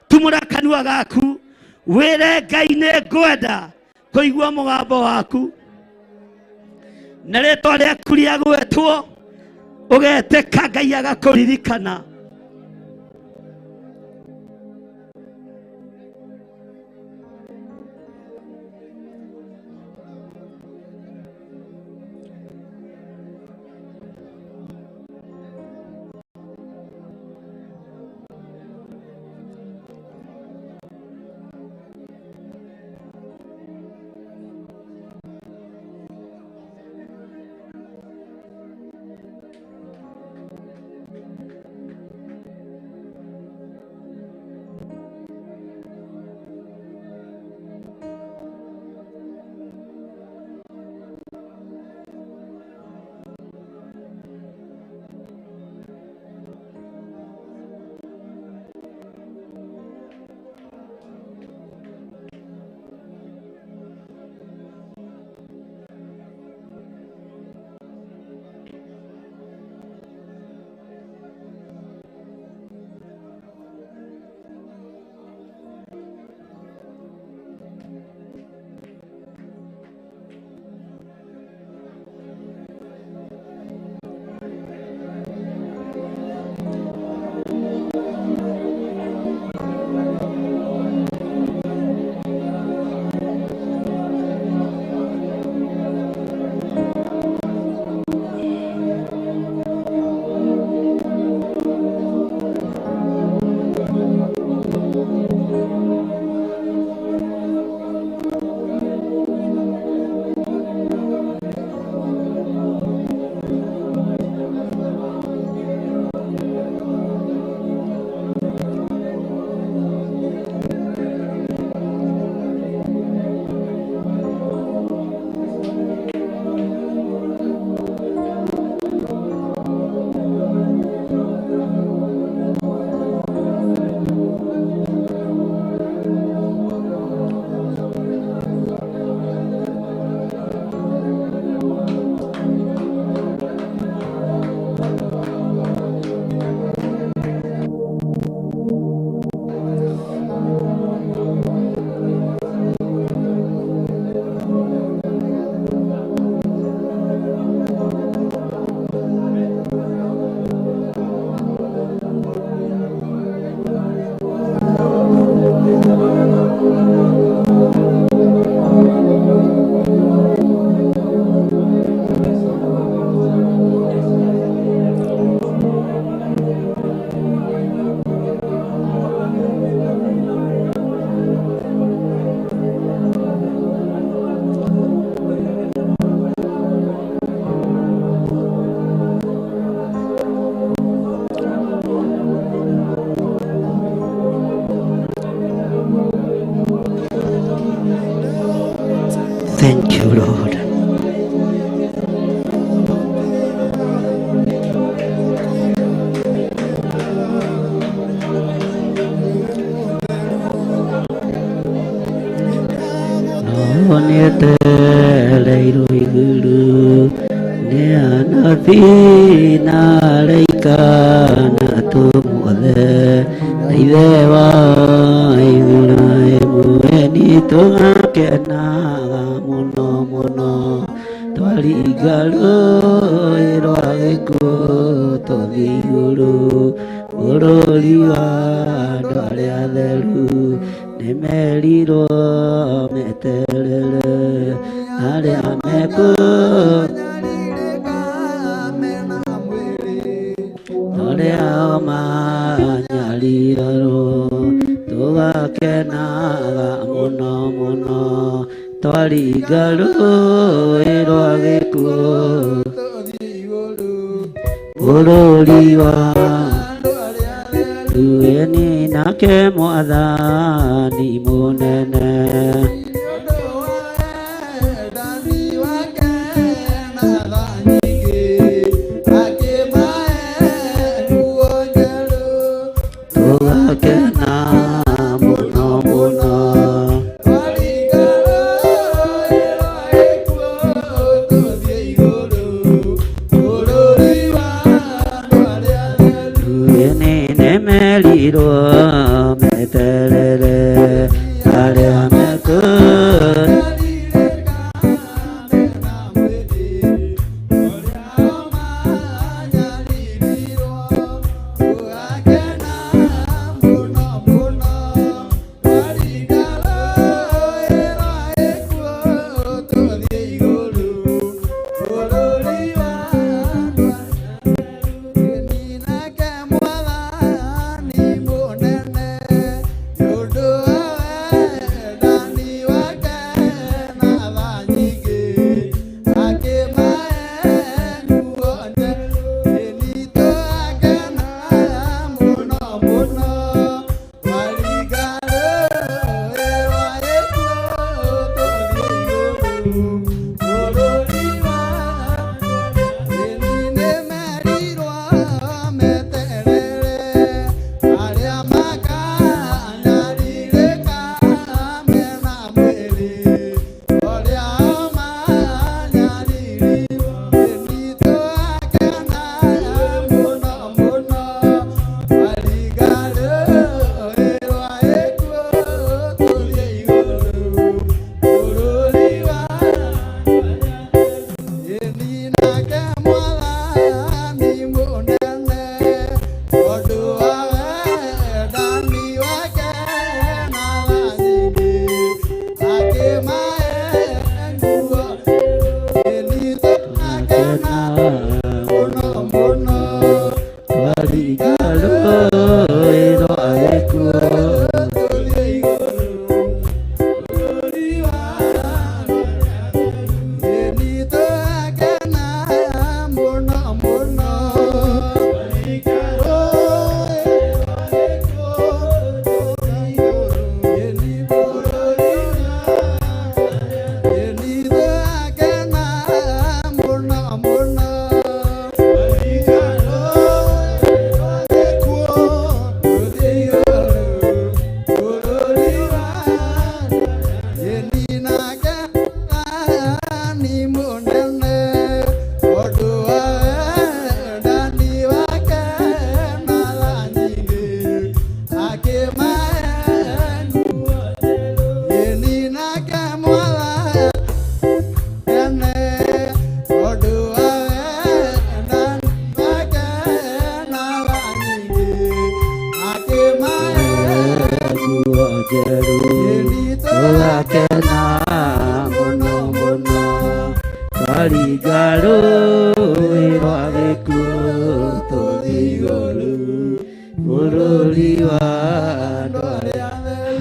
Tumura kanua gaku wire Ngai ningwenda kuigua mugambo waku na ritwa riaku ria gwetwo ugeteka Ngai agakuririkana. metereirwo iguru nĩ anabii na araika na tũmuothe na ithe wa Iburahĩmu nĩtũgakenaga mũno mũno twaringa rũĩ rwa gĩkuũ tũthiĩ igũrũ bũrũri wa andũ arĩa atheru nĩmerirwo meterere arĩa arĩa manyariirwo tũgakenaga mũno mũno twaringa rũĩ rwa gĩkuũ bũrũri wa tueni nake mwathani mũnene tũgakena mũno mũno tueni nemerirwo meterere arĩa mekũra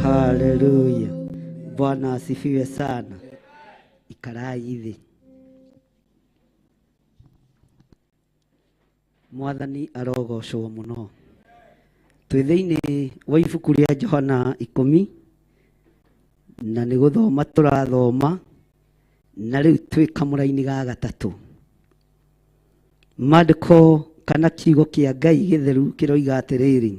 Haleluya. Bwana asifiwe sana. Ikarai hivi. Mwathani arogocwo muno. Twithiini wa ibuku ria Johana 10 na nĩ gũthoma tũrathoma na rĩu twĩ kamũra-inĩ ga gatatũ. Maandĩko kana kiugo kĩa Ngai gĩtheru kĩroiga atĩrĩrĩ,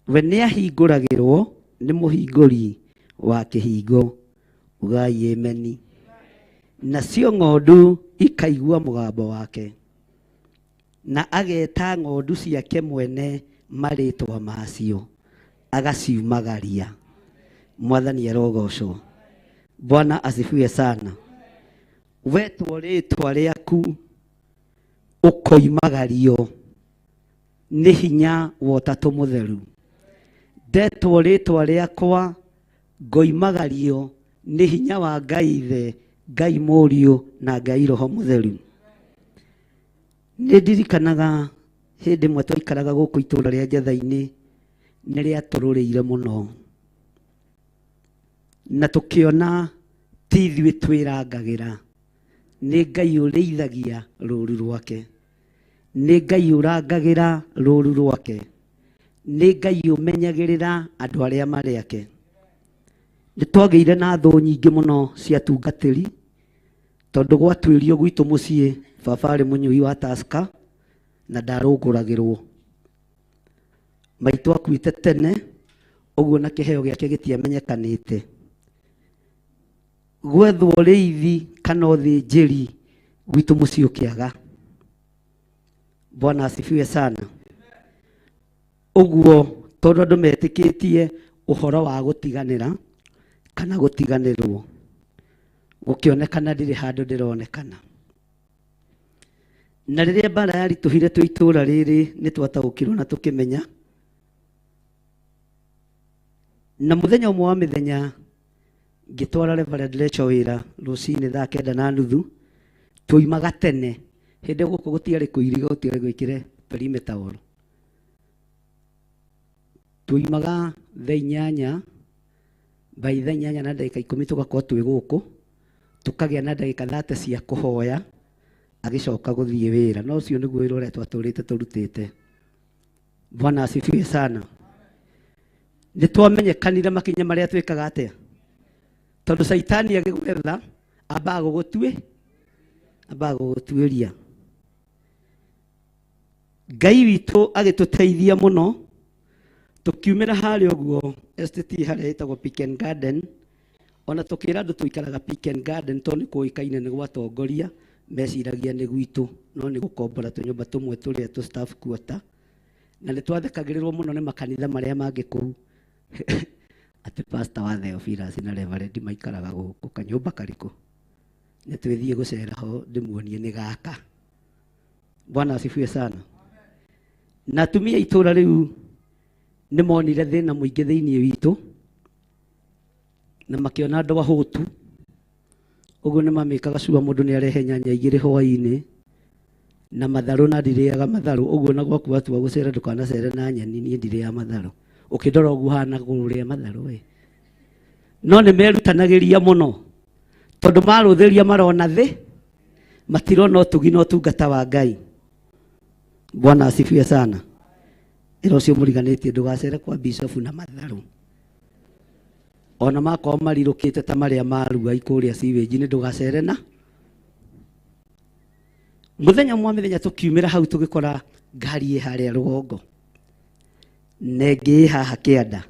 we nĩ ahingũragĩrwo nĩ mũhingũri wa kĩhingo. Ugai ameni. nacio ng'ondu ikaigua mũgambo wake, na ageta ng'ondu ciake mwene marĩtwa macio, agaciumagaria. Mwathani arogocwo. Bwana asifiwe sana. Wetwo rĩtwa rĩaku ũkoimagario nĩ hinya wa Ũtatũ Mũtheru. Ndetwo rĩtwa rĩakwa ngoimagario nĩ hinya wa Ngai Ithe, Ngai Mũriũ na Ngai Roho Mũtheru. Nĩ ndirikanaga hĩndĩ ĩmwe twaikaraga gũkũ itũũra rĩa Njetha-inĩ, nĩ rĩatũrũrĩire mũno, na tũkĩona ti ithuĩ twĩrangagĩra, nĩ Ngai ũrĩithagia rũũru rwake, nĩ Ngai ũrangagĩra rũũru rwake, nĩ Ngai ũmenyagĩrĩra andũ arĩa marĩ ake. Nĩ twagĩire na thũ nyingĩ mũno cia tungatĩri, tondũ gwatuĩrio gwitũ mũciĩ baba arĩ mũnyui wa Tusker na ndarũngũragĩrwo. Maitũ akuĩte tene, ũguo na kĩheo gĩake gĩtiamenyekanĩte. Gwethwo rĩithi kana ũthĩnjĩri gwitũ mũciĩ ũkĩaga. Bwana asifiwe sana. Ũguo tondũ andũ metĩkĩtie ũhoro wa gũtiganĩra kana gũtiganĩrwo, gũkĩonekana ndirĩ handũ ndĩronekana. Na rĩrĩa mbara yaritũhire twĩ itũũra rĩrĩ, nĩ twataũkirwo na tũkĩmenya. Na mũthenya ũmwe wa mĩthenya ngĩtwara Reverend Lecho wĩra rũcinĩ thaa 9:30, twoimaga tene. Hĩndĩ gũkũ gũtiarĩ kũiriga, gũtiarĩ gwĩkĩre perimeter wall. Twoimaga thaa 8, by thaa 8 na ndagĩka 10 tũgakorwo twĩ gũkũ, tũkagĩa na ndagĩka 30 cia kũhoya, agĩcoka gũthiĩ wĩra. No ũcio nĩguo wĩra ũrĩa twatũrĩte tũrutĩte. Bwana asifiwe sana. Nĩ twamenyekanire makinya marĩa twĩkaga atĩa, tondũ Saitani agĩgwetha ambaga gũgũtuĩria. Ngai witũ agĩtũteithia mũno, tukiumĩra harĩa ũguo estate harĩa ĩtagwo Pick and Garden, ona tũkĩra andũ tũikaraga Pick and Garden tondũ nĩ kũĩkaine nĩ gwatongoria, meciragia nĩ gwitũ, no nĩ gũkombora tũnyũmba tũmwe tũrĩa tũ staff quarter, na nĩ twathekagĩrĩrwo mũno nĩ makanitha marĩa mangĩ kũu. Atĩ pastor wa Theophilus na Reverend maikaraga gũkũ kanyũmba karĩkũ, nĩ twĩthiĩ gũcera ho ndĩmuonie nĩ gaka. Bwana asifiwe sana. Na atumia itũũra rĩu nĩ monire thĩna mũingĩ thĩinĩ witũ, na makĩona andũ ahũtu, ũguo nĩ mamĩkaga cua mũndũ nĩ arehe nyanya igĩrĩ hwaĩ-inĩ na matharũ, na ndirĩaga matharũ. Ũguo na gwaku watua gũcera ndũkanacere na nyeni, niĩ ndirĩaga matharũ. Ũkĩndora ũguo hana gũrĩa matharũ. No nĩ merutanagĩria mũno, tondũ marũthĩria marona thĩ, matirona ũtugi na ũtungata wa Ngai. Bwana asifiwe sana. Ĩro ũcio mũriganĩtie ndũgacere kwa bishop na matharũ. Ona makorwo marirũkĩte ta marĩa marua ikũrĩa sewage-inĩ, ndũgacere na. Mũthenya mwa mĩthenya tũkiumĩra hau tũgĩkora ngari harĩa rũgongo, na ĩngĩ haha kĩanda,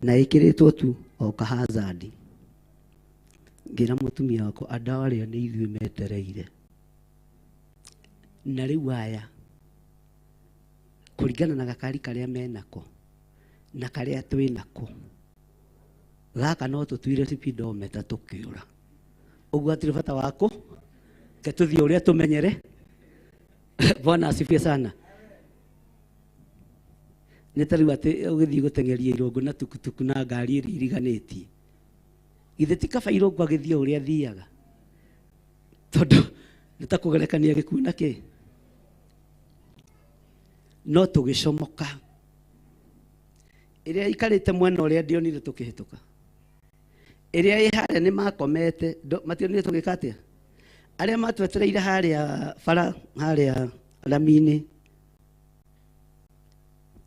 na ĩkĩrĩtwo tu o kahazard. Ngĩra mũtumia wakwa, andũ arĩa nĩ ithuĩ metereire. Na rĩu aya kũringana na gakari karĩa menako na karĩa twĩnako, gaka no tũtuire speedometer tũkĩũra. Ũguo hatirĩ bata wako, ke tũthiĩ ũrĩa tũmenyere. Bwana asifiwe sana. Nĩ ta rĩu atĩ ũgĩthiĩ gũteng'eria irũngũ na tukutuku na ngari ĩrĩa iriganĩtie, githĩ ti kaba irũngũ agĩthiĩ ũrĩa athiaga, tondũ nĩ ta kũgerekania gĩkuũ na kĩ. No tũgĩcomoka, ĩrĩa ikarĩte mwena ũrĩa ndionire tũkĩhĩtũka, ĩrĩa ĩ harĩa nĩ makomete, mationire tũgĩka atĩa. Arĩa matwetereire harĩa bara harĩa rami-inĩ,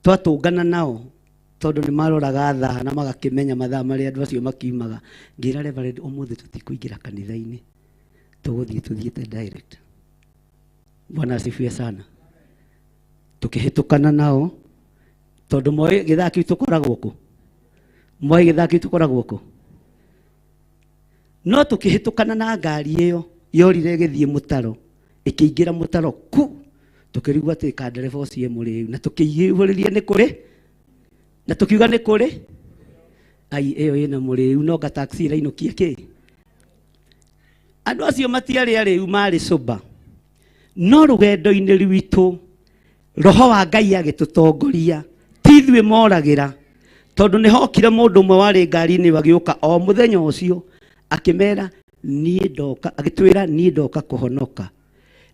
twatũngana nao tondũ nĩ maroraga thaa na magakĩmenya mathaa marĩa andũ acio makiumaga. Ngĩra Reverend, ũmũthĩ tũtikũingĩra kanitha-inĩ, tũgũthiĩ tũthiĩte direct. Bwana asifiwe sana. Tukĩhĩtũkana nao tondũ moĩ gĩthaki tũkoragwo kũ, moĩ gĩthaki tũkoragwo kũ. no tukihĩtũkana na ngari ĩyo yorire ĩgĩthiĩ mũtaro ĩkĩingĩra mũtaro ku tukĩrigwo atĩ ka ndereba ũcio mũrĩu na tukĩihũrĩria nĩ kũrĩ na tukiuga nĩ kũrĩ ai ĩyo ĩna mũrĩu no ga taxi ĩrainũkia kĩ andũ acio matiarĩ arĩu marĩ soba no rũgendo-inĩ rwitũ roho wa Ngai agĩtũtongoria ti ithuĩ moragĩra tondũ nĩ hokire mũndũ ũmwe warĩ ngari-inĩ wagĩũka o mũthenya ũcio akĩmera niĩ ndoka agĩtwĩra niĩ ndoka kũhonoka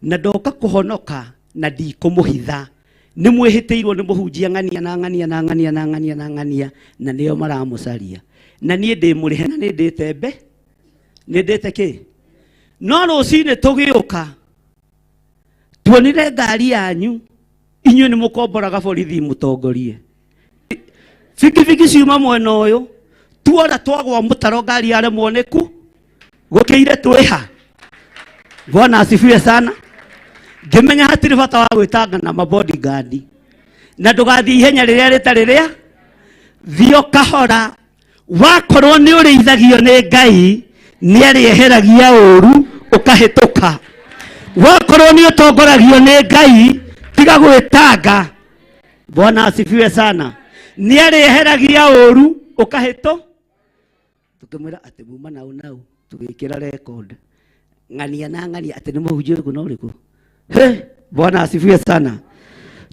na ndoka kũhonoka na ndikũmũhitha nĩ mwĩhĩtĩirwo nĩ mũhunjia ng'ania na ng'ania na ng'ania na ng'ania na ng'ania na nĩo maramũcaria na niĩ ndĩmũrĩhe na nĩ ndĩte nĩ ndĩte kĩ no rũcinĩ tũgĩũka tuonire ngari yanyu inyuĩ nĩ mũkomboraga borithi mũtongorie bikibiki ciuma mwena ũyũ tuora twagwa mũtaro ngari yaremwo nĩ ku gũkĩire twĩha Bwana asifiwe sana ngĩmenya hatirĩ bata wa gwĩtanga na mabodyguard na ndũgathiĩ ihenya rĩrĩa rĩtarĩ rĩa thiĩ kahora wakorwo nĩ ũrĩithagio nĩ Ngai nĩ arĩeheragia ũru ũkahĩtũka wakorwo nĩ ũtongoragio nĩ Ngai tiga gwĩtanga Bwana asifiwe sana nĩ arĩeheragia ũru ũkahĩtũka tukĩmwĩra atĩ muma nau tũgĩkĩra record ng'ania na ng'ania atĩ nĩ mũhunjia ũrĩkũ na ũrĩkũ Bwana asifiwe sana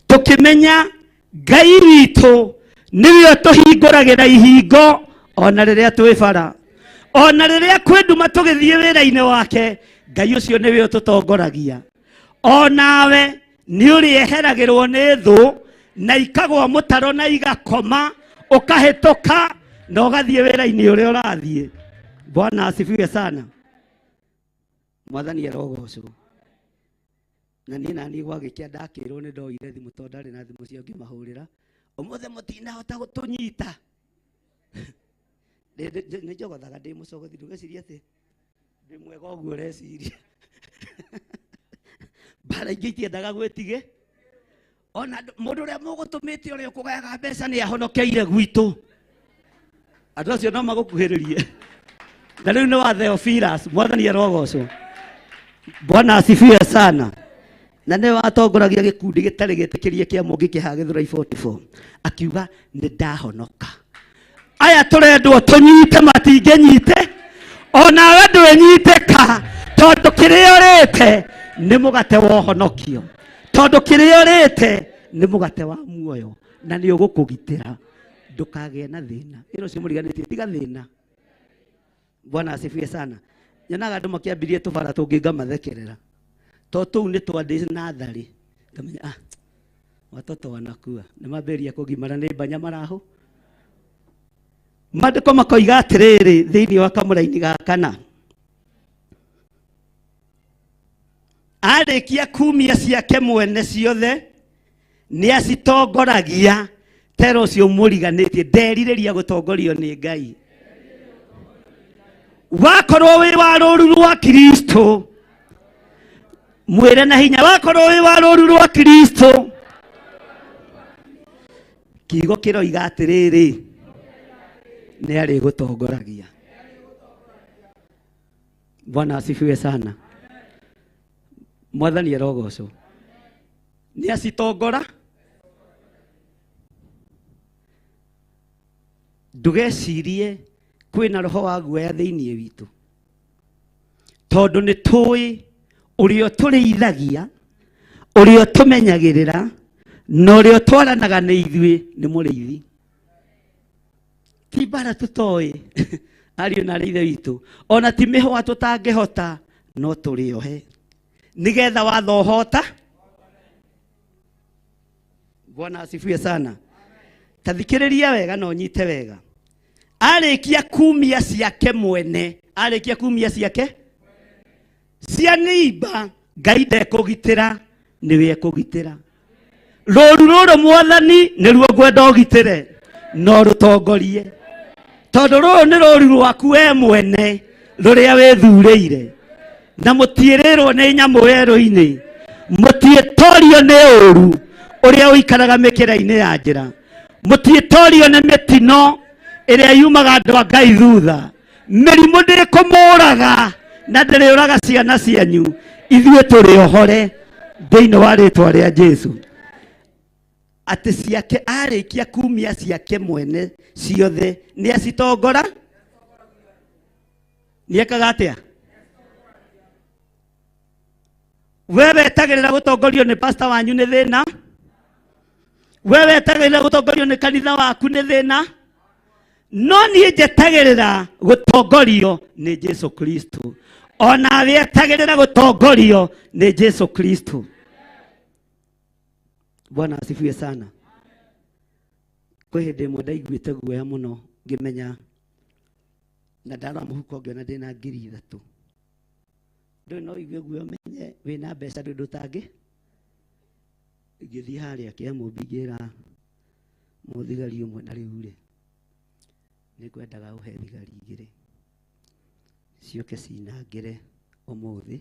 tukimenya Ngai witũ nĩwe tũhingũragĩra ihingo ona rĩrĩa twĩ bara ona rĩrĩa kwĩnduma tũgĩthiĩ wĩra-inĩ wake Ngai ũcio nĩwe ũtũtongoragia onawe nĩ ũrĩeheragĩrwo nĩ thũ na ikagwa mũtaro na igakoma ũkahĩtũka na ũgathiĩ wĩra-inĩ ũrĩa ũrathiĩ Bwana asifiwe sana mwathani arogocwo na niĩ nani gwagĩkĩa ndakĩrwo nĩ ndoire thimũ tondũ ndarĩ na thimũ cio ngĩmahũrĩra ũmũthĩ mũtinahota gũtũnyita nĩ njogothaga ndĩ mũcogothi ndũgeciria atĩ ndĩ mwega ũguo ũreciria bara ingĩ itiendaga gwĩtigĩ ona mũndũ ũrĩa mũgũtũmĩte ũrĩa ũkũgayaga mbeca nĩ ahonokeire gwitũ andũ acio no magũkuhĩrĩrie na rĩu nĩ wa Theophilus mwathani arogocwo Bwana asifiwe sana na nĩ watongoragia gĩkundi gĩtarĩ gĩtĩkĩrie kĩa mũngĩ kĩhaga Gĩthũrai 44 akiuga nĩ ndahonoka aya tũrendwo tũnyite matingĩnyite onawe ndwĩnyitĩka tondũ kĩrĩa ũrĩte nĩ mũgate wa ũhonokio tondũ kĩrĩa ũrĩte nĩ mũgate wa muoyo na nĩ ũgũkũgitĩra ndũkagĩe na thĩna ĩno cio mũriganĩtie tiga thĩna Bwana asifiwe sana nyonaga andũ makĩambirie tũbara tũngĩ ngamathekerera to tũu nĩ twandĩ natharĩ ngamenya watoto wanakua nĩ mambĩrĩria kũgimara nĩ mbanya maraho maandĩko makoiga atĩrĩrĩ thĩinĩ wa kamũra-inĩ ga kana arĩkia kumia ciake mwene ciothe nĩ acitongoragia tero ũcio mũriganĩtie nderirĩria gũtongorio nĩ Ngai wakorwo wĩ wa rũũru rwa Kristo mwĩre na hinya wakorwo wĩ wa rũũru rwa Kristo kiugo kĩroiga atĩrĩrĩ nĩ arĩgũtongoragia Bwana asifiwe sana mwathani arogocwo nĩ acitongora ndũgecirie kwĩna roho wa guoya thĩinĩ witũ tondũ nĩ tũĩ ũrĩa tũrĩithagia ũrĩa tũmenyagĩrĩra na ũrĩa twaranaga na ithuĩ nĩ mũrĩithi ti bara tũtoĩ ariũ na ithe witũ ona ti mĩhwa tũtangĩhota no tũrĩohe nĩgetha watho ũhota Bwana asifiwe sana ta thikĩrĩria wega no nyite wega arĩkia kumia ciake mwene arĩkia kumia ciake cia nĩimba Ngai ndekũgitĩra nĩwe ekũgitĩra rũũru rũrũ mwathani nĩruo ngwenda ũgitĩre no rũtongorie tondũ rũrũ nĩ rũũru rwaku we mwene rũrĩa wĩthurĩire na mũtiĩrĩrwo nĩ nyamũ werũ-inĩ mũtiĩtorio nĩ ũũru ũrĩa ũikaraga mĩkĩra-inĩ ya njĩra mũtiĩtorio nĩ mĩtino ĩrĩa yumaga andũ a Ngai thutha mĩrimũ ndĩkũmũraga na ndĩrĩũraga ciana cianyu, ithuĩ tũrĩ ohore thĩinĩ wa rĩtwa rĩa Jesu. Atĩ ciake arĩkia kumia ciake mwene ciothe nĩ acitongora, nĩekaga atĩa? Wewe etagĩrĩra gũtongorio nĩ pastor wanyu nĩ thĩna? Wewe etagĩrĩra gũtongorio nĩ kanitha waku nĩ thĩna? No niĩ njetagĩrĩra gũtongorio nĩ Jesu Kristo. Onawe etagĩrĩra gũtongorio nĩ Jesu Kristo. Bwana asifiwe sana. Kwa hĩndĩ ĩmwe ndaiguĩte guoya mũno ngĩmenya na ndarora mũhuko ngĩona ndĩna 3,000. Ndũĩ no igue guoya menye wĩna mbeca ndũndũ tangĩ. Ngĩthiĩ harĩa Kĩamũmbi ngĩra mũthigari ũmwe na rĩu rĩ, nĩngwendaga ũhe thigari 2 cioke cinangĩre ũmũthĩ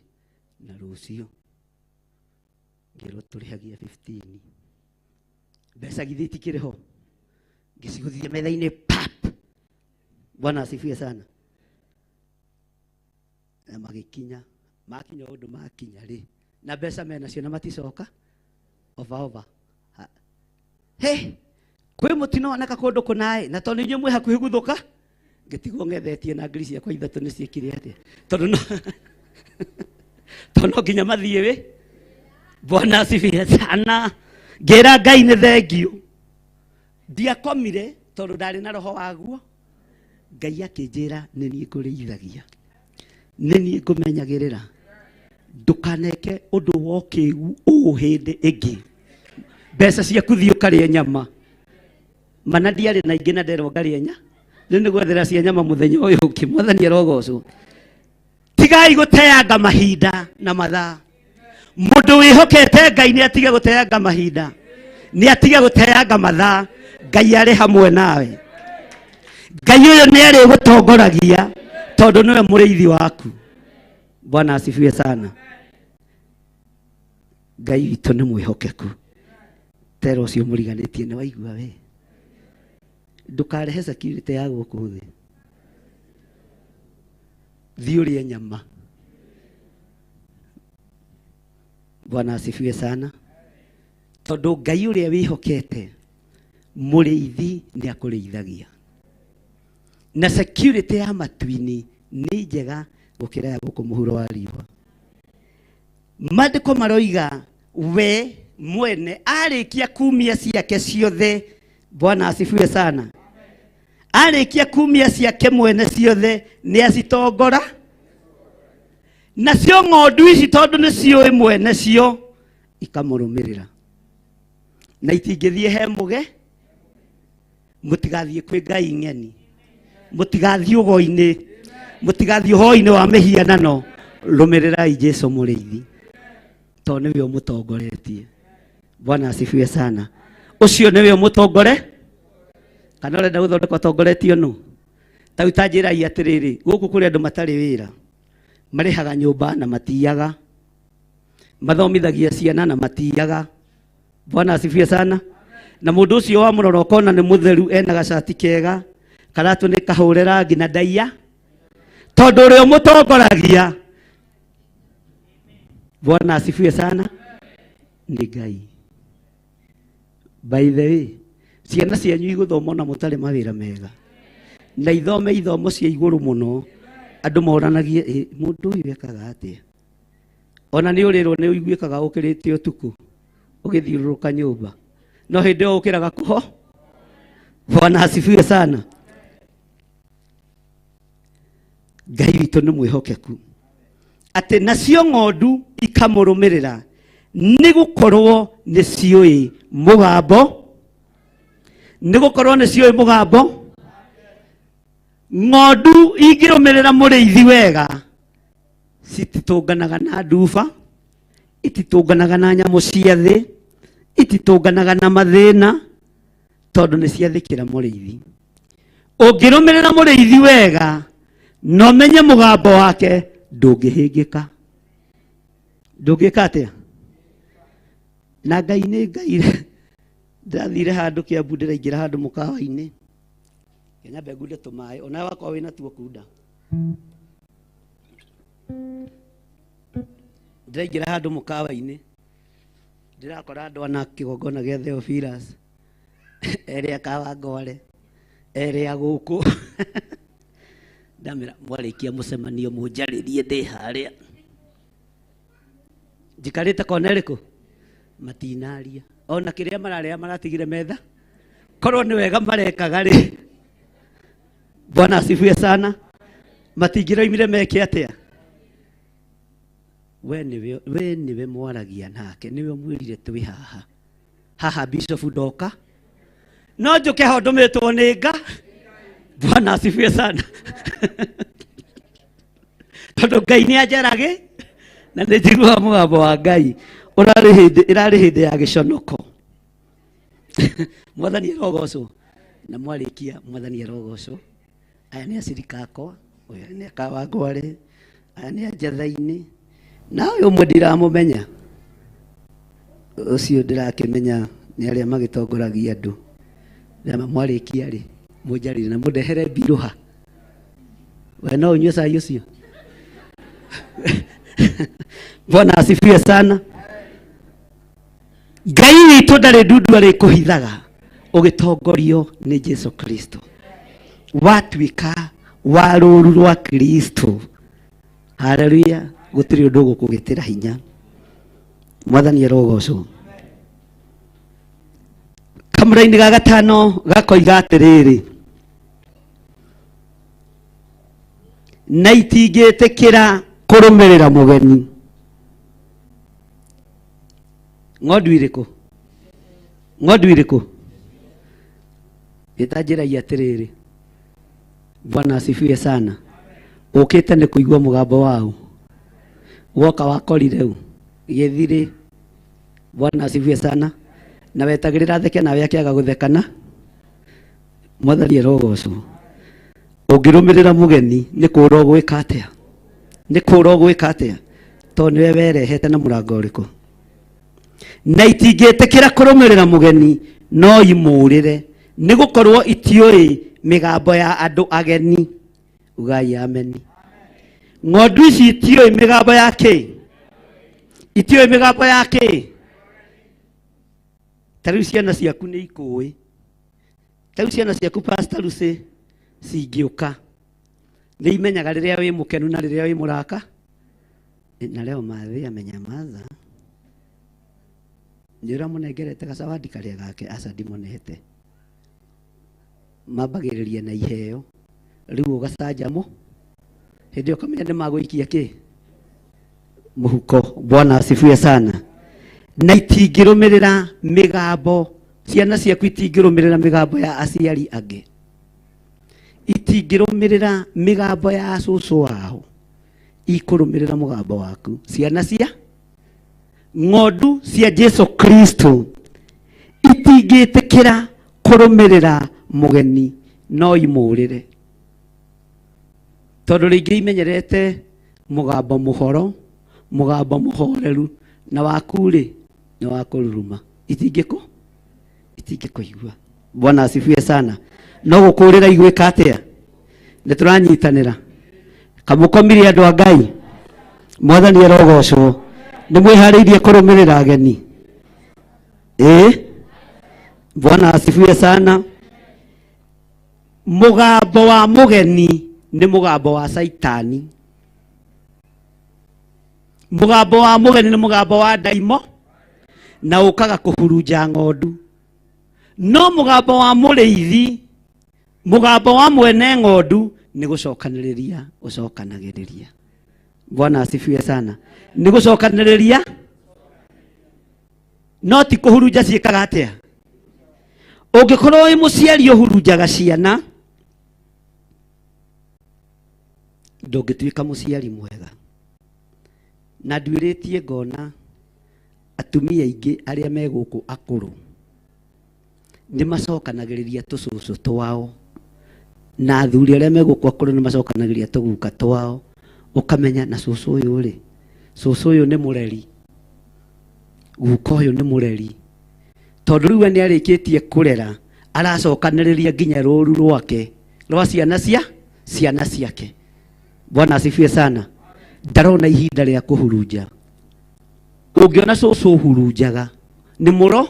na rũciũ. Ngĩrwo tũrĩhagia 15. Mbeca githĩ itikĩrĩ ho? Ngĩcigũthithia metha-inĩ pap. Bwana asifiwe sana. Na magĩkinya, makinya ũndũ makinya rĩ, na mbeca menacio na maticoka ova. He, kwĩ mũtino woneka kũndũ kũnaĩ, na tondũ inyuĩ mwĩ hakuhĩ guthũka, ngĩtigwo ngethetie na ngiri ciakwa 3 nĩciĩkire atĩa. Tondũ no nginya mathiĩ wĩ. Bwana asifiwe sana. Ngĩra Ngai nĩ thengio. Ndiakomire tondũ ndarĩ na roho waguo. Ngai akĩnjĩra nĩ niĩ ngũrĩithagia, nĩ niĩ ngũmenyagĩrĩra. Ndũkaneke ũndũ wokĩgu ũũ hĩndĩ ĩngĩ. Mbeca ciaku thiĩ ũkarĩe nyama. Mana ndiarĩ na ingĩ na nderwo ngarĩe nyama. Rĩu nĩ gwethera cia nyama mũthenya ũyũ ũngĩ. Mwathani arogocwo. Tigai gũteanga mahinda na mathaa. Mũndũ wĩhokete Ngai nĩ atige gũteanga mahinda, nĩ atige gũteanga mathaa. Ngai arĩ hamwe nawe. Ngai ũyũ nĩ arĩ gũtongoragia tondũ nĩwe mũrĩithi waku. Bwana asifiwe sana. Ngai witũ nĩ mwĩhokeku. Tero ũcio mũriganĩtie nĩ waigua we. Ndũkarehe security ya gũkũ thĩ. Thiĩ ũrĩe nyama. Bwana asifiwe sana. Tondũ Ngai ũrĩa wĩhokete mũrĩithi nĩ akũrĩithagia. Na security ya matu-inĩ nĩ njega gũkĩra ya gũkũ mũhuro wa riũa. Maandĩko maroiga we mwene arĩkia kumia ciake ciothe. Bwana asifiwe sana. Arĩkia kumia ciake mwene ciothe nĩ acitongora. Nacio ng'ondu ici tondũ nĩ ciũĩ mwene cio ikamũrũmĩrĩra. Na itingĩthiĩ he mũge. Mũtigathiĩ kwĩ ngai ng'eni. Mũtigathiĩ ũgo-inĩ. Mũtigathiĩ ũhoro-inĩ wa mĩhianano. Rũmĩrĩrai Jesu mũrĩithi. Tondũ nĩwe ũmũtongoretie. Bwana asifiwe sana. Ũcio nĩwe ũmũtongore. Kana ũrenda gũthondeka ũtongoretio nũ? Ta utanjĩrai atĩrĩrĩ, gũkũ kũrĩ andũ matarĩ wĩra. Marĩhaga nyũmba na matiyaga. Mathomithagia ciana na matiyaga. Bwana asifiwe sana. Na mũndũ ũcio wa mũrora ũkona nĩ mũtheru, ena gacati kega, karatũ nĩ kahũre rangi na ndaiya. Tondũ ũrĩa ũmũtongoragia. Bwana asifiwe sana. Nĩ Ngai. By the way, ciana cianyu igũthoma na mũtarĩ mawĩra mega. Na ithome ithomo cia igũrũ mũno. Andũ moranagie mũndũ ũyũ ekaga atĩa. Ona nĩ ũrĩrwo nĩ ũiguĩkaga ũkĩrĩte ũtukũ ũgĩthiũrũrũka nyũmba. No hĩndĩ ĩyo ũkĩraga kũho. Bwana asifiwe sana. Ngai witũ nĩ mwĩhokeku. Atĩ nacio ng'ondu ikamũrũmĩrĩra nĩ gũkorwo nĩ ciũĩ mũgambo. Nĩ gũkorwo nĩ ciũĩ mũgambo. Ng'ondu ingĩrũmĩrĩra mũrĩithi wega cititũnganaga na nduba, ititũnganaga na nyamũ cia thĩ, ititũnganaga na mathĩna, tondũ nĩ ciathĩkĩra mũrĩithi. Ũngĩrũmĩrĩra mũrĩithi wega no menye mũgambo wake, ndũngĩhĩngĩka. Ndũngĩka atĩa? Na Ngai nĩ Ngai. Ndathire handũ Kĩambu ndĩraingĩra handũ mũkawa-inĩ. Nyambe ngunde tũmaĩ, ona wakorwo wĩna tuo kunda. Ndiraingira handu mukawa-ini ndirakora andu ana kigongona gia Theophilus eri akawangware eri aguku ndamira mwarikia mucemanio munjaririe ndi haria njikarite kona iriku matinaria ona kiria mararia maratigire metha korwo ni wega marekaga ri. Bwana asifiwe sana. Matingiroimire meke atia we niwe mwaragia nake niwe mwirire twi haha Bishop ndoka no njuke ho ndumitwo ni nga. Bwana asifiwe sana. Tondu Ngai ni anjarage na ni njigua mugambo wa Ngai irari hindi ya giconoko. Mwathani arogocwo na mwarikia mwathani arogocwo. Aya ni acirika akwa, uyu ni akawangware, aya ni Njathaini, na uyu mwe ndiramumenya. Ucio ndirakimenya ni aria magitongoragia andu. Na mwarikia ri munjarire na mundehere biruha. We no unywe cai ucio. Bwana asifiwe sana. Ngai witũ ndarĩ ndundu arĩ kũhithaga ũgĩtongorio nĩ Jesu Kristo. Watuĩka wa rũũru rwa Kristo. Haleluya. Gũtirĩ ũndũ ũgũkũgĩtĩra hinya. Mwathani arogocwo. Kamũra-inĩ ga gatano gakoiga atĩrĩrĩ, na itingĩtĩkĩra kũrũmĩrĩra mũgeni. Ng'ondu irĩkũ? Ng'ondu irĩkũ? Itanjĩragia atĩrĩrĩ, Bwana asifiwe sana. Ũkĩte nĩ kũigua mũgambo wao. Woka wakorire u gĩthirĩ. Bwana asifiwe sana. Na wetagĩrĩra theke nawe akĩaga gũthekana. Mwathani arogocwo. Ũngĩrũmĩrĩra mũgeni nĩ kũũra ũgwĩka atĩa? Nĩ kũũra ũgwĩka atĩa? Tondũ nĩwe werehete na mũrango ũrĩkũ? Na itingĩtĩkĩra kũrũmĩrĩra mũgeni no imũũrĩre nĩ gũkorwo itiũĩ mĩgambo ya andũ ageni. Ugai ameni. Ng'ondu ici itiũĩ mĩgambo ya kĩ? Itiũĩ mĩgambo ya kĩ? Tarĩu ciana ciaku nĩ ikũĩ. Tarĩu ciana ciaku Pastor Lucy cingĩũka nĩ imenyaga rĩrĩa wĩ mũkenu na rĩrĩa wĩ mũraka. Na leo mathia amenyamaza. Njĩra mũnengerete gacawadi karĩa gake aca ndimonete. Mambagĩrĩria na iheo. Rĩu ũgacanjamũ. Hĩndĩ ũkamenya nĩ magũikia kĩ? Mũhuko. Bwana asifiwe sana. Na itingĩrũmĩrĩra mĩgambo. Ciana ciaku itingĩrũmĩrĩra mĩgambo ya aciari angĩ. Itingĩrũmĩrĩra mĩgambo ya cũcũ wao. Ikũrũmĩrĩra mũgambo waku. Ciana cia ng'ondu cia Jesu Kristo itingĩtĩkĩra kũrũmĩrĩra mũgeni no imũũrĩre. Tondũ rĩngĩ imenyerete mũgambo mũhoro, mũgambo mũhoreru na waku-rĩ nĩ wa kũruruma. Itingĩkũigua. Bwana asifiwe sana. No gũkũũrĩra igwĩka atĩa? Nĩ tũranyitanĩra. Kamũkomirie andũ a Ngai. Mwathani arogocwo. Nĩ mwĩharĩirie kũrũmĩrĩra ageni? Bwana asifiwe sana. Mũgambo wa mũgeni nĩ mũgambo wa Saitani. Mũgambo wa mũgeni nĩ mũgambo wa ndaimo na ũkaga kũhurunja ng'ondu. No mũgambo wa mũrĩithi, mũgambo wa mwene ng'ondu nĩ gũcokanĩrĩria ũcokanagĩrĩria. Bwana asifiwe sana. Nĩ gũcokanĩrĩria no ti kũhurunja ciĩkaga atĩa? Ũngĩkorwo wĩ mũciari ũhurunjaga ciana ndũngĩtuĩka mũciari mwega. Na nduĩrĩtie ngona atumia aingĩ arĩa me gũkũ akũrũ nĩ macokanagĩrĩria tũcũcũ twao, na athuri arĩa me gũkũ akũrũ nĩ macokanagĩrĩria tũguka twao. Ũkamenya na cũcũ ũyũ-rĩ, cũcũ ũyũ nĩ mũreri, guka ũyũ nĩ mũreri. Tondũ rĩu nĩ arĩkĩtie kũrera, aracokanĩrĩria nginya rũũru rwake rwa ciana ciake. Bwana asifiwe sana. Ndarona ihinda rĩa kũhurunja. Ũngĩona cũcũ ũhurunjaga nĩ mũro.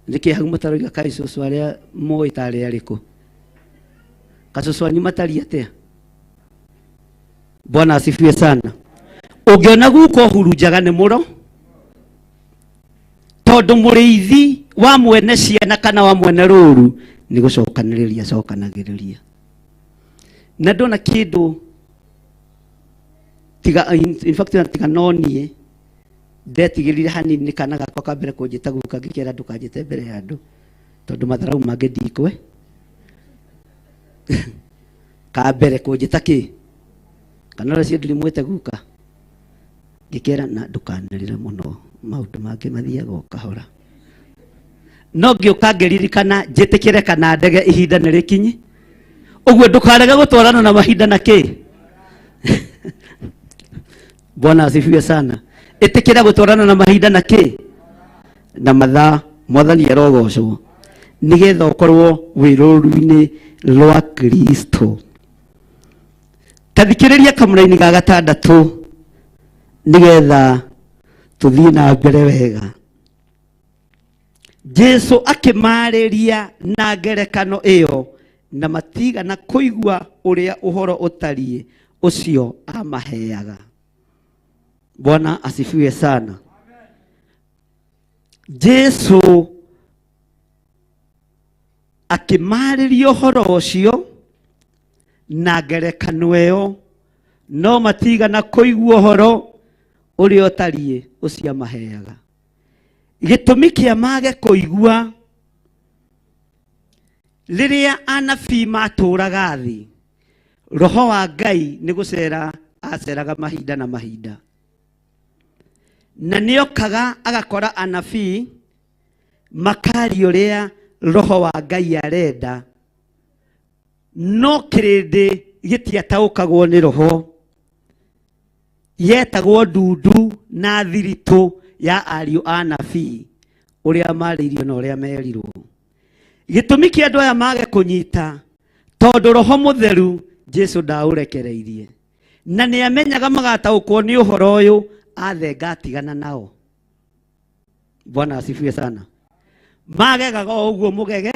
Nĩkĩ hau mataroiga kai cũcũ arĩa moĩ tarĩ arĩkũ. Kacũcũ anyu matariĩ atĩa? Bwana asifiwe sana. Ũngĩona guko ũhurunjaga nĩ mũro. Tondũ mũrĩithi wa mwene ciana kana wa mwene rũru nĩ gũcokanĩrĩria cokanagĩrĩria. Na ndona kĩndũ tiga in fact tiga nonie ndetigĩrire hanini kana gakwa kambere kũnjĩta guka ngĩkĩra ndũkanjĩte mbere ya andũ tondũ matharau mangĩ ndikwe kambere kũnjĩta kĩ kana rĩcio ndirimwĩte guka ngĩkĩra na ndũkanĩrĩre mũno maũndũ mangĩ mathiaga o kahora. No ngĩũka ngĩririkana njĩtĩkĩre kana ndege ihinda nĩ rĩkinyi. Ũguo ndũkarege gũtwarana na mahinda na kĩ. Bwana asifiwe sana. Ĩtĩkĩra gũtwarana na mahinda na kĩ? Na mathaa. Mwathani arogocwo. Nĩgetha ũkorwo wĩ rũũru-inĩ rwa Kristo. Tathikĩrĩria kamũra-inĩ ga gatandatũ nĩgetha tũthiĩ na mbere wega. Jesu akĩmarĩria na ngerekano ĩyo na matigana kũigua ũrĩa ũhoro ũtariĩ ũcio amaheaga. Bwana asifiwe sana. Jesu akĩmarĩria ũhoro ũcio na ngerekano ĩyo no matigana kũigua ũhoro ũrĩa ũtariĩ ũcio amaheaga. Gĩtũmi kĩa mage kũigua rĩrĩa anabii matũraga thĩ, Roho wa Ngai nĩ gũcera aceraga mahinda na mahinda. Na nĩokaga agakora anabii makaria ũrĩa Roho wa Ngai arenda, no kĩrĩndĩ gĩtiataũkagwo nĩ Roho. Yetagwo ndundu na thiritũ ya ariũ anabii ũrĩa marĩirio na ũrĩa merirwo. Gĩtũmi kĩa andũ aya mage kũnyita tondũ Roho Mũtheru Jesu ndaũrekereirie, na nĩ amenyaga magataũkwo nĩ ũhoro ũyũ athenga atigana nao. Bwana asifiwe sana. Magegaga ũguo mũgege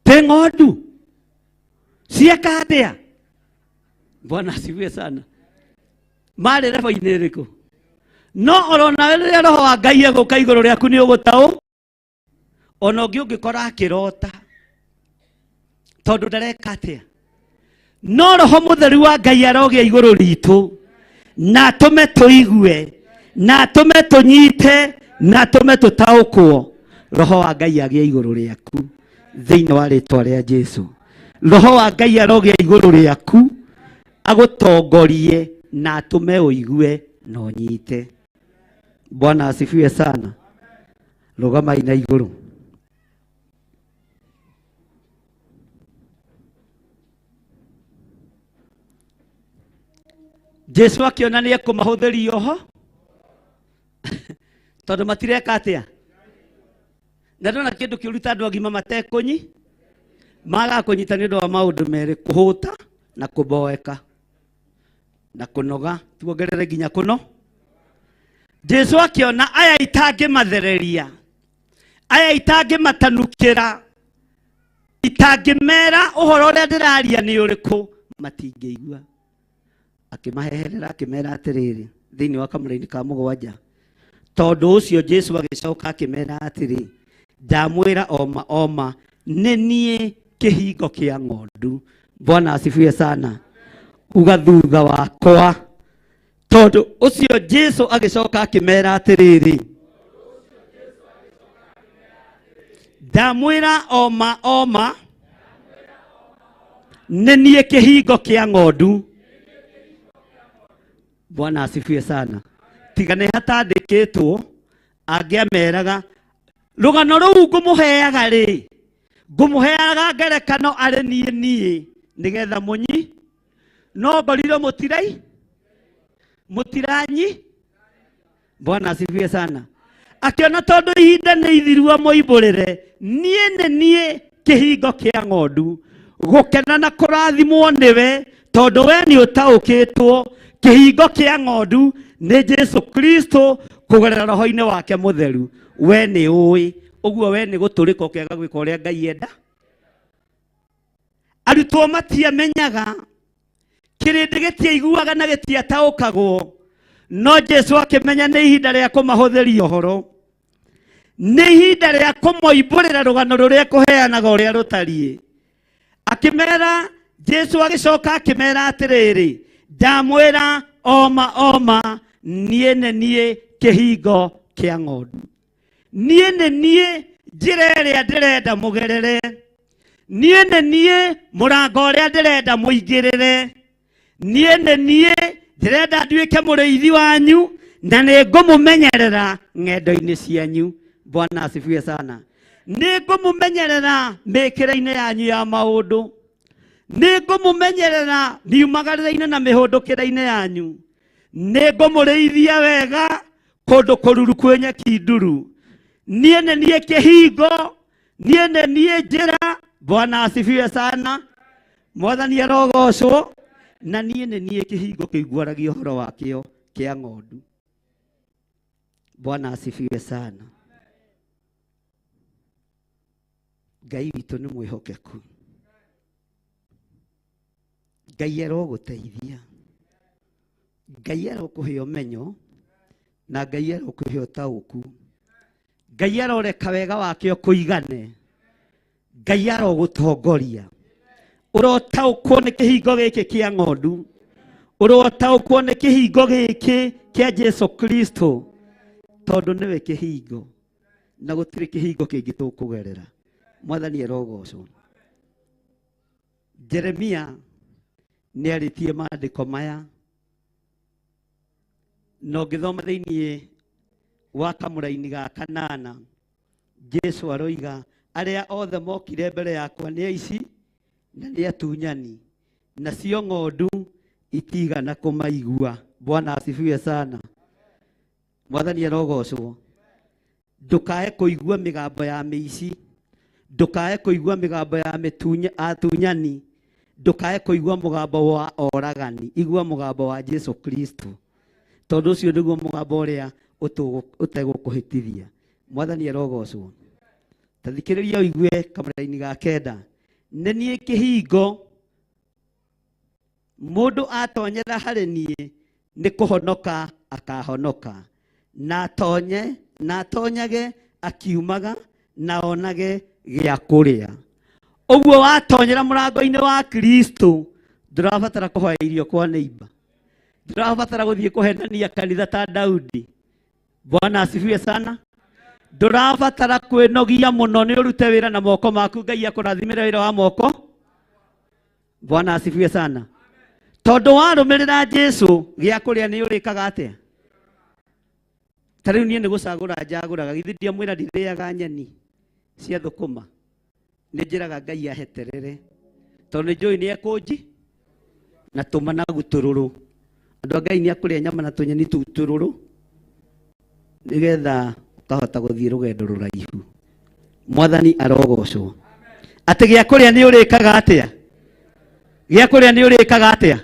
te ng'ondu cieka atĩa. Bwana asifiwe sana. Marĩ reba-inĩ rĩkũ? No orona rĩrĩa Roho wa Ngai egũka igũrũ rĩaku nĩ ũgũtaũ. Ona ũngĩ ũngĩkora akĩrota tondũ ndareka atĩa. No Roho Mũtheru wa Ngai arogĩa igũrũ ritũ na atũme tũigue na atũme tũnyite na atũme tũtaũkwo. Roho wa Ngai agĩa igũrũ rĩaku thĩinĩ wa rĩĩtwa rĩa Jesu. Roho wa Ngai arogĩa igũrũ rĩaku agũtongorie na atũme ũigue na ũnyite. Bwana asifiwe sana. Rũgamai na igũrũ. Jesu akĩona nĩ ekũmahũthĩria oho tondũ matireka atĩa. Na ndona kĩndũ kĩũruta andũ agima matekũnyi maga kũnyita nĩ ũndũ wa maũndũ merĩ: kũhũta na kũboeka na kũnoga. Tuongerere nginya kũno. Jesu akĩona aya itangĩmathereria, aya itangĩmatanukĩra, itangĩmera ũhoro ũrĩa ndĩraria nĩ ũrĩkũ, matingĩigua. Akĩmaheherera akĩmera atĩrĩrĩ thĩinĩ wa kamũra-inĩ ka mũgwanja. Tondũ ũcio Jesu agĩcoka akĩmera atĩrĩ, ndamwĩra oma oma nĩ niĩ kĩhingo kĩa ng'ondu. Bwana asifiwe sana. Uga thutha wakwa. Tondũ ũcio Jesu agĩcoka akĩmera atĩrĩrĩ, ndamwĩra oma oma nĩ niĩ kĩhingo kĩa ng'ondu. Bwana asifiwe sana. Tiga nĩ hatandĩkĩtwo angĩameraga rũgano rũu ngũmũheaga rĩ, ngũmũheaga ngerekano arĩ niĩ nĩgetha mũnyi. No ngorirwo mũtiranyi. Bwana asifiwe sana. Akĩona tondũ ihinda nĩ ithiru amũimbũrĩre, niĩ nĩ niĩ kihingo kia ng'ondu gukena na kurathimwo niwe tondu we ni utaukitwo kihingo kia ng'ondu ni Jesu Kristo kugerera roho-ini wake mutheru. We ni ui uguo we ni guturika ukega gwika uria Ngai enda. Arutwo matiamenyaga kirindi gitiaiguaga na gitiataukagwo, no Jesu akimenya ni ihinda ria kumahuthiria uhoro, ni ihinda ria kumoimburira rugano ruria kuheanaga uria rutariĩ. Akimera Jesu agicoka akimera atiriri, ndamwira oma oma nie ne nie kihingo kia ng'ondu. Nie ne nie njira iria ndirenda mugerere, nie ne nie murango uria ndirenda muingirire, nie ne nie ndirenda nduike muriithi wanyu na ni ngumumenyerera ng'endo-ini cianyu. Bwana asifiwe sana. Ni ngumumenyerera mikire-ini yanyu ya maundu, ni ngumumenyerera miumagarire-ini na mihundukire-ini yanyu, ni ngumuriithia wega kundu kururu kwi nyeki nduru. Nie ne nie kihingo, nie ne nie njira. Bwana asifiwe sana. Mwathani arogocwo. Na nie ne nie kihingo kiguaragio uhoro wakio kia ng'ondu. Bwana asifiwe sana. Ngai witũ nĩ mwĩhokeku. Ngai aroguteithia. Ngai arokuhe ũmenyo na Ngai arokuhe ũtaũku. Ngai aroreka wega wake ũkũigane. Ngai arogutongoria. Urotaũkwo nĩ kĩhingo gĩkĩ kĩa ng'ondu. Urotaũkwo nĩ kĩhingo gĩkĩ kĩa Jesu Kristo, tondũ nĩwe kĩhingo na gũtirĩ kĩhingo kĩngĩ tũkũgerera. Mwathani arogocwo. Jeremia nĩ aritie maandĩko maya, no ngĩthoma thĩinĩ wa kamũra-inĩ ga kanana, Jesu aroiga arĩa othe mokire mbere yakwa nĩ aici na nĩ atunyani, nacio ng'ondu itigana kũmaigua. Bwana asifiwe sana. Mwathani arogocwo. Ndukae kũigua mĩgambo ya mĩici, ndukae kũigua mĩgambo ya atunyani, ndukae kũigua mũgambo wa oragani, igua mũgambo wa Jesu Kristo, tondũ ũcio nĩguo mũgambo ũrĩa ũtegũkũhĩtithia. Mwathani arogocwo. Ta thikĩrĩria ũigue kamũra-inĩ ga kenda. Nĩ niĩ kĩhingo, mũndũ atonyera harĩ niĩ nĩ kũhonoka akahonoka, na atonyage akiumaga na onage gĩa kũrĩa. Ũguo watonyera mũrango-inĩ wa Kristo, ndũrabatara kũhoya irio kwa neighbor, ndũrabatara gũthiĩ kũhenania kanitha ta Daudi. Bwana asifiwe sana. Ndũrabatara kwĩnogia mũno nĩ ũrute wĩra na moko maku, Ngai akũrathimĩre wĩra wa moko. Bwana asifiwe sana. Tondũ warũmĩrĩra Jesu, gĩa kũrĩa nĩ ũrĩkaga atĩa? Ta rĩu niĩ nĩ gũcagũra njagũraga, githĩ ndiamwĩra ndirĩaga nyeni cia thũkũma? Nĩ njĩraga Ngai aheterere, tondũ nĩ njũĩ nĩ ekũnji na tũmanagu tũrũrũ. Andũ a Ngai nĩ akũrĩa nyama na tũnyeni tũu tũrũrũ nĩgetha ũkahota gũthiĩ rũgendo rũraihu. Mwathani arogocwo. Atĩ gĩa kũrĩa nĩ ũrĩkaga atĩa? Gĩa kũrĩa nĩ ũrĩkaga atĩa?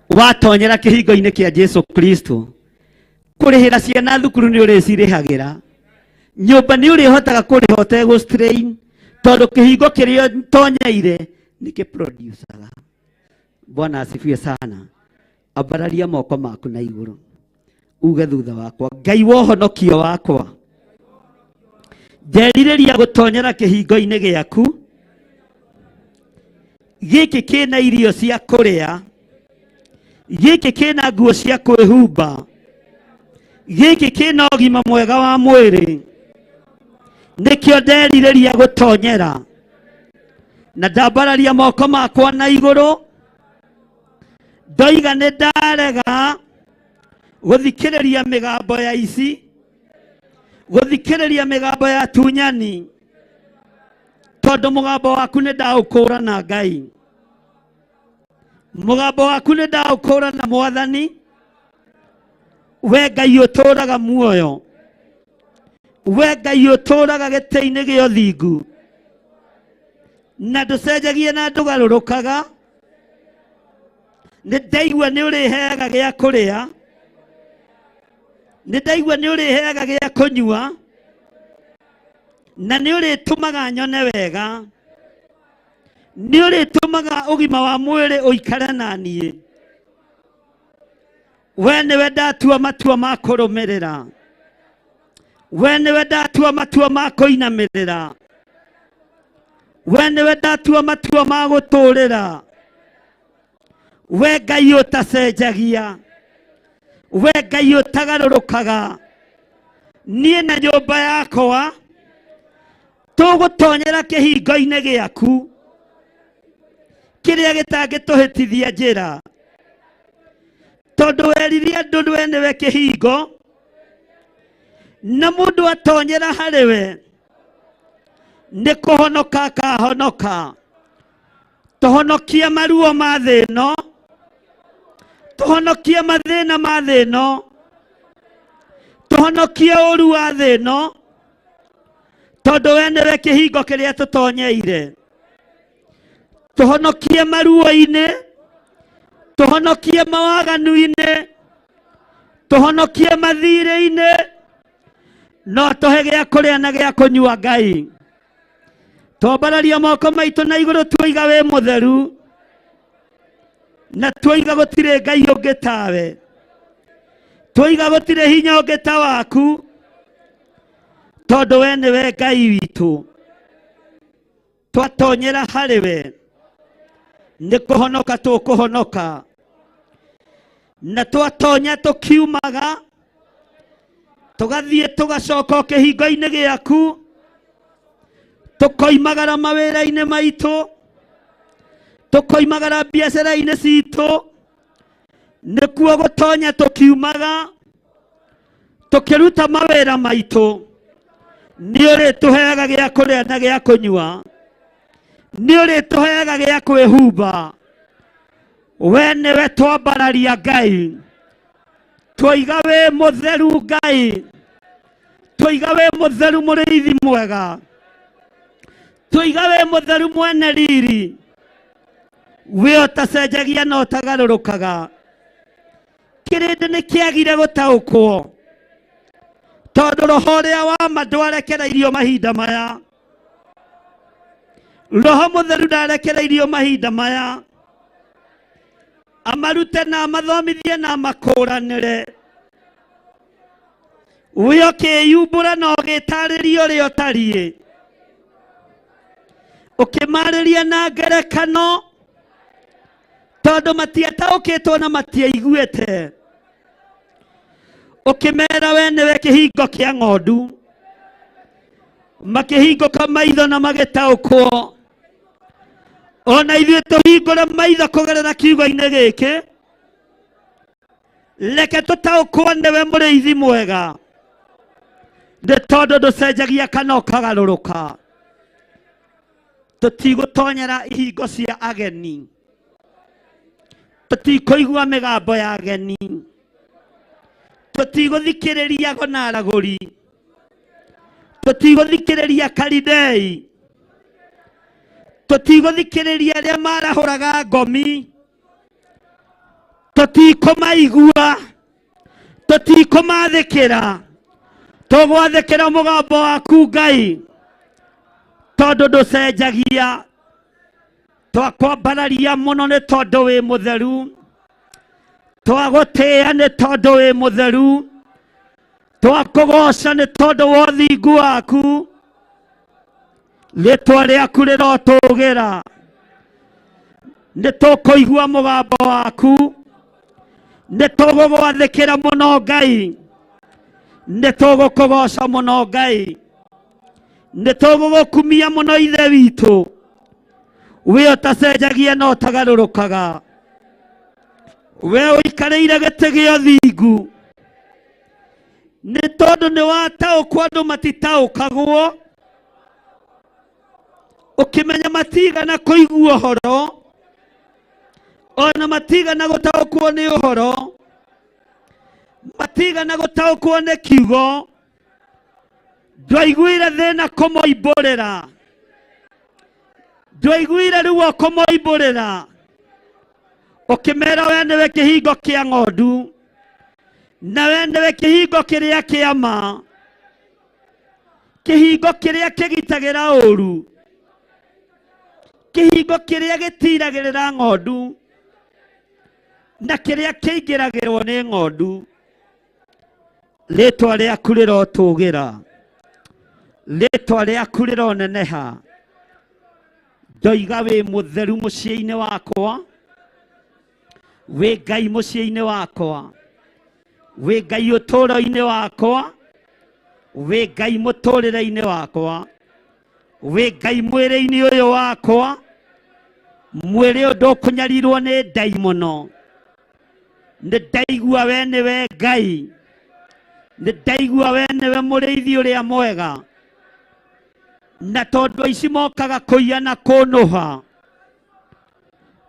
Watonyera kĩhingo-inĩ kĩa Jesu Kristo. Kũrĩhĩra ciana thukuru nĩ ũrĩcirĩhagĩra. Nyũmba nĩ ũrĩhotaga kũrĩha ũtegũ-strain, tondũ kĩhingo kĩrĩa ũtonyeire nĩ kĩ-producaga. Bwana asifiwe sana. Ambararia moko maku na igũrũ, uge thutha wakwa: Ngai wa ũhonokio wakwa, njerirĩria gũtonyera kĩhingo-inĩ gĩaku gĩkĩ kĩna irio cia kũrĩa, gĩkĩ kĩna nguo cia kwĩhumba, gĩkĩ kĩna ũgima mwega wa mwĩrĩ. Nĩkĩo nderirĩria gũtonyera na ndambararia moko makwa na igũrũ, ndoiga nĩ ndarega gũthikĩrĩria mĩgambo ya ici, gũthikĩrĩria mĩgambo ya tunyani, tondũ mũgambo waku nĩ ndaũkũũrana Ngai. Mũgambo waku nĩ ndaũkũũrana Mwathani. We Ngai ũtũũraga muoyo, we Ngai ũtũũraga gĩtĩ-inĩ gĩa ũthingu, na nducenjagia na ndugarũrũkaga, nĩ ndaigua nĩ ũrĩheaga gĩa kũrĩa, nĩ ndaigua nĩ ũrĩheaga gĩa kũnyua, na nĩ ũrĩtũmaga nyone wega, nĩ ũrĩtũmaga ũgima wa mwĩrĩ ũikare na niĩ. We nĩwe ndatua matua ma kũrũmĩrĩra, we nĩwe ndatua matua ma kũinamĩrĩra, we nĩwe ndatua matua ma gũtũũrĩra. We Ngai ũtacenjagia, we Ngai ũtagarũrũkaga, niĩ na nyũmba yakwa tũgũtonyera kĩhingo-inĩ gĩaku kĩrĩa gĩtangĩtũhĩtithia njĩra, tondũ weririe andũ we nĩwe kĩhingo, na mũndũ atonyera harĩwe nĩ kũhonoka akahonoka. Tũhonokie maruo ma thĩ ĩno, tũhonokie mathĩna ma thĩ ĩno, tũhonokie ũru wa thĩ ĩno, tondũ we nĩwe kĩhingo kĩrĩa tũtonyeire. Tũhonokie maruo-inĩ, tũhonokie mawaganu-inĩ, tũhonokie mathirĩ-inĩ, no tũhe gĩa kũrĩa na gĩa kũnyua Ngai. Twambararia moko maitũ na igũrũ tuoiga wĩ mũtheru, na tuoiga gũtirĩ Ngai ũngĩ tawe, tuoiga gũtirĩ hinya ũngĩ ta waku, tondũ we nĩwe Ngai witũ. Twatonyera harĩwe nĩ kũhonoka tũkũhonoka, na twatonya tũkiumaga tũgathiĩ tũgacoka kĩhingo-inĩ gĩaku, tũkoimagara mawĩra-inĩ maitũ, tũkoimagara biacara-inĩ citũ, nĩkuo gũtonya tũkiumaga tũkĩruta mawĩra maitũ. Nĩ ũrĩtũheaga gĩa kũrĩa na gĩa kũnyua, nĩ ũrĩtũheaga gĩa kwĩhumba. We nĩwe twambararia Ngai, twoiga wĩ mũtheru Ngai, twoiga wĩ mũtheru mũrĩithi mwega, twoiga wĩ mũtheru mwene riri, we ũtacenjagia na ũtagarũrũkaga. Kĩrĩndĩ nĩ kĩagire gũtaũkwo, tondũ roho ũrĩa wa ma ndwarekereirio mahinda maya, roho mũtheru ndarekereirio mahinda maya, amarute na amathomithie na amakũranĩre. We ũkĩyumbũra na ũgĩtarĩria ũrĩa ũtariĩ, ũkĩmarĩria na ngerekano, tondũ matiataũkĩtwo na matiaiguĩte. Ũkĩmera we nĩwe kĩhingo kĩa ng'ondu, makĩhingũka maitho na magĩtaũkwo. Ona ithuĩ tũhingũre maitho kũgerera kiugo-inĩ gĩkĩ, reke tũtaũkwo nĩwe mũrĩithi mwega, nĩ tondũ ndũcenjagia kana ũkagarũrũka. Tũtigũtonyera ihingo cia ageni, tũtikũigua mĩgambo ya ageni, tũtigũthikĩrĩria gonaragũri, tũtigũthikĩrĩria karidei, tũtigũthikĩrĩria arĩa marahũraga ngomi, tũtikũmaigua, tũtikũmathĩkĩra. Tũgwathĩkĩra mũgambo waku Ngai, tondũ ndũcenjagia. Twakwambararia mũno nĩ tondũ wĩ mũtheru, twagũtĩĩa nĩ tondũ wĩ mũtheru, twakũgoca nĩ tondũ wa ũthingu waku. Rĩĩtwa rĩaku rĩrotũũgĩra, nĩ tũkũigua mũgambo waku, nĩ tũgũgwathĩkĩra mũno Ngai, nĩ tũgũkũgoca mũno Ngai, nĩ tũgũgũkumia mũno Ithe witũ, we ũtacenjagia na ũtagarũrũkaga. We ũikarĩire gĩtĩ gĩa ũthingu, nĩ tondũ nĩ wataũkwo andũ matitaũkagwo, ũkĩmenya matigana kũigua ũhoro, ona matigana gũtaũkwo nĩ ũhoro, matigana gũtaũkwo nĩ kiugo. Ndwaiguire thĩna kũmoimbũrĩra, ndwaiguire ruo kumoimburira ukimera we niwe kihingo kia ng'ondu na we niwe kihingo kiria kiama kihingo kiria kigitagira uru kihingo kiria gitiragirira ng'ondu na kiria kiingiragirwo ni ng'ondu ritwa riaku rirotugira ritwa riaku rironeneha ndoiga wi mutheru muciĩ-inĩ wakwa wi Ngai muciĩ-inĩ wakwa wi Ngai ũtũũro-inĩ wakwa wi Ngai mũtũũrĩre-inĩ wakwa wi Ngai mwĩrĩ-inĩ ũyũ wakwa mwĩrĩ ũyũ ndũkũnyarirwo nĩ ndaimono nĩ ndaigua we nĩwe Ngai nĩ ndaigua we nĩwe mũrĩithi ũrĩa mwega na tondũ aici mokaga kũiya na kũnũha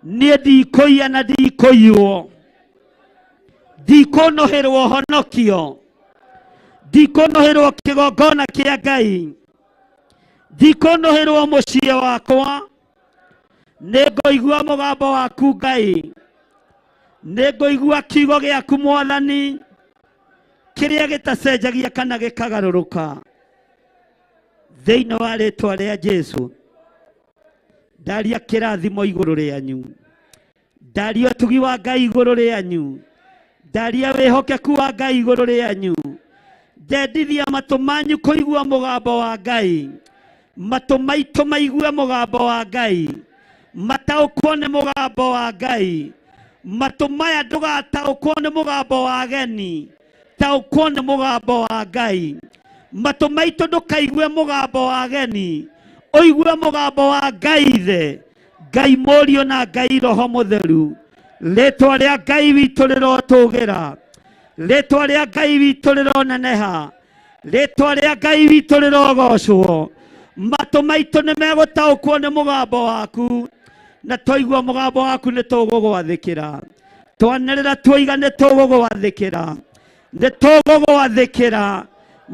niĩ ndikũiya na ndikũiywo ndikũnũhĩrwo honokio ndikũnũhĩrwo kĩgongona kĩa Ngai ndikũnũhĩrwo mũciĩ wakwa nĩngũigua mũgambo waku Ngai nĩngũigua kiugo gĩaku Mwathani kĩrĩa gĩtacenjagia kana gĩkagarũrũka thĩinĩ wa rĩtwa rĩa Jesũ ndaria kĩrathimo igũrũ rĩanyu ndaria ũtugi wa Ngai igũrũ rĩanyu ndaria wĩhokeku wa Ngai igũrũ rĩanyu ndendithia matũ manyu kũigua mũgambo wa Ngai matũ maitũ maigue mũgambo wa Ngai mataũkwo nĩ mũgambo wa Ngai matũ maya ndũgataũkwo nĩ mũgambo wa ageni taũkwo nĩ mũgambo wa Ngai matũ maitũ ndũkaigue mũgambo wa ageni ũigue mũgambo wa Ngai Ithe Ngai Mũriũ na Ngai Roho Mũtheru rĩtwa rĩa Ngai witũ rĩrotũgĩra rĩtwa rĩa Ngai witũ rĩroneneha rĩtwa rĩa Ngai witũ rĩrogocwo matũ maitũ nĩ megũtaũkwo nĩ mũgambo waku na twaigua mũgambo waku nĩ tũgũgwathĩkĩra twanĩrĩra tuoiga nĩ tũgũgwathĩkĩra nĩ tũgũgwathĩkĩra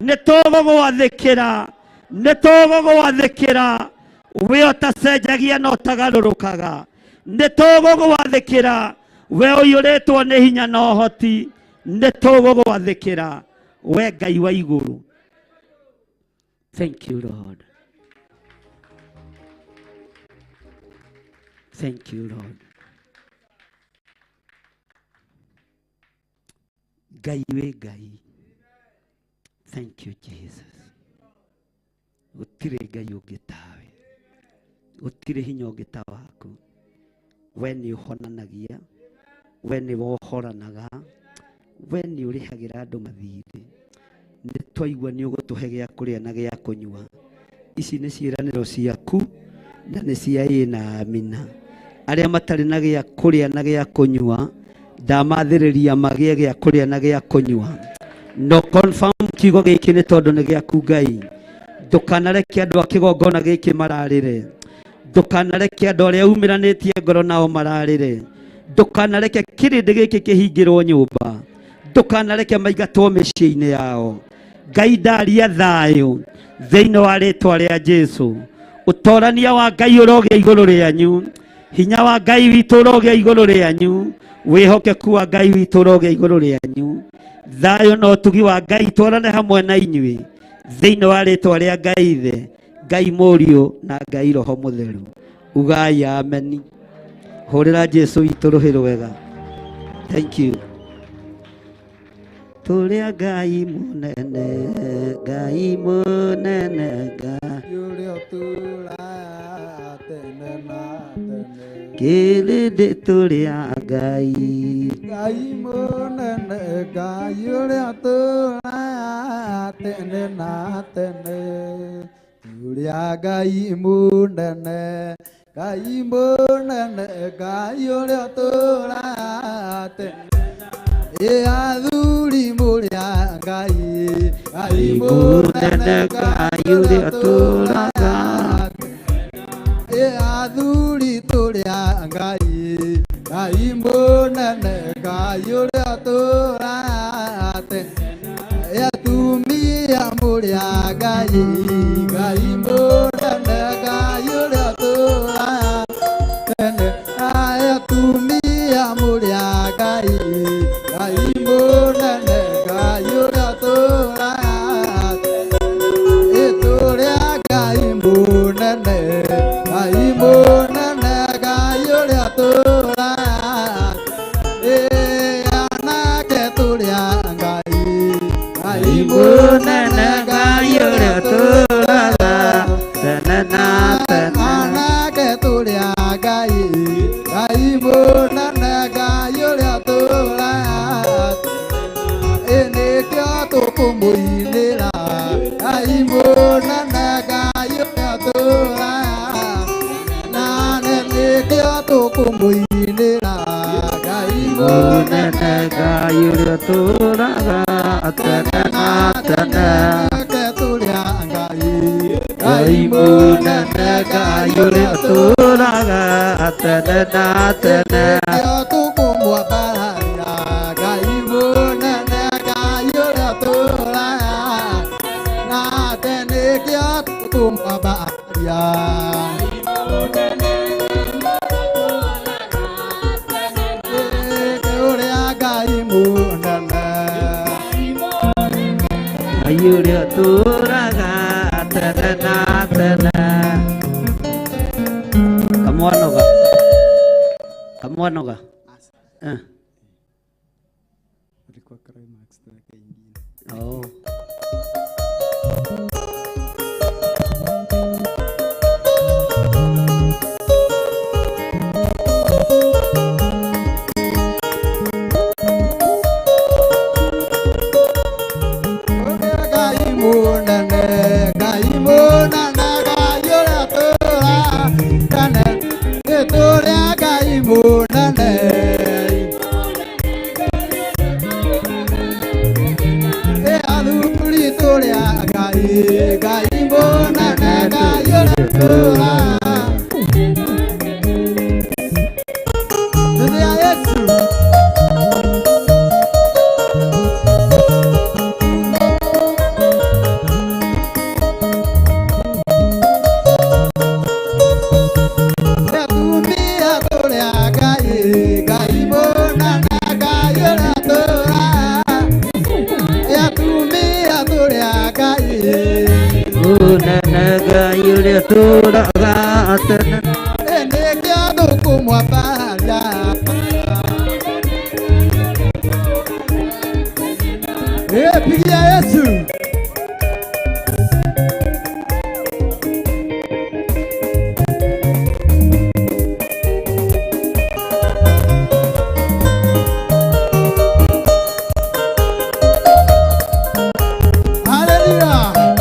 nĩ tũgũgwathĩkĩra nĩ tũgũgwathĩkĩra we ũtacenjagia na ũtagarũrũkaga nĩ tũgũgwathĩkĩra we ũiyũrĩtwo nĩ hinya na ũhoti nĩ tũgũgwathĩkĩra we Ngai wa igũrũ. Thank you Lord. Thank you Lord. Ngai we Ngai. Thank you Jesus. Gũtirĩ Ngai ũngĩ tawe gũtirĩ hinya ũngĩ ta waku we nĩ ũhonanagia we nĩ wohoranaga we nĩ ũrĩhagĩra andũ mathirĩ nĩ twaigua nĩ ũgũtũhe gĩa kũrĩa na gĩa kũnyua ici nĩ ciĩranĩro ciaku na nĩ cia ĩĩ na amina arĩa matarĩ na gĩa kũrĩa na gĩa kũnyua ndamathĩrĩria magĩe gĩa kũrĩa na gĩa kũnyua no confirm kiugo gĩkĩ nĩ tondũ nĩ gĩaku Ngai ndũkanareke andũ a kĩgongona gĩkĩ mararĩre ndũkanareke andũ arĩa umĩranĩtie ngoro nao mararĩre ndũkanareke kĩrĩndĩ gĩkĩ kĩhingĩrwo nyũmba ndũkanareke maingatwo mĩciĩ-inĩ yao Ngai ndaria thayũ thĩinĩ wa rĩtwa rĩa Jesũ ũtorania wa Ngai ũrogĩa igũrũ rĩanyu hinya wa Ngai witũ ũrogĩa igũrũ rĩanyu wĩhokeku wa Ngai witũ ũrogĩa igũrũ rĩanyu thayũ na ũtugi wa Ngai twarane hamwe na inyuĩ thĩinĩ wa rĩtwa rĩa Ngai Ithe Ngai Mũriũ na Ngai Roho Mũtheru ugai ameni hũrĩra Jesũ witũ rũhĩ rwega. Thank you. Tũrĩa Ngai mũnene Ngai mũnene Ngai ũrĩa ũtũũraga tene na tene kĩrĩndĩ tũrĩa Ngai Ngai mũnene Ngai ũrĩa ũtũũraga tene na tene tũrĩa Ngai mũnene Ngai mũnene Ngai ũrĩa ũtũũraga tene athuri mũrĩa Ngai Ngai mũnene Ngai ũrĩa ũtũũraga athuri tũrĩa Ngai Ngai mũnene Ngai ũrĩa ũtũũraga tene atumia mũrĩa Ngai Ngai mũnene Ngai ũrĩa ũtũũraga turaga atana atana ketulia gai Gaimu nana gayure turaga atana atana yo tu kumwa bahaya gaimu nana gayure turaga na tene kya tu kumwa bahaya Ayuria turaga atana atana Kamu ano ka? Kamu ano ka? Oh. Pigia Yesu. Hallelujah.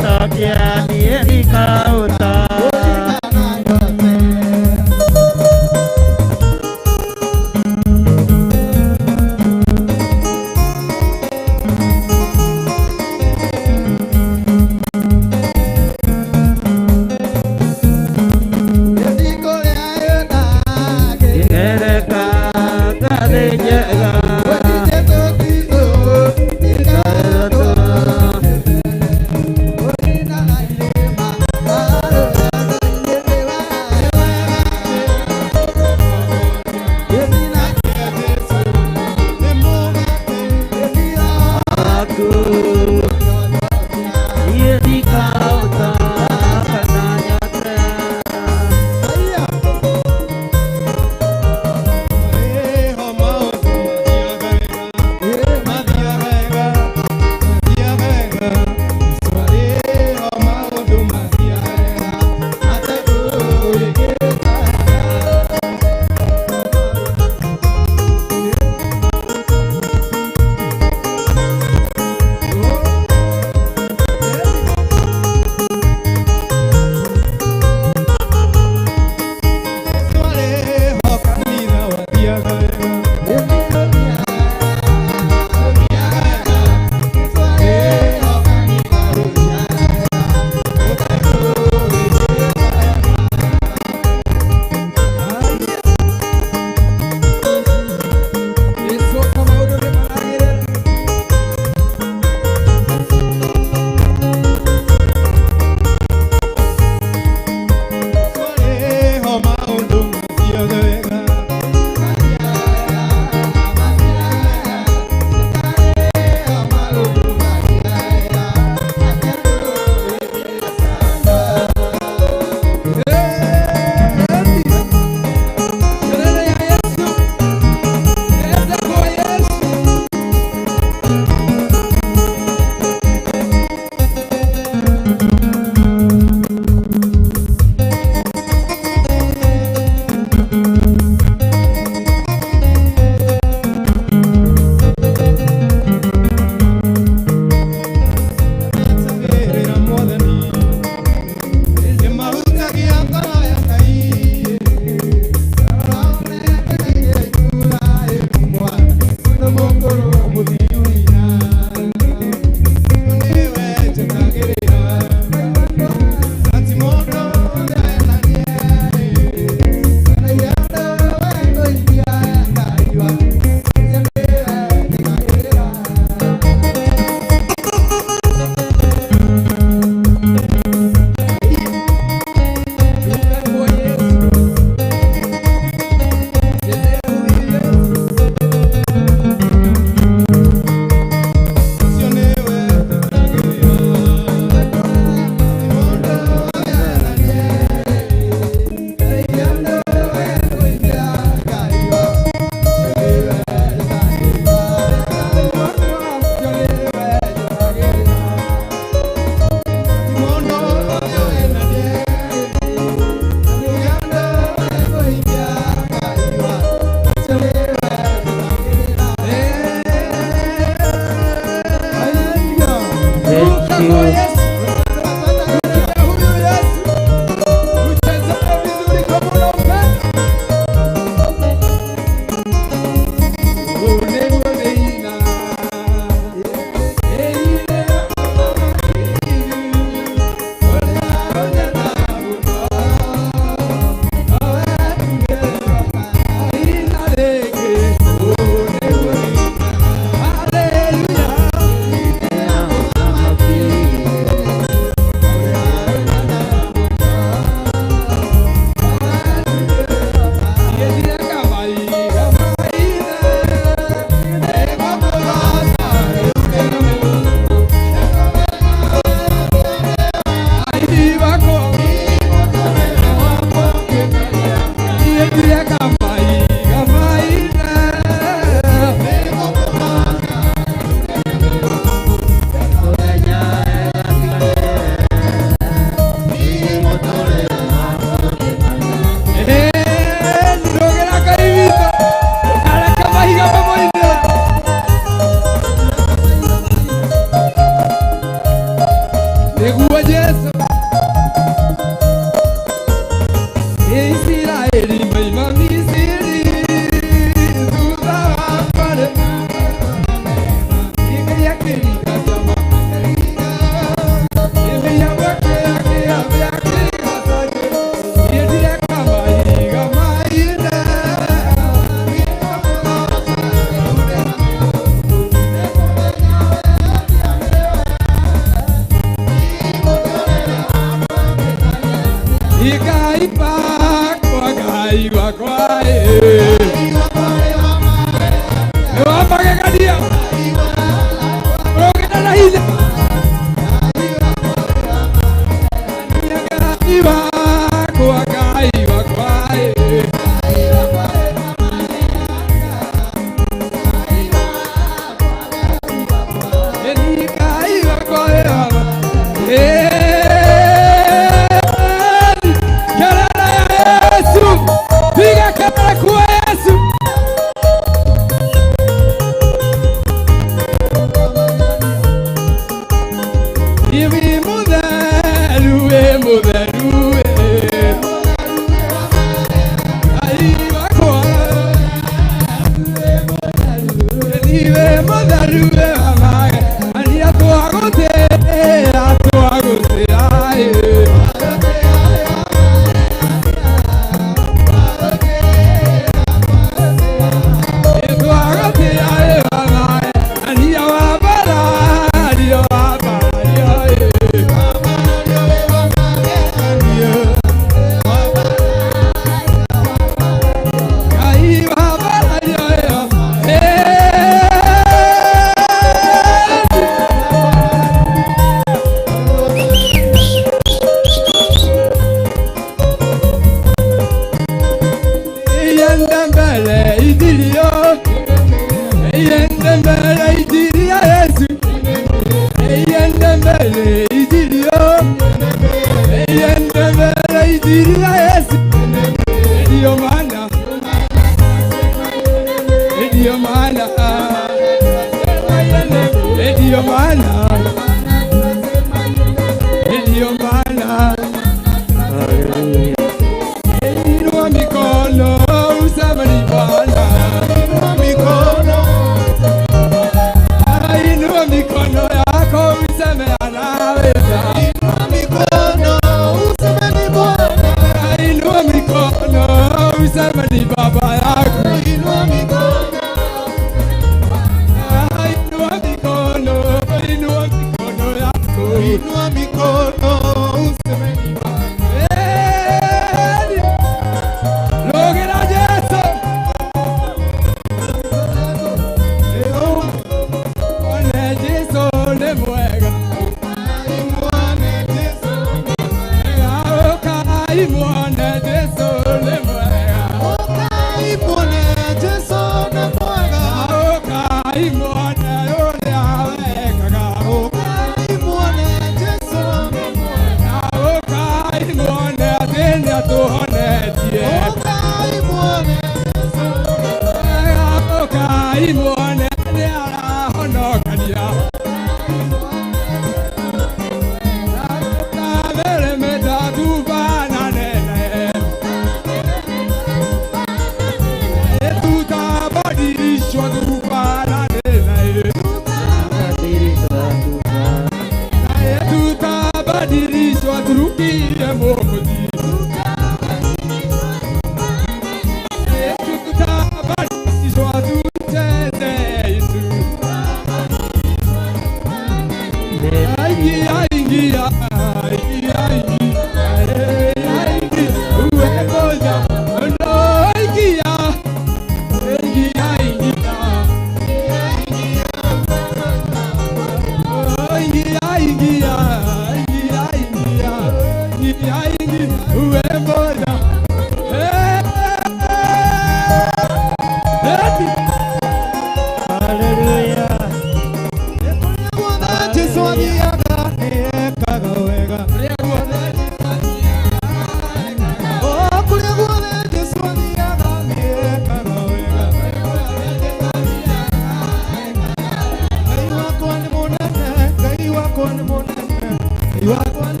You are one.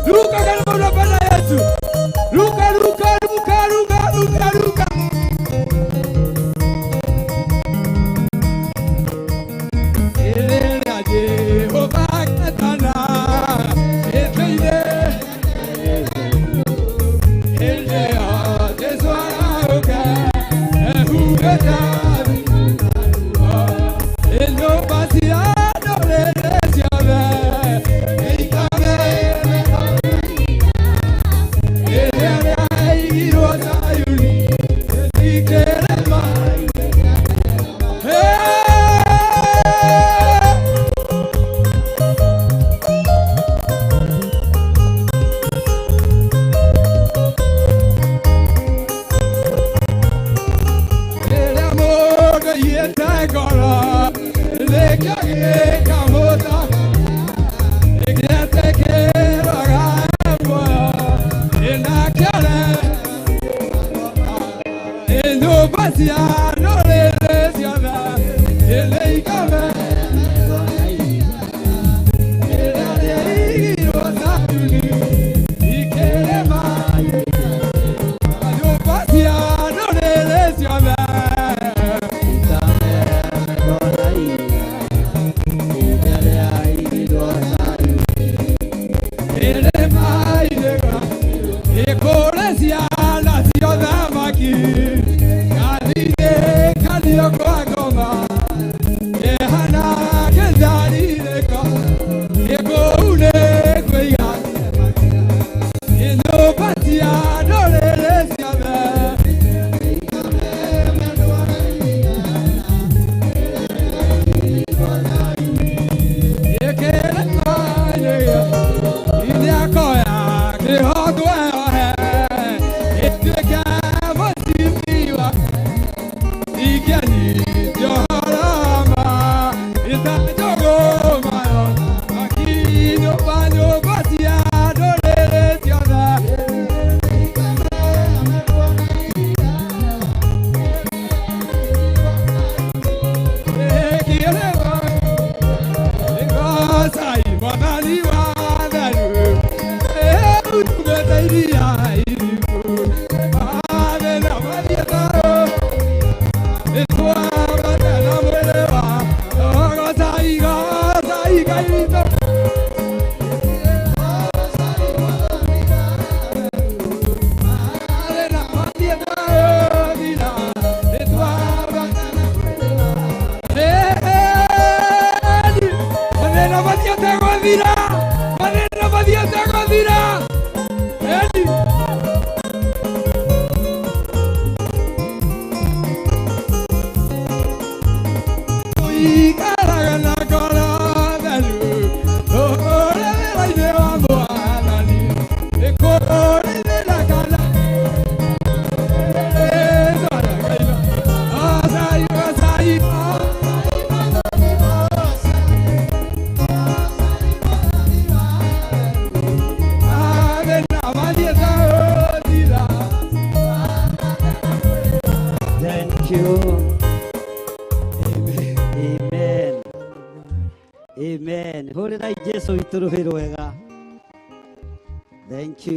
Ruka kama unapenda Yesu. Ruka.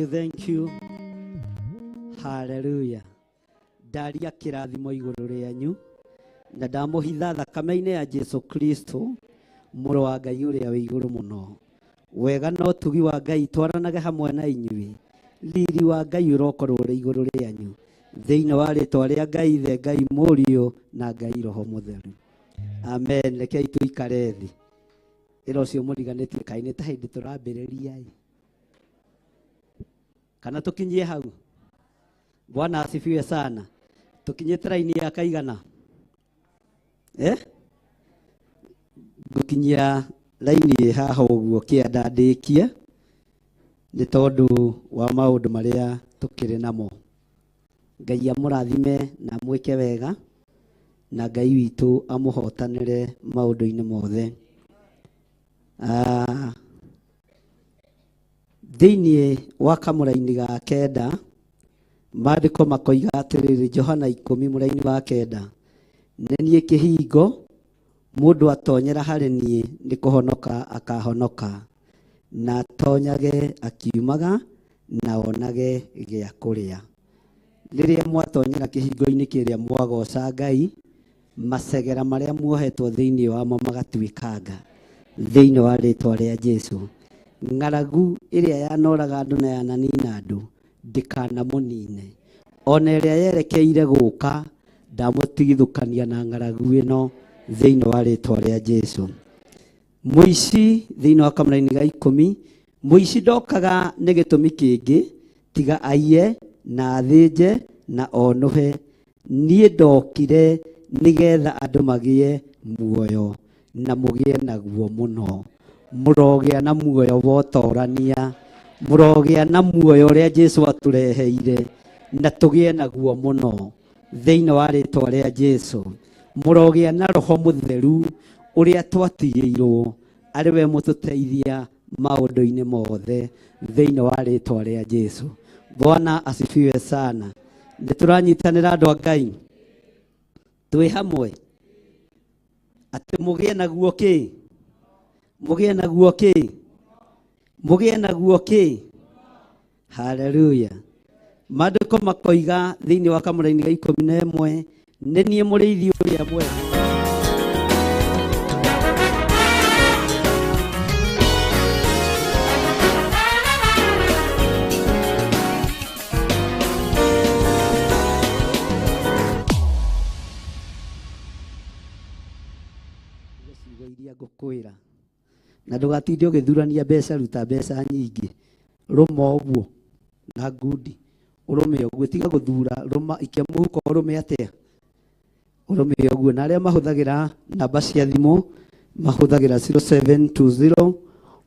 Thank you. Hallelujah. Daria kirathimo iguru rianyu na ndamuhitha thakame-ini ya Jesu Kristo muru wa Ngai uria wi iguru muno. Wega no tugi wa Ngai twaranage hamwe na inyui. Riri wa Ngai urokorwo ri iguru rianyu thiini wa ritwa ria Ngai Ithe, Ngai Mũriũ na Ngai Roho Mũtheru. Amen. Rekei tuikare thi. Ira ucio muriganitie kaini ta hindi turambiriria kana tukinyie hau. Bwana asifiwe sana. Tukinyite raini ya kaigana gukinyia raini haha uguo kienda ndikia ni tondu wa maundu maria tukiri namo. Ngai amurathime na mwike wega na Ngai witu amuhotanire maundu-ini mothe. Thiini wa kamuraini ga kenda maandiko makoiga atiriri, Johana 10 muraini wa kenda, nenie kihingo mundu atonyera hari nie ni kuhonoka akahonoka na tonyage akiumaga na onage gĩa kũrĩa. Rĩrĩa mwatonyera kĩhingo-inĩ kĩrĩa mwagoca Ngai, macegera marĩa muohetwo thĩinĩ wamo magatuĩkanga thĩinĩ wa rĩtwa rĩa Jesũ. Ng'aragu ĩrĩa yanoraga andũ na yananina andũ ndĩkanamũnine. Ona ĩrĩa yerekeire gũka ndamũtigithũkania na ng'aragu ĩno thĩinĩ wa rĩtwa rĩa Jesũ. Mũici thĩinĩ wa kamũra-inĩ ga 10, mũici ndokaga nĩ gĩtũmi kĩngĩ tiga aiye na athĩnje na onuhe. Niĩ ndokire nĩgetha andũ magĩe muoyo na mũgĩe naguo mũno. Mũrogĩa na muoyo wa ũtorania, mũrogĩa na muoyo ũrĩa Jesũ atũreheire na tũgĩe naguo mũno thĩinĩ wa rĩtwa rĩa Jesũ. Mũrogĩa na Roho Mũtheru ũrĩa twatigĩirwo arĩ we mũtũteithia maũndũ-inĩ mothe thĩinĩ wa rĩtwa rĩa Jesũ. Bwana asifiwe sana. Nĩtũranyitanĩra andũ a Ngai twĩ hamwe atĩ mũgĩe naguo kĩ? Mũgĩe naguo kĩ? Mũgĩe naguo kĩ? Haleluya. Maandĩko makoiga thĩinĩ wa kamũra-inĩ ga 11, nĩ niĩ mũrĩithi ũrĩa mwega. Ngũkwĩra na ndũgatinde ũgĩthurania mbeca, ruta mbeca nyingĩ, rũma ũguo na ngundi, ũrũme ũguo, tiga gũthura, rũma ikia mũhuko, ũrũme atĩa, ũrũme ũguo. Na arĩa mahũthagĩra namba cia thimũ mahũthagĩra 0720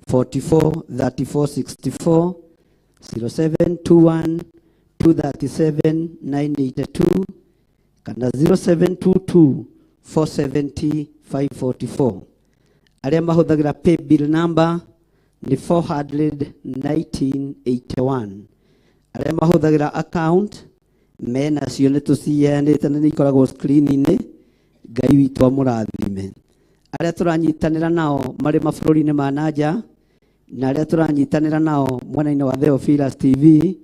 44 34 64, 0721 237 982 kana 0722 470 544. Arĩa mahũthagĩra pay bill number ni 41981. Arĩa mahũthagĩra account mena cio nĩ tũciheanĩte na nĩ ikoragwo screen-inĩ. Ngai witũ amũrathime. Arĩa tũranyitanĩra nao marĩ mabũrũri-inĩ ma nanja na arĩa tũranyitanĩra nao mwena-inĩ wa Theophilus TV,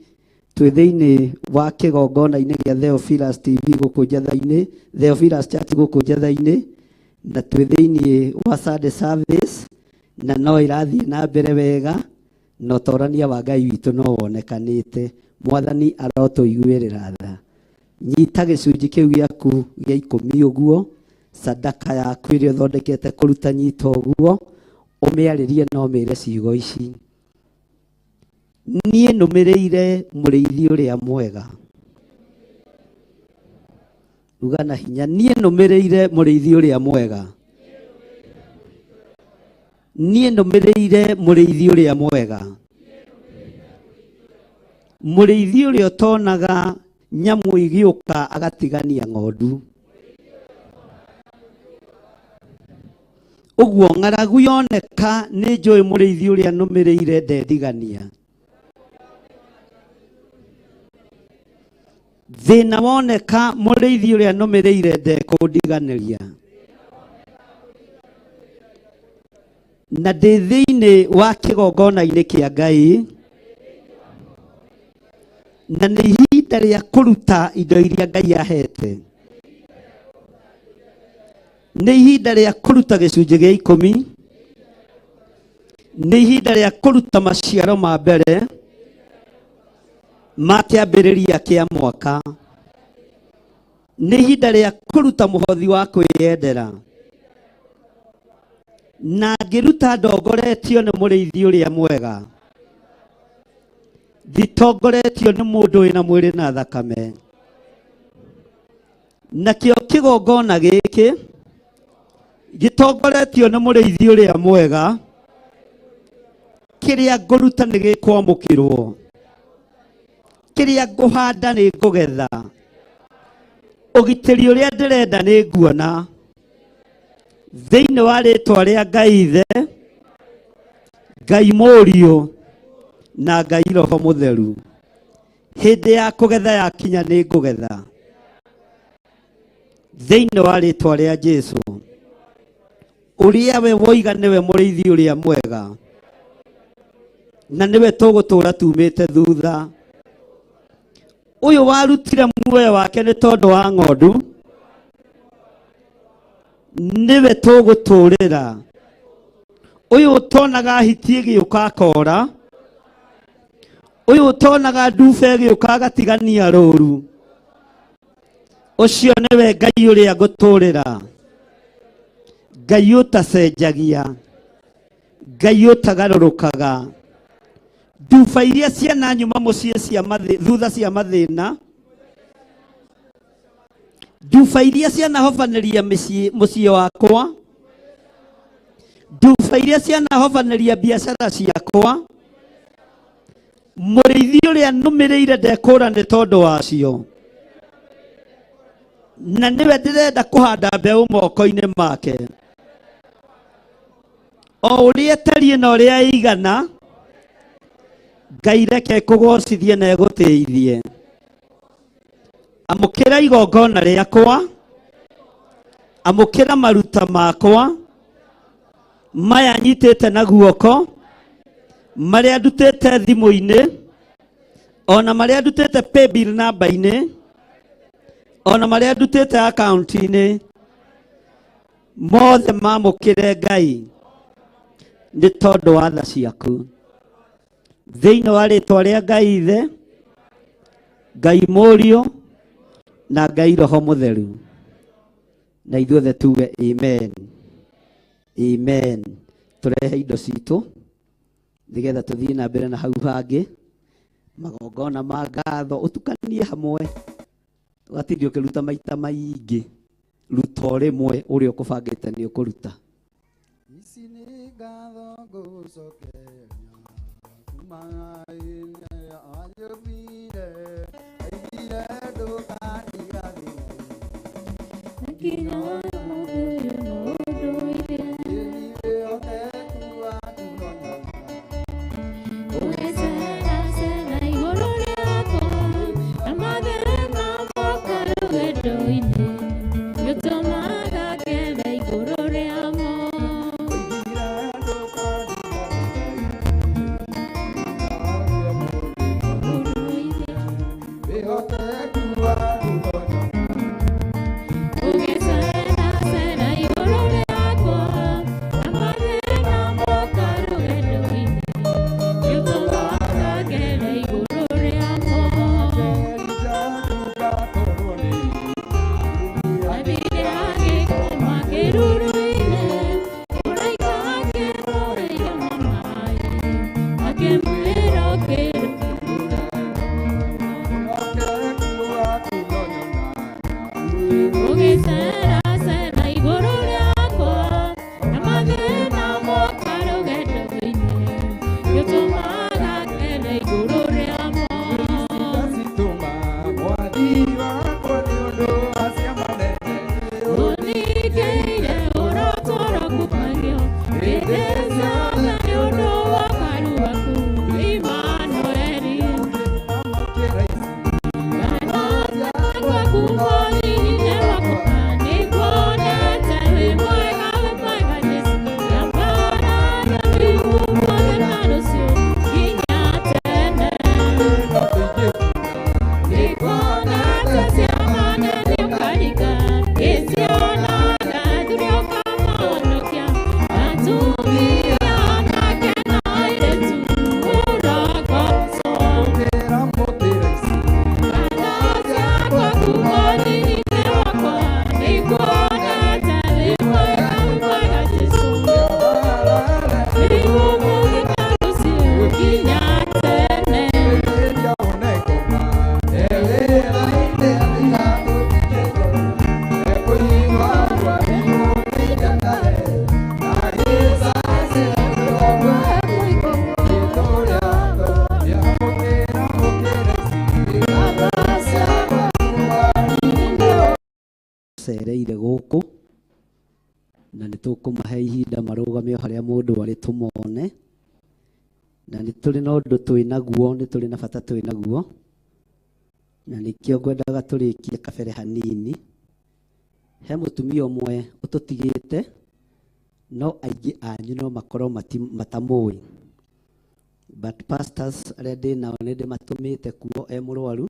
twĩ thĩinĩ wa kĩgongona-inĩ gĩa Theophilus TV gũkũ Njatha-inĩ, Theophilus Church gũkũ Njatha-inĩ, na twĩ thĩinĩ wa Sunday service, na no irathiĩ na mbere wega, na ũtorania wa Ngai witũ no wonekanĩte. Mwathani arotũiguĩrĩra tha. Nyita gĩcunjĩ kĩu gĩaku gĩa 10 ũguo, sadaka yaku ĩrĩa ũthondekete kũruta nyita ũguo, ũmĩarĩrie na ũmĩre ciugo ici: niĩ nũmĩrĩire mũrĩithi ũrĩa mwega. Uga na hinya: niĩ nũmĩrĩire mũrĩithi ũrĩa mwega. Niĩ nũmĩrĩire mũrĩithi ũrĩa mwega. Mũrĩithi ũrĩa ũtonaga nyamũ igĩũka agatigania ng'ondu. Ũguo ng'aragu yoneka nĩ njũĩ mũrĩithi ũrĩa nũmĩrĩire ndendigania. Thĩna woneka mũrĩithi ũrĩa nũmĩrĩire ndekũndiganĩria. Na ndĩ thĩinĩ wa kĩgongona-inĩ kĩa Ngai, na nĩ ihinda rĩa kũruta indo iria Ngai ahete. Nĩ ihinda rĩa kũruta gĩcunjĩ gĩa 10. Nĩ ihinda rĩa kũruta maciaro ma mbere ma kĩambĩrĩria kĩa mwaka. Nĩ ihinda rĩa kũruta mũhothi wa kwĩyendera. Na ngĩruta ndongoretio nĩ mũrĩithi ũrĩa mwega, thitongoretio nĩ mũndũ wĩna mwĩrĩ na thakame. Nakĩo kĩgongona gĩkĩ gĩtongoretio nĩ mũrĩithi ũrĩa mwega, kĩrĩa ngũruta nĩ gĩkwamũkĩrwo, kĩrĩa ngũhanda nĩ ngũgetha, ũgitĩri ũrĩa ndĩrenda nĩ nguona. Thĩinĩ wa rĩtwa rĩa Ngai Ithe, Ngai Mũriũ na Ngai Roho Mũtheru, hĩndĩ ya kũgetha yakinya nĩ ngũgetha. Thĩinĩ wa rĩtwa rĩa Jesũ, ũrĩa we woiga nĩwe mũrĩithi ũrĩa mwega, na niwe tũgũtũra tumĩte thutha. Ũyũ warutire muoyo wake nĩ tondũ wa ng'ondu, niwe tũgũtũrĩra. Ũyũ ũtonaga hiti ĩgĩũka akora, ũyũ ũtonaga nduba ĩgĩũka agatigania rũũru, ũcio nĩwe Ngai ũrĩa ngũtũrĩra. Ngai ũtacenjagia, Ngai ũtagarũrũkaga. Nduba iria ciana nyuma mũciĩ cia thutha cia mathĩna, nduba iria cianahobanĩria mũciĩ wakwa, nduba iria cianahobanĩria biacara ciakwa, mũrĩithi ũrĩa nũmĩrĩire ndekũra nĩ tondũ wacio, na niwe ndĩrenda kũhanda mbeũ moko-inĩ make. O ũrĩa ĩtariĩ na ũrĩa ĩigana, Ngai reke kũgocithie na egũteithie. Amũkĩra igongona rĩakwa, amũkĩra maruta makwa, maya nyitĩte na guoko, marĩa ndutĩte thimũ-inĩ, ona marĩa ndutĩte paybill namba-inĩ, ona marĩa ndutĩte account-inĩ, mothe mamũkĩre Ngai nĩ tondũ wa tha ciaku. Thĩinĩ wa rĩtwa rĩa Ngai Ithe, Ngai Mũriũ na Ngai Roho Mũtheru, na ithuothe tuge amen. Amen. Tũrehe indo citũ nĩgetha tũthiĩ na mbere na hau hangĩ magongona ma ngatho, ũtukanie hamwe, ũgathiĩ ũkĩruta maita maingĩ, ruta o rĩmwe ũrĩa ũkũbangĩte nĩ ũkũruta. Ici nĩ ngatho ngũcokeria kuma ine anyũmbire aigire ndũkaniga thĩinĩ cereire gũkũ na nĩ tũkũmahe ihinda marũgamio harĩa mũndũ arĩ tũmone, na nĩ tũrĩ na ũndũ twĩnaguo, nĩ tũrĩ na bata twĩnaguo, na nĩkĩo ngwendaga tũrĩkie kabere hanini. He mũtumia ũmwe ũtũtigĩte, no aingĩ anyu no makorwo matamũĩ. but pastors arĩa ndĩ nao nĩ ndĩmatũmĩte kuo mũrwaru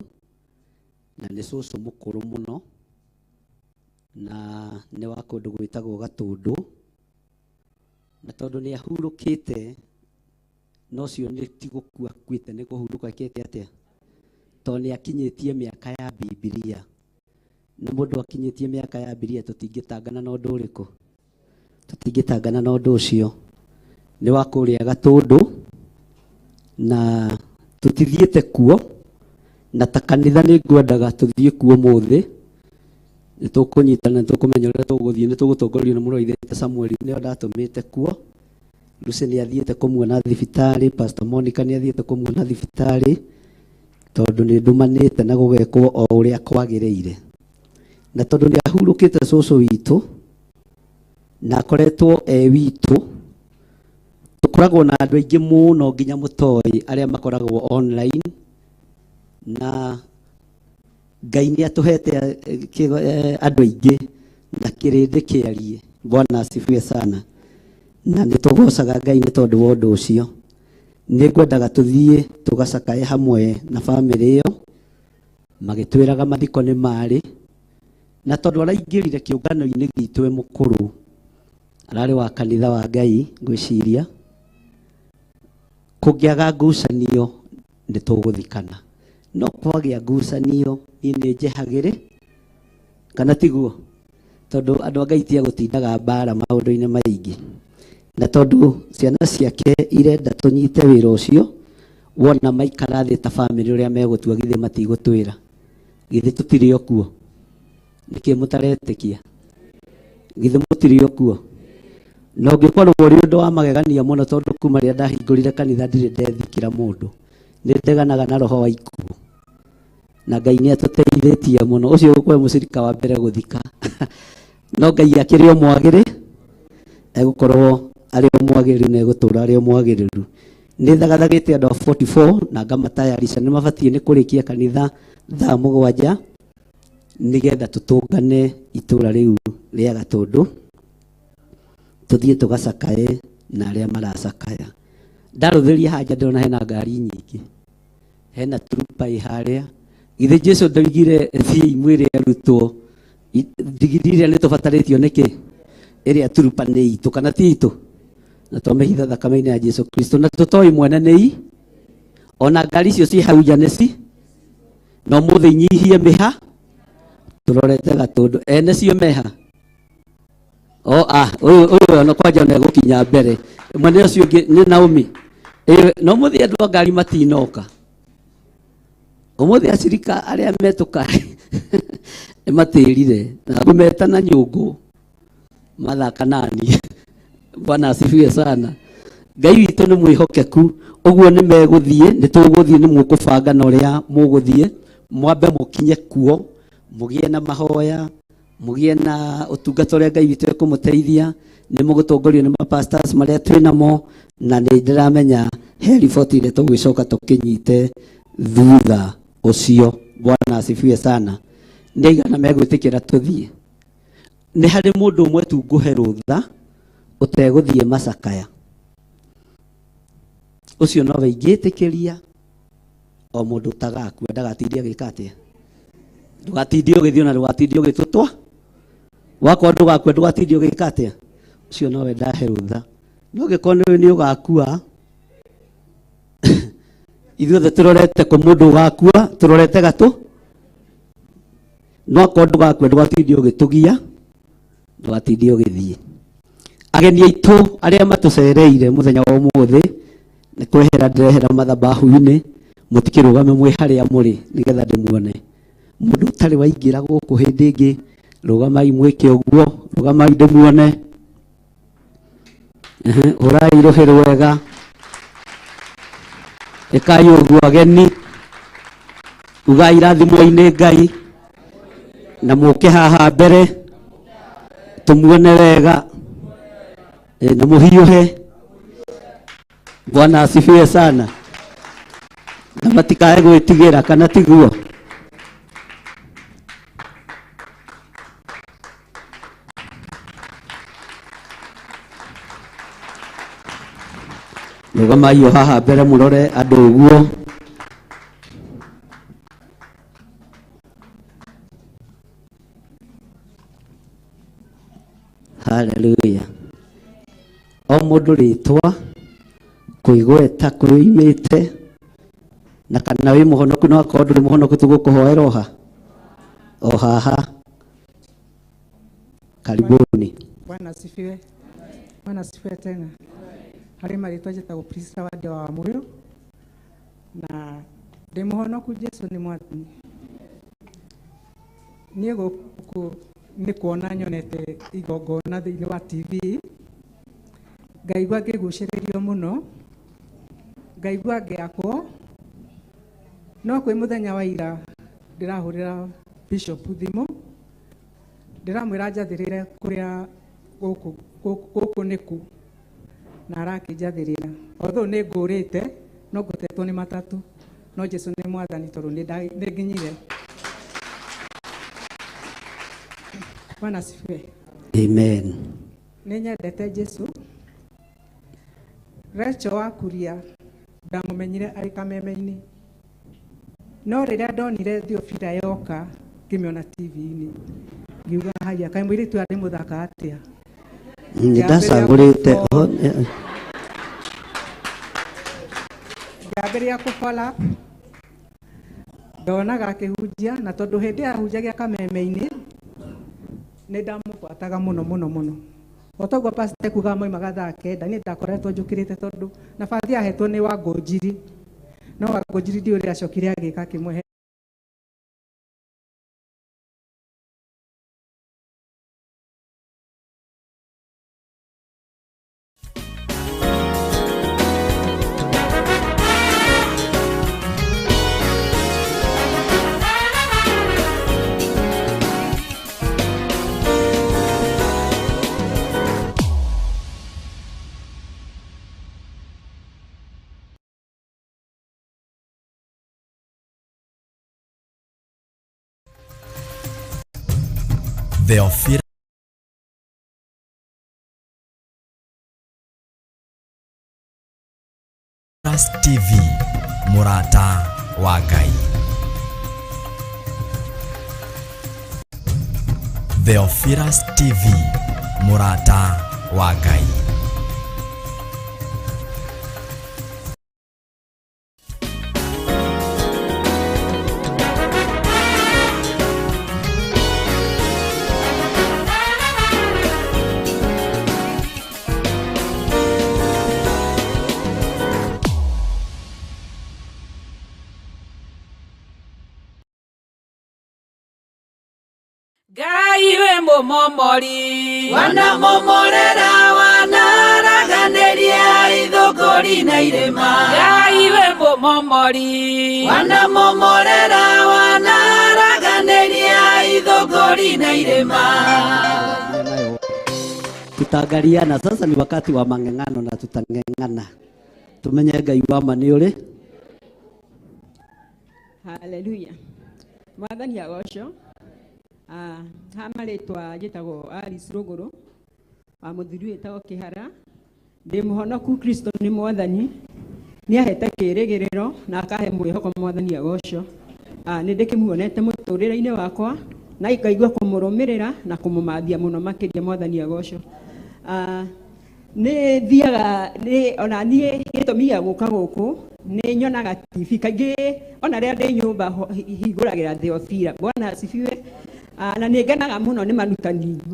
na nĩ cũcũ mũkũrũ mũno na nĩ wa kũndũ gwĩtagwo Gatũndũ, na tondũ nĩ ahurũkĩte no cio nĩ ti gũkua akuĩte, nĩ kũhurũka akĩte atĩa, tondũ nĩ akinyĩtie mĩaka ya Bibilia, na mũndũ akinyĩtie mĩaka ya Bibilia tũtingĩtangana na ũndũ ũrĩkũ, tũtingĩtangana na ũndũ ũcio. Nĩ wa kũrĩa Gatũndũ na tũtithiĩte kuo, na ta kanitha nĩ ngwendaga tũthiĩ kuo mũthĩ, nĩ tũkũnyitana, nĩ tũkũmenya ũrĩa tũgũthiĩ, nĩ tũgũtongorio nĩ mũrũ wa ithe Samuel, nĩo ndatũmĩte kuo. Lucy nĩ athiĩte kũmuona thibitarĩ, Pastor Monica nĩ athiĩte kũmuona thibitarĩ, tondũ nĩ ndumanĩte na gũgekwo o ũrĩa kwagĩrĩire, na tondũ nĩ ahurũkĩte cũcũ witũ na akoretwo witũ, tũkoragwo na andũ aingĩ mũno nginya mũtoĩ arĩa makoragwo online, na Ngai nĩ atũhete andũ aingĩ na kĩrĩndĩ kĩarie. Bwana asifiwe sana, na nĩ tũgocaga Ngai nĩ tondũ wa ũndũ ũcio. Nĩ ngwendaga tũthiĩ tũgacakae hamwe na bamĩrĩ ĩyo, magĩtwĩraga mathiko nĩ marĩ, na tondũ araingĩrire kĩũngano-inĩ gitũ mũkũrũ, ararĩ wa kanitha wa Ngai, ngwĩciria kũngĩaga ngucanio nĩ tũgũthikana, no kwagĩa ngucanio niĩ nĩ njehagĩrĩ, kana tiguo, tondũ andũ a Ngai tia gũtindaga mbara maũndũ-inĩ maingĩ, na tondũ ciana ciake irenda tũnyite wĩra ũcio, wona maikara thĩ ta bamĩrĩ ũrĩa megũtua githĩ matigũtwĩra, githĩ tũtirĩ o kuo, nĩkĩ mũtaretĩkia, githĩ mũtirĩ o kuo. Na ũngĩkorwo ũrĩ ũndũ wa magegania mũno, tondũ kuma rĩrĩa ndahingũrire kanitha ndirĩ ndethikĩra mũndũ, nĩ ndeganaga na roho wa ikuũ, na Ngai nĩ atũteithĩtie mũno. Ũcio ũkwe mũcirika wa mbere gũthika no Ngai akĩrĩ o mwagĩrĩ, egũkorwo arĩ o mwagĩrĩru na egũtũra arĩ o mwagĩrĩru. Nĩ thagathagĩte andũ a 44 na ngamatayarisha nĩ mabatiĩ nĩ kũrĩkia kanitha thaa 7 nĩgetha tũtũngane itũra rĩu rĩa Gatũndũ, tũthiĩ tũgacakae na arĩa maracakaya. Ndarũthĩria haja ndĩrona hena ngari nyingĩ, hena turupa harĩa, githĩ Jesu ndaugire thiĩ mwĩre arutwo ndigiri iria nĩ tũbatarĩtio nĩkĩ, ĩrĩa turupa nĩ itũ kana ti itũ, na twamĩhitha thakame-inĩ ya Jesu Kristo, na tũtoĩ mwene nĩ ona ngari icio ciĩ hau nja nĩci, no mũthĩ inyihie mĩha, tũrorete Gatũndũ, ene cio meha ũyũ no kwanja nĩ gũkinya mbere, mwene ũcio ũngĩ nĩ Naomi, no mũthĩ andũ a ngari matinoka, ũmũthĩ acirika arĩa metũkaĩ matĩrire na ngũmeta na nyũngũ mathaka nani. Bwana asifiwe sana. Ngai witũ nĩ mwĩhokeku, ũguo nĩ megũthiĩ, nĩ tũgũthiĩ, nĩ mũkũbanga na ũrĩa mũgũthiĩ, mwambe mũkinye kuo, mũgĩe na mahoya, mũgĩe na ũtungata ũrĩa Ngai witũ ekũmũteithia, nĩ mũgũtongorio nĩ mapastors marĩa twĩ namo, na nĩ ndĩramenya he riboti ĩrĩa tũgũcoka tũkĩnyite thutha ũcio. Bwana asifiwe sana. Nĩ aigana megwĩtĩkĩra tũthiĩ? Nĩ harĩ mũndũ ũmwe tu ngũhe rũtha ũtegũthiĩ macakaya, ũcio nowe ingĩtĩkĩria, o mũndũ ũtagakua ndagatindie agĩka atĩa, ndũgatindie ũgĩthiĩ na ndũgatindie ũgĩtũtwa, wakorwo ndũgakua ndũgatindie ũgĩka atĩa, ũcio nowe ndahe rũtha. No ũngĩkorwo nĩ ũgakua, ithuothe tũrorete kũ mũndũ ũgakua, tũrorete Gatũ, no akorwo ndũgakua ndũgatindie ũgĩtũgia, ndũgatindie ũgĩthiĩ. Ageni aitũ arĩa matũcereire mũthenya wa ũmũthĩ, nĩ kwehera ndĩrehera mathabahu-inĩ, mũtikĩrũgame mwĩ harĩa mũrĩ nĩgetha ndĩmuone. Mũndũ ũtarĩ waingĩra gũkũ hĩndĩ ĩngĩ, rũgamai mwĩke ũguo, rũgamai ndĩmuone, ũrai rũhĩ rwega, ĩkai ũguo ageni, ugai irathimo-inĩ Ngai, na mũke haha mbere tumuone wega na mũhiũhe. Bwana asifiwe sana, na matikae gwĩtigĩra, kana tiguo. Rũgamai o haha mbere mũrore andũ ũguo. Haleluya. O mũndũ rĩtwa kũigweta kũimĩte na kana wĩ mũhonoku no akorwo ndũrĩ mũhonoku tũgũkũhoera o haha. Karibuni. Bwana asifiwe. Bwana asifiwe tena. Harĩ marĩtwa njĩtagwo Prisca Wande wa Wamũyũ na ndĩ mũhonoku Jesũ nĩ mwathani. Niĩ gũkũ nĩ kuona nyonete igongona thĩinĩ wa TV, ngaigua ngĩgucĩrĩrio mũno, ngaigua ngĩakwo. No kwĩ mũthenya wa ira ndĩrahũrĩra Bishop thimũ, ndĩramwĩra njathĩrĩre kũrĩa gũkũ nĩku, na arakĩnjathĩrĩra. Although nĩ ngũrĩte no ngũtetwo nĩ matatũ, no Jesũ nĩ mwathani tondũ nĩ nginyire. Bwana asifiwe. Amen. Nĩ nyendete Jesũ. Rachel wa Kuria ndamũmenyire arĩ kameme-inĩ, no rĩrĩa ndonire Theophila yoka ngĩmĩona TV-inĩ ngiuga haya kaĩ mũirĩtu arĩ mũthaka atĩa. Ndacagũrĩte ngĩambĩrĩria kũbala ndonaga akĩhunjia, na tondũ hĩndĩ ĩyo ahunjagia kameme-inĩ nĩ ndamũbuataga mũno. O toguo pastor kuga moimaga thaa kenda, niĩ ndakoretwo njũkĩrĩte tondũ nabathi yahetwo nĩ Wangũnjiri, no Wangũnjiri ndiũĩ ũrĩa acokire agĩka akĩmũhe. Theophilus TV Murata wa Ngai. Theophilus TV Murata wa Ngai. Ngai we mũmomori wanamomorera wanaraganĩria ithũngũri na irĩma. Ngai we mũmomori wanamomorera wanaraganĩria ithũngũri na irĩma. Tutangaliana sasa, ni wakati wa mang'eng'ano na tutang'eng'ana. Tumenye Ngai wa ma nĩ ũrĩ. Haleluya. Mwathani agocwo. Hama rĩtwa njĩtagwo Alice Rũgũrũ wa mũthuri wĩtagwo Kĩhara. Ndĩ mũhonoku, Kristo nĩ mwathani, nĩ ahete kĩĩrĩgĩrĩro na akahe mwĩhoko. Mwathani agocwo. Nĩ ndĩkĩmuonete mũtũrĩre-inĩ wakwa na ikaigua kũmũrũmĩrĩra na kũmũmathia mũno makĩria. Mwathani agocwo. Nĩ thiaga ona niĩ gĩtũmi gĩa gũka gũkũ nĩ nyonaga TV kaingĩ, ona rĩrĩa ndĩ nyũmba hingũragĩra Theophila. Bwana asifiwe. Na nĩ ngenaga mũno nĩ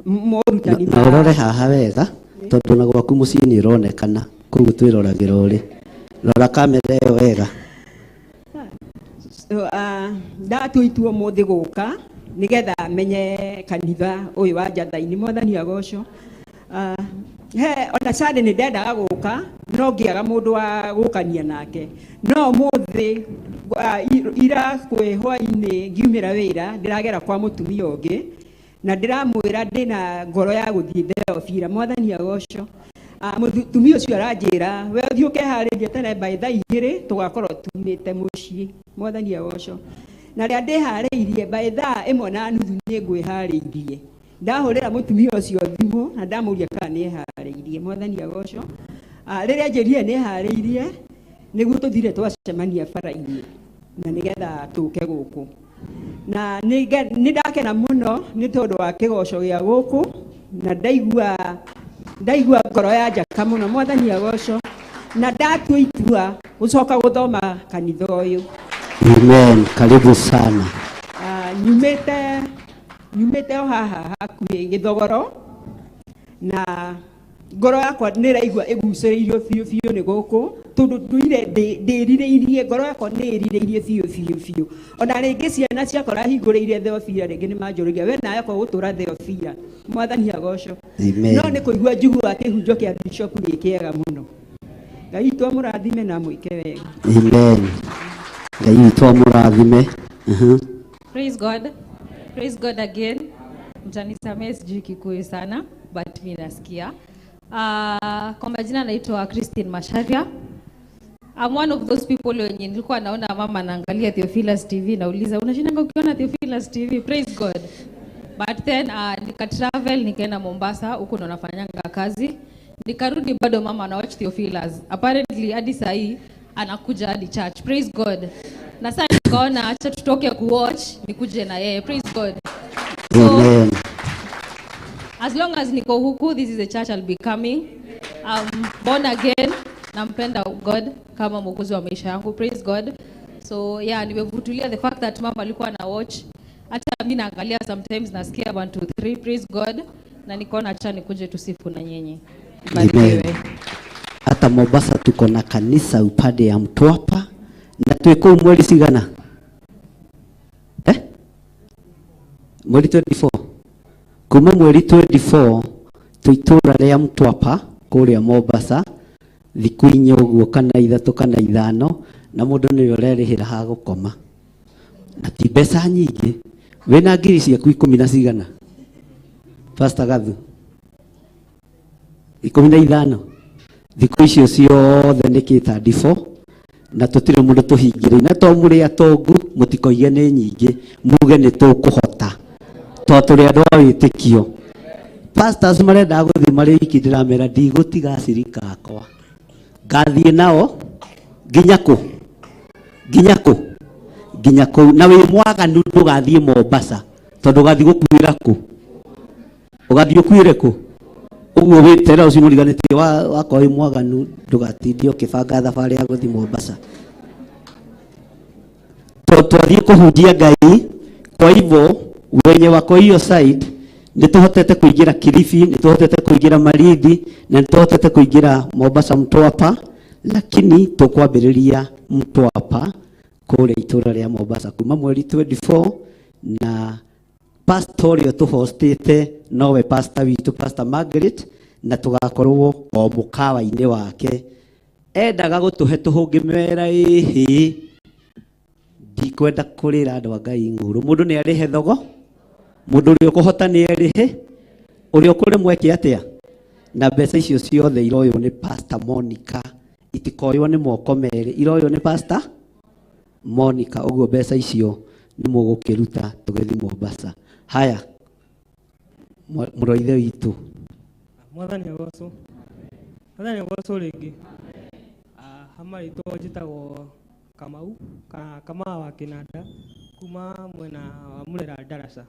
morutani na ũrore haha wega tondũ na gwaku mũciĩ nĩ ũronekana, koguo twĩroragĩra ũrĩ. Rora kamera ĩyo wega. Ndatua itua ũmũthĩ gũka nĩgetha menye kanitha ũyũ wa Njathaini. Mwathani agocwo. Ona Sunday nĩ ndendaga gũka no ngĩaga mũndũ wa gũkania nake, no ũmũthĩ ira kwĩ hwainĩ ngiumĩra wĩra ndĩragera kwa mũtumia ũngĩ na ndĩramwĩra ndĩna ngoro ya gũthiĩ Theophila. Mwathani agocwo. Mũtumia ũcio aranjĩra we ũthiĩ ũkeharĩrie tene by thaa 2 tũgakorwo tumĩte mũciĩ. Mwathani agocwo. Na rĩrĩa ndĩharĩirie by thaa 1:30 nĩ ngwĩharĩirie, ndahũrĩra mũtumia ũcio thimũ na ndamũria kana nĩ eharĩirie. Mwathani agocwo. Rĩrĩa njĩrire nĩ harĩirie nĩguo tũthire twacemania bara-inĩ na nĩgetha tũke gũkũ. Na nĩ ndakena mũno nĩ tondũ wa kĩgoco gĩa gũkũ na ndaigua ngoro yanjaka mũno. Mwathani agocwo. Na ndatua itua gũcoka gũthoma kanitha ũyũ. Amen. Karibu sana. Nyumĩte o haha hakuhĩ Gĩthogoro na ngoro yakwa nĩ raigua ĩgucĩrĩirio biũ nĩ gũkũ tondũ ndĩrirĩirie, ngoro yakwa nĩ ĩrirĩirie biũ. Ona rĩngĩ ciana ciakora hingũrĩire Theophila rĩngĩ nĩ manjũrĩria we nawe kwa gũtũra Theophila. Mwathani agocwo. No nĩ kũigua njiguaga kĩhunjio kĩa Bishop gĩ kĩega mũno. Ngai witũ amũrathime na mwĩke wega. Amen. Ngai witũ amũrathime. Praise God. Praise God again. Mtanisamehe sijui Kikuyu sana but mimi nasikia. Kwa majina naitwa Christine Masharia. I'm one of those people wenye nilikuwa naona mama anaangalia Theophilus TV nauliza unashinanga ukiona Theophilus TV. Praise God. But then nika travel nikaenda Mombasa huko ndo nafanyanga kazi. Nikarudi bado mama ana watch Theophilus. Apparently hadi saa hii anakuja hadi church. Praise God. Na sasa nikaona acha tutoke kuwatch nikuje na yeye. Praise God. So, Amen. As long as niko huku, this is the church I'll be coming. Born again. Nampenda God kama mwokozi wa maisha yangu. Praise God. So yeah, nimevutulia the fact that mama alikuwa na watch. Hata mimi naangalia sometimes nasikia 1 2 3. Praise God. Na nikaona acha nikuje tusifu na nyenye. Amen. Hata Mombasa tuko na kanisa upande ya Mtwapa na tuko mwezi sigana. Mwezi 24. Kuma mwezi 24 tuitura ria Mtwapa kuria Mombasa thiku inya uguo kana ithatu kana ithano na mundu ni urerihira ha gukoma na ti mbeca nyingi. Wena ngiri ciaku 10 na cigana Pastor Gathu? 15 thiku icio ciothe niki 34 na tutire mundu tuhingire na to muri atongu mutikoige ni nyingi muge ni tukuhota to turi andu a witikio. Pastors marenda guthi mari iki ndiramera ndigutiga cirika akwa ngathie nao nginya ku na wi mwaganu ndugathie Mombasa tondu gathi gukuira ku ugathie ukuire ku uguo witera ucio muriganitie wako wi mwaganu ndugatindie ukibanga thabari ya guthi Mombasa to twathie kuhunjia Ngai. Kwa hivyo wenye wako hiyo side nituhotete kuingira Kilifi, nituhotete kuingira Malindi na nituhotete kuingira Mombasa Mtwapa, lakini tukwambiriria Mtwapa kule itura ria Mombasa kuma mweri 24 na pastorio tuhostete nowe pastor witu Pastor Margaret na tugakorwo o mukawa-ini wake endaga gutuhe tuhungimera ihi ndikwenda kurira andu a Ngai nguru mundu ni arihe thogo mundu uri ukuhota ni arihe uri ukuri mweke atia na mbeca icio ciothe iroyo ni Pastor Monica itikoyo ni moko meri iroyo ni Pastor Monica uguo mbeca icio ni mugukiruta tugethi Mombasa. Haya muroithe witu mwathani agocwo ringi hamari to njitagwo Kamau wa Kinanda kuma mwena wa Murera Darasa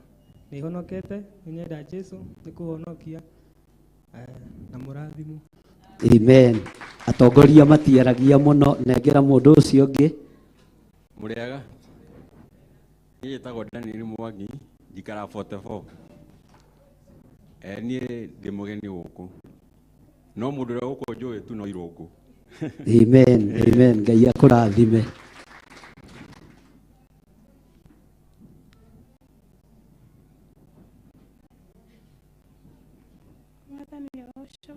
ni honokete nyenda Jesu ni kuhonokia na murathimu. Amen. Atongoria matiaragia muno nengera mundu ucio ungi muriaga ni tago Daniel Mwangi jikara 44 ni ndi mugeni guku no mundu ria guku njui tu no irungu. Amen. Ngai akurathime. Mwathani agocwo.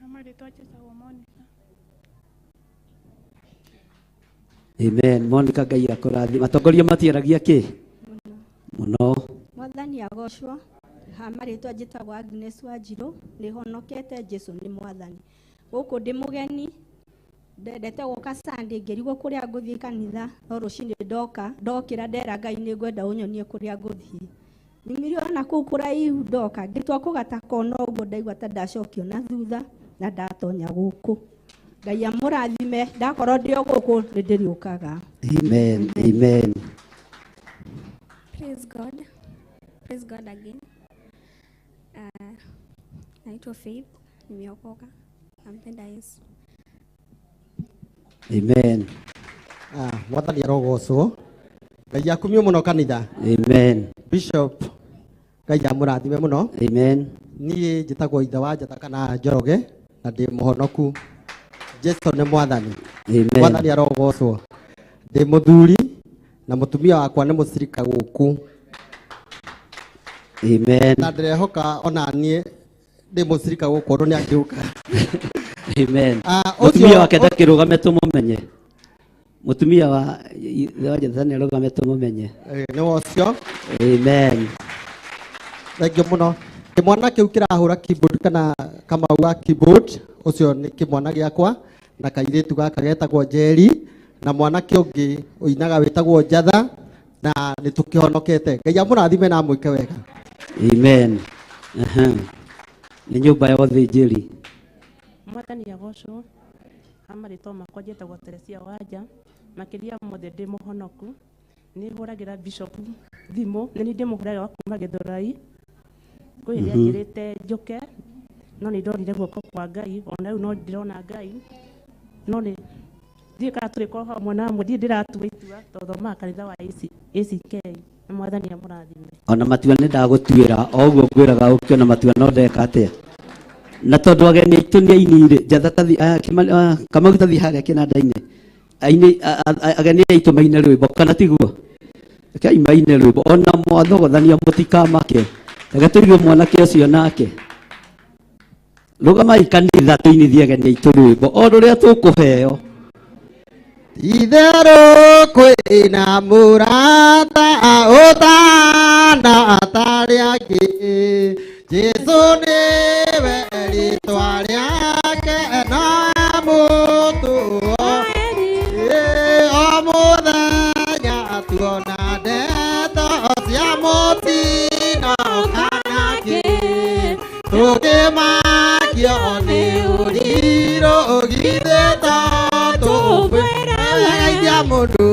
Amari twachagwo Monica. Amen. Monica Ngai akurathime. Atongoria matiaragia ki muno. Mwathani agocwo. Hamari twajitagwo Agnes Wanjiru ni honokete Jesu ni mwathani. Guku ndi mugeni ndendete guka Sunday ngirigwo kuria nguthii kanitha no rucini ndokira ndera Ngai ni ngwenda unyonie kuria nguthii nimiri ona kuu kuraihu ndoka ngitwa kugata kona uguo ndaigua ta ndacokio na thutha na ndatonya gũkũ. Ngai amũrathime, ndakorwo ndĩ o gũkũ nĩ ndĩrĩũkaga. Amen. Amen. Praise God. Praise God again. Naitwa Faith, nimeokoka. Nampenda Yesu. Amen. Mwathani arogocwo. Ngai akumio muno kanitha. Amen. Bishop Ngai amũrathime muno. Amen. Niĩ njĩtagwo ithe wa Njata kana Njoroge na ndĩ mũhonoku. Jesu nĩ mwathani. Amen. Mwathani arogocwo. Ndĩ mũthuri na mũtumia wakwa nĩ mũcirika gũkũ. Amen. Na ndĩrehoka ona niĩ ndĩ mũcirika gũkũ ũndũ nĩ angĩũka. Amen. Mũtumia wake ndakĩrũgame tũmũmenye. Mũtumia wa Njata nĩ arũgame tũmũmenye. Nĩ wocio. Amen. Thengiũ mũno. Kĩmwana kĩu kĩrahũra keyboard kana Kamau wa keyboard ũcio nĩ kĩmwana gĩakwa na kairĩtu gaka getagwo Njeri na mwanake ũngĩ ũinaga wĩtagwo Njatha na nĩ tũkĩhonokete. Ngai amũrathime na mwĩke wega. Amen. Nĩ nyũmba yothe Njeri. Mwathani agocwo. Amarĩtwo makwa njĩtagwo Teresia Wanja, makĩria mothe ndĩ mũhonoku. Nĩ hũragĩra Bishop thimũ, nĩ ndĩmũhũragĩra wa kuuma Gĩthũrai. Kwĩrĩa njĩrĩte njũke, no nĩ ndonire guoko kwa Ngai, ona rĩu no ndĩrona Ngai. No nĩ ndiĩ kana tũrĩkorwo hamwe na amwe, ndiĩ ndĩratua itua tondũ thomaga kanitha wa ACK. Nĩ Mwathani amũrathime. Ona matua nĩ ndagũtuĩra, o ũguo ngwĩraga ũkĩona matua no ndeka atĩa. Na tondũ ageni aitũ nĩ ainire, Njatha Kamau tathiĩ harĩa kĩnanda-inĩ. Ageni aitũ maine rwĩmbo kana tiguo? Rekei maine rwĩmbo, ona mwathogothania mũtikamake. Reke tũigue mwanake ũcio nake. Rũgamai kanitha tũinithie ageni aitũ rwĩmbo o rũrĩa tũkũheo. Itherũ kwĩna mũrata ũtana atarĩ angĩ. Jesu nĩwe rĩtwa rĩake na mũtũo. O mũthenya tuona ndeto cia mũtino kana kĩ. Tũkĩmakio nĩ ũrirũ githĩ tũtũkwĩra geithia mũndũ.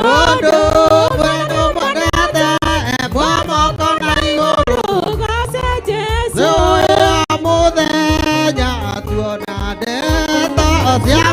Mũndũ mwendũ mwendete embwa moko na igũrũ. Mũthenya tuona ndeto cia